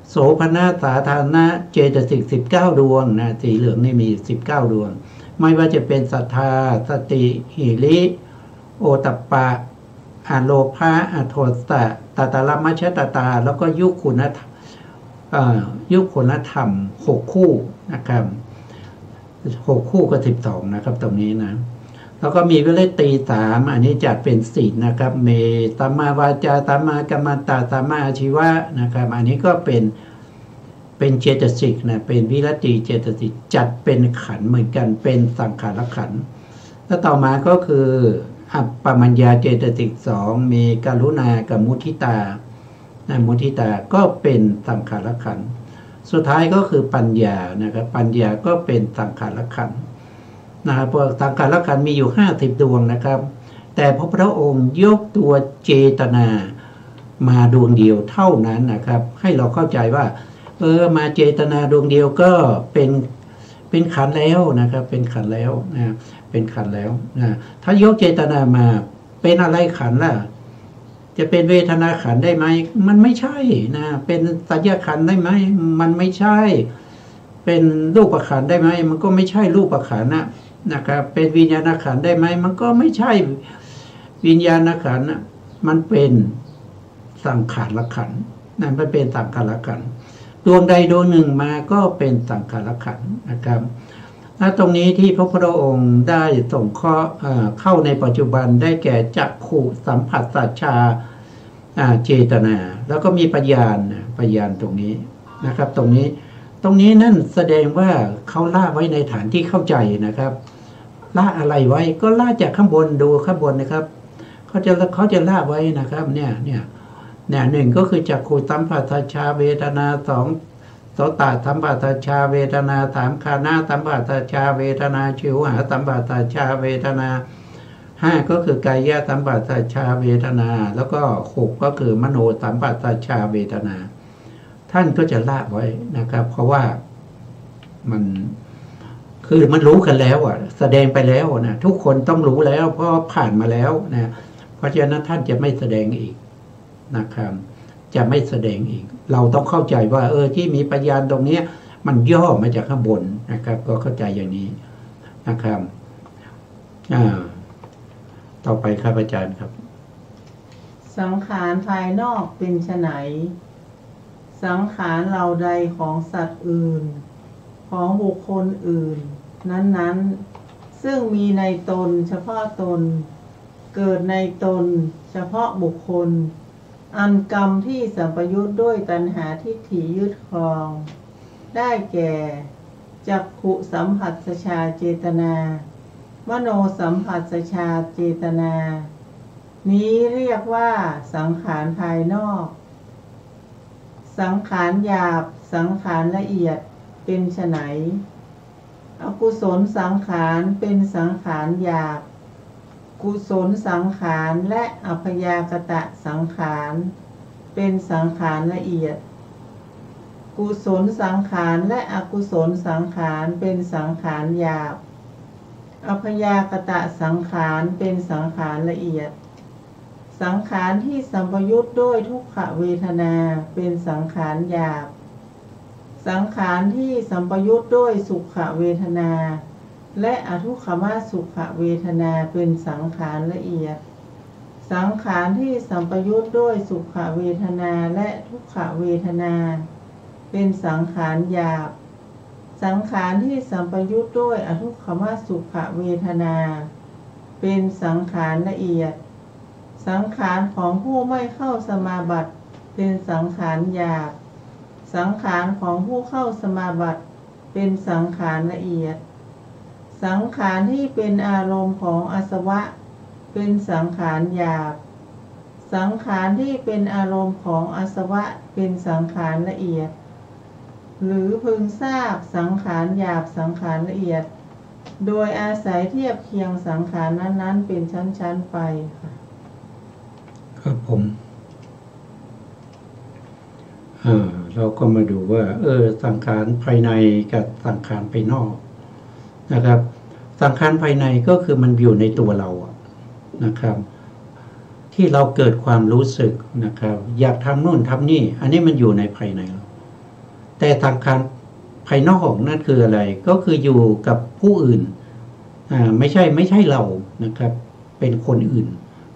โสภณสาธารณเจตสิก19ดวงนะสีเหลืองนี่มี19ดวงไม่ว่าจะเป็นศรัทธาสติหิริโอตัปปะอโลภะอโทสะตตรมัชฌตตาแล้วก็ยุคคุณธรรม6คู่นะครับ6คู่ก็12นะครับตรงนี้นะแล้วก็มีวิริตี3อันนี้จัดเป็นศีลนะครับเมตัมมาวาจาตัมมากัมมันตาตัมมาอาชีวะนะครับอันนี้ก็เป็นเจตสิกนะเป็นวิริตีเจตสิกจัดเป็นขันธ์เหมือนกันเป็นสังขารขันธ์แล้วต่อมาก็คืออัปปมัญญาเจตสิก2มีกรุณากับมุทิตามุทิตาก็เป็นสังขารขันธ์สุดท้ายก็คือปัญญานะครับปัญญาก็เป็นสังขารขันธ์นะครับพวกสังขารขันธ์มีอยู่50ดวงนะครับแต่พระพุทธองค์ยกตัวเจตนามาดวงเดียวเท่านั้นนะครับให้เราเข้าใจว่ามาเจตนาดวงเดียวก็เป็นขันธ์แล้วนะครับเป็นขันธ์แล้วนะเป็นขันธ์แล้วนะถ้ายกเจตนามาเป็นอะไรขันธ์ล่ะจะเป็นเวทนาขันธ์ได้ไหมมันไม่ใช่นะเป็นสัญญาขันธ์ได้ไหมมันไม่ใช่เป็นรูปขันธ์ได้ไหมมันก็ไม่ใช่รูปขันธ์นะครับเป็นวิญญาณขันธ์ได้ไหมมันก็ไม่ใช่วิญญาณขันธ์มันเป็นสังขารขันธ์นั่นมันเป็นสังขารขันธ์ดวงใดดวงหนึ่งมาก็เป็นสังขารขันธ์นะครับและตรงนี้ที่พระพุทธองค์ได้ส่งข้อเข้าในปัจจุบันได้แก่จักขุสัมผัสสัจฉาเจตนาแล้วก็มีปัญญาตรงนี้นะครับตรงนี้นั่นแสดงว่าเขาล่าไว้ในฐานที่เข้าใจนะครับล่าอะไรไว้ก็ล่าจากข้างบนดูข้างบนนะครับเขาจะล่าไว้นะครับเนี่ยหนึ่งก็คือจักขุสัมผัสสัจฉาเวทนา2โสตสัมผัสสัจฉาเวทนา3ฆานะสัมผัสสัจฉาเวทนาชิวหาสัมผัสสัจฉาเวทนา5ก็คือกายสัมผัสสัจฉาเวทนาแล้วก็6ก็คือมโนสัมผัสสัจฉาเวทนาท่านก็จะละไว้นะครับเพราะว่ามันรู้กันแล้วแสดงไปแล้วนะทุกคนต้องรู้แล้วเพราะผ่านมาแล้วนะเพราะฉะนั้นท่านจะไม่แสดงอีกนะครับจะไม่แสดงอีกเราต้องเข้าใจว่าที่มีพยานตรงนี้มันย่อมาจากข้างบนนะครับก็เข้าใจอย่างนี้นะครับต่อไปครับอาจารย์ครับสังขารภายนอกเป็นไฉนสังขารเหล่าใดของสัตว์อื่นของบุคคลอื่น นั้นๆซึ่งมีในตนเฉพาะตนเกิดในตนเฉพาะบุคคลอันกรรมที่สัมปยุทธ์ด้วยตัณหาทิฏฐิยึดครองได้แก่จักขุสัมผัสสชาเจตนามโนสัมผัสสชาเจตนานี้เรียกว่าสังขารภายนอกสังขารหยาบสังขารละเอียดเป็นไฉนอกุศลสังขารเป็นสังขารหยาบกุศลสังขารและอัพยากตะสังขารเป็นสังขารละเอียดกุศลสังขารและอกุศลสังขารเป็นสังขารหยาบอัพยากตะสังขารเป็นสังขารละเอียดสังขารที่สัมปยุทธ์ด้วยทุกขเวทนาเป็นสังขารหยาบสังขารที่สัมปยุทธ์ด้วยสุขเวทนาและอทุกขมสุขเวทนาเป็นสังขารละเอียดสังขารที่สัมปยุทธ์ด้วยสุขเวทนาและทุกขเวทนาเป็นสังขารหยาบสังขารที่สัมปยุทธ์ด้วยอทุกขมสุขเวทนาเป็นสังขารละเอียดสังขารของผู้ไม่เข้าสมาบัติเป็นสังขารหยาบสังขารของผู้เข้าสมาบัติเป็นสังขารละเอียดสังขารที่เป็นอารมณ์ของอาสวะเป็นสังขารหยาบสังขารที่เป็นอารมณ์ของอาสวะเป็นสังขารละเอียดหรือพึงทราบสังขารหยาบสังขารละเอียดโดยอาศัยเทียบเคียงสังขารนั้นๆเป็นชั้นๆไปค่ะครับผมเราก็มาดูว่าสังขารภายในกับสังขารภายนอกนะครับสังขารภายในก็คือมันอยู่ในตัวเรานะครับที่เราเกิดความรู้สึกนะครับอยากทำโน่นทำนี่อันนี้มันอยู่ในภายในเราแต่สังขารภายนอกนั่นคืออะไรก็คืออยู่กับผู้อื่นไม่ใช่เรานะครับเป็นคนอื่น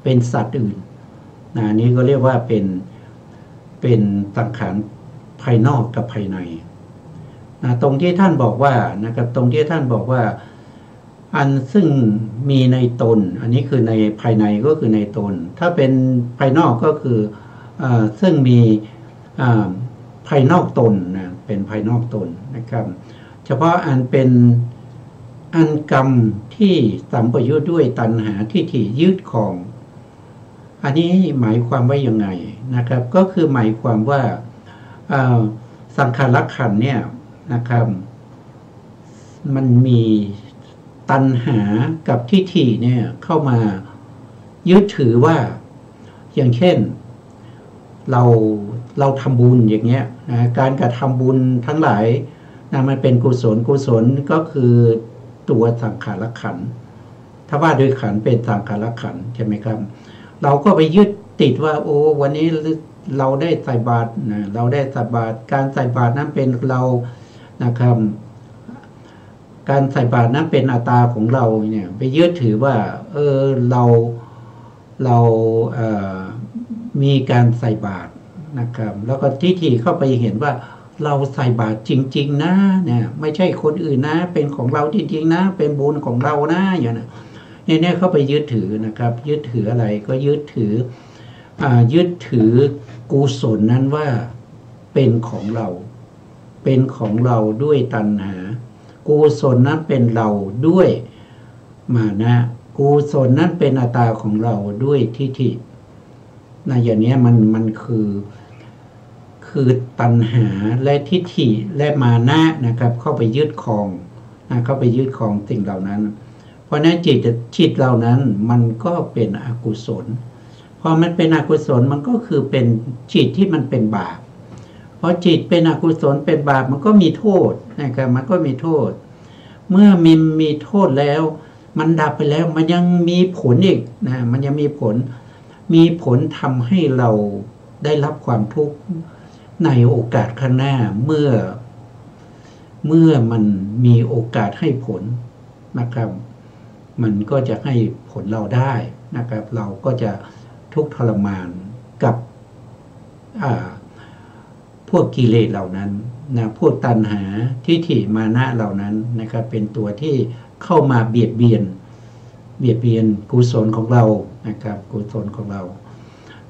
เป็นสัตว์อื่นอันนี้ก็เรียกว่าเป็นสังขารภายนอกกับภายในตรงที่ท่านบอกว่านะครับตรงที่ท่านบอกว่าอันซึ่งมีในตนอันนี้คือในภายในก็คือในตนถ้าเป็นภายนอกก็คือซึ่งมีภายนอกตนนะเป็นภายนอกตนนะครับเฉพาะอันเป็นอันกรรมที่สัมปยุทธ์ด้วยตัณหาทิฏฐิยึดครองอันนี้หมายความว่ายังไงนะครับก็คือหมายความว่าสังขารขันธ์เนี่ยนะครับมันมีตัณหากับทิฏฐิเนี่ยเข้ามายึดถือว่าอย่างเช่นเราทำบุญอย่างเงี้ยนะการกระทำบุญทั้งหลายนะมันเป็นกุศลก็คือตัวสังขารขันธ์ถ้าว่าโดยขันธ์เป็นสังขารขันธ์ใช่ไหมครับเราก็ไปยึดติดว่าโอ้วันนี้เราได้ใส่บาตรนะเราได้ใส่บาตรการใส่บาตรนั้นเป็นเรานะครับการใส่บาตรนั้นเป็นอัตตาของเราเนี่ยไปยึดถือว่าเรามีการใส่บาตรนะครับแล้วก็ทิฏฐิเข้าไปเห็นว่าเราใส่บาตรจริงๆนะเนี่ยไม่ใช่คนอื่นนะเป็นของเราจริงๆนะเป็นบุญของเรานะอย่างนั้นเนี่ยเข้าไปยึดถือนะครับยึดถืออะไรก็ยึดถือกุศลนั้นว่าเป็นของเราด้วยตัณหากุศลนั้นเป็นเราด้วยมานะกุศลนั้นเป็นอัตตาของเราด้วยทิฏฐินะอย่างนี้มันคือตัณหาและทิฏฐิและมานะนะครับเข้าไปยึดครองเข้าไปยึดครองสิ่งเหล่านั้นเพราะนั้นจิตเหล่านั้นมันก็เป็นอกุศลพอมันเป็นอกุศลมันก็คือเป็นจิตที่มันเป็นบาปเพราะจิตเป็นอกุศลเป็นบาปมันก็มีโทษนะครับมันก็มีโทษเมื่อมีโทษแล้วมันดับไปแล้วมันยังมีผลอีกนะมันยังมีผลทำให้เราได้รับความทุกข์ในโอกาสข้างหน้าเมื่อมันมีโอกาสให้ผลนะครับมันก็จะให้ผลเราได้นะครับเราก็จะทุกข์ทรมานกับผ วกกิเลสเหล่านั้นนะพวกตัณหาทิฏฐิมานะเหล่านั้นนะครับเป็นตัวที่เข้ามาเบียดเบียนกุศลของเรานะครับกุศลของเรา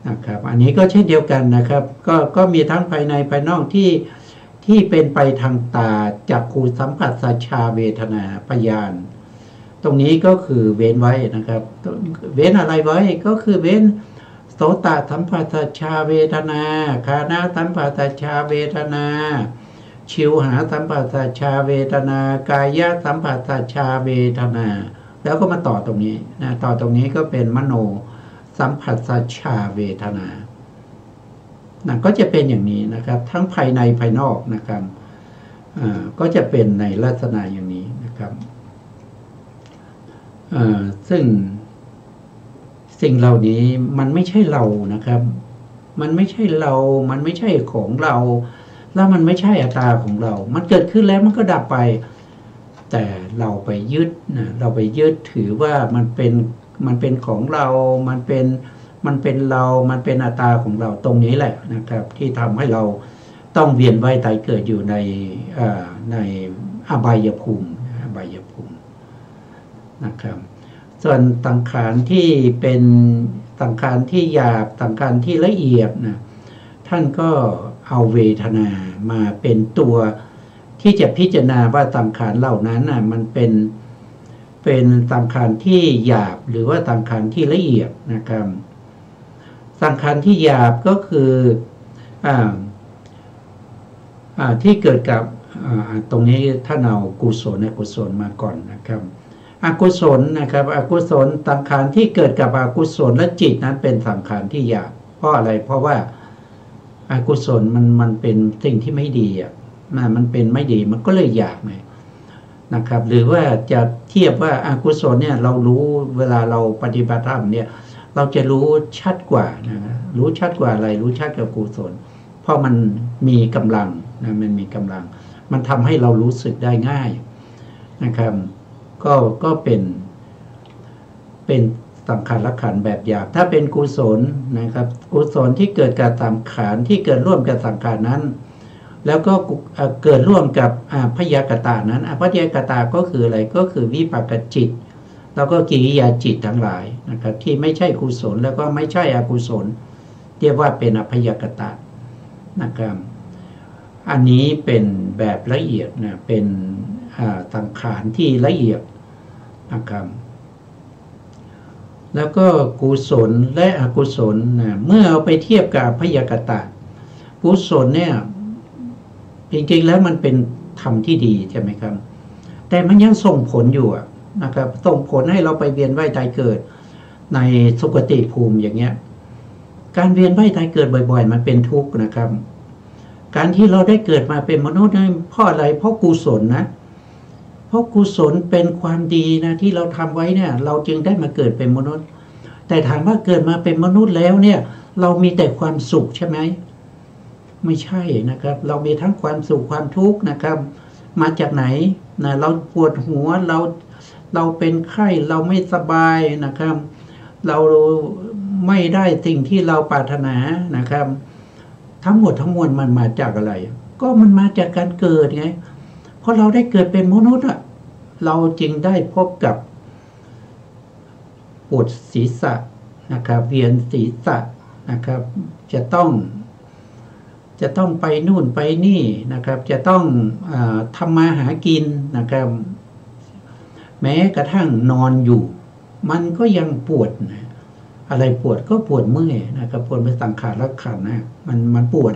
นะครับอันนี้ก็เช่นเดียวกันนะครับก็มีทั้งภายในภายนอกที่เป็นไปทางตาจักขุสัมผัสสัชชาเวทนาพยานตรงนี้ก็คือเว้นไว้นะครับเว้นอะไรไว้ก็คือเว้นโสตสัมผัสสัชชาเวทนาคานะสัมผัสสัชชาเวทนาชิวหาสัมผัสสัชชาเวทนากายะสัมผัสสัชชาเวทนาแล้วก็มาต่อตรงนี้นะต่อตรงนี้ก็เป็นมโนสัมผัสสัชชาเวทนานะก็จะเป็นอย่างนี้นะครับทั้งภายในภายนอกนะครับก็จะเป็นในลักษณะอย่างนี้นะครับซึ่งสิ่งเหล่านี้มันไม่ใช่เรานะครับมันไม่ใช่เรามันไม่ใช่ของเราแล้วมันไม่ใช่อัตตาของเรามันเกิดขึ้นแล้วมันก็ดับไปแต่เราไปยึดนะเราไปยึดถือว่ามันเป็นของเรามันเป็นเรามันเป็นอัตตาของเราตรงนี้แหละนะครับที่ทำให้เราต้องเวียนว่ายตายเกิดอยู่ในอบายภูมินะครับส่วนสังขารที่เป็นสังขารที่หยาบสังขารที่ละเอียดนะท่านก็เอาเวทนามาเป็นตัวที่จะพิจารณาว่าสังขารเหล่านั้นน่ะมันเป็นสังขารที่หยาบหรือว่าสังขารที่ละเอียดนะครับสังขารที่หยาบก็คือที่เกิดกับตรงนี้ท่านเอากุศลกุศลมาก่อนนะครับอกุศลนะครับอกุศลสังขารที่เกิดกับอกุศลและจิตนั้นเป็นสังขารที่หยาบเพราะอะไรเพราะว่าอกุศลมันเป็นสิ่งที่ไม่ดีมันเป็นไม่ดีมันก็เลยหยาบไงนะครับหรือว่าจะเทียบว่าอกุศลเนี่ยเรารู้เวลาเราปฏิบัติธรรมเนี่ยเราจะรู้ชัดกว่านะรู้ชัดกว่าอะไรรู้ชัดกับกุศลเพราะมันมีกำลังนะมันมีกำลังมันทำให้เรารู้สึกได้ง่ายนะครับก็เป็นสังขารขันธ์แบบหยาบถ้าเป็นกุศลนะครับกุศลที่เกิดกับสังขารที่เกิดร่วมกับสังขารนั้นแล้วก็เกิดร่วมกับพยากตานั้นพยากตาก็คืออะไรก็คือวิปากจิตแล้วก็กิริยาจิตทั้งหลายนะครับที่ไม่ใช่กุศลแล้วก็ไม่ใช่อกุศลเรียกว่าเป็นอพยากตานะครับอันนี้เป็นแบบละเอียดนะเป็นสังขารที่ละเอียดนะครับแล้วก็กุศลและอกุศลนะเมื่อเอาไปเทียบกับพยากตากุศลเนี่ยจริงๆแล้วมันเป็นธรรมที่ดีใช่ไหมครับแต่มันยังส่งผลอยู่นะครับส่งผลให้เราไปเวียนว่ายตายเกิดในสุคติภูมิอย่างเงี้ยการเวียนว่ายตายเกิดบ่อยๆมันเป็นทุกข์นะครับการที่เราได้เกิดมาเป็นมนุษย์เพราะอะไรเพราะกุศลนะเพราะกุศลเป็นความดีนะที่เราทำไว้เนี่ยเราจึงได้มาเกิดเป็นมนุษย์แต่ถามว่าเกิดมาเป็นมนุษย์แล้วเนี่ยเรามีแต่ความสุขใช่ไหมไม่ใช่นะครับเรามีทั้งความสุขความทุกข์นะครับมาจากไหนนะเราปวดหัวเราเป็นไข้เราไม่สบายนะครับเราไม่ได้สิ่งที่เราปรารถนานะครับทั้งหมดทั้งมวลมันมาจากอะไรก็มันมาจากการเกิดไงเพราะเราได้เกิดเป็นมนุษย์เราจึงได้พบกับปวดศีรษะนะครับเวียนศีรษะนะครับจะต้องไปนู่นไปนี่นะครับจะต้องทำมาหากินนะครับแม้กระทั่งนอนอยู่มันก็ยังปวดนะอะไรปวดก็ปวดเมื่อยนะครับปวดเป็นสังขารขันธ์นะมันปวด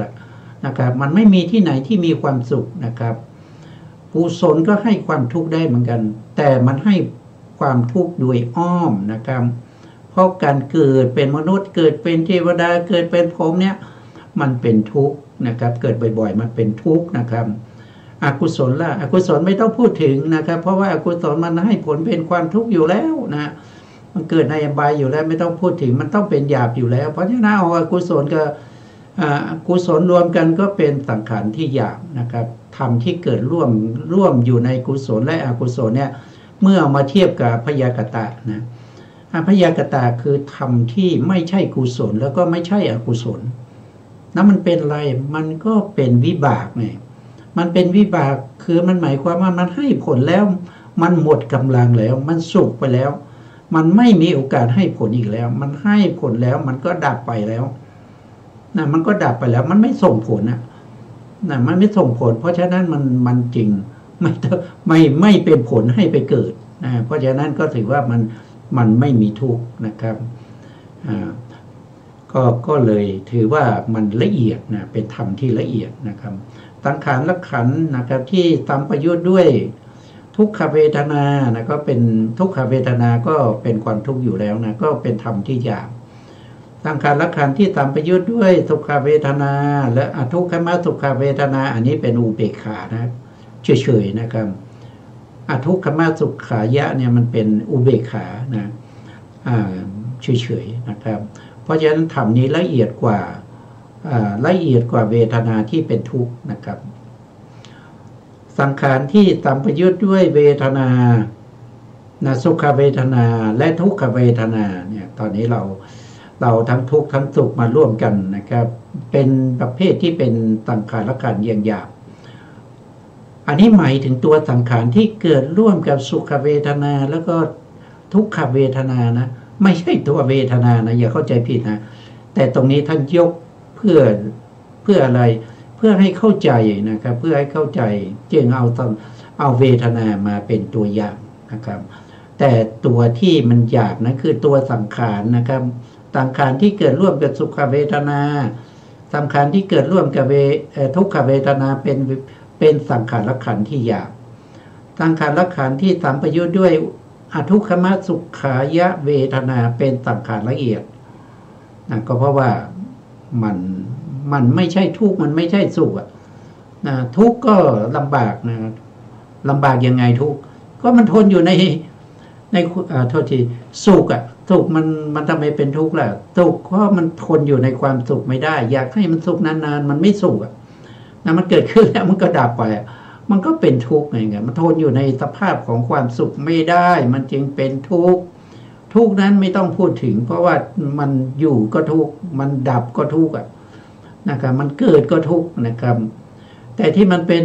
นะครับมันไม่มีที่ไหนที่มีความสุขนะครับกุศลก็ให้ความทุกข์ได้เหมือนกันแต่มันให้ความทุกข์โดยอ้อมนะครับเพราะการเกิดเป็นมนุษย์เกิดเป็นเทวดาเกิดเป็นพรหมเนี่ยมันเป็นทุกข์นะครับเกิดบ่อยๆมันเป็นทุกข์นะครับอกุศลล่ะอกุศลไม่ต้องพูดถึงนะครับเพราะว่าอกุศลมันให้ผลเป็นความทุกข์อยู่แล้วนะมันเกิดในอบายอยู่แล้วไม่ต้องพูดถึงมันต้องเป็นหยาบอยู่แล้วเพราะฉะนั้นเอาอกุศลกับอกุศลรวมกันก็เป็นสังขารที่หยาบนะครับธรรมที่เกิดร่วมอยู่ในกุศลและอกุศลเนี่ยเมื่อเอามาเทียบกับพยากตะนะพยากตะคือธรรมที่ไม่ใช่กุศลแล้วก็ไม่ใช่อกุศล แล้วมันเป็นอะไรมันก็เป็นวิบากไงมันเป็นวิบากคือมันหมายความว่ามันให้ผลแล้วมันหมดกำลังแล้วมันสุกไปแล้วมันไม่มีโอกาสให้ผลอีกแล้วมันให้ผลแล้วมันก็ดับไปแล้วนะมันก็ดับไปแล้วมันไม่ส่งผลนะมันไม่ส่งผลเพราะฉะนั้นมันจริงไม่เป็นผลให้ไปเกิดนะเพราะฉะนั้นก็ถือว่ามันไม่มีทุกข์นะครับก็เลยถือว่ามันละเอียดนะเป็นธรรมที่ละเอียดนะครับสังขารละขันธ์นะครับที่ตามประยุทธ์ด้วยทุกขเวทนานะก็เป็นทุกขเวทนาก็เป็นความทุกข์อยู่แล้วนะก็เป็นธรรมที่หยาบสังขารละขันธ์ที่ตามประยุทธ์ด้วยทุกขเวทนาและอทุกขมสุขเวทนาอันนี้เป็นอุเบกขานะเฉยๆนะครับอทุกขมสุขายะเนี่ยมันเป็นอุเบกขานะเฉยๆนะครับเพราะฉะนั้นธรรมนี้ละเอียดกว่าเวทนาที่เป็นทุกข์นะครับสังขารที่สัมปยุทธ์ด้วยเวทนาสุขเวทนาและทุกขเวทนาเนี่ยตอนนี้เราทั้งทุกข์ทั้งสุขมาร่วมกันนะครับเป็นประเภทที่เป็นสังขารขันธ์อย่างหยาบอันนี้หมายถึงตัวสังขารที่เกิดร่วมกับสุขเวทนาแล้วก็ทุกขเวทนานะไม่ใช่ตัวเวทนานะอย่าเข้าใจผิดนะแต่ตรงนี้ท่านยกเพื่ออะไรเพื่อให้เข้าใจนะครับเพื่อให้เข้าใจจึงเอาเวทนามาเป็นตัวอย่างนะครับแต่ตัวที่มันหยาบนะคือตัวสังขารนะครับสังขารที่เกิดร่วมกับสุขเวทนาสังขารที่เกิดร่วมกับทุกขเวทนาเป็นสังขารขันธ์ที่หยาบสังขารขันธ์ที่สัมปยุทธ์ด้วยอทุกขมสุขายะเวทนาเป็นสังขารละเอียดนะก็เพราะว่ามันไม่ใช่ทุกข์มันไม่ใช่สุขนะทุกข์ก็ลำบากนะลำบากยังไงทุกข์ก็มันทนอยู่ในโทษทีสุขสุขมันทำไมเป็นทุกข์ล่ะสุขเพราะมันทนอยู่ในความสุขไม่ได้อยากให้มันสุขนานๆมันไม่สุขนะมันเกิดขึ้นแล้วมันก็ดับไปมันก็เป็นทุกข์ไงมันทนอยู่ในสภาพของความสุขไม่ได้มันจึงเป็นทุกข์ทุกข์นั้นไม่ต้องพูดถึงเพราะว่ามันอยู่ก็ทุกข์มันดับก็ทุกข์นะครับมันเกิดก็ทุกข์นะครับแต่ที่มันเป็น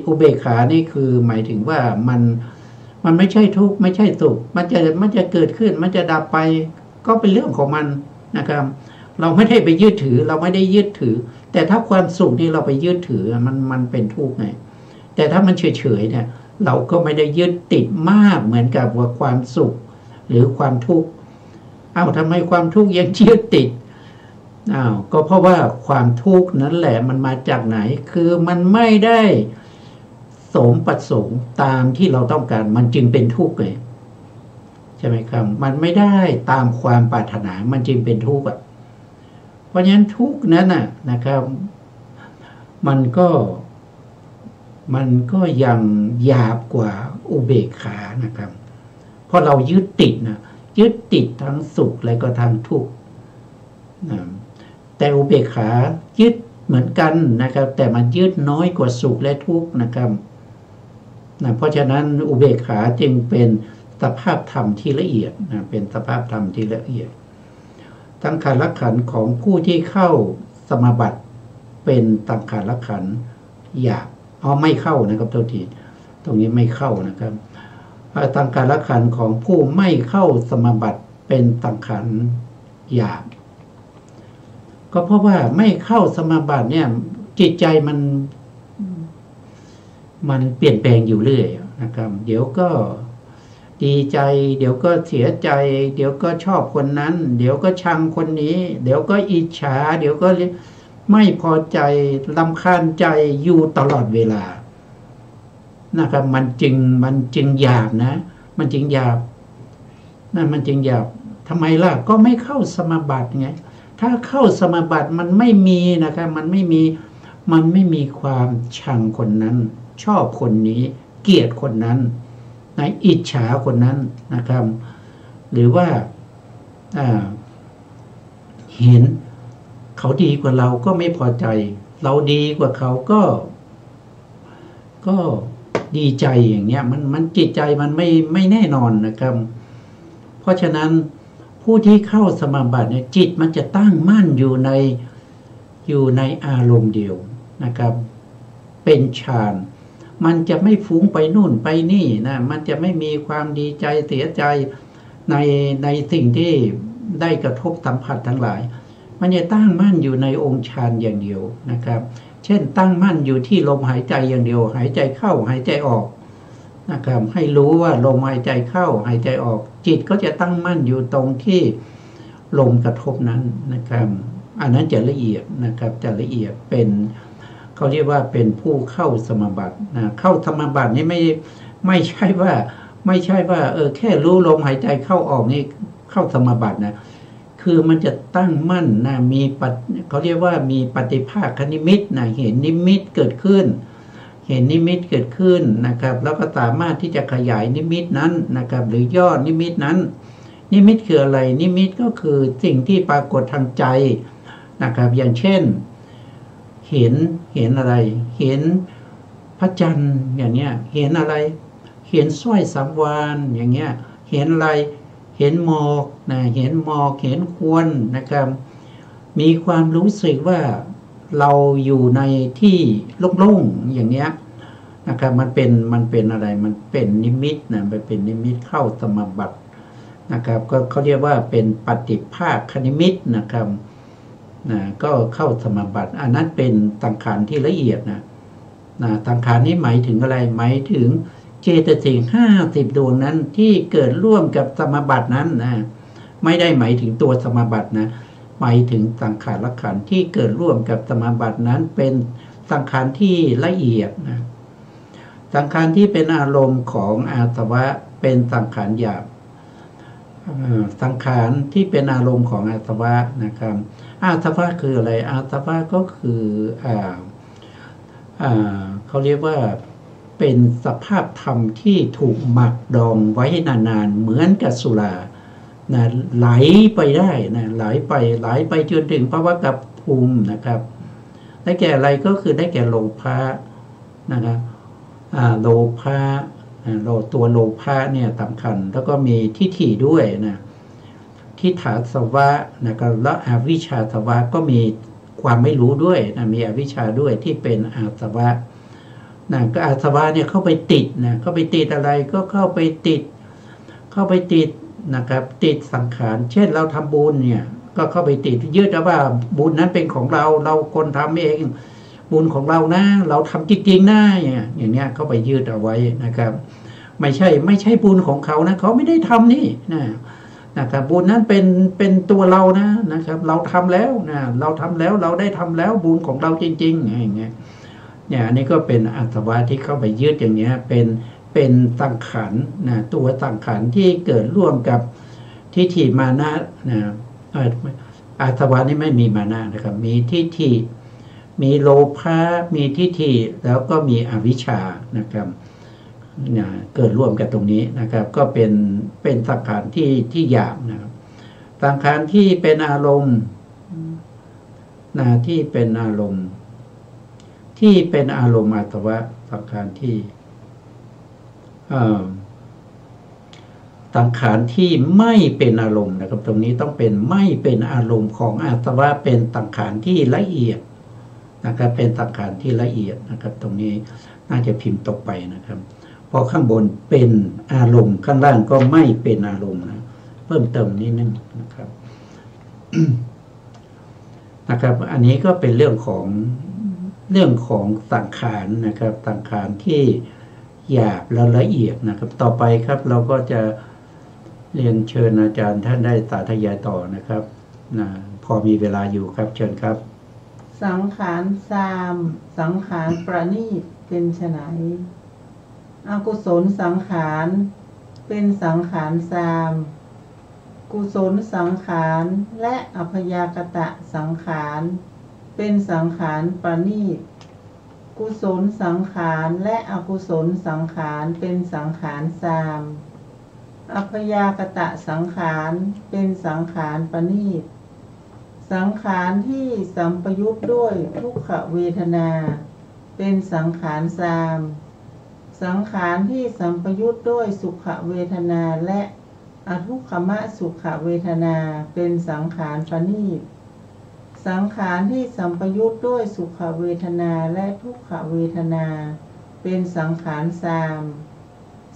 อุเบกขานี่คือหมายถึงว่ามันไม่ใช่ทุกข์ไม่ใช่สุขมันจะเกิดขึ้นมันจะดับไปก็เป็นเรื่องของมันนะครับเราไม่ได้ไปยึดถือเราไม่ได้ยึดถือแต่ถ้าความสุขนี่เราไปยึดถือมันเป็นทุกข์ไงแต่ถ้ามันเฉยๆเนี่ยเราก็ไม่ได้ยึดติดมากเหมือนกับว่าความสุขหรือความทุกข์ทำไมความทุกข์ยังยึดติดก็เพราะว่าความทุกข์นั้นแหละมันมาจากไหนคือมันไม่ได้สมประสงค์ตามที่เราต้องการมันจึงเป็นทุกข์ไงใช่ไหมครับมันไม่ได้ตามความปรารถนามันจึงเป็นทุกข์เพราะฉะนั้นทุกข์นั้นนะครับมันก็ยังหยาบกว่าอุเบกขานะครับเพราะเรายึดติดยึดติดทั้งสุขและก็ทั้งทุกข์แต่อุเบกขายึดเหมือนกันนะครับแต่มันยึดน้อยกว่าสุขและทุกข์นะครับเพราะฉะนั้นอุเบกขาจึงเป็นสภาพธรรมที่ละเอียดเป็นสภาพธรรมที่ละเอียดสังขารขันธ์ของผู้ที่เข้าสมาบัติเป็นสังขารขันธ์หยาบไม่เข้านะครับโทษทีตรงนี้ไม่เข้านะครับสังขารขันธ์ของผู้ไม่เข้าสมาบัติเป็นสังขารหยาบก็เพราะว่าไม่เข้าสมาบัติเนี่ยจิตใจมันเปลี่ยนแปลงอยู่เรื่อยนะครับเดี๋ยวก็ดีใจเดี๋ยวก็เสียใจเดี๋ยวก็ชอบคนนั้นเดี๋ยวก็ชังคนนี้เดี๋ยวก็อิจฉาเดี๋ยวก็ไม่พอใจรำคาญใจอยู่ตลอดเวลานะครับมันจึงหยาบนะมันจึงหยาบมันจึงหยาบทำไมล่ะก็ไม่เข้าสมาบัติไงถ้าเข้าสมาบัติมันไม่มีนะครับมันไม่มีความชังคนนั้นชอบคนนี้เกลียดคนนั้นอิจฉาคนนั้นนะครับหรือว่าเห็นเขาดีกว่าเราก็ไม่พอใจเราดีกว่าเขาก็ดีใจอย่างเงี้ยมันจิตใจมันไม่แน่นอนนะครับเพราะฉะนั้นผู้ที่เข้าสมาบัติเนี่ยจิตมันจะตั้งมั่นอยู่ใน อยู่ในอารมณ์เดียวนะครับเป็นฌานมันจะไม่ฟุ้งไปนู่นไปนี่นะมันจะไม่มีความดีใจเสียใจในสิ่งที่ได้กระทบสัมผัสทั้งหลายมันจะตั้งมั่นอยู่ในองค์ฌานอย่างเดียวนะครับเช่นตั้งมั่นอยู่ที่ลมหายใจอย่างเดียวหายใจเข้าหายใจออกนะครับให้รู้ว่าลมหายใจเข้าหายใจออกจิตก็จะตั้งมั่นอยู่ตรงที่ลมกระทบนั้นนะครับอันนั้นจะละเอียดนะครับจะละเอียดเป็นเขาเรียกว่าเป็นผู้เข้าสมาบัตินะเข้าสมาบัตินี่ไม่ใช่ว่าแค่รู้ลมหายใจเข้าออกนี่เข้าสมาบัตินะคือมันจะตั้งมั่นนะเขาเรียกว่ามีปฏิภาคนิมิตนะเห็นนิมิตเกิดขึ้นเห็นนิมิตเกิดขึ้นนะครับแล้วก็สามารถที่จะขยายนิมิตนั้นนะครับหรือย่อนิมิตนั้นนิมิตคืออะไรนิมิตก็คือสิ่งที่ปรากฏทางใจนะครับอย่างเช่นเห็นอะไรเห็นพระจันทร์อย่างเงี้ยเห็นอะไรเห็นสร้อยสามวาฬอย่างเงี้ยเห็นอะไรเห็นหมอกนะเห็นหมอกเห็นควันนะครับมีความรู้สึกว่าเราอยู่ในที่โล่งๆอย่างเงี้ยนะครับมันเป็นอะไรมันเป็นนิมิตนะมันเป็นนิมิตเข้าสมาบัตินะครับก็เขาเรียกว่าเป็นปฏิภาคนิมิตนะครับก็เข้าสมาบัติอันนั้นเป็นสังขารที่ละเอียดนะสังขารนี้หมายถึงอะไรหมายถึงเจตสิก50ดวงนั้นที่เกิดร่วมกับสมาบัตินั้นนะไม่ได้หมายถึงตัวสมาบัตินะหมายถึงสังขารขันธ์ที่เกิดร่วมกับสมาบัตินั้นเป็นสังขารที่ละเอียดนะสังขารที่เป็นอารมณ์ของอาสวะเป็นสังขารหยาบสังขารที่เป็นอารมณ์ของอาสวะนะครับอาสวะคืออะไรอาสวะก็คือเขาเรียกว่าเป็นสภาพธรรมที่ถูกหมักดองไว้นานๆเหมือนกับสุรานะไหลไปได้นะไหลไปจนถึงภวกัปภูมินะครับได้แก่อะไรก็คือได้แก่โลภะนะครับโลภะตัวโลภะเนี่ยสำคัญแล้วก็มีทิฏฐิด้วยนะทิฏฐาสวะนะครับแล้วอวิชชาสวะก็มีความไม่รู้ด้วยนะมีอวิชชาด้วยที่เป็นอาสวะนะก็อาสวะเนี่ยเข้าไปติดนะเข้าไปติดอะไรก็เข้าไปติดนะครับติดสังขารเช่นเราทำบุญเนี่ยก็เข้าไปติดยึดว่าบุญนั้นเป็นของเราคนทำเองบุญของเรานะเราทำจริงๆนะอย่างเนี้ยเข้าไปยึดเอาไว้นะครับไม่ใช่บุญของเขานะเขาไม่ได้ทำนี่นะครับบุญนั้นเป็นตัวเรานะครับเราทำแล้วนะเราทำแล้วเราได้ทำแล้วบุญของเราจริงๆอย่างเงี้ยเนี่ยอันนี้ก็เป็นอาสวะที่เข้าไปยึดอย่างเงี้ยเป็นสังขารนะตัวสังขารที่เกิดร่วมกับทิฏฐิมานะนะอาสวะนี่ไม่มีมานะนะครับมีทิฏฐิมีโลภะมีทิฏฐิแล้วก็มีอวิชชานะครับเกิดร่วมกับตรงนี้นะครับก็เป็นสังขารที่หยาบนะครับสังขารที่เป็นอารมณ์ที่เป็นอารมณ์อาสวะสังขารที่สังขารที่ไม่เป็นอารมณ์นะครับตรงนี้ต้องเป็นไม่เป็นอารมณ์ของอาสวะเป็นสังขารที่ละเอียดนะครับเป็นสังขารที่ละเอียดนะครับตรงนี้น่าจะพิมพ์ตกไปนะครับพอข้างบนเป็นอารมณ์ข้างล่างก็ไม่เป็นอารมณ์นะเพิ่มเติมนิดนึงนะครับ นะครับอันนี้ก็เป็นเรื่องของสังขารนะครับสังขารที่หยาบและละเอียดนะครับต่อไปครับเราก็จะเรียนเชิญอาจารย์ท่านได้สาธยายต่อนะครับพอมีเวลาอยู่ครับเชิญครับสังขารซามสังขารประณีตเป็นไฉนอกุศลสังขารเป็นสังขารซามกุศลสังขารและอัพยากตะสังขารเป็นสังขารประณีตกุศลสังขารและอกุศลสังขารเป็นสังขารซามอัพยากตะสังขารเป็นสังขารประณีตสังขารที่สัมปยุตด้วยทุกขเวทนาเป็นสังขารซามสังขารที่สัมปยุตด้วยสุขเวทนาและอทุกขมสุขเวทนาเป็นสังขารประณีตส สังขารที่สัมปยุตด้วยสุขเวทนาและทุกขเวทนาเป็นสังขารสาม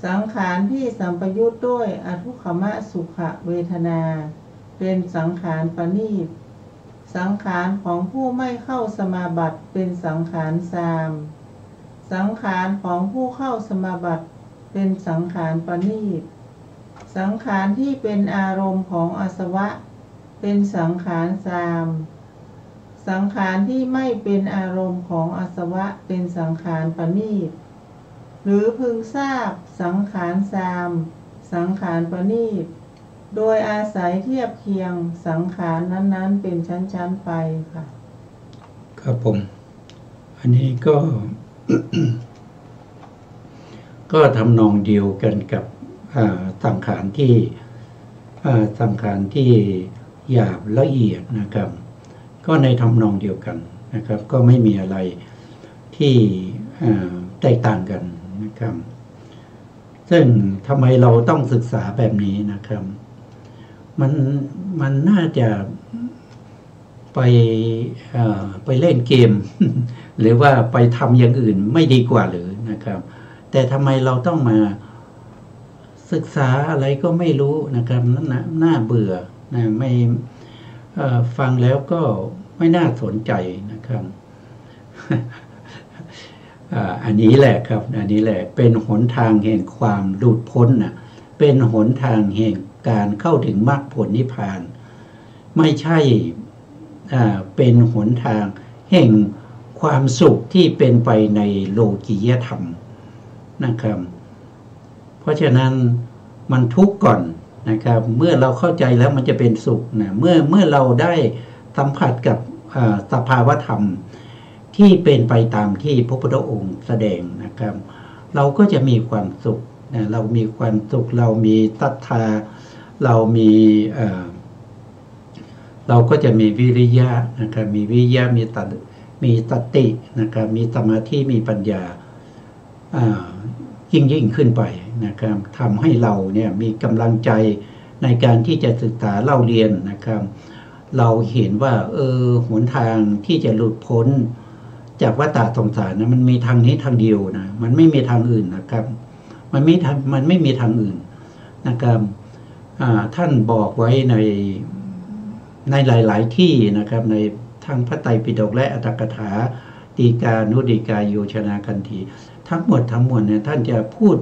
สังขารที่สัมปยุตด้วยอทุกขมสุขเวทนาเป็นสังขารปณีตสังขารของผู้ไม่เข้าสมาบัติเป็นสังขารสามสังขารของผู้เข้าสมาบัติเป็นสังขารปณีตสังขารที่เป็นอารมณ์ของอาสวะเป็นสังขารสามสังขารที่ไม่เป็นอารมณ์ของอาสวะเป็นสังขารปณีตหรือพึงทราบสังขารสามสังขารปณีตโดยอาศัยเทียบเคียงสังขารนั้นๆเป็นชั้นๆไปค่ะครับผมอันนี้ก็ ก็ทำนองเดียวกันกับสังขารที่หยาบละเอียดนะครับก็ในทำนองเดียวกันนะครับก็ไม่มีอะไรที่แตกต่างกันนะครับซึ่งทำไมเราต้องศึกษาแบบนี้นะครับมันน่าจะไปเล่นเกม หรือว่าไปทำอย่างอื่นไม่ดีกว่าหรือนะครับแต่ทำไมเราต้องมาศึกษาอะไรก็ไม่รู้นะครับน่าเบื่อนะไม่ฟังแล้วก็ไม่น่าสนใจนะครับ อันนี้แหละครับอันนี้แหละเป็นหนทางแห่งความหลุดพ้นนะเป็นหนทางแห่งการเข้าถึงมรรคผลนิพพานไม่ใช่เป็นหนทางแห่งความสุขที่เป็นไปในโลกียธรรมนะครับเพราะฉะนั้นมันทุกข์ก่อนนะครับเมื่อเราเข้าใจแล้วมันจะเป็นสุขนะเมื่อเราได้สัมผัสกับสภาวธรรมที่เป็นไปตามที่พระพุทธองค์แสดงนะครับเราก็จะมีความสุขนะเรามีความสุขเรามีศรัทธาเราก็จะมีวิริยะนะครับมีวิริยะมีสตินะครับมีสมาธิมีปัญญายิ่งขึ้นไปนะครับทำให้เราเนี่ยมีกำลังใจในการที่จะศึกษาเล่าเรียนนะครับเราเห็นว่าหนทางที่จะหลุดพ้นจากวัฏสงสารนะมันมีทางนี้ทางเดียวนะมันไม่มีทางอื่นนะครับมันไม่มีทางอื่นนะครับท่านบอกไว้ในหลายๆที่นะครับในทั้งพระไตรปิฎกและอรรถกถาฎีกานุฎีกาโยชนาคันธีทั้งหมดเนี่ยท่านจะพูด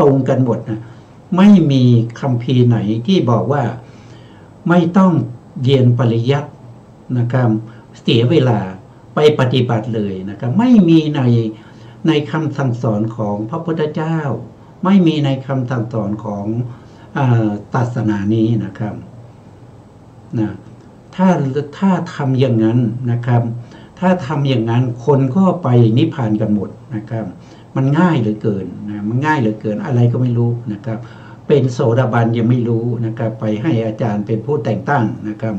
ตรงกันหมดนะไม่มีคัมภีร์ไหนที่บอกว่าไม่ต้องเรียนปริยัตินะครับเสียเวลาไปปฏิบัติเลยนะครับไม่มีในคำสั่งสอนของพระพุทธเจ้าไม่มีในคำสั่งสอนของศาสนานี้นะครับนะถ้าทำอย่างนั้นนะครับถ้าทำอย่างนั้นคนก็ไปนิพพานกันหมดนะครับมันง่ายเหลือเกินนะมันง่ายเหลือเกินอะไรก็ไม่รู้นะครับเป็นโสดาบันยังไม่รู้นะครับไปให้อาจารย์เป็นผู้แต่งตั้งนะครับ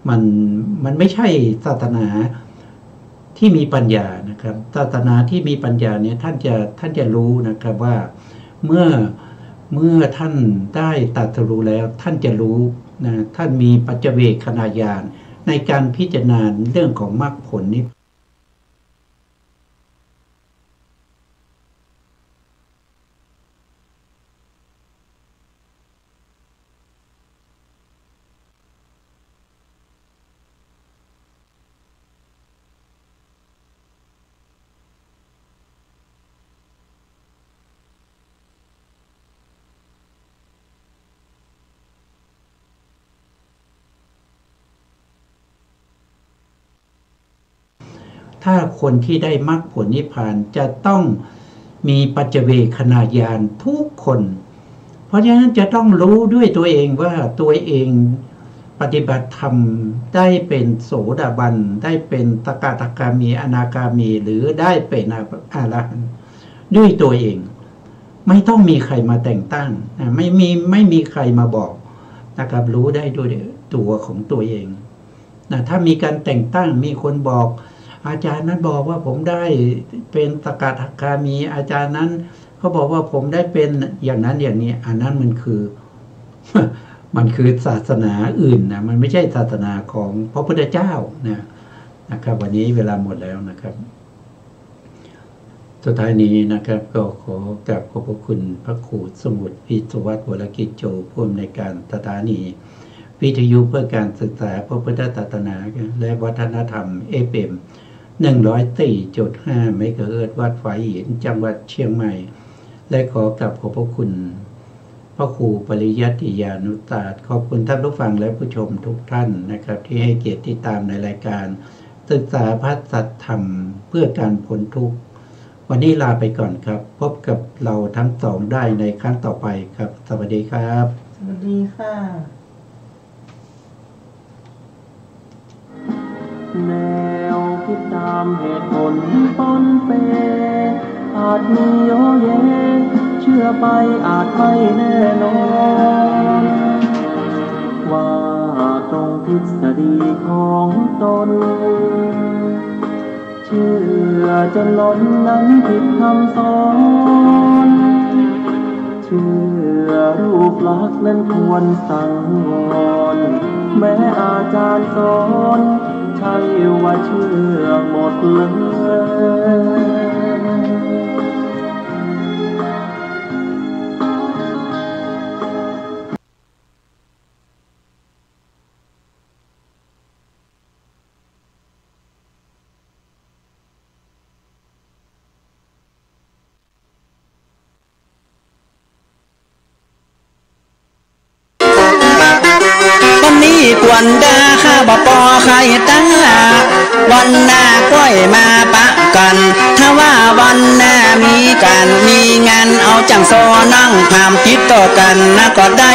มันไม่ใช่ศาสนาที่มีปัญญานะครับศาสนาที่มีปัญญาเนี่ยท่านจะรู้นะครับว่าเมื่อท่านได้ตรัสรู้แล้วท่านจะรู้นะท่านมีปัจเจเวคขณญาณในการพิจารณาเรื่องของมรรคผลนี้ถ้าคนที่ได้มรรคผลนิพพานจะต้องมีปัจเจเวคขณญาณทุกคนเพราะฉะนั้นจะต้องรู้ด้วยตัวเองว่าตัวเองปฏิบัติธรรมได้เป็นโสดาบันได้เป็นสกทาคามีอนาคามีหรือได้เป็นอรหันต์ด้วยตัวเองไม่ต้องมีใครมาแต่งตั้งไม่มีใครมาบอกนะครับรู้ได้ด้วยตัวของตัวเองนะถ้ามีการแต่งตั้งมีคนบอกอาจารย์นั้นบอกว่าผมได้เป็นสกทาคามีอาจารย์นั้นเขาบอกว่าผมได้เป็นอย่างนั้นอย่างนี้อันนั้นมันคือ มันคือศาสนาอื่นนะมันไม่ใช่ศาสนาของพระพุทธเจ้านะ นะครับวันนี้เวลาหมดแล้วนะครับสุดท้ายนี้นะครับก็ขอกราบขอบพระคุณพระครูสมุทรพิศวัตรวรกิจโจผู้อำนวยการสถานีวิทยุเพื่อการศึกษาพระพุทธศาสนาและวัฒนธรรม FM 104.5 เมกะเฮิรตซ์วัดฝายหินจังหวัดเชียงใหม่และขอกราบขอบพระคุณพระครูปริยัติยานุตาสขอบคุณท่านผู้ฟังและผู้ชมทุกท่านนะครับที่ให้เกียรติติดตามในรายการศึกษาพระสัทธรรมเพื่อการพ้นทุกข์วันนี้ลาไปก่อนครับพบกับเราทั้งสองได้ในครั้งต่อไปครับสวัสดีครับสวัสดีค่ะแนวคิดตามเหตุผลต้นเปอาจมีโยเยเชื่อไปอาจไม่แน่นอนว่าตรงทฤษฎีของตนเชื่อจนล้นนั้นผิดคำสอนเชื่อรูปลักษณ์นั้นควรสังวรแม้อาจารย์สอนใช่ว่าเชื่อหมดเลยวันดาข้าบ่ปอใครตั้งวันหน้ากล้วยมาปะกันถ้าว่าวันหน้ามีการมีงานเอาจังโซนั่งถามติดต่อกันนะก็ได้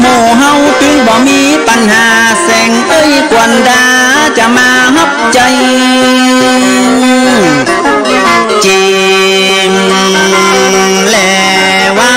หมู่เฮาจึงบ่มีปัญหาแสงเอ้ยกวนดาจะมาฮับใจจริงแลว่า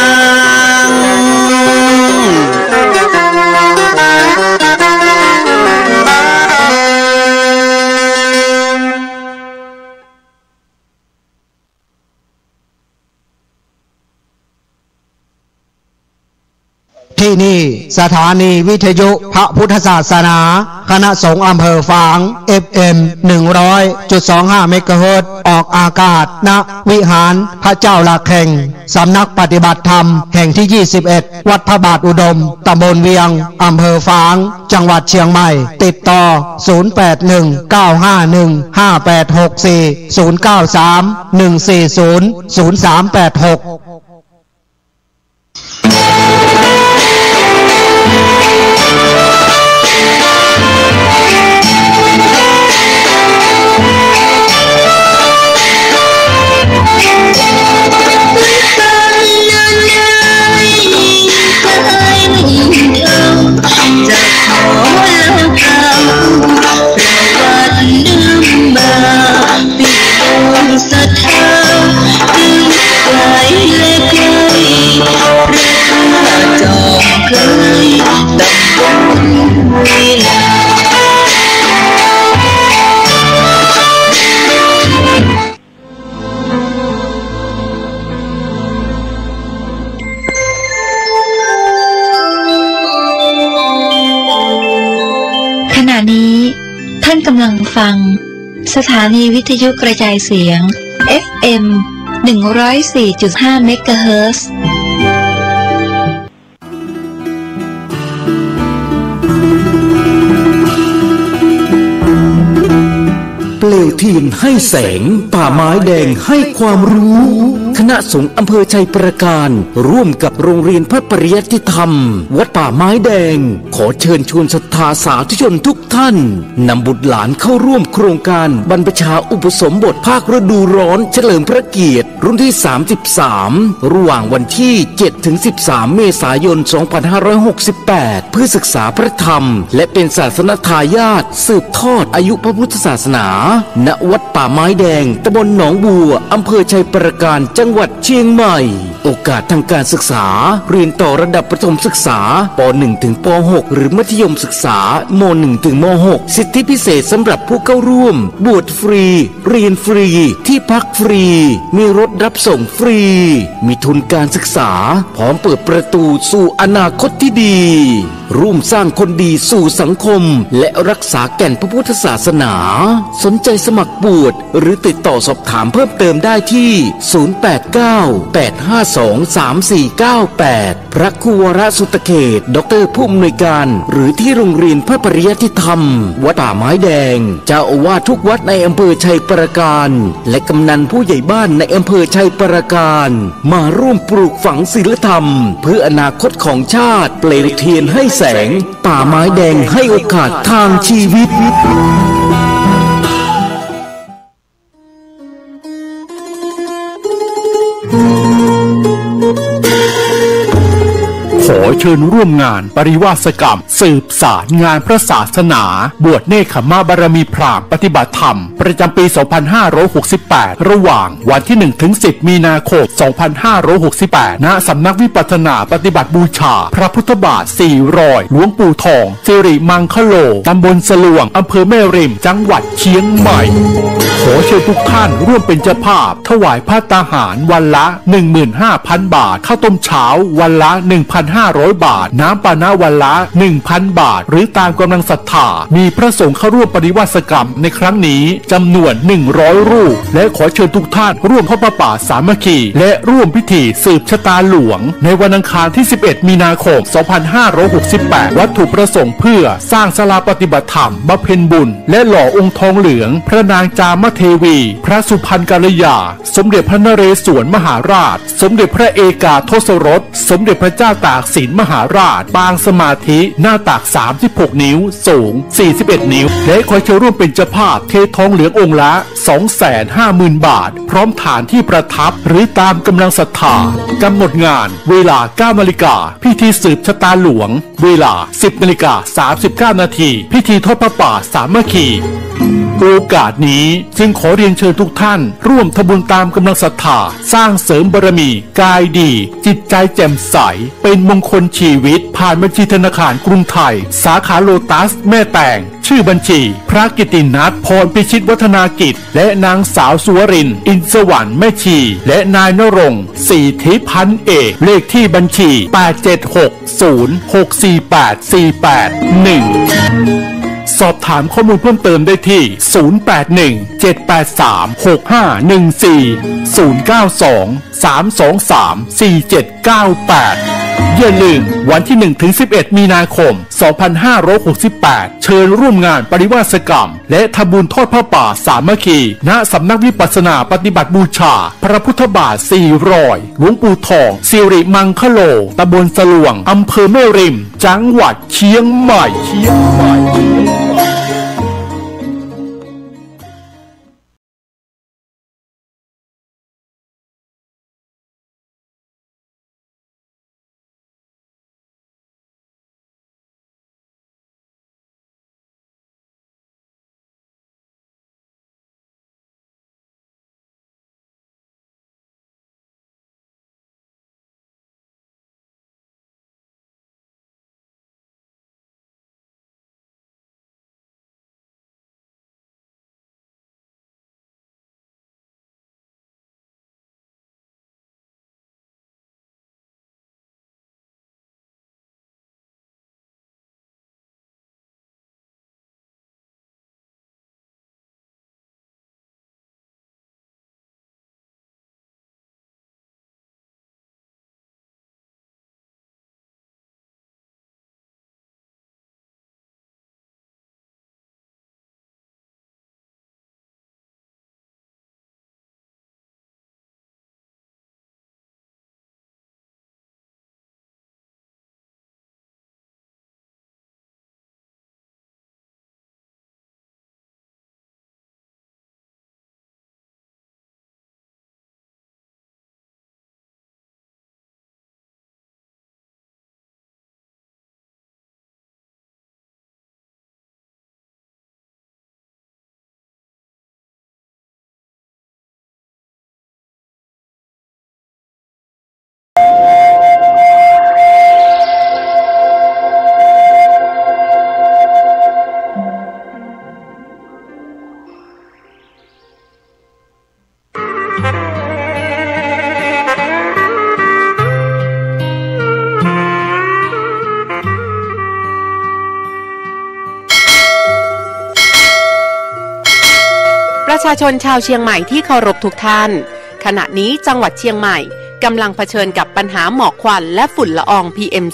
ที่นี่สถานีวิทยุพระพุทธศาสนาคณะสงฆ์อำเภอฝาง FM 100.25 เมกะเฮิรตซ์ออกอากาศณวิหารพระเจ้าหลักแห่งสำนักปฏิบัติธรรมแห่งที่21วัดพระบาทอุดมตำบลเวียงอำเภอฝางจังหวัดเชียงใหม่ติดต่อ0819515864 093-140-0386กำลังฟังสถานีวิทยุกระจายเสียง FM 104.5 เมกะเฮิรตซ์เปลวเทียนให้แสงป่าไม้แดงให้ความรู้คณะสงฆ์อำเภอชัยประการร่วมกับโรงเรียนพระปริยัติธรรมวัดป่าไม้แดงขอเชิญชวนศรัทธาสาธุชนทุกท่านนำบุตรหลานเข้าร่วมโครงการบรรพชาอุปสมบทภาคฤดูร้อนเฉลิมพระเกียรติรุ่นที่33ระหว่างวันที่ 7-13 เมษายน 2568เพื่อศึกษาพระธรรมและเป็นศาสนทายาทสืบทอดอายุพระพุทธศาสนาณวัดป่าไม้แดงตำบลหนองบัวอำเภอชัยประการจัง จังหวัดเชียงใหม่โอกาสทางการศึกษาเรียนต่อระดับประถมศึกษาป .1 ถึงป .6 หรือมัธยมศึกษาม.1 ถึงม.6 สิทธิพิเศษสำหรับผู้เข้าร่วมบวชฟรีเรียนฟรีที่พักฟรีมีรถรับส่งฟรีมีทุนการศึกษาพร้อมเปิดประตูสู่อนาคตที่ดีร่วมสร้างคนดีสู่สังคมและรักษาแก่นพระพุทธศาสนาสนใจสมัครบวชหรือติดต่อสอบถามเพิ่มเติมได้ที่ 089-852-3498 พระครูวรสุตเขตดร.ผู้อำนวยการหรือที่โรงเรียนพระปริยัติธรรมวัดป่าไม้แดงเจ้าอาวาสทุกวัดในอำเภอชัยประการและกำนันผู้ใหญ่บ้านในอำเภอชัยประการมาร่วมปลูกฝังศีลธรรมเพื่ออนาคตของชาติเปลวเทียนให้แสงป่าไม้แดงให้โอกาสทางชีวิตขอเชิญร่วมงานปริวาสกรรมสืบสารงานพระศาสนาบวชเนกขมาบารมีพราหมณ์ปฏิบัติธรรมประจำปี 2568 ระหว่างวันที่ 1-10 มีนาคม 2568 ณ สำนักวิปัสสนาปฏิบัติบูชาพระพุทธบาท400หลวงปู่ทองสิริมังคโลตำบลสลวงอำเภอแม่ริมจังหวัดเชียงใหม่ขอเชิญทุกท่านร่วมเป็นเจ้าภาพถวายผ้าตาหารวันละ 15,000 บาทข้าวต้มเช้าวันละ 1,500 บาทน้ำปานะวันละ 1,000 บาทหรือตามกำลังศรัทธามีพระสงฆ์เข้าร่วมปฏิวัติกรรมในครั้งนี้จำนวน100รูปและขอเชิญทุกท่านร่วมเข้าพระป่าสามัคคีและร่วมพิธีสืบชะตาหลวงในวันอังคารที่ 11 มีนาคม 2568 วัตถุประสงค์เพื่อสร้างศาลาปฏิบัติธรรมบำเพ็ญบุญและหล่อองค์ทองเหลืองพระนางจามเทวีพระสุพรรณกัลยาสมเด็จพระนเรศวรมหาราชสมเด็จพระเอกาทศรสสมเด็จพระเจ้าตากสินมหาราชปางสมาธิหน้าตัก36 นิ้วสูง41 นิ้วและขอเชิญร่วมเป็นเจ้าภาพเททองเหลืององค์ละ 250,000 บาทพร้อมฐานที่ประทับหรือตามกำลังศรัทธากำหนดงานเวลา 9 นาฬิกาพิธีสืบชะตาหลวงเวลา 10 นาฬิกา 39 นาทีพิธีทอดพระป่าสามัคคีโอกาสนี้จึงขอเรียนเชิญทุกท่านร่วมทำบุญตามกำลังศรัทธาสร้างเสริมบารมีกายดีจิตใจแจ่มใสเป็นมงคลชีวิตผ่านบัญชีธนาคารกรุงไทยสาขาโลตัสแม่แตงชื่อบัญชีพระกิตินัทพรพิชิตวัฒนากิจและนางสาวสุวรินทร์อินสวรรค์แม่ชีและนายนรงค์ศรีทิพันธ์เอกเลขที่บัญชี 876064848 1สอบถามข้อมูลเพิ่มเติมได้ที่ 081-783-6514 092-323-4798 อย่าลืมวันที่ 1-11 มีนาคม 2568 เชิญร่วมงานปริวาสกรรมและทำบุญทอดพระป่าสามัคคีณสำนักวิปัสสนาปฏิบัติบูชาพระพุทธบาท400หลวงปู่ทองสิริมังคโลตำบลสลวงอำเภอแม่ริมจังหวัดเชียงใหม่ ประชาชนชาวเชียงใหม่ที่เคารพทุกท่านขณะนี้จังหวัดเชียงใหม่กำลังเผชิญกับปัญหาหมอกควันและฝุ่นละออง PM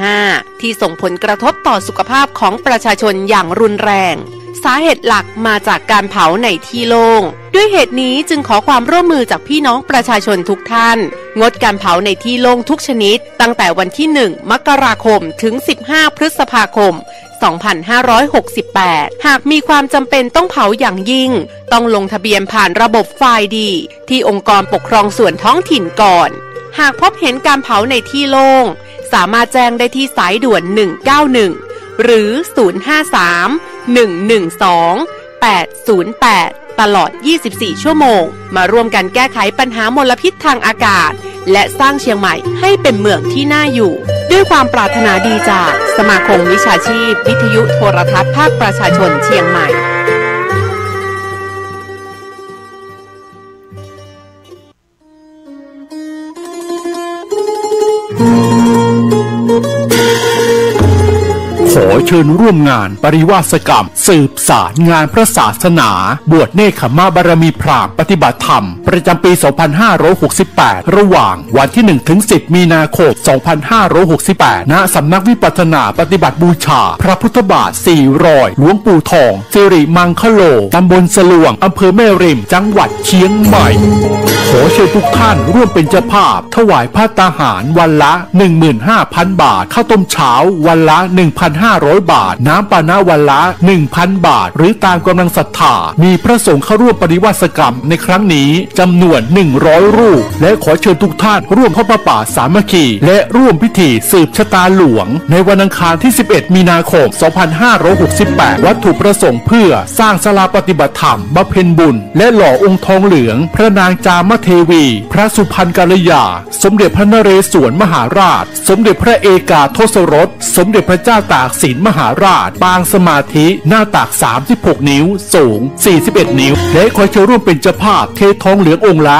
2.5 ที่ส่งผลกระทบต่อสุขภาพของประชาชนอย่างรุนแรงสาเหตุหลักมาจากการเผาในที่โล่งด้วยเหตุนี้จึงขอความร่วมมือจากพี่น้องประชาชนทุกท่านงดการเผาในที่โล่งทุกชนิดตั้งแต่วันที่ 1 มกราคมถึง 15 พฤษภาคม 2568 หากมีความจำเป็นต้องเผาอย่างยิ่งต้องลงทะเบียนผ่านระบบไฟล์ดีที่องค์กรปกครองส่วนท้องถิ่นก่อนหากพบเห็นการเผาในที่โล่งสามารถแจ้งได้ที่สายด่วน 191 หรือ 053-112-808 ตลอด 24 ชั่วโมงมาร่วมกันแก้ไขปัญหามลพิษทางอากาศและสร้างเชียงใหม่ให้เป็นเมืองที่น่าอยู่ด้วยความปรารถนาดีจากสมาคมวิชาชีพวิทยุโทรทัศน์ภาคประชาชนเชียงใหม่ขอเชิญร่วมงานปริวาสกรรมสืบสารงานพระศาสนาบวชเนกขมาบารมีพราหมณ์ปฏิบัติธรรมประจำปี 2568 ระหว่างวันที่ 1-10 มีนาคม 2568 ณ สำนักวิปัสสนาปฏิบัติบูชาพระพุทธบาท4 รอยหลวงปู่ทองสิริมังคโลตำบลสลวงอำเภอแม่ริมจังหวัดเชียงใหม่ขอเชิญทุกท่านร่วมเป็นเจ้าภาพถวายภัตตาหารวันละ 15,000 บาทข้าวต้มเช้าวันละ 1,500 บาทน้ำปานะวันละ 1,000 บาทหรือตามกำลังศรัทธามีพระสงฆ์เข้าร่วมปฏิวัติกรรมในครั้งนี้จำนวน100 รูปและขอเชิญทุกท่านร่วมทอดผ้าป่าสามัคคีและร่วมพิธีสืบชะตาหลวงในวันอังคารที่ 11 มีนาคม 2568 วัตถุประสงค์เพื่อสร้างศาลาปฏิบัติธรรมบำเพ็ญบุญและหล่อองค์ทองเหลืองพระนางจามเทวีพระสุพรรณกัลยาสมเด็จพระนเรศวรมหาราชสมเด็จพระเอกาทศรสสมเด็จพระเจ้าตากสินมหาราชปางสมาธิหน้าตัก36 นิ้วสูง41 นิ้วและขอเชิญร่วมเป็นเจ้าภาพเททองเหลืององค์ละ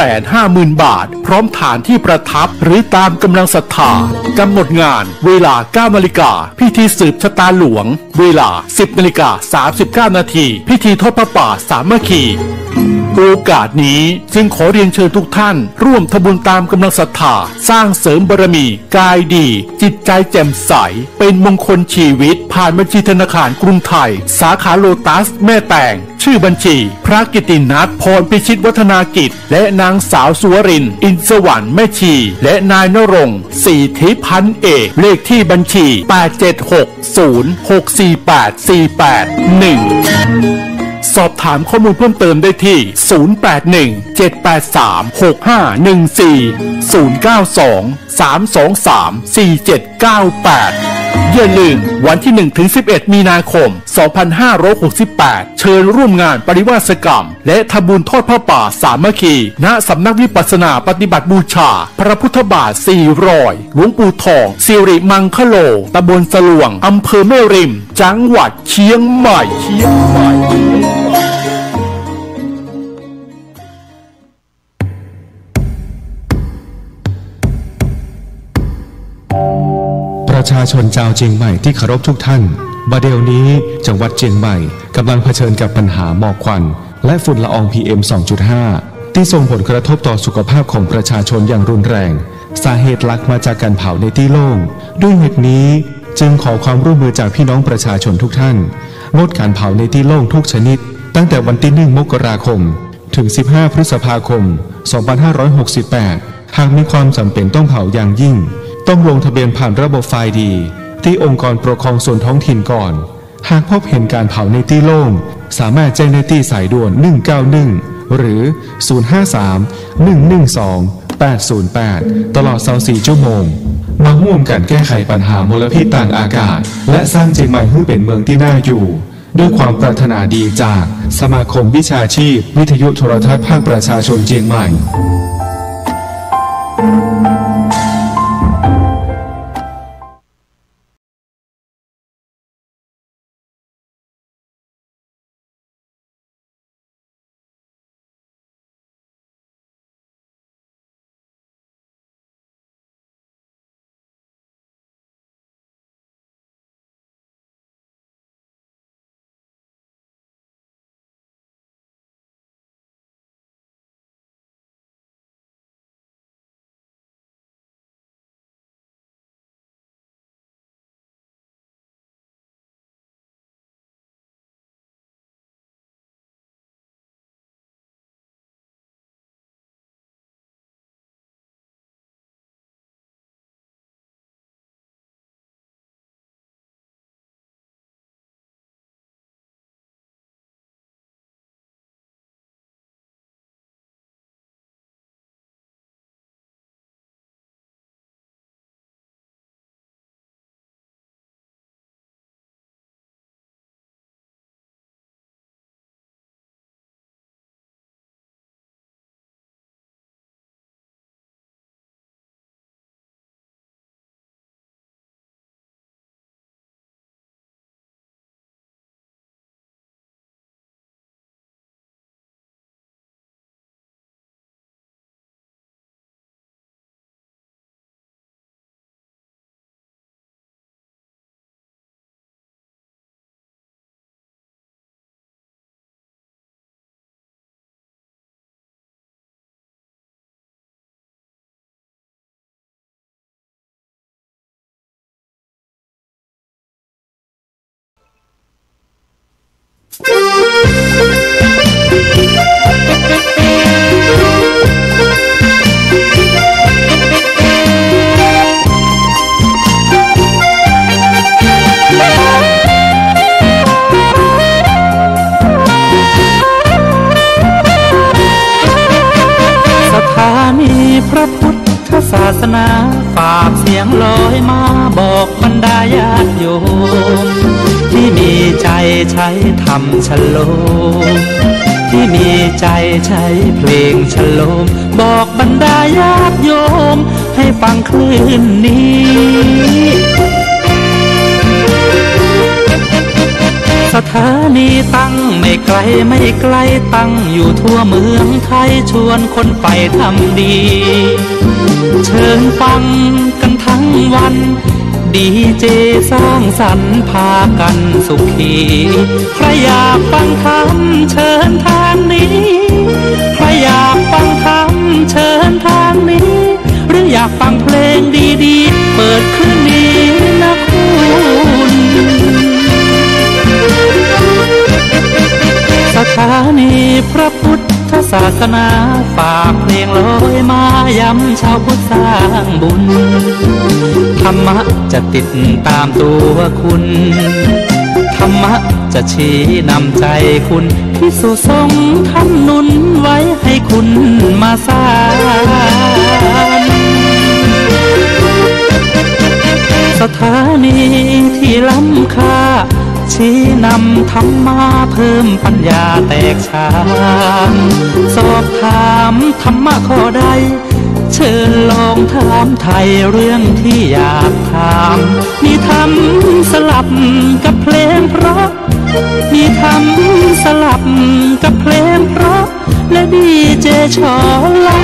250,000 บาทพร้อมฐานที่ประทับหรือตามกำลังศรัทธากำหนดงานเวลา 9 นาฬิกาพิธีสืบชะตาหลวงเวลา 10 นาฬิกา 39 นาทีพิธีทอดผ้าป่าสามัคคีโอกาสนี้จึงขอเรียนเชิญทุกท่านร่วมทำบุญตามกำลังศรัทธาสร้างเสริมบารมีกายดีจิตใจแจ่มใสเป็นมงคลชีวิตผ่านบัญชีธนาคารกรุงไทยสาขาโลตัสแม่แตงชื่อบัญชีพระกิตินัทพรพิชิตวัฒนากิจและนางสาวสุวรินทร์อินสวรรค์แม่ชีและนายนรงค์ศรีทิพันธ์เอกเลขที่บัญชี 876064848 1สอบถามข้อมูลเพิ่มเติมได้ที่ 081-783-6514-092-323-4798 อย่าลืมวันที่ 1-11 มีนาคม 2568 เชิญร่วมงานปริวาสกรรมและทำบุญทอดผ้าป่าสามัคคีณสำนักวิปัสสนาปฏิบัติบูชาพระพุทธบาท4 รอยหลวงปู่ทองสิริมังคโลตำบลสลวงอำเภอแม่ริมจังหวัดเชียงใหม่ประชาชนชาวเชียงใหม่ที่เคารพทุกท่านบัดเดี๋ยวนี้จังหวัดเชียงใหม่กำลังเผชิญกับปัญหาหมอกควันและฝุ่นละออง PM 2.5 ที่ส่งผลกระทบต่อสุขภาพของประชาชนอย่างรุนแรงสาเหตุหลักมาจากการเผาในที่โล่งด้วยเหตุนี้จึงขอความร่วมมือจากพี่น้องประชาชนทุกท่านงดการเผาในที่โล่งทุกชนิดตั้งแต่วันที่ 1 มกราคมถึง 15 พฤษภาคม 2568 หากมีความจำเป็นต้องเผาอย่างยิ่งต้องลงทะเบียนผ่านระบบไฟล์ดีที่องค์กรปกครองส่วนท้องถิ่นก่อนหากพบเห็นการเผาในที่โล่งสามารถแจ้งได้ที่สายด่วน 191 หรือ 053-112-808 ตลอด 24 ชั่วโมงมาร่วมกันแก้ไขปัญหามลพิษทางอากาศและสร้างเชียงใหม่ให้เป็นเมืองที่น่าอยู่ด้วยความปรารถนาดีจากสมาคมวิชาชีพวิทยุโทรทัศน์ภาคประชาชนเชียงใหม่ พระพุทธศาสนาฝากเสียงลอยมาบอกบรรดาญาติโยมที่มีใจใช้ธรรมฉโลมที่มีใจใช้เพลงฉโลมบอกบรรดาญาติโยมให้ฟังคลื่นนี้สถานีตั้งไม่ไกลไม่ไกลตั้งอยู่ทั่วเมืองไทยชวนคนไปทำดีเชิญฟังกันทั้งวันดีเจสร้างสรรค์พากันสุขีใครอยากฟังธรรมเชิญทางนี้ใครอยากฟังธรรมเชิญทางนี้หรืออยากฟังเพลงดีๆเปิดคืนนี้นะคุณสถานีพระพุทธศาสนาฝากเพลงลอยมาย้ำชาวพุทธสร้างบุญธรรมะจะติดตามตัวคุณธรรมะจะชี้นำใจคุณพิสุสงฆ์ท่านหนุนไว้ให้คุณมาสร้างสถานีที่ล้ำค่าชี้นำธรรมะเพิ่มปัญญาแตกฉานสอบถามธรรมะข้อใดเชิญลองถามไทยเรื่องที่อยากถามมีธรรมสลับกับเพลงเพราะมีธรรมสลับกับเพลงเพราะและดีเจชอละ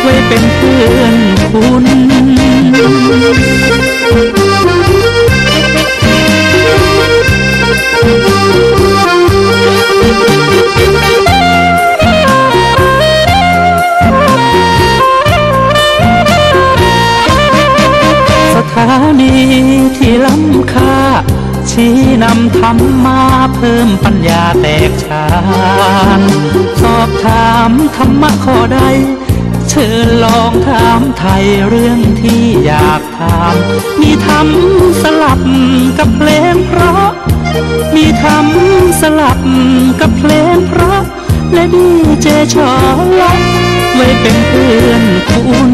ไว้เป็นเพื่อนคุณสถานีที่ล้ำค่าชี้นำธรรมะเพิ่มปัญญาแตกฉานสอบถามธรรมะข้อใดเชิญลองถามไทยเรื่องที่อยากถามมีธรรมสลับกับเพลงเพราะมีธรรมสลับกับเพลงเพราะและดีเจชอละไว้เป็นเพื่อนคุณ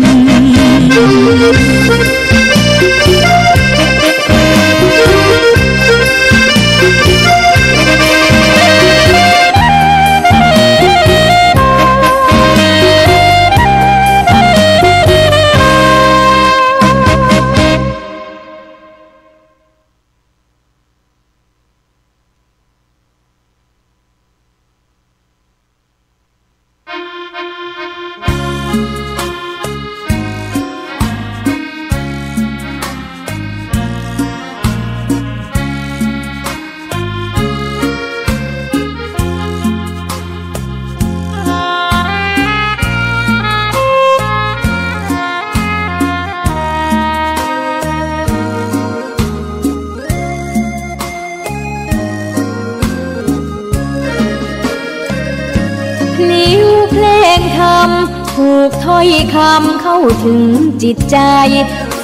ถูกถ้อยคำเข้าถึงจิตใจ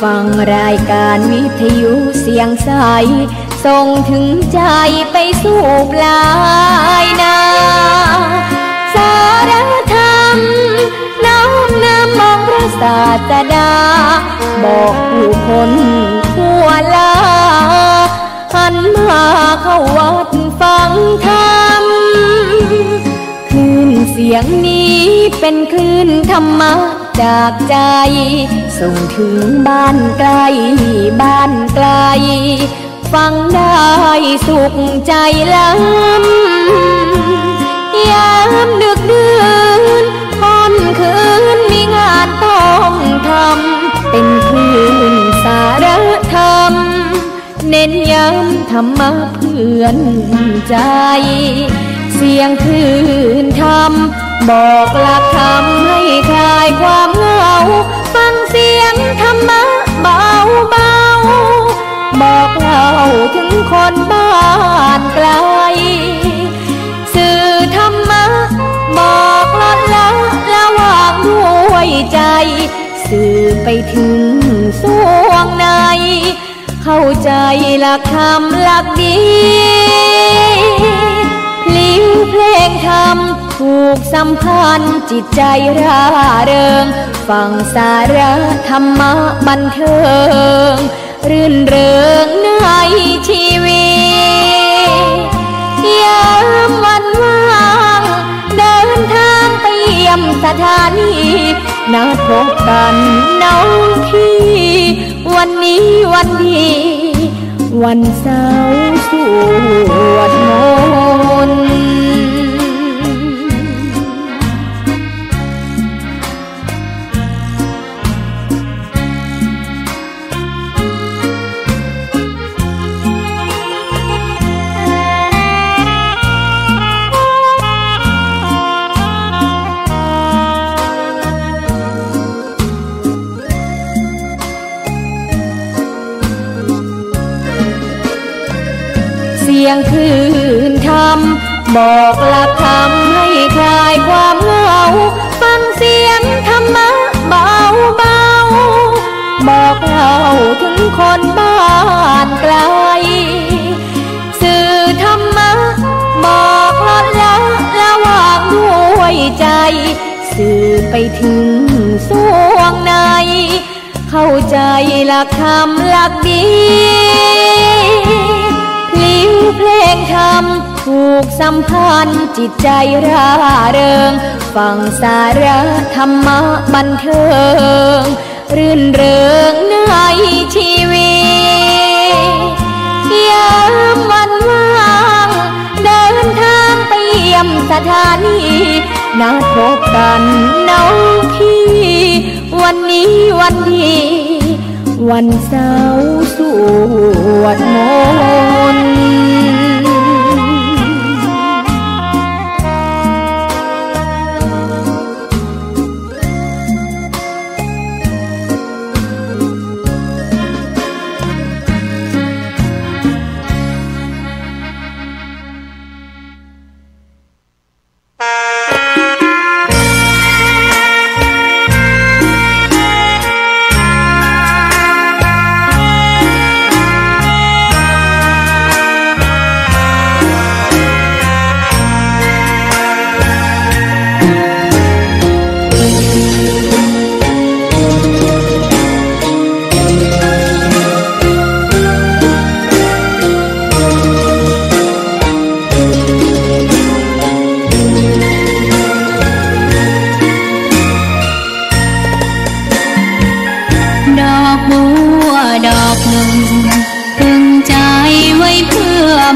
ฟังรายการวิทยุเสียงใสส่งถึงใจไปสู่ปลายนาสารธรรมน้อมนำมองพระศาสดาบอกผู้คนทั่วลาหันมาเข้าวัดฟังธรรมคลื่นเสียงนี้เป็นคลื่นธรรมะจากใจส่งถึงบ้านไกลบ้านไกลฟังได้สุขใจล้ำยามดึกดื่นค่ำคืนมีงานต้องทำเป็นคลื่นสารธรรมเน้นย้ำธรรมะเพื่อนใจเสียงคลื่นธรรมบอกหลักธรรมให้คลายความเหงาฟังเสียงธรรมะเบาเบาบอกเล่าถึงคนบ้านไกลสื่อธรรมะบอกละละวางด้วยใจสื่อไปถึงสวงในเข้าใจหลักธรรมหลักดีพลิ้วเพลงธรรม ผูกสัมพันธ์จิตใจร่าเริงฟังสาระธรรมะบันเทิงรื่นเริงในชีวิตยามวันว่างเดินทางไปเยี่ยมสถานีนัดพบกันน้องพี่วันนี้วันดีวันเสาร์สวดมนต์เสียงคลื่นธรรมบอกหลักธรรมให้คลายความเหงาฟังเสียงธรรมะเบาเบาบอกเล่าถึงคนบ้านไกลสื่อธรรมะบอกลดละระหว่างด้วยใจสื่อไปถึงสวงในเข้าใจหลักธรรมหลักดีลิ้วเพลงธรรมผูกสัมพันธ์จิตใจร่าเริงฟังสาระธรรมะบันเทิงรื่นเริงในชีวิตยามวันว่างเดินทางไปเยี่ยมสถานีนัดพบกันน้องพี่วันนี้วันดีวันเสาร์สวดมนต์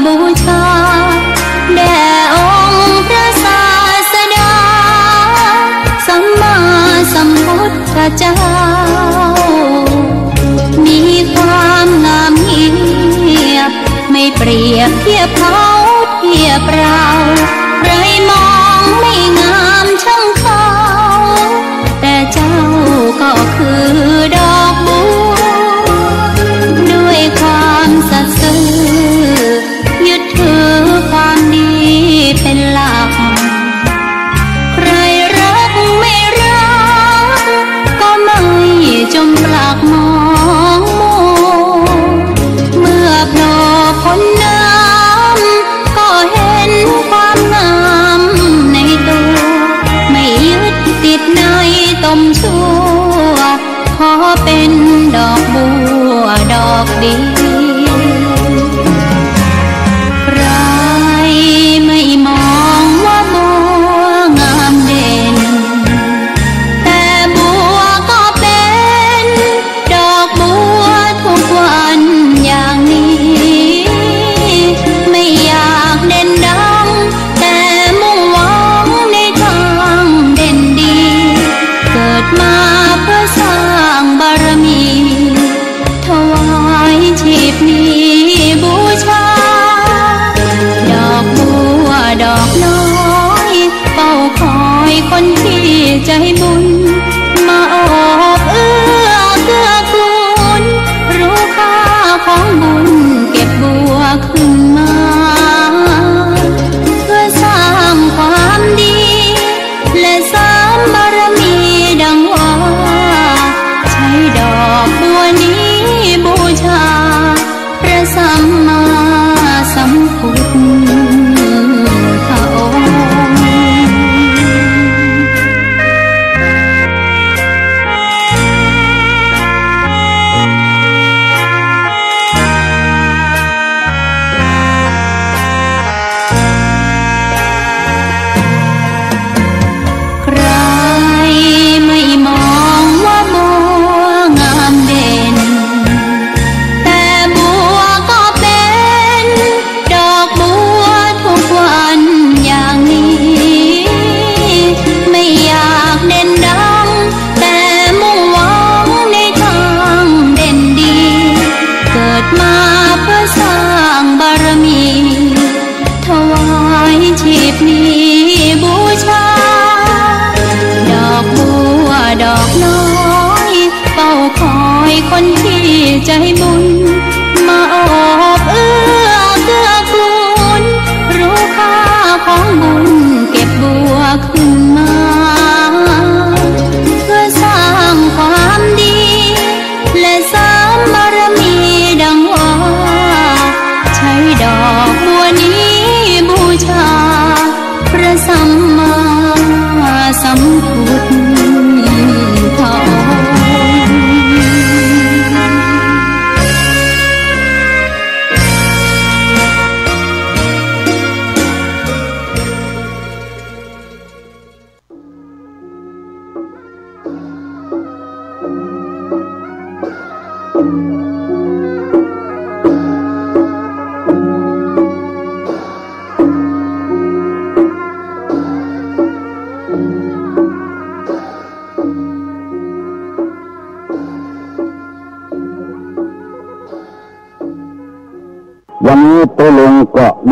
บูชาแด่องค์พระศาสดาสัมมาสัมพุทธเจ้ามีความงามเงียบไม่เปรียบเทียบเขาเทียบเราใครมองไม่งามช่างเขาแต่เจ้าก็คือดอกบัวด้วยความสัตย์ซื่อยึดถือความดีเป็นหลักใครรักไม่รักก็ไม่จมปลักมองมัวเมื่อโผล่พ้นน้ำก็เห็นความงามในตัวไม่ยึดติดในตมชั่วขอเป็นดอกบัวดอกดีใครไม่มองว่าบัวงามเด่นแต่บัวก็เป็นดอกบัวทุกวันอย่างนี้ไม่อยากเด่นดังแต่มุ่งหวังในทางเด่นดีเกิดมาเพื่อสร้างบารมีถวายชีพนี้บูชาดอกบัวดอกน้อยเฝ้าคอยคนที่ใจบุญมาออกเอื้อเกื้อกูลรู้ค่าของบุญเก็บบัวขึ้นมาเพื่อสร้างความดีและสร้างบารมีดังว่าใช้ดอกบัวนี้บูชาพระสัมมาสัมพุทธองค์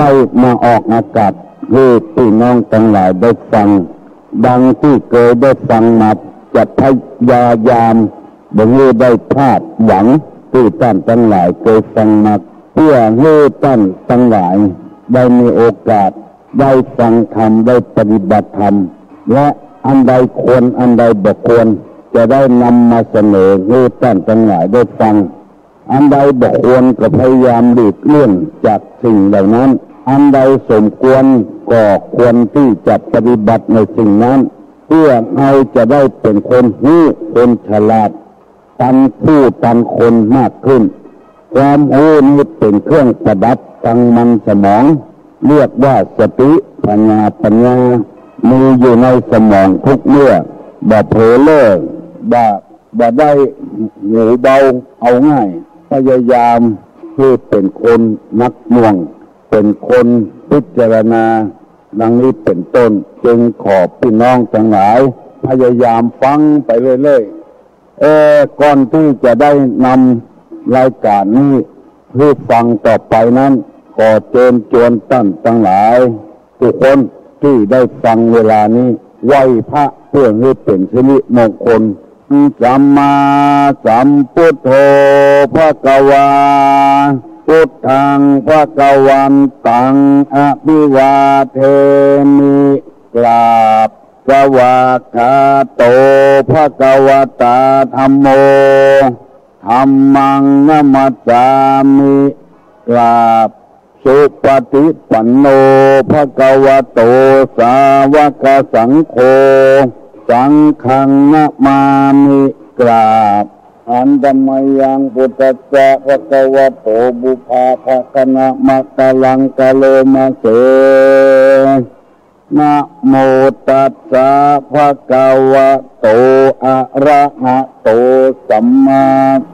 ได้มาออกอากาศให้พี่น้องทั้งหลายได้ฟังดังที่เคยได้ฟังมาจะพยายามบ่ให้ได้พลาดหวังที่ท่านทั้งหลายเคยฟังมาเพื่อให้ท่านทั้งหลายได้มีโอกาสได้ฟังธรรมได้ปฏิบัติธรรมและอันใดควรอันใดบ่ควรจะได้นำมาเสนอให้ท่านทั้งหลายได้ฟังอันใดบ่ควรก็พยายามหลีกเลี่ยงจากสิ่งเหล่านั้นอันใดสมควรก็ควรที่จะปฏิบัติในสิ่งนั้นเพื่อเราจะได้เป็นคนรู้คนฉลาดทันผู้ทันคนมากขึ้นความรู้นี้เป็นเครื่องประดับตั้งมันสมองเรียกว่าสติปัญญามีอยู่ในสมองทุกเมื่อบ่เผลอเลิกบ่ได้หูเบาเอาง่ายพยายามให้เป็นคนนักหน่วงเป็นคนพิจารณาดังนี้เป็นต้นจึงขอพี่น้องทั้งหลายพยายามฟังไปเรื่อยๆก่อนที่จะได้นำรายการนี้ให้ฟังต่อไปนั้นขอเชิญชวนท่านทั้งหลายทุกคนที่ได้ฟังเวลานี้ไหว้พระเพื่อให้เป็นสิริมงคลสัมมาสัมพุทโธภควาพุทธังภควันตังอภิวาเทมิกราบสวากขาโตภควตาธัมโมธัมมังนัมสสามิกราบสุปฏิปันโนภควโตสาวกสังโฆสังฆังนะมามิกราบอันธรรมยังพุทธัสสะภควโตบุพาภคนะมัตตลังกะโลมาเสนะโมตัสสะภะคะวะโตอะระหะโตสัมมา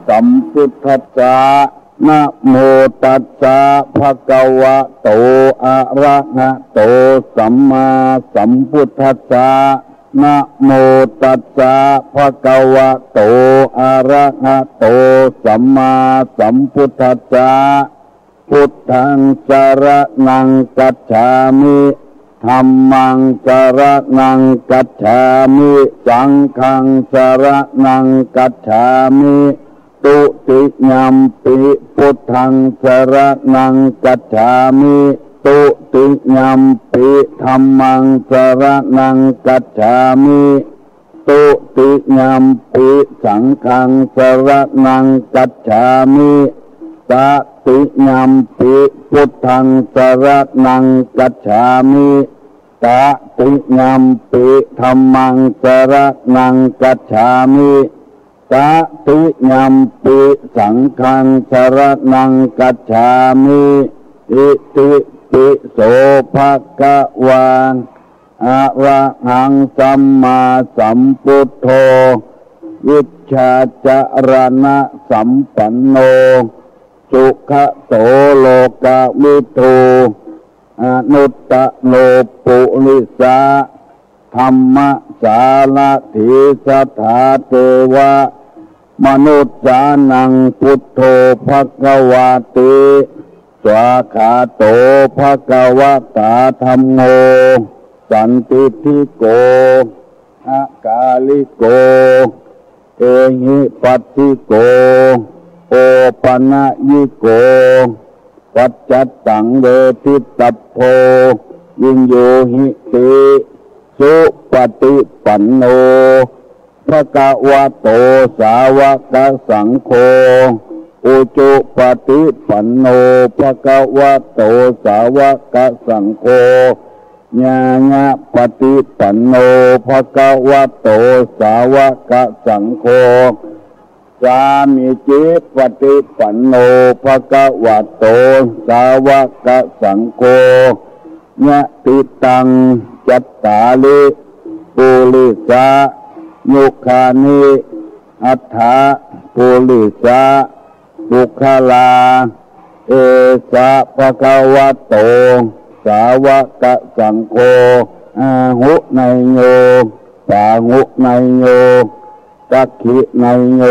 สัมพุทธัสสะนะโมตัสสะภะคะวะโตอะระหะโตสัมมาสัมพุทธัสสะนะโมตัสสะภะคะวะโตอะระหะโตสัมมาสัมพุทธัสสะพุทธังสรณังกัจฉามิธัมมังสรณังกัจฉามิสังฆังสรณังกัจฉามิตุติยัมปิพุทธังสรณังกัจฉามิตุติยัมปิธัมมังสรณังกัจฉามิตุติยัมปิสังฆังสรณังกัจฉามิตติยัมปิพุทธังสรณังกัจฉามิตติยัมปิธัมมังสรณังกัจฉามิตติยัมปิสังฆังสรณังกัจฉามิอิติปิโสภะคะวะอะระหังสัมมาสัมพุทโธวิชชาจารณะสัมปันโนสุขโสโลกวิทูอนุตตโลปุริสาธรรมสารถิสถาเทวะมนุษย์สานังพุทโธภควาติสวาขาโตภควตาธัมโมสันติทิโกอากาลิโกเอหิปัสสิโกโอปนะยิโกปัจจัตตังเวทิตัพโพวิญโยหิติสุปฏิปันโนภควโตสาวกสังโฆอุจุปฏิปันโนภควโตสาวกสังโฆญาณปฏิปันโนภควโตสาวกสังโฆสามิจิปฏิปันโนภควโตสาวกสังโฆญะติตังจัตตาลิปุริสายุคานิอัฏฐาปุริสาบุคลาเอสะภควโตสาวกสังโฆอาหุไนโยสาหุไนโยกัคขิไนโย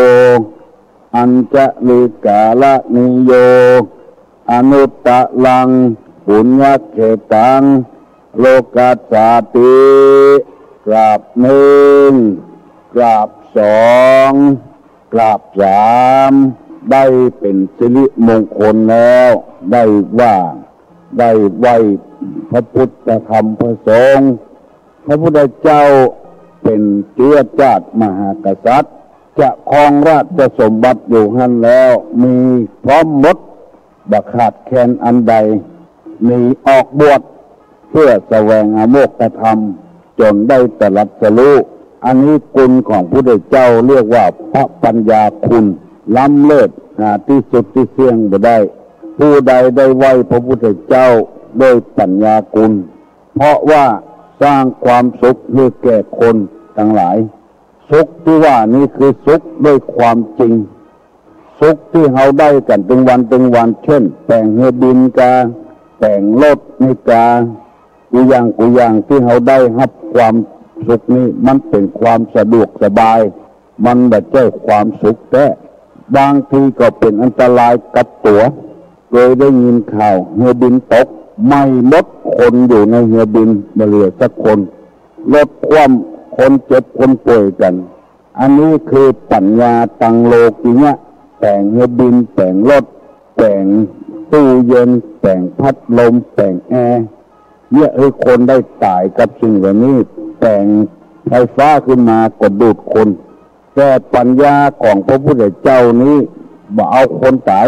อัญจลิกาลนิโยอนุตตะลังป ปุญญเขตังโลกัสสาติกราบหนึ่งกราบสองกราบสามได้เป็นสิริมงคลแล้วได้ว่าได้ไหว้พระพุทธธรรมพระสงฆ์พระพุทธเจ้าเป็นเชื้อชาติมหากษัตริย์จะครองราชสมบัติอยู่หันแล้วมีพร้อมหมดบักขาดแคลนอันใดหนีออกบวชเพื่อแสวงหาโมกขธรรมจนได้ตรัสรู้อันนี้คุณของพระพุทธเจ้าเรียกว่าพระปัญญาคุณล้ำเลิศหาที่สุดที่เสี่ยงบ่ได้ผู้ใดได้ไหว้พระพุทธเจ้าด้วยปัญญาคุณเพราะว่าสร้างความสุขให้แก่คนทั้งหลายสุขที่ว่านี้คือสุขด้วยความจริงสุขที่เราได้กันตึงวันเช่นแต่งเฮบินกาแต่งรถในกากูอย่างที่เราได้รับความสุขนี้มันเป็นความสะดวกสบายมันแบบเจ้าความสุขแต่บางทีก็เป็นอันตรายกับตัวโดยได้ยินข่าวเฮบินตกไม่หมดคนอยู่ในเฮบินไม่เหลือสักคนลดความคนเจ็บคนป่วยกันอันนี้คือปัญญาตังโลกิยะแต่งเฮบินแต่งรถแต่งตู้เย็นแต่งพัดลมแต่งแอร์เนี่ยคนได้ตายกับสิ่งเหล่านี้แต่งไฟฟ้าขึ้นมากดดูดคนแต่ปัญญาของพระพุทธเจ้านี้บ่เอาคนตาย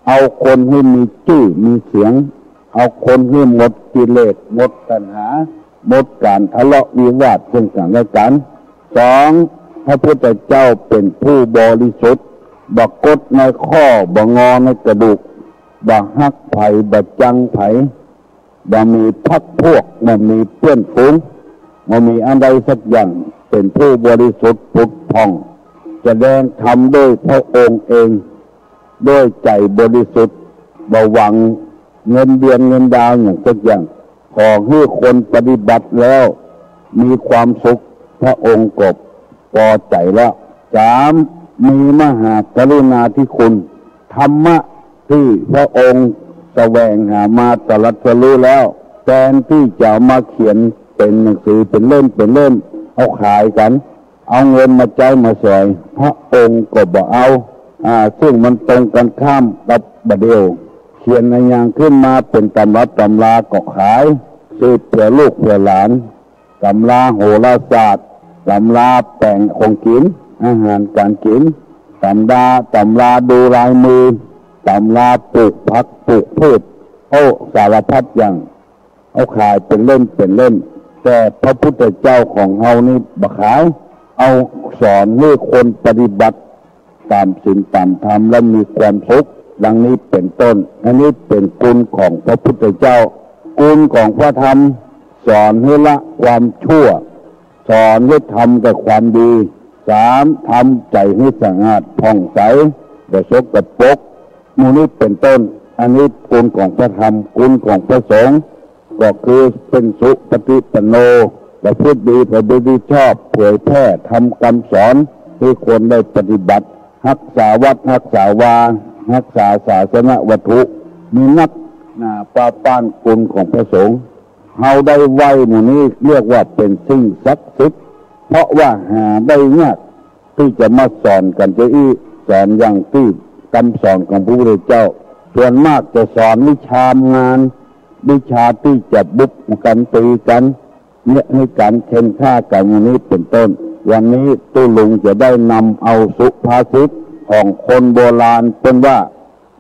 เอาคนให้มีชื่อมีเสียงเอาคนให้หมดกิเลสหมดตัณหาหมดการทะเลาะวิวาทซึ่งกันและกันสองพระพุทธเจ้าเป็นผู้บริสุทธิ์บ่กดในข้อบ่งอในกระดูกบ่ฮักไผบ่จังไผบ่มีพักพวกบ่มีเพื่อนฝูงบ่มีอันใดสักอย่างเป็นผู้บริสุทธิ์ผุดผ่องแสดงธรรมด้วยพระองค์เองด้วยใจบริสุทธิ์บ่หวังเงินเดือนเงินดาวอย่างสักอย่างขอให้คนปฏิบัติแล้วมีความสุขพระองค์ก็พอใจแล้วสามมีมหากรุณาธิคุณธรรมะที่พระองค์แสวงหามาตรัสรู้แล้วแทนที่จะมาเขียนเป็นหนังสือเป็นเล่มเอาขายกันเอาเงินมาใจมาสอยพระองค์ก็บอกเอาซึ่งมันตรงกันข้ามกับบเดียวเขียนในอย่างขึ้นมาเป็นตำรับตำราก็ขายซื้อเผื่อลูกเผื่อหลานตำราโหราศาสตร์ตำราแต่งของกินอาหารการกินตำราดูลายมือตำราปลูกผักปลูกพืชสารพัดอย่างเอาขายเป็นเล่มแต่พระพุทธเจ้าของเฮานี่บ่ขายเอาสอนให้คนปฏิบัติตามศีลตามธรรมและมีความสุขดังนี้เป็นต้นอันนี้เป็นคุณของพระพุทธเจ้าคุณของพระธรรมสอนให้ละความชั่วสอนให้ทำแต่ความดีสามทำใจให้สะอาดผ่องใสอย่าสกปรกมูนี้เป็นต้นอันนี้คุณของพระธรรมคุณของพระสงฆ์ก็คือเป็นสุปฏิปันโนและพูดดีประพฤติชอบเผยแพร่ทำคำสอนให้คนได้ปฏิบัติรักษาวัดรักษาวารักษาศาสนวัตถุมีนักปาปานคุณของพระสงฆ์เฮาได้ไหวหมู่นี้เรียกว่าเป็นสิ่งศักดิ์สิทธิ์เพราะว่าหาได้ยากที่จะมาสอนกันจะสอนอย่างที่คำสอนของพระพุทธเจ้าส่วนมากจะสอนวิชางานวิชาที่จะบุกกันตีกันเนี่ยให้การเข็นฆ่ากันอย่างนี้เป็นต้นวันนี้ตู้ลุงจะได้นำเอาสุภาษิตของคนโบราณเป็นว่า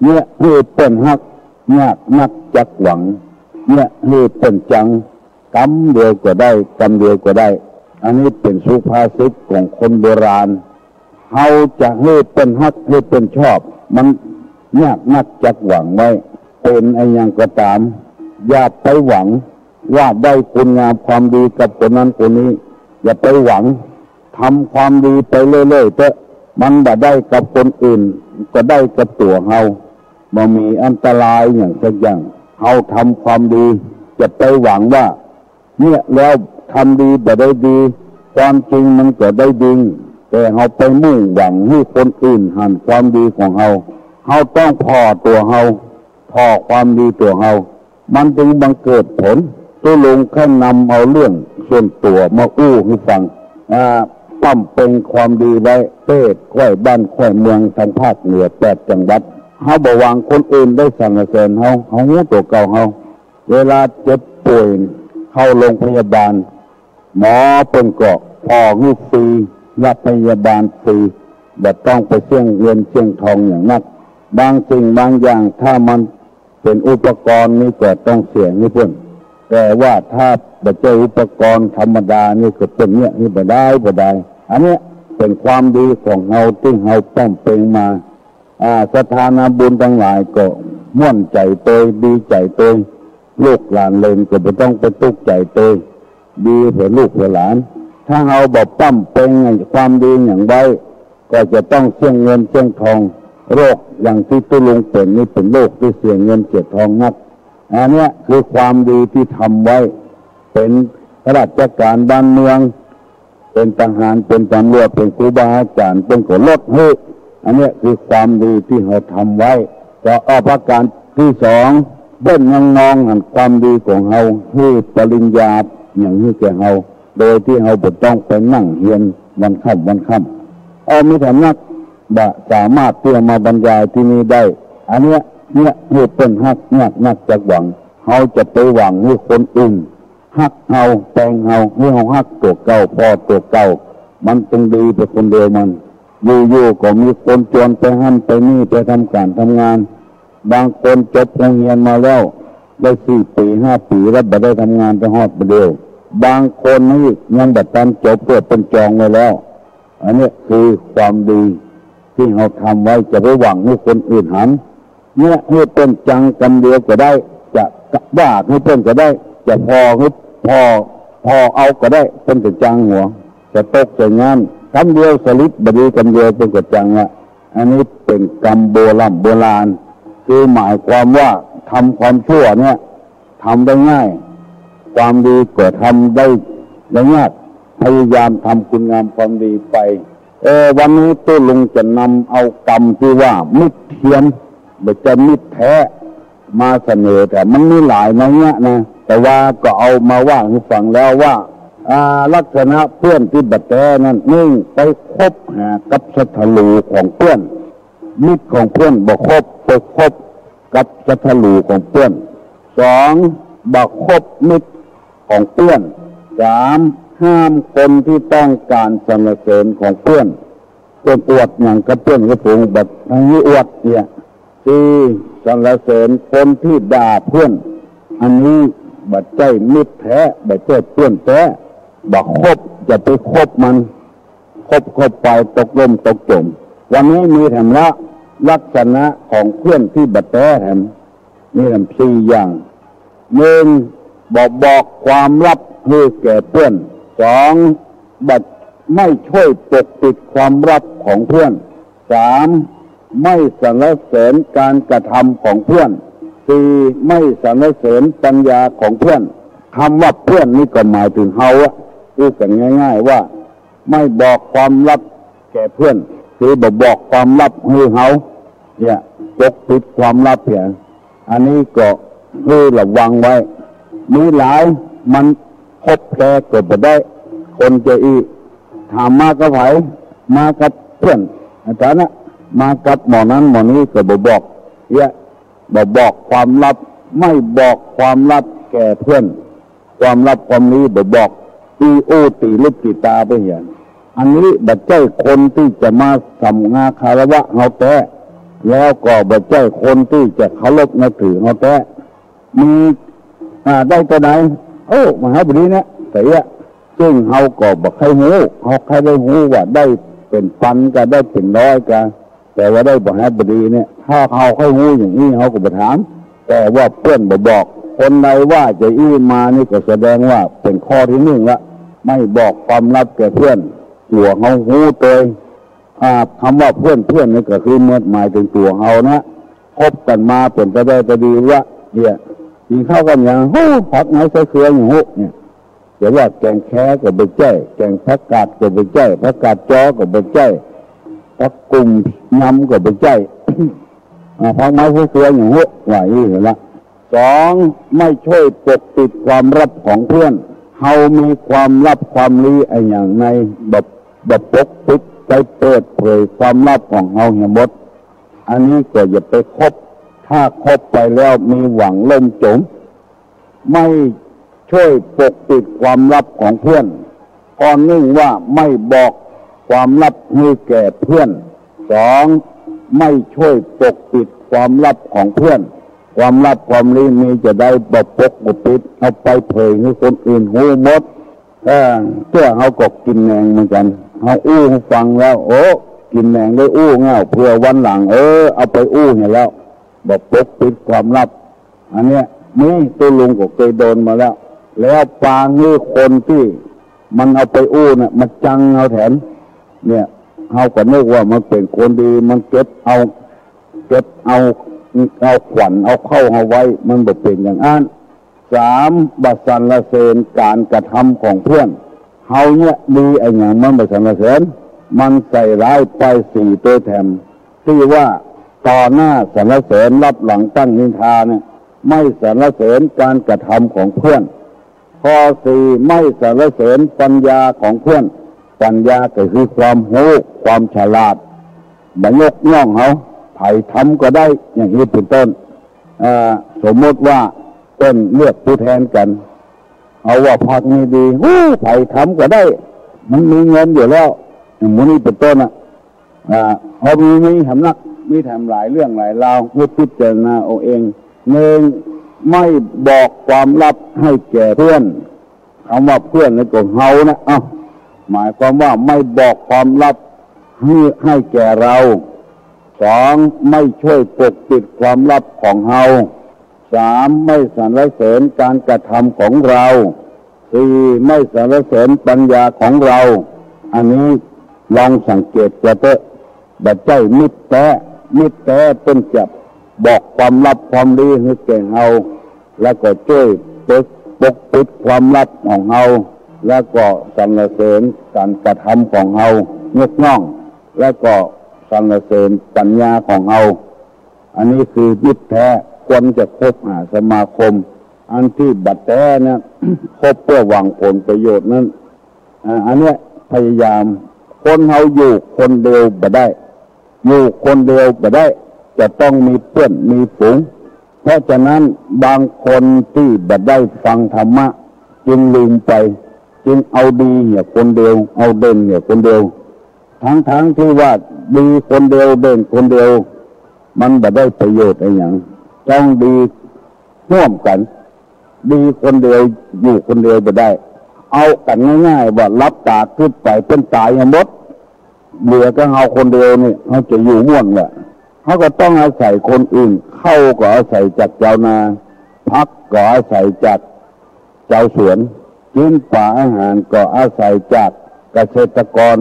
เนี่ยให้เป็นฮักยากนักจักหวังเนี่ยให้เป็นจังกำเดียวก็ได้กำเดียวก็ได้อันนี้เป็นสุภาษิตของคนโบราณเฮาจะให้เป็นฮักให้เป็นชอบมันยากนักจักหวังไว้เป็นไอ้ยังก็ตามอย่าไปหวังว่าได้คุณงามความดีกับคนนั้นคนนี้อย่าไปหวังทำความดีไปเรื่อยๆแต่มันบ่ได้กับคนอื่นก็ได้กับตัวเฮาบ่มีอันตรายอย่างสักอย่างเฮาทำความดีจะไปหวังว่าเนี่ยแล้วทำดีบ่ได้ดีความจริงมันก็ได้ดีแต่เฮาไปมุ่งหวังให้คนอื่นหันความดีของเฮาต้องพอตัวเฮาพอความดีตัวเฮา มันจึงบังเกิดผลตัวลงแค่นำเอาเรื่องส่วนตัวมาอู้ให้ฟังปั้มเป็นความดีไว้เทศค่อยบ้านค่อยเมืองทางภาคเหนือ8 จังหวัดเฮาบ่วางคนอื่นได้สรรเสริญเฮาฮู้ตัวเก่าเฮาเวลาเจ็บป่วยเข้าโรงพยาบาลหมอเพิ่นก็พอให้ฟรีรับพยาบาลฟรีบ่ต้องไปเสี่ยงเงินเสี่ยงทองอย่างนั้นบางสิ่งบางอย่างถ้ามันเป็นอุปกรณ์นี่ก็ต้องเสี่ยงนี่เพิ่นแต่ว่าถ้าบ่ใช่อุปกรณ์ธรรมดานี่ก็เป็นเนี่ยนี่บ่ได้อันนี้เป็นความดีของเฮาที่เฮาต้องเป็นมาสถานะบุญทั้งหลายก็ม่วนใจเตยดีใจเตยลูกหลานเล่นก็บ่ต้องไปทุกข์ใจเตยดีเพื่อลูกเพื่อหลานถ้าเฮาบ่ปั้มเป็นความดีอย่างใดก็จะต้องเสี่ยงเงินเสี่ยงทองโรคอย่างที่ตุลุงเป็นนี่เป็นโรคที่เสี่ยงเงินเสียทองนักอันนี้คือความดีที่ทำไว้เป็นข้าราชการบ้านเมืองเป็นทหารเป็นตำรวจเป็นครูบาอาจารย์เป็นคนลดให้อันนี้คือความดีที่เราทำไว้ก็ประการที่สองเบิ้ลน้องหันความดีของเราให้ปริญญาอย่างนี้แก่เราโดยที่เราบ่ต้องไปนั่งเรียนวันค่ำมีฐานะสามารถที่จะมาบรรยายที่นี้ได้อันนี้เนี่ยให้เป็นฮักนักจากหวังเราจะไปหวังให้คนอื่นฮักเราแต่งเราให้เราฮักตัวเก่าพอตัวเก่ามันต้องดีไปคนเดียวมันอยู่ก็มีคนชวนไปหั่นไปนี่ไปทำการทำงานบางคนจบโรงเรียนมาแล้วได้4 ปี 5 ปีแล้วบ่ได้ทำงานไปฮอดบ่เดียวบางคนนี่ยังบ่ทันจบเพื่อเป็นจองไว้แล้วอันนี้คือความดีที่เราทำไว้จะไปหวังให้คนอื่นหันเนี่ยให้เป็นจังกำเดียวก็ได้จะบ้าให้เป็นก็ได้จะพอให้พอเอาก็ได้เป็นแต่จังหัวจะตกจะงานคำเดียวสลิดบดีคำเดียวเป็นกระจังละอันนี้เป็นกรรมโบราณคือหมายความว่าทำความชั่วเนี่ยทำได้ง่ายความดีก็ทำได้ง่ายพยายามทำคุณงามความดีไปวันนี้ตู้ลุงจะนำเอากรรมที่ว่ามิตรเทียมไม่จะมิตรแท้มาเสนอแต่มันมีหลายในเนี้ยนะแต่ว่าก็เอามาว่าให้ฟังแล้วว่าลักษณะเพื่อนที่บัดแท้นั้นไปคบหากับศัตรูของเพื่อนมิตรของเพื่อนบ่คบไปคบกับศัตรูของเพื่อน2บ่คบมิตรของเพื่อน3ห้ามคนที่ต้องการสรรเสริญของเพื่อนอวดอย่างกับเพื่อนกระผมบัดนี้อวดเนี่ยที่สรรเสริญคนที่ด่าเพื่อนอันนี้บัดใจมิตรแท้บัดใจเพื่อนแท้บัดคบจะไปคบมันคบไปตกลมตกจมวันนี้มีแถมละลักษณะของเพื่อนที่บัดแท้แถมมีแถม4 อย่าง1บอกความลับให้แก่เพื่อน2บัดไม่ช่วยปกปิดความลับของเพื่อน3ไม่สรรเสริญการกระทำของเพื่อน4ไม่สรรเสริญปัญญาของเพื่อนคำว่าเพื่อนนี่ก็หมายถึงเฮาพูดกันง่ายๆว่าไม่บอกความลับแก่เพื่อนคือบอกความลับให้เฮาเนี่ยปกปิดความลับเนี่ยอันนี้ก็ให้ระวังไว้มีหลายมันคบแท้ก็บ่ได้คนจะถามมากับไผมากับเพื่อนอาจารย์นะมากับหมอนั้นหมอนี้ก็บอกบอกความลับไม่บอกความลับแก่เพื่อนความลับความนี้บอกตีลูกตีตาไปเห็นอันนี้บัดใจคนที่จะมาสัมมาคารวะเฮาแท้แล้วก็บัดใจคนที่จะเคารพนับถือเฮาแท้มีได้ตัวไหนมหาบุรีเนี่ยแต่ซึ่งเฮาก็บ่ใครฮู้เฮาใครได้ฮู้ว่าได้เป็นพันก็ได้เป็นร้อยก็แต่ว่าได้มหาบุรีเนี่ยถ้าเฮาใครฮู้อย่างนี้เฮาก็บ่ถามแต่ว่าเพื่อนบอกคนใดว่าจะมานี่ก็แสดงว่าเป็นข้อที่1ละไม่บอกความลับแก่เพื่อนตัวเฮาฮู้ตัวคำว่าเพื่อนนี่ก็คือหมายถึงตัวเฮานะคบกันมาเป็นไปได้ดีว่าเนี่ยกินข้าวกันอย่างผักไม้ใส่เกลืออย่างเนี่ยเดี๋ยวว่าแกงแค่ก็เป็นใจแกงผักกาดก็เป็นใจผักกาดจ้อก็เป็นใจผักกุ่มยำก็เป็นใจผักไม้ใส่เกลืออย่างว่าอีกละ 2. ไม่ช่วยปกปิดความลับของเพื่อนเฮามีความลับความลี้ไอ้อย่างในแบบปกปิดไปเปิดเผยความลับของเฮาเหี่ยหมดอันนี้ก็อย่าไปคบถ้าคบไปแล้วมีหวังล่มจมไม่ช่วยปกปิดความลับของเพื่อนข้อหนึ่งว่าไม่บอกความลับให้แก่เพื่อน 2. ไม่ช่วยปกปิดความลับของเพื่อนความลับความลี้มีจะได้บ่ปกบ่ปิดเอาไปเผยให้คนอื่นหูหมดเพื่อเขาก็กินแหนงเหมือนกันเขาอู้ฟังแล้วโอ้กินแหนงได้อู้เงาเพื่อวันหลังเอาไปอู้เห็นแล้วบ่ปกปิดความลับอันเนี้ยนี่ตัวลุงก็เคยโดนมาแล้วปางนี่คนที่มันเอาไปอู้เนี่ยมันจังเอาแถมเนี่ยเขาก็นึกว่ามันเป็นคนดีมันเก็บเอาขวัญเอาเข้าเอาไว้มันบ่เป็นอย่างนั้น 3. บัสรรเสริญการกระทำของเพื่อนเฮาเนี่ยดีไอ้อย่างมันบัสรรเสริญมันใส่ร้ายไป4ตัวแถมที่ว่าต่อหน้าสรรเสริญรับหลังตั้งนินทาเนี่ยไม่สรรเสริญการกระทำของเพื่อนข้อ 4. ไม่สรรเสริญปัญญาของเพื่อนปัญญาก็คือความรู้ความฉลาดบัญยกย่องเขาไผ่ทำก็ได้อย่างนี้เป็นต้นสมมติว่าเป็นเลือกผู้แทนกันเอาว่าพรรคนี้ดีไผ่ทำก็ได้มันมีเงินอยู่แล้วอย่างนี้เป็นต้นเขามีทำนักมีทำหลายเรื่องหลายราวเพื่อพิจารณาเอาเอง1. ไม่บอกความลับให้แก่เพื่อนคำว่าเพื่อนในกลุ่มเฮานะหมายความว่าไม่บอกความลับให้แก่เรา 2. ไม่ช่วยปกปิดความลับของเฮา 3. ไม่สรรเสริญการกระทำของเรา 4. ไม่สรรเสริญปัญญาของเราอันนี้ลองสังเกตจะเถอะบัดใจมิตรแท้เป็นจับบอกความลับความดีให้แก่เฮาแล้วก็ช่วยปกปิดความลับของเฮาแล้วก็สรรเสริญการกระทำของเฮายกย่องแล้วก็สรรเสริญปัญญาของเฮาอันนี้คือมิตรแท้ควรจะคบหาสมาคมอันที่บัดแท้นะคบเพื่อหวังผลประโยชน์นั้นอันนี้พยายามคนเฮาอยู่คนเดียวบ่ได้อยู่คนเดียวบ่ได้จะต้องมีเพื่อนมีฝูงเพราะฉะนั้นบางคนที่บ่ได้ฟังธรรมะจึงลืมไปจึงเอาดีเนี่ยคนเดียวเอาเด่นเนี่ยคนเดียวทั้งที่ว่าดีคนเดียวเด่นคนเดียวมันบ่ได้ประโยชน์อะไรอย่างต้องดีร่วมกันดีคนเดียวอยู่คนเดียวบ่ได้เอากันง่ายๆว่ารับตาขึ้นไปเป็นตายหมดเหลือก็เอาคนเดียวนี่เขาจะอยู่ม่วนแหละเขาก็ต้องอาศัยคนอื่นเข้าก็อาศัยจากเจ้านาพักก็อาศัยจากเจ้าสวนกินป่าอาหารก็อาศัยจากเกษตรกร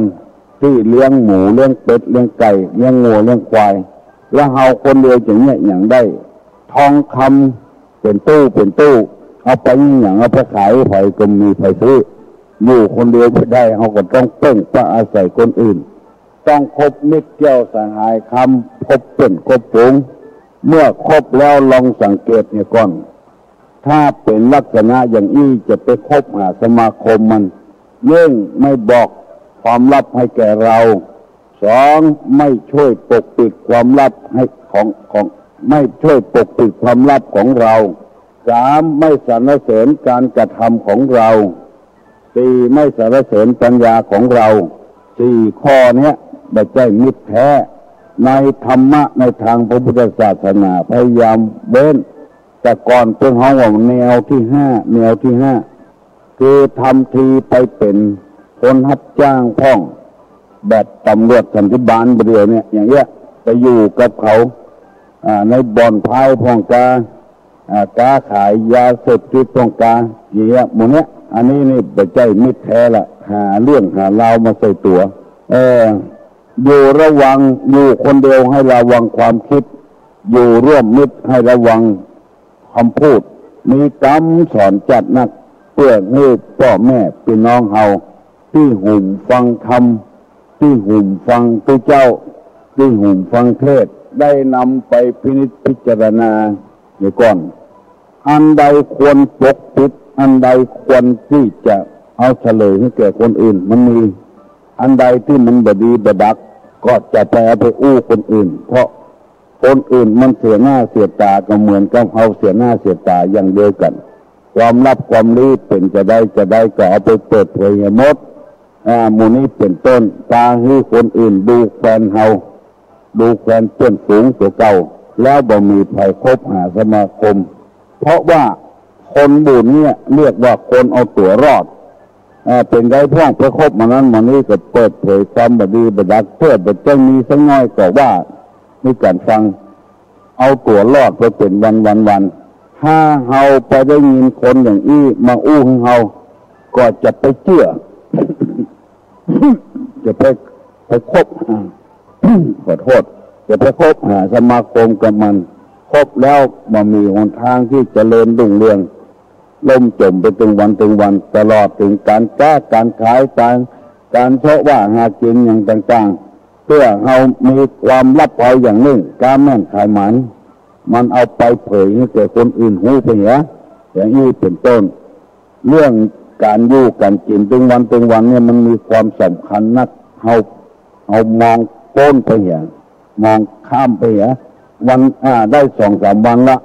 ที่เลี้ยงหมูเลี้ยงเป็ดเลี้ยงไก่เลี้ยงงัวเลี้ยงควายแล้วเฮาคนเดียวอย่างเนี้ยอย่างได้ทองคำเป็นตู้เอาไปอย่างเอาไปขายไผ่ก็มีไผ่ซื้ออยู่คนเดียวไม่ได้เขาก็ต้องเป้งว่าอาศัยคนอื่นต้องคบมิตรเกี่ยวสหายคำคบเป็นคบฝูงเมื่อคบแล้วลองสังเกตเนี่ยก่อนถ้าเป็นลักษณะอย่างนี้จะไปคบหาสมาคมมันยิ่งไม่บอกความลับให้แก่เรา 2. ไม่ช่วยปกปิดความลับให้ของไม่ช่วยปกปิดความลับของเรา 3. ไม่สรรเสริญการกระทำของเรา 4. ไม่สรรเสริญปัญญาของเรา 4 ข้อนี้ได้ใจมิตรแท้ในธรรมะในทางพระพุทธศาสนาพยายามเว้นแต่ก่อนเป็นห้องว่าแนวที่5คือทำทีไปเป็นคนรับจ้างพ่องแบบตำรวจสันติบาลเดียวเนี่ยอย่างเงี้ยไปอยู่กับเขาในบ่อนพายพ่องกาขายยาเสพติดพ่องกาอย่างเงี้ยหมดเนี้ยอันนี้นี่ไปใจมิตรแท้ละหาเรื่องหาราวมาใส่ตัวอยู่ระวังอยู่คนเดียวให้ระวังความคิดอยู่ร่วมมิตรให้ระวังคำพูดมีกรรมสอนจัดนักเพื่อให้พ่อแม่พี่น้องเฮาที่หุ่มฟังธรรมที่หุ่มฟังพระเจ้าที่หุ่มฟังเทศได้นำไปพินิจพิจารณาอยู่ก่อน อันใดควรปกปิดอันใดควรที่จะเอาเฉลยให้แก่คนอื่นมันมีอันใดที่มันบดีบดักก็จะไปเอาไปอู้คนอื่นเพราะคนอื่นมันเสียหน้าเสียตาก็เหมือนกับเขาเสียหน้าเสียตาอย่างเดียวกันความลับความลี้เป็นจะได้ก็เอาไปเปิดเผยให้หมดหมู่นี้เป็นต้นตาให้คนอื่นดูแฟนเฮาดูแฟนเพื่อนฝูงตัวเก่าแล้วบ่มีภัยคบหาสมาคมเพราะว่าคนบุญเนี่ยเรียกว่าคนเอาตัวรอดเป็นได้พ่วงเพื่อคบมานั้นมานี้ก็เปิดเผยความบดีบดักเพื่อบัดเจ้ามีสักน้อยก็ว่ามีการฟังเอาตัวรอดไปเป็นวันถ้าเฮาไปได้ยินคนอย่างอี้มาอู้ให้เฮาก็จะไปเชื่อ จะไปคบขอโทษจะไปคบหาสมาคมกับมันคบแล้วมันมีหนทางที่เจริญรุ่งเรืองล่มจมไปถึงวันตลอดถึงการค้าการขายการเชาะว่าหากินอย่างต่างๆเพื่อเรามีความลับเอาอย่างหนึ่งการแม่นขายหมันเอาไปเผยให้แก่คนอื่นหูไปเหรออย่างนี้เป็นต้นเรื่องการอยู่การกินถึงวันเนี่ยมันมีความสำคัญนักเอามองโป้นไปเหรอมองข้ามไปเหรอวันได้2-3 วันละ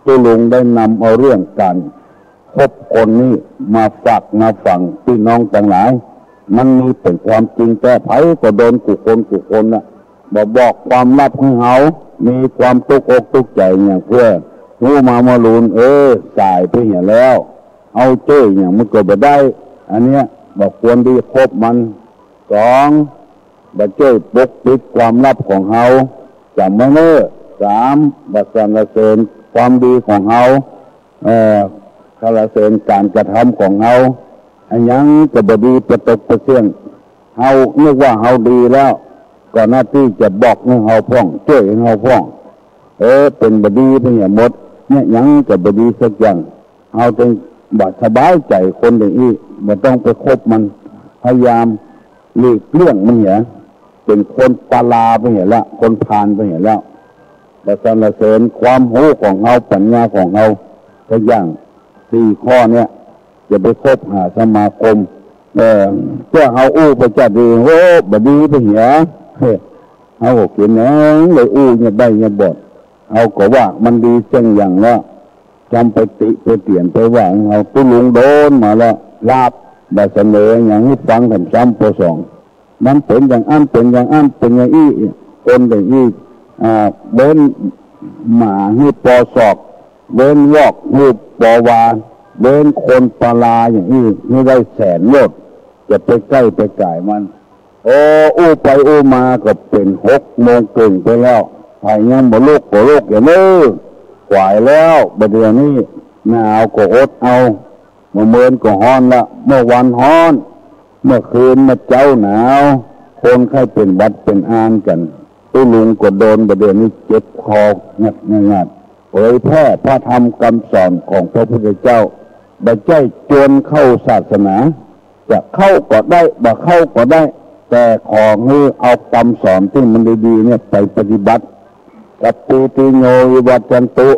ตัวลุงได้นำเอาเรื่องการคบคนนี้มาฝากมาฝังพี่น้องต่างหลายมันมีเป็นความจริงแต่ไผก็โดนกุคนน่ะบอกความลับของเขามีความตุกอกตุกใจอย่างเพื่อหูมาลูนสายไปเหี้ยแล้วเอาเจ้ยอย่างมันก็บ่ได้อันเนี้ยบอกควรดีคบมัน2บ่เจ้ยปกปิดความลับของเขาจำไว้เน้อ3บ่สรรเสริญความดีของเขาสรรเสริญการกระทำของเขาอันยังก็บ่ดีประตกประเสี่ยงเฮานึกว่าเฮาดีแล้วก็หน้าที่จะบอกให้เฮาพ้องช่วยให้เฮาพ้องเป็นบ่ดีเป็นอย่างหมดเนี่ยยังก็บ่ดีสักอย่างเฮาจึงบ่สบายใจคนอย่างนี้บ่ต้องไปคบมันพยายามหลีกเลี่ยงมันเหี้ยเป็นคนปลาไปเหี้ยละคนพาลไปเหี้ยแล้วบ่สรรเสริญความรู้ของเฮาปัญญาของเฮาสักอย่าง4 ข้อเนี่ยจะไปคบหาสมาคมเพื่อเอาอู้ไปจัดดีบ่ดีไปเหี้ยเอาเขียนนะเลยอู้เนี่ยได้เนี่ยบดเอาก็ว่ามันดีเช่นอย่างแล้วจำไปติไปเปลี่ยนไปว่าเอาตุ้ลุงโดนมาแล้วลาบได้เสนออย่างนี้ฟังกันซ้ำพอ2มันเป็นอย่างอันเป็นอย่างอันเป็นอย่างอี้คนอย่างอี้เว้นหมาให้ปอศอกเว้นวอกให้ปอวาเว้นคนปลาอย่างนี้ไม่ได้แสนโลดจะไปใกล้ไปไก่มันอู้ไปอู้มาก็เป็น6 โมงครึ่งไปแล้วภายยังบ่ลูกอย่างนี้ขวายแล้วบัดเดี๋ยวนี้หนาวก็อดเอาเมื่อเมินก็ฮ้อนละเมื่อวันฮ้อนเมื่อคืนมาเจ้าหนาวคนไข้เป็นบัดเป็นอานกันตู้ลุงก็โดนบัดเดี๋ยวนี้เจ็บคองัดเผยแพร่พระธรรมคำสอนของพระพุทธเจ้าบ่ใจจวนเข้าศาสนาจะเข้าก็ได้บ่เข้าก็ได้แต่ขอให้เอาคำสอนที่มันดีๆเนี่ยไปปฏิบัติกัปปุติโยวิวัจจันตุ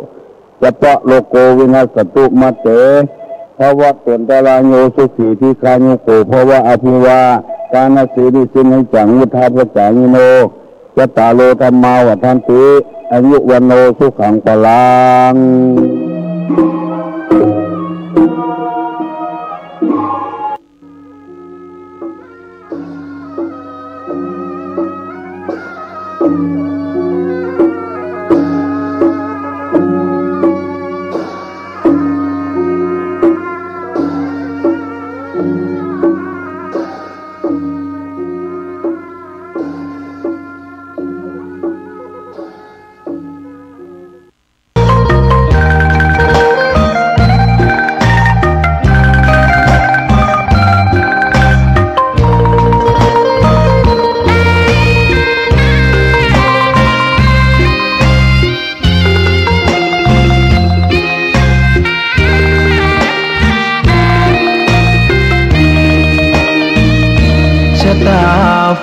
สัพพะโลโกวินาศตุมาเตภวะเตนตรายโยสุขีที่คายุโกภวะอภิวาทานสีนิสินจังวุฒาปจายิโนจตาโลธรรมาวัฏันติอายุวันโนสุขังปลัง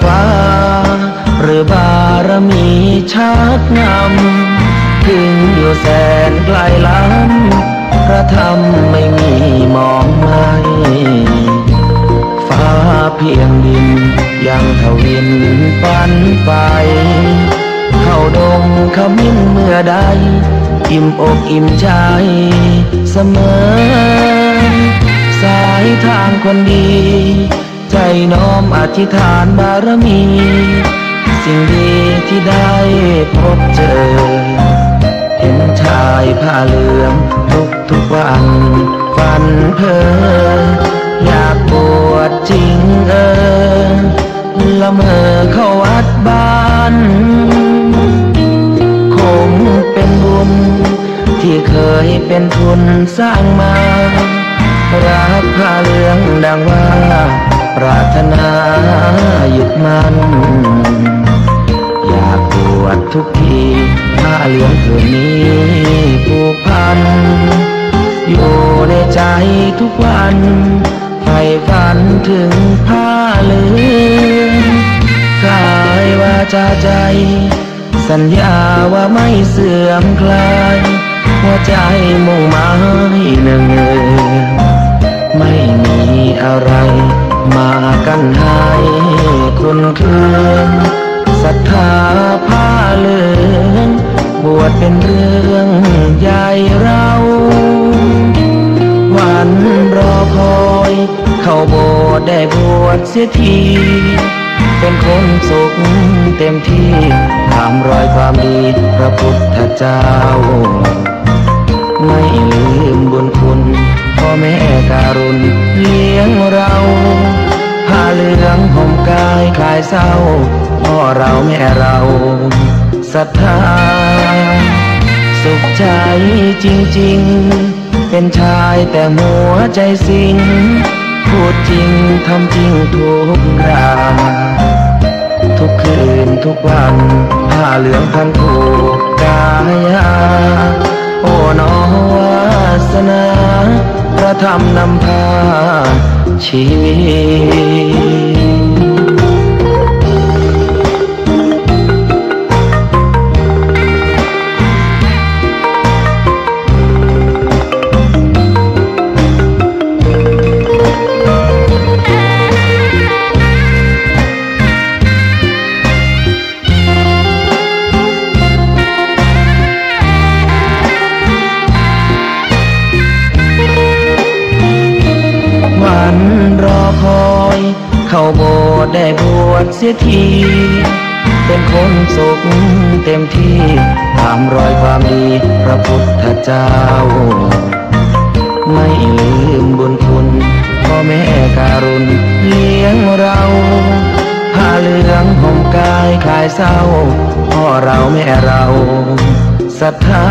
ฟ้าหรือบารมีชักนำถึงอยู่แสนไกลล้ำ พระธรรมไม่มีมองไม่ฟ้าเพียงดินยังทวินฝันไปเข้าดงขมิ้นเมื่อใดอิ่มอกอิ่มใจเสมอสายทางคนดีใจน้อมอธิษฐานบารมีสิ่งดีที่ได้พบเจอเห็นชายผ้าเหลืองทุกวันฝันเพ้ออยากบวชจริงละเมอเข้าวัดบ้านคงเป็นบุญที่เคยเป็นทุนสร้างมารักผ้าเหลืองดังว่าปรารถนายึดมั่นอยากบวชทุกทีผ้าเหลืองผืนนี้ผูกพันอยู่ในใจทุกวันใฝ่ฝันถึงผ้าเหลืองกายวาจาใจสัญญาว่าไม่เสื่อมคลายหัวใจมุ่งหมายหนึ่งไม่มีอะไรมากันให้คุณคืนศรัทธาผ้าเหลืองบวชเป็นเรื่องใหญ่เราวันรอคอยเข้าโบสถ์ได้บวชเสียทีเป็นคนสุขเต็มที่ทำรอยความดีพระพุทธเจ้าไม่ลืมบุญคุณพ่อแม่การุณเลี้ยงเราผ้าเหลืองห่มกายคลายเศร้าพ่อเราแม่เราศรัทธาสุขใจจริงๆเป็นชายแต่หัวใจสิงพูดจริงทำจริงทุกคราทุกคืนทุกวันผ้าเหลืองพันผูกกายาโอ้น้อวาสนาพระธรรมนำพาชีวิตรอคอยเข้าโบสถ์ได้บวชเสียทีเป็นคนสุขเต็มที่ตามรอยความดีพระพุทธเจ้าไม่ลืมบุญคุณพ่อแม่การุณเลี้ยงเราผ้าเหลืองห่มกายคลายเศร้าพ่อเราแม่เราศรัทธา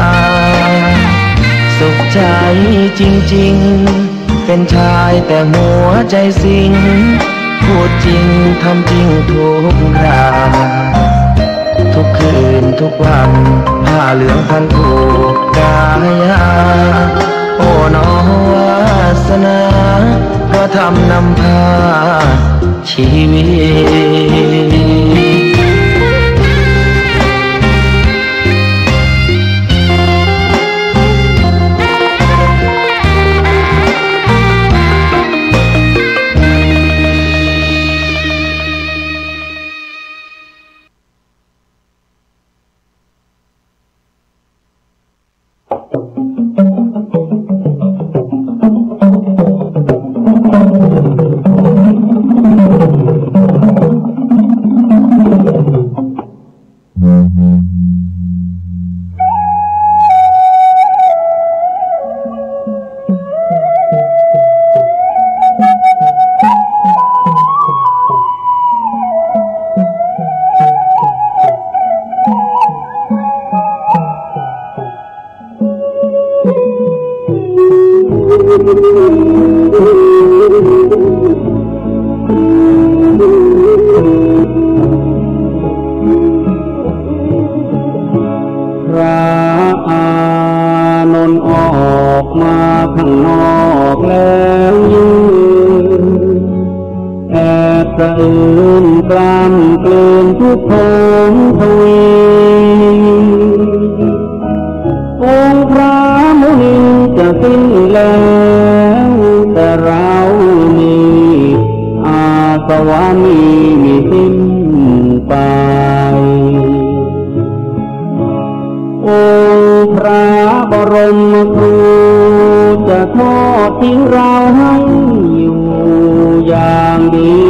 สุขใจจริงๆเป็นชายแต่หัวใจสิงพูดจริงทำจริงทุกคราทุกคืนทุกวันผ้าเหลืองพันผูกกายาโอ้น้อวาสนาพระธรรมนำพาชีวิตองค์พระมุนีจะสิ้น วามีสิ้นไปองค์พระบรมครูจะทอดทิ้งเราให้อยู่อย่างดี